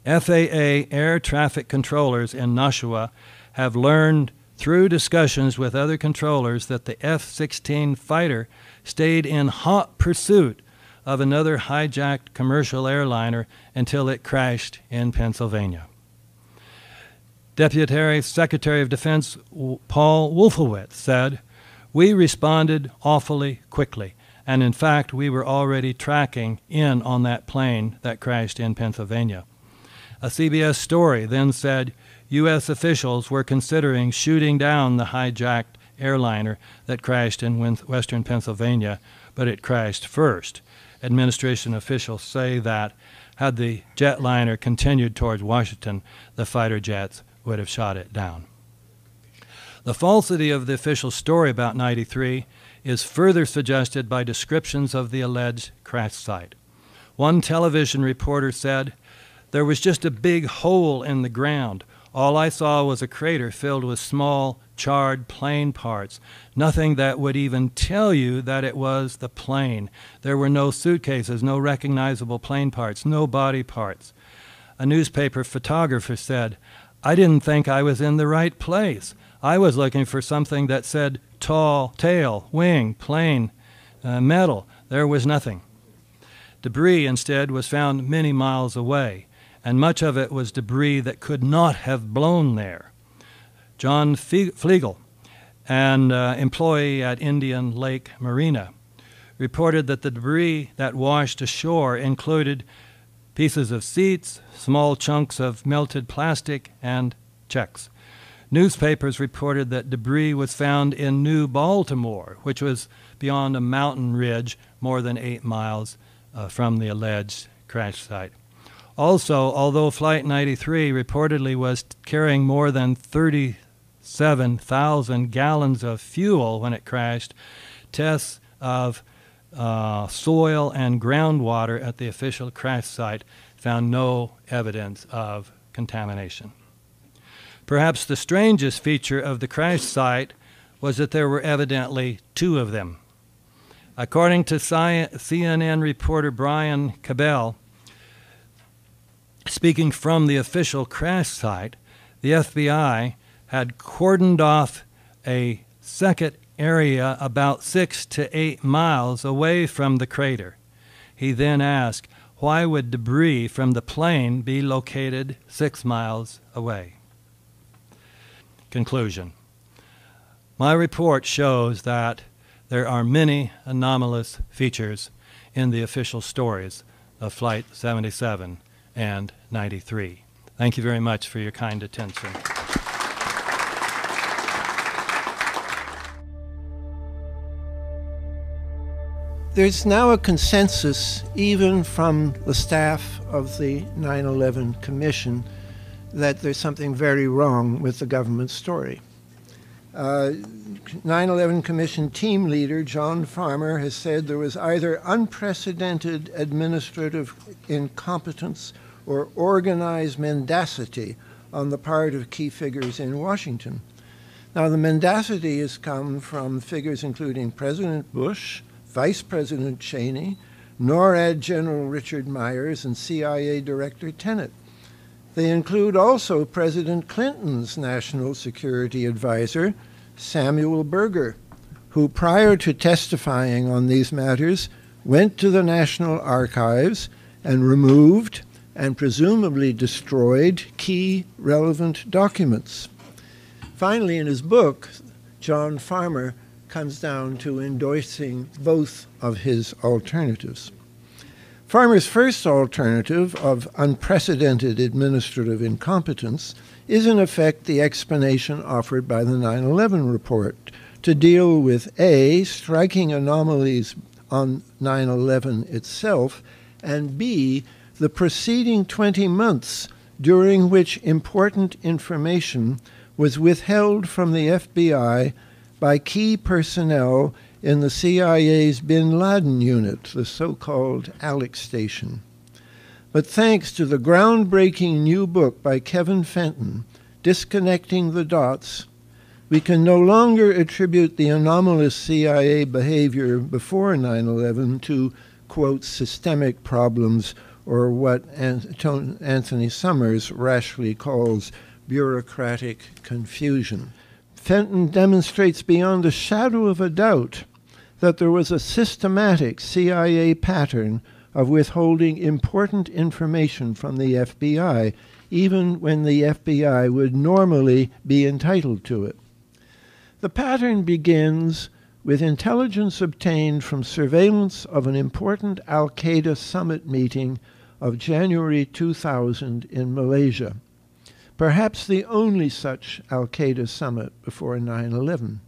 FAA air traffic controllers in Nashua have learned through discussions with other controllers that the F-16 fighter stayed in hot pursuit of another hijacked commercial airliner until it crashed in Pennsylvania. Deputy Secretary of Defense Paul Wolfowitz said, "We responded awfully quickly, and in fact we were already tracking in on that plane that crashed in Pennsylvania." A CBS story then said U.S. officials were considering shooting down the hijacked airliner that crashed in western Pennsylvania, but it crashed first. Administration officials say that had the jetliner continued towards Washington, the fighter jets would have shot it down. The falsity of the official story about 93 is further suggested by descriptions of the alleged crash site. One television reporter said, "There was just a big hole in the ground. All I saw was a crater filled with small, charred plane parts. Nothing that would even tell you that it was the plane. There were no suitcases, no recognizable plane parts, no body parts." A newspaper photographer said, "I didn't think I was in the right place. I was looking for something that said tail, wing, plane, metal. There was nothing." Debris instead was found many miles away, and much of it was debris that could not have blown there. John Flegel, an employee at Indian Lake Marina, reported that the debris that washed ashore included pieces of seats, small chunks of melted plastic, and checks. Newspapers reported that debris was found in New Baltimore, which was beyond a mountain ridge more than 8 miles from the alleged crash site. Also, although Flight 93 reportedly was carrying more than 37,000 gallons of fuel when it crashed, tests of soil and groundwater at the official crash site found no evidence of contamination. Perhaps the strangest feature of the crash site was that there were evidently 2 of them. According to CNN reporter Brian Cabell, speaking from the official crash site, the FBI had cordoned off a second area about 6 to 8 miles away from the crater. He then asked, why would debris from the plane be located 6 miles away? Conclusion. My report shows that there are many anomalous features in the official stories of Flight 77 and 93. Thank you very much for your kind attention. There's now a consensus, even from the staff of the 9/11 Commission, that there's something very wrong with the government story. 9/11 Commission team leader John Farmer has said there was either unprecedented administrative incompetence or organized mendacity on the part of key figures in Washington. Now, the mendacity has come from figures including President Bush, Vice President Cheney, NORAD General Richard Myers, and CIA Director Tenet. They include also President Clinton's National Security Advisor, Samuel Berger, who prior to testifying on these matters went to the National Archives and removed and presumably destroyed key relevant documents. Finally, in his book, John Farmer comes down to endorsing both of his alternatives. Farmer's first alternative of unprecedented administrative incompetence is in effect the explanation offered by the 9/11 report to deal with A, striking anomalies on 9/11 itself, and B, the preceding 20 months during which important information was withheld from the FBI by key personnel in the CIA's Bin Laden unit, the so-called Alex Station. But thanks to the groundbreaking new book by Kevin Fenton, Disconnecting the Dots, we can no longer attribute the anomalous CIA behavior before 9/11 to, quote, systemic problems, or what Anthony Summers rashly calls bureaucratic confusion. Fenton demonstrates beyond a shadow of a doubt that there was a systematic CIA pattern of withholding important information from the FBI, even when the FBI would normally be entitled to it. The pattern begins with intelligence obtained from surveillance of an important Al-Qaeda summit meeting of January 2000 in Malaysia, perhaps the only such Al-Qaeda summit before 9/11.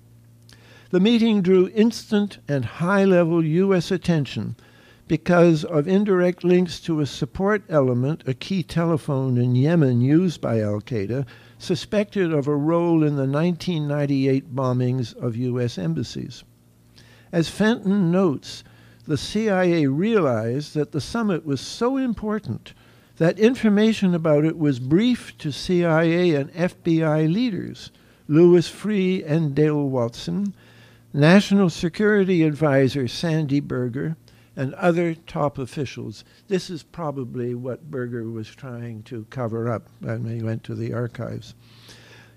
The meeting drew instant and high-level U.S. attention because of indirect links to a support element, a key telephone in Yemen used by Al-Qaeda, suspected of a role in the 1998 bombings of U.S. embassies. As Fenton notes, the CIA realized that the summit was so important that information about it was briefed to CIA and FBI leaders, Louis Freeh and Dale Watson, National Security Advisor Sandy Berger, and other top officials. This is probably what Berger was trying to cover up when he went to the archives.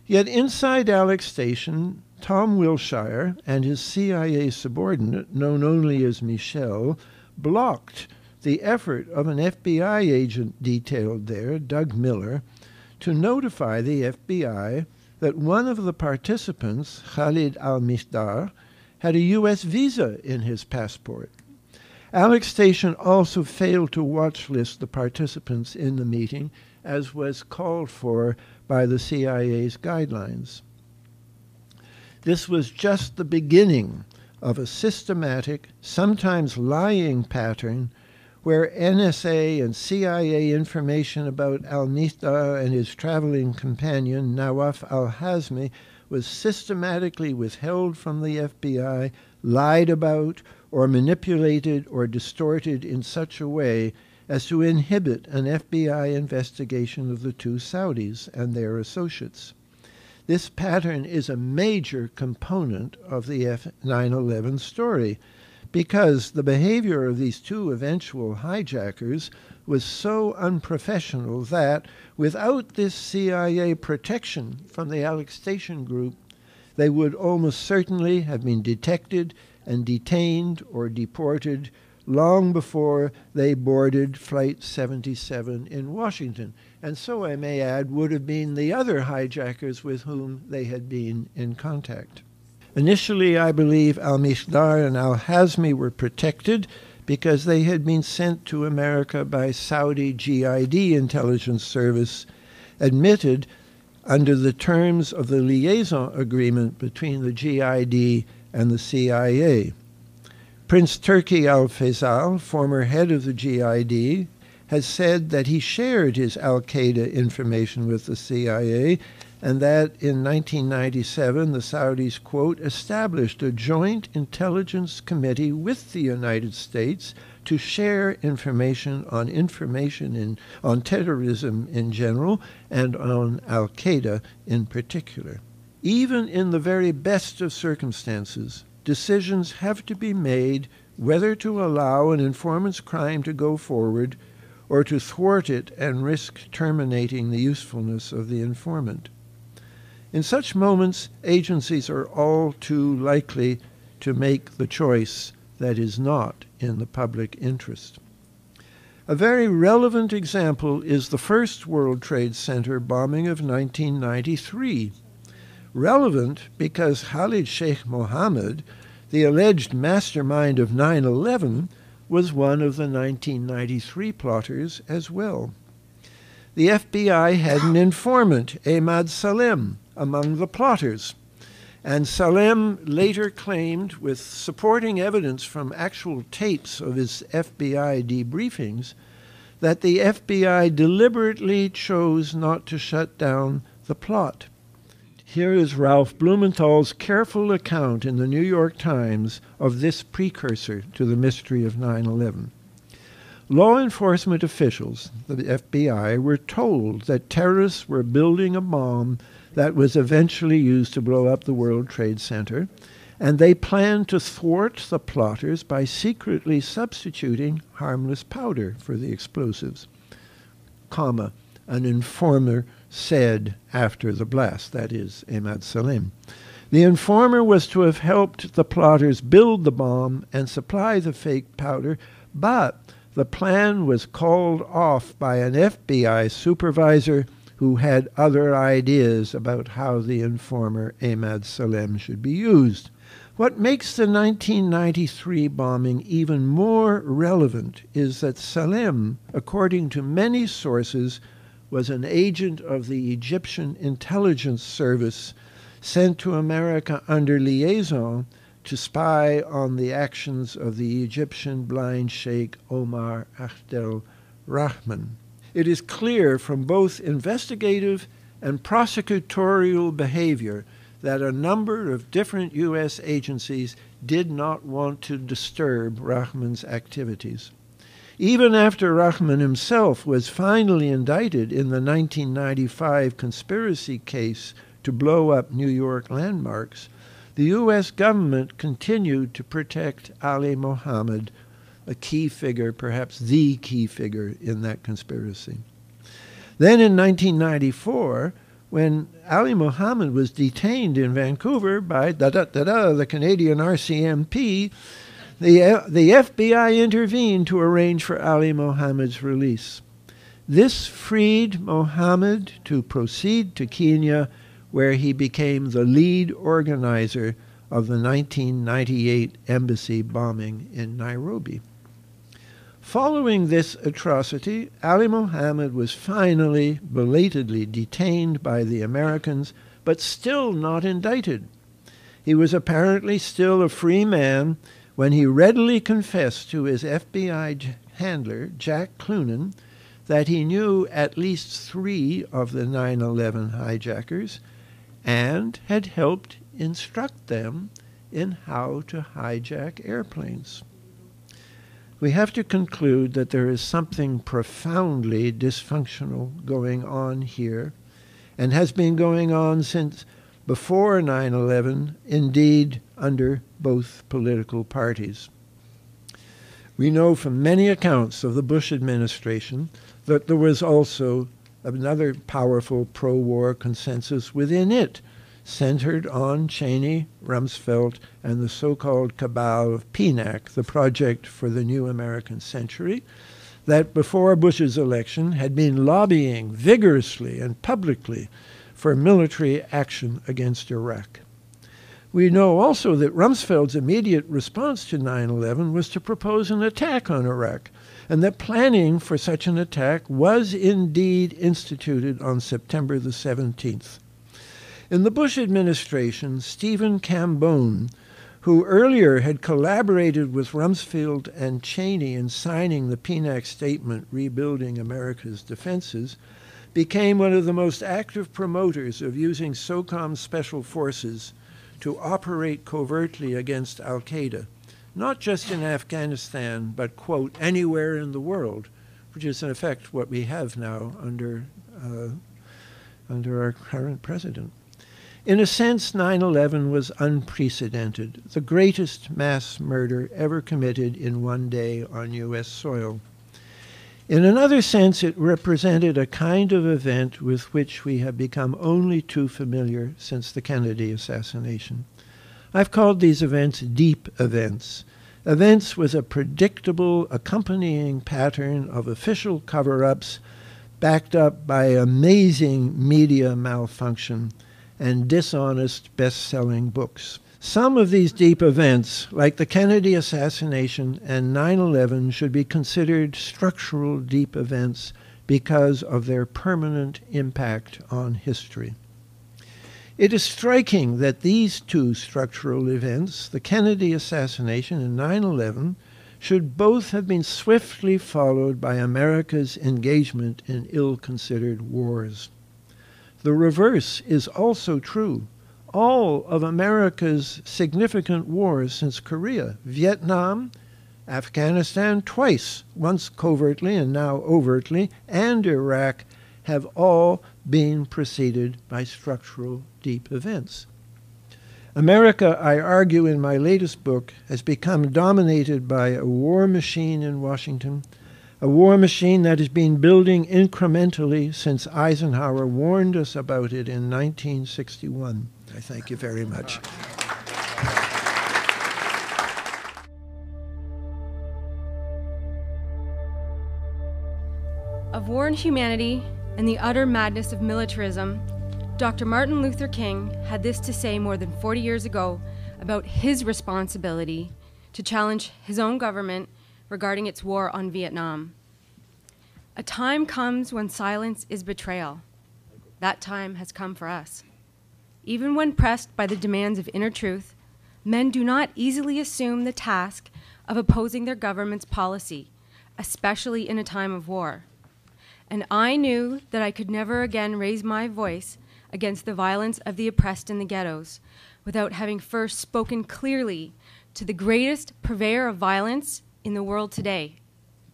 Yet inside Alex Station, Tom Wilshire and his CIA subordinate, known only as Michel, blocked the effort of an FBI agent detailed there, Doug Miller, to notify the FBI that one of the participants, Khalid al-Mihdhar, had a U.S. visa in his passport. Alex Station also failed to watch list the participants in the meeting, as was called for by the CIA's guidelines. This was just the beginning of a systematic, sometimes lying pattern where NSA and CIA information about al-Mihdhar and his traveling companion, Nawaf al-Hazmi, was systematically withheld from the FBI, lied about, or manipulated or distorted in such a way as to inhibit an FBI investigation of the two Saudis and their associates. This pattern is a major component of the 9/11 story because the behavior of these two eventual hijackers was so unprofessional that, without this CIA protection from the Alex Station group, they would almost certainly have been detected and detained or deported long before they boarded Flight 77 in Washington. And so, I may add, would have been the other hijackers with whom they had been in contact. Initially, I believe al-Mihdhar and al-Hazmi were protected because they had been sent to America by Saudi GID intelligence service, admitted under the terms of the liaison agreement between the GID and the CIA. Prince Turki al-Faisal, former head of the GID, has said that he shared his al-Qaeda information with the CIA and that in 1997 the Saudis, quote, established a joint intelligence committee with the United States to share information on terrorism in general and on al-Qaeda in particular. Even in the very best of circumstances, decisions have to be made whether to allow an informant's crime to go forward or to thwart it and risk terminating the usefulness of the informant. In such moments, agencies are all too likely to make the choice that is not in the public interest. A very relevant example is the first World Trade Center bombing of 1993. Relevant because Khalid Sheikh Mohammed, the alleged mastermind of 9/11, was one of the 1993 plotters as well. The FBI had an informant, Ahmad Salem, among the plotters, and Salem later claimed, with supporting evidence from actual tapes of his FBI debriefings, that the FBI deliberately chose not to shut down the plot. Here is Ralph Blumenthal's careful account in the New York Times of this precursor to the mystery of 9/11. Law enforcement officials, the FBI, were told that terrorists were building a bomb that was eventually used to blow up the World Trade Center, and they planned to thwart the plotters by secretly substituting harmless powder for the explosives, comma, an informer said after the blast, that is, Ahmad Salem. The informer was to have helped the plotters build the bomb and supply the fake powder, but the plan was called off by an FBI supervisor who had other ideas about how the informer Ahmad Salem should be used. What makes the 1993 bombing even more relevant is that Salem, according to many sources, was an agent of the Egyptian intelligence service sent to America under liaison to spy on the actions of the Egyptian blind sheikh Omar Abdel Rahman. It is clear from both investigative and prosecutorial behavior that a number of different U.S. agencies did not want to disturb Rahman's activities. Even after Rahman himself was finally indicted in the 1995 conspiracy case to blow up New York landmarks, the U.S. government continued to protect Ali Mohammed, a key figure, perhaps the key figure in that conspiracy. Then in 1994, when Ali Mohammed was detained in Vancouver by the Canadian RCMP, the FBI intervened to arrange for Ali Mohammed's release. This freed Mohammed to proceed to Kenya, where he became the lead organizer of the 1998 embassy bombing in Nairobi. Following this atrocity, Ali Mohammed was finally belatedly detained by the Americans, but still not indicted. He was apparently still a free man when he readily confessed to his FBI handler, Jack Clunan, that he knew at least 3 of the 9/11 hijackers and had helped instruct them in how to hijack airplanes. We have to conclude that there is something profoundly dysfunctional going on here, and has been going on since before 9/11, indeed under both political parties. We know from many accounts of the Bush administration that there was also another powerful pro-war consensus within it, centered on Cheney, Rumsfeld, and the so-called cabal of PNAC, the Project for the New American Century, that before Bush's election had been lobbying vigorously and publicly for military action against Iraq. We know also that Rumsfeld's immediate response to 9/11 was to propose an attack on Iraq, and that planning for such an attack was indeed instituted on September the 17th. In the Bush administration, Stephen Cambone, who earlier had collaborated with Rumsfeld and Cheney in signing the PNAC statement rebuilding America's defenses, became one of the most active promoters of using SOCOM special forces to operate covertly against al-Qaeda, not just in Afghanistan, but, quote, anywhere in the world, which is in effect what we have now under our current president. In a sense, 9/11 was unprecedented, the greatest mass murder ever committed in one day on U.S. soil. In another sense, it represented a kind of event with which we have become only too familiar since the Kennedy assassination. I've called these events deep events, events with a predictable accompanying pattern of official cover-ups backed up by amazing media malfunction and dishonest best-selling books. Some of these deep events, like the Kennedy assassination and 9/11, should be considered structural deep events because of their permanent impact on history. It is striking that these two structural events, the Kennedy assassination and 9/11, should both have been swiftly followed by America's engagement in ill-considered wars. The reverse is also true. All of America's significant wars since Korea, Vietnam, Afghanistan twice, once covertly and now overtly, and Iraq, have all been preceded by structural deep events. America, I argue in my latest book, has become dominated by a war machine in Washington, a war machine that has been building incrementally since Eisenhower warned us about it in 1961. I thank you very much. Of war and humanity and the utter madness of militarism, Dr. Martin Luther King had this to say more than 40 years ago about his responsibility to challenge his own government regarding its war on Vietnam. A time comes when silence is betrayal. That time has come for us. Even when pressed by the demands of inner truth, men do not easily assume the task of opposing their government's policy, especially in a time of war. And I knew that I could never again raise my voice against the violence of the oppressed in the ghettos without having first spoken clearly to the greatest purveyor of violence in the world today,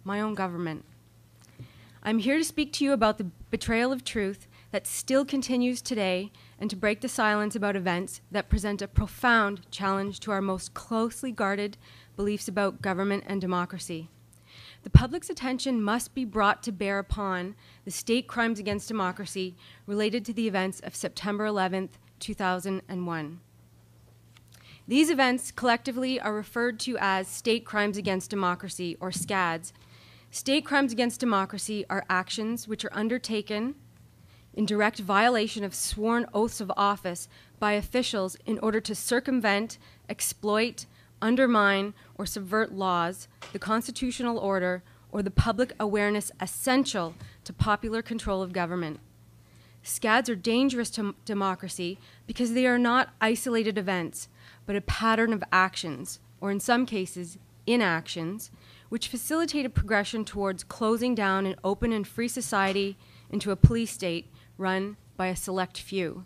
my own government. I'm here to speak to you about the betrayal of truth that still continues today and to break the silence about events that present a profound challenge to our most closely guarded beliefs about government and democracy. The public's attention must be brought to bear upon the state crimes against democracy related to the events of September 11th, 2001. These events collectively are referred to as state crimes against democracy, or SCADs. State crimes against democracy are actions which are undertaken in direct violation of sworn oaths of office by officials in order to circumvent, exploit, undermine, or subvert laws, the constitutional order, or the public awareness essential to popular control of government. SCADs are dangerous to democracy because they are not isolated events, but a pattern of actions, or in some cases, inactions, which facilitate a progression towards closing down an open and free society into a police state run by a select few.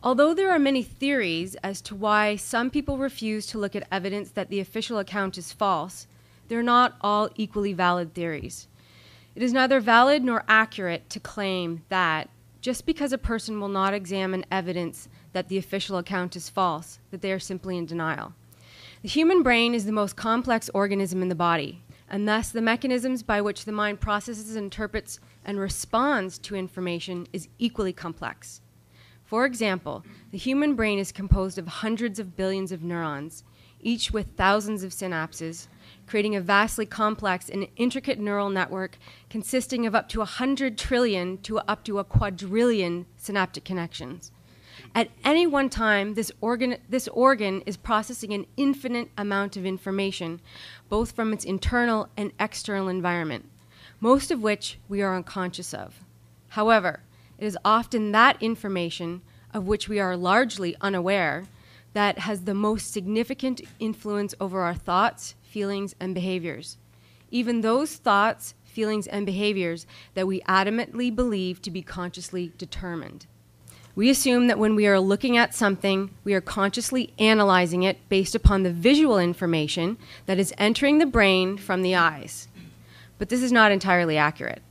Although there are many theories as to why some people refuse to look at evidence that the official account is false, they're not all equally valid theories. It is neither valid nor accurate to claim that just because a person will not examine evidence that the official account is false, that they are simply in denial. The human brain is the most complex organism in the body, and thus the mechanisms by which the mind processes, interprets, and responds to information is equally complex. For example, the human brain is composed of hundreds of billions of neurons, each with thousands of synapses, creating a vastly complex and intricate neural network consisting of up to 100 trillion to up to a quadrillion synaptic connections. At any one time, this organ is processing an infinite amount of information, both from its internal and external environment, most of which we are unconscious of. However, it is often that information, of which we are largely unaware, that has the most significant influence over our thoughts, feelings, and behaviors. Even those thoughts, feelings, and behaviors that we adamantly believe to be consciously determined. We assume that when we are looking at something, we are consciously analyzing it based upon the visual information that is entering the brain from the eyes. But this is not entirely accurate.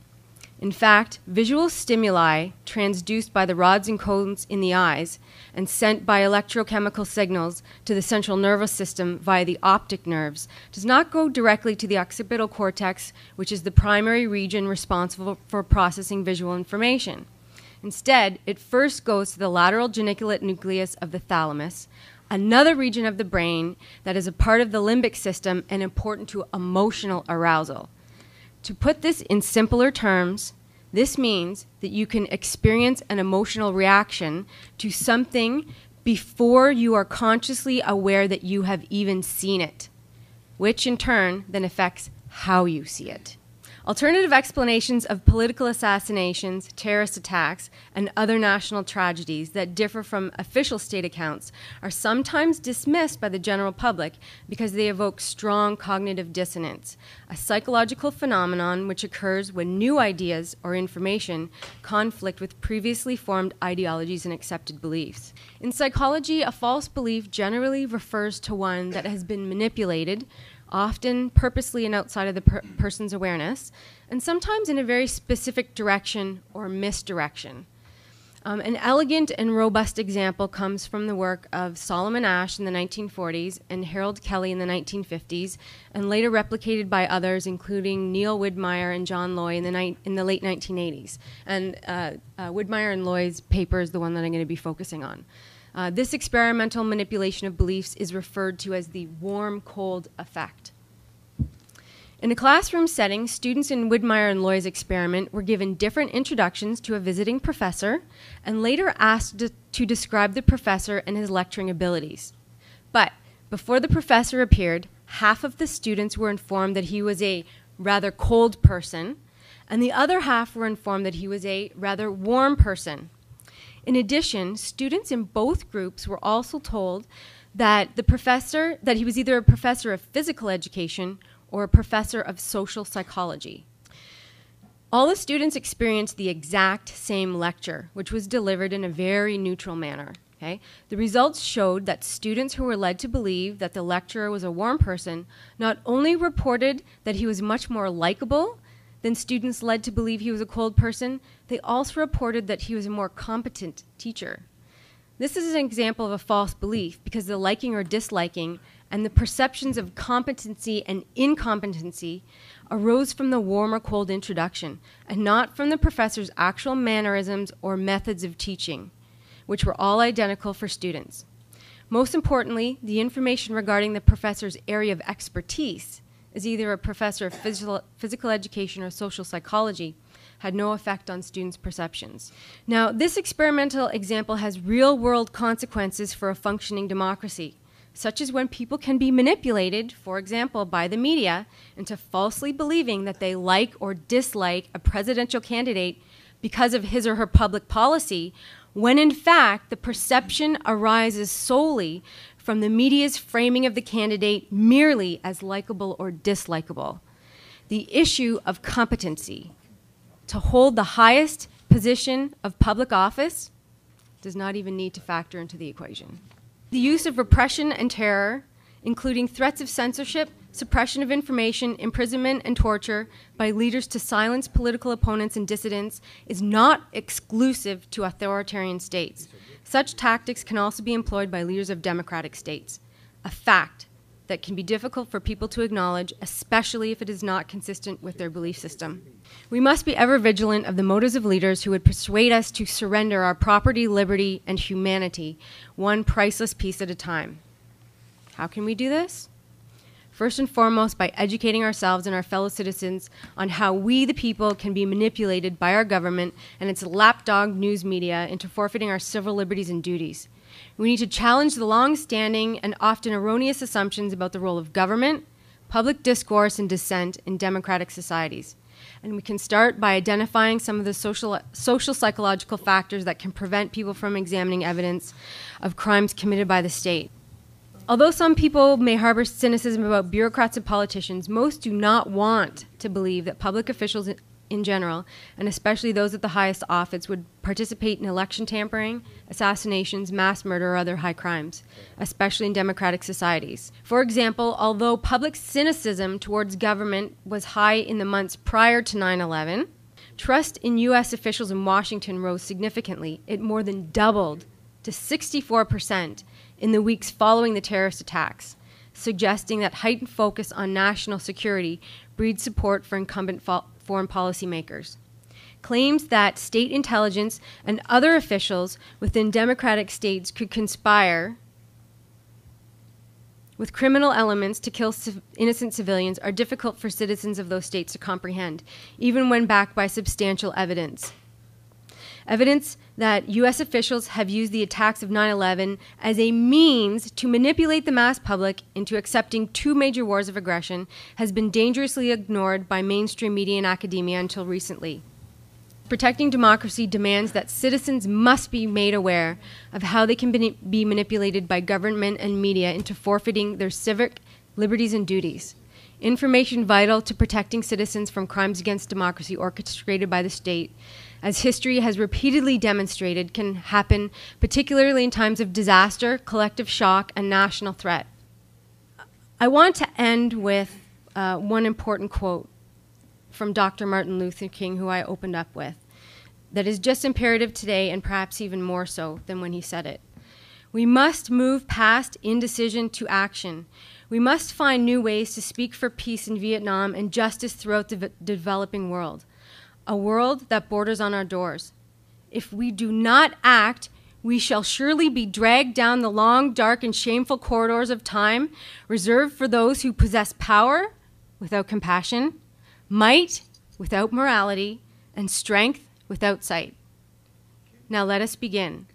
In fact, visual stimuli transduced by the rods and cones in the eyes and sent by electrochemical signals to the central nervous system via the optic nerves does not go directly to the occipital cortex, which is the primary region responsible for processing visual information. Instead, it first goes to the lateral geniculate nucleus of the thalamus, another region of the brain that is a part of the limbic system and important to emotional arousal. To put this in simpler terms, this means that you can experience an emotional reaction to something before you are consciously aware that you have even seen it, which in turn then affects how you see it. Alternative explanations of political assassinations, terrorist attacks, and other national tragedies that differ from official state accounts are sometimes dismissed by the general public because they evoke strong cognitive dissonance, a psychological phenomenon which occurs when new ideas or information conflict with previously formed ideologies and accepted beliefs. In psychology, a false belief generally refers to one that has been manipulated, often purposely and outside of the person's awareness, and sometimes in a very specific direction or misdirection. An elegant and robust example comes from the work of Solomon Asch in the 1940s and Harold Kelly in the 1950s, and later replicated by others, including Neil Widmeyer and John Loy in the late 1980s. And Widmeyer and Loy's paper is the one that I'm going to be focusing on. This experimental manipulation of beliefs is referred to as the warm-cold effect. In a classroom setting, students in Widmeyer and Loy's experiment were given different introductions to a visiting professor and later asked to describe the professor and his lecturing abilities. But before the professor appeared, half of the students were informed that he was a rather cold person, and the other half were informed that he was a rather warm person. In addition, students in both groups were also told that he was either a professor of physical education or a professor of social psychology. All the students experienced the exact same lecture, which was delivered in a very neutral manner. Okay? The results showed that students who were led to believe that the lecturer was a warm person not only reported that he was much more likable than students led to believe he was a cold person, they also reported that he was a more competent teacher. This is an example of a false belief because the liking or disliking and the perceptions of competency and incompetency arose from the warm or cold introduction and not from the professor's actual mannerisms or methods of teaching, which were all identical for students. Most importantly, the information regarding the professor's area of expertise, as either a professor of physical education or social psychology, had no effect on students' perceptions. Now, this experimental example has real-world consequences for a functioning democracy, such as when people can be manipulated, for example, by the media, into falsely believing that they like or dislike a presidential candidate because of his or her public policy, when in fact the perception arises solely from the media's framing of the candidate merely as likable or dislikable. The issue of competency to hold the highest position of public office does not even need to factor into the equation. The use of repression and terror, including threats of censorship, suppression of information, imprisonment, and torture by leaders to silence political opponents and dissidents, is not exclusive to authoritarian states. Such tactics can also be employed by leaders of democratic states, a fact that can be difficult for people to acknowledge, especially if it is not consistent with their belief system. We must be ever vigilant of the motives of leaders who would persuade us to surrender our property, liberty, and humanity, one priceless piece at a time. How can we do this? First and foremost, by educating ourselves and our fellow citizens on how we, the people, can be manipulated by our government and its lapdog news media into forfeiting our civil liberties and duties. We need to challenge the long-standing and often erroneous assumptions about the role of government, public discourse, and dissent in democratic societies. And we can start by identifying some of the social psychological factors that can prevent people from examining evidence of crimes committed by the state. Although some people may harbor cynicism about bureaucrats and politicians, most do not want to believe that public officials in general, and especially those at the highest office, would participate in election tampering, assassinations, mass murder, or other high crimes, especially in democratic societies. For example, although public cynicism towards government was high in the months prior to 9/11, trust in U.S. officials in Washington rose significantly. It more than doubled to 64% in the weeks following the terrorist attacks, suggesting that heightened focus on national security breeds support for incumbent foreign policymakers. Claims that state intelligence and other officials within democratic states could conspire with criminal elements to kill innocent civilians are difficult for citizens of those states to comprehend, even when backed by substantial evidence. Evidence that U.S. officials have used the attacks of 9/11 as a means to manipulate the mass public into accepting 2 major wars of aggression has been dangerously ignored by mainstream media and academia until recently. Protecting democracy demands that citizens must be made aware of how they can be manipulated by government and media into forfeiting their civic liberties and duties. Information vital to protecting citizens from crimes against democracy orchestrated by the state, as history has repeatedly demonstrated, can happen particularly in times of disaster, collective shock, and national threat. I want to end with one important quote from Dr. Martin Luther King, who I opened up with, that is just imperative today and perhaps even more so than when he said it. We must move past indecision to action. We must find new ways to speak for peace in Vietnam and justice throughout the developing world, a world that borders on our doors. If we do not act, we shall surely be dragged down the long, dark, and shameful corridors of time reserved for those who possess power without compassion, might without morality, and strength without sight. Now let us begin.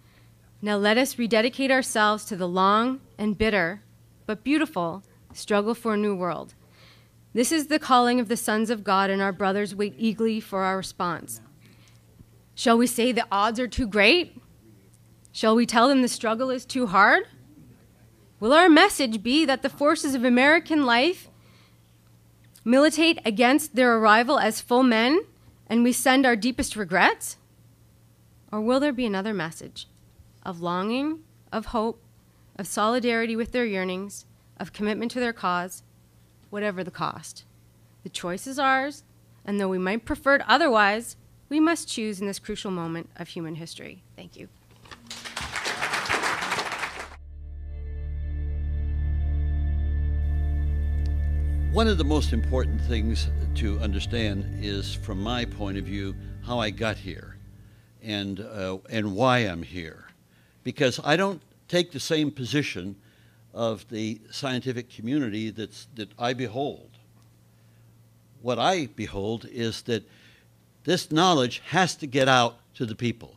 Now let us rededicate ourselves to the long and bitter, but beautiful, struggle for a new world. This is the calling of the sons of God, and our brothers wait eagerly for our response. Shall we say the odds are too great? Shall we tell them the struggle is too hard? Will our message be that the forces of American life militate against their arrival as full men, and we send our deepest regrets? Or will there be another message of longing, of hope, of solidarity with their yearnings, of commitment to their cause, whatever the cost? The choice is ours, and though we might prefer it otherwise, we must choose in this crucial moment of human history. Thank you. One of the most important things to understand is, from my point of view, how I got here and why I'm here. Because I don't take the same position of the scientific community that I behold. What I behold is that this knowledge has to get out to the people.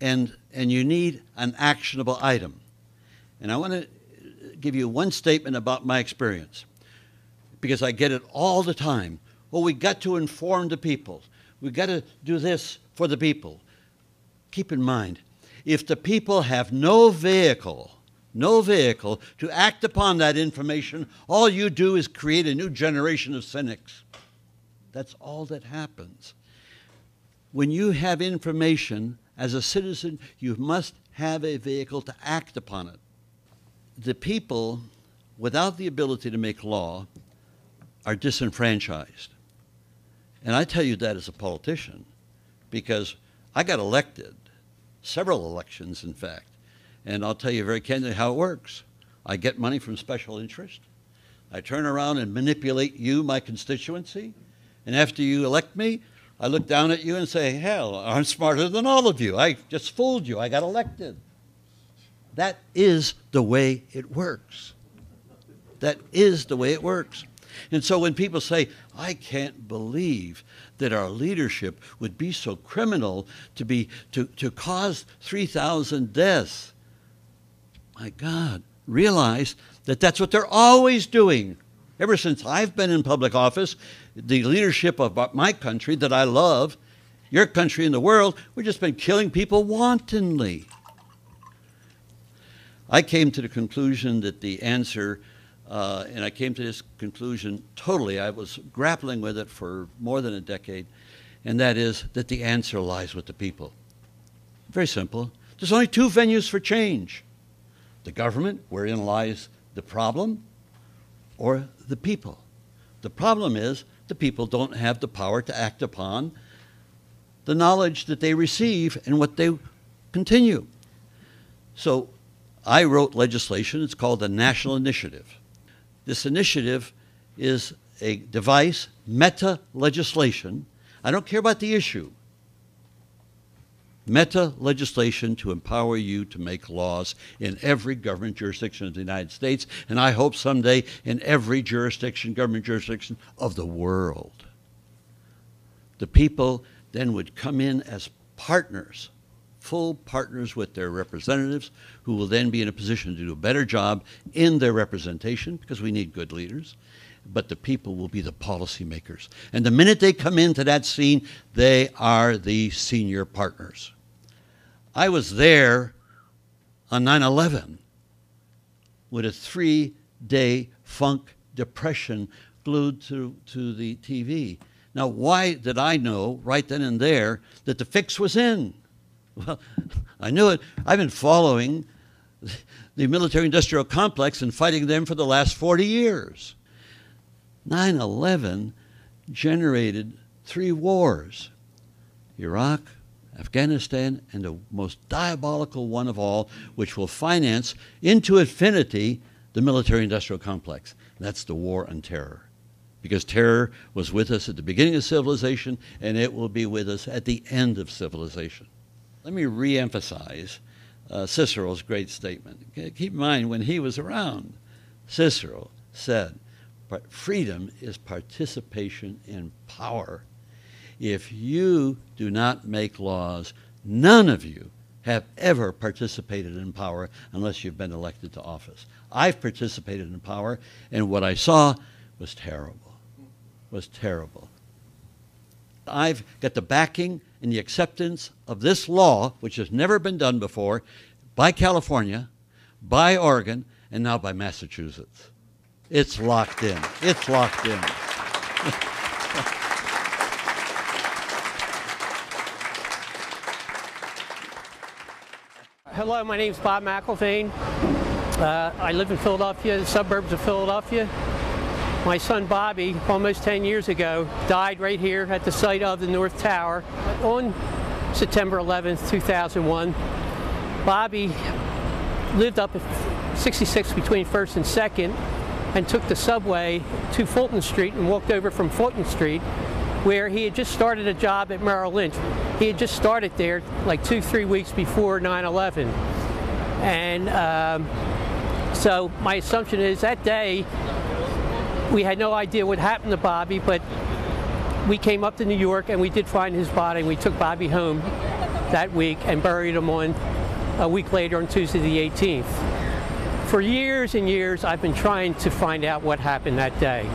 And you need an actionable item. And I want to give you one statement about my experience, because I get it all the time. Well, we got to inform the people. We got to do this for the people. Keep in mind, if the people have no vehicle to act upon that information, all you do is create a new generation of cynics. That's all that happens. When you have information, as a citizen, you must have a vehicle to act upon it. The people, without the ability to make law, are disenfranchised. And I tell you that as a politician, because I got elected, several elections in fact, and I'll tell you very candidly how it works. I get money from special interest. I turn around and manipulate you, my constituency, and after you elect me, I look down at you and say, hell, I'm smarter than all of you. I just fooled you. I got elected. That is the way it works. That is the way it works. And so when people say, I can't believe that our leadership would be so criminal to cause 3,000 deaths, my God, realize that that's what they're always doing. Ever since I've been in public office, the leadership of my country that I love, your country and the world, we've just been killing people wantonly. I came to the conclusion that the answer, and I came to this conclusion totally, I was grappling with it for more than a decade, and that is that the answer lies with the people. Very simple. There's only two venues for change: the government, wherein lies the problem, or the people. The problem is the people don't have the power to act upon the knowledge that they receive and what they continue. So I wrote legislation. It's called the National Initiative. This initiative is a device, meta-legislation. I don't care about the issue. Meta-legislation to empower you to make laws in every government jurisdiction of the United States, and I hope someday in every jurisdiction, government jurisdiction of the world. The people then would come in as partners, full partners with their representatives, who will then be in a position to do a better job in their representation, because we need good leaders. But the people will be the policymakers. And the minute they come into that scene, they are the senior partners. I was there on 9/11 with a 3-day funk depression glued to the TV. Now, why did I know right then and there that the fix was in? Well, I knew it. I've been following the military-industrial complex and fighting them for the last 40 years. 9/11 generated 3 wars: Iraq, Afghanistan, and the most diabolical one of all, which will finance into infinity the military-industrial complex. That's the war on terror. Because terror was with us at the beginning of civilization, and it will be with us at the end of civilization. Let me re-emphasize Cicero's great statement. Keep in mind, when he was around, Cicero said, "But freedom is participation in power. If you do not make laws, none of you have ever participated in power unless you've been elected to office." I've participated in power, and what I saw was terrible, was terrible. I've got the backing and the acceptance of this law, which has never been done before, by California, by Oregon, and now by Massachusetts. It's locked in. It's locked in. Hello, my name is Bob McElvain. I live in Philadelphia, the suburbs of Philadelphia. My son Bobby, almost 10 years ago, died right here at the site of the North Tower on September 11th, 2001. Bobby lived up at 66 between 1st and 2nd and took the subway to Fulton Street and walked over from Fulton Street, where he had just started a job at Merrill Lynch. He had just started there like 2-3 weeks before 9/11. And so my assumption is that day we had no idea what happened to Bobby, but we came up to New York and we did find his body, and we took Bobby home that week and buried him on a week later on Tuesday the 18th. For years and years I've been trying to find out what happened that day.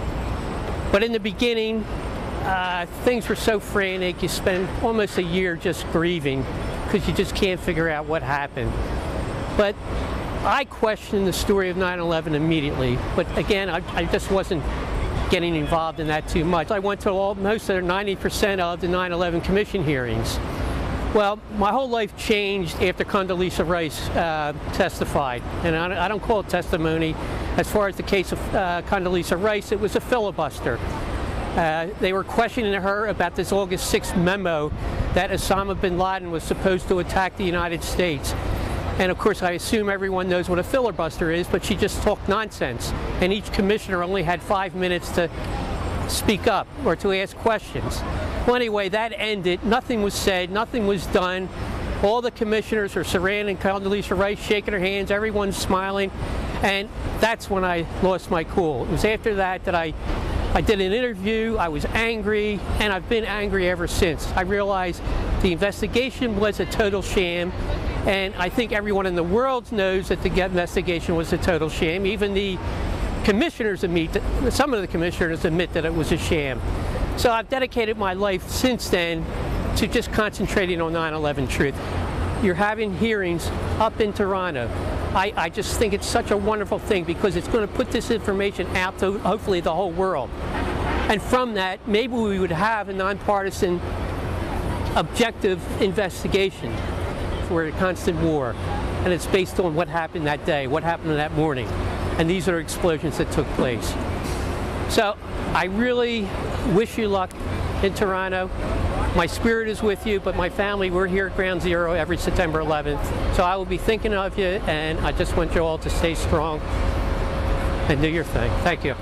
But in the beginning, things were so frantic, you spend almost a year just grieving because you just can't figure out what happened. But I questioned the story of 9/11 immediately, but again, I just wasn't getting involved in that too much. I went to most of the 90% of the 9/11 Commission hearings. Well, my whole life changed after Condoleezza Rice testified, and I don't call it testimony. As far as the case of Condoleezza Rice, it was a filibuster. They were questioning her about this August 6th memo that Osama bin Laden was supposed to attack the United States. And of course, I assume everyone knows what a filibuster is, but she just talked nonsense. And each commissioner only had 5 minutes to speak up or to ask questions. Well, anyway, that ended. Nothing was said. Nothing was done. All the commissioners are surrounding Condoleezza Rice, shaking her hands. Everyone's smiling. And that's when I lost my cool. It was after that that I did an interview. I was angry, and I've been angry ever since. I realized the investigation was a total sham. And I think everyone in the world knows that the investigation was a total sham. Even the commissioners admit, some of the commissioners admit that it was a sham. So I've dedicated my life since then to just concentrating on 9/11 truth. You're having hearings up in Toronto. I just think it's such a wonderful thing because it's going to put this information out to hopefully the whole world. And from that, maybe we would have a nonpartisan, objective investigation for a constant war, and it's based on what happened that day, what happened that morning, and these are explosions that took place. So I really wish you luck in Toronto. My spirit is with you, but my family, we're here at Ground Zero every September 11th, so I will be thinking of you, and I just want you all to stay strong and do your thing. Thank you.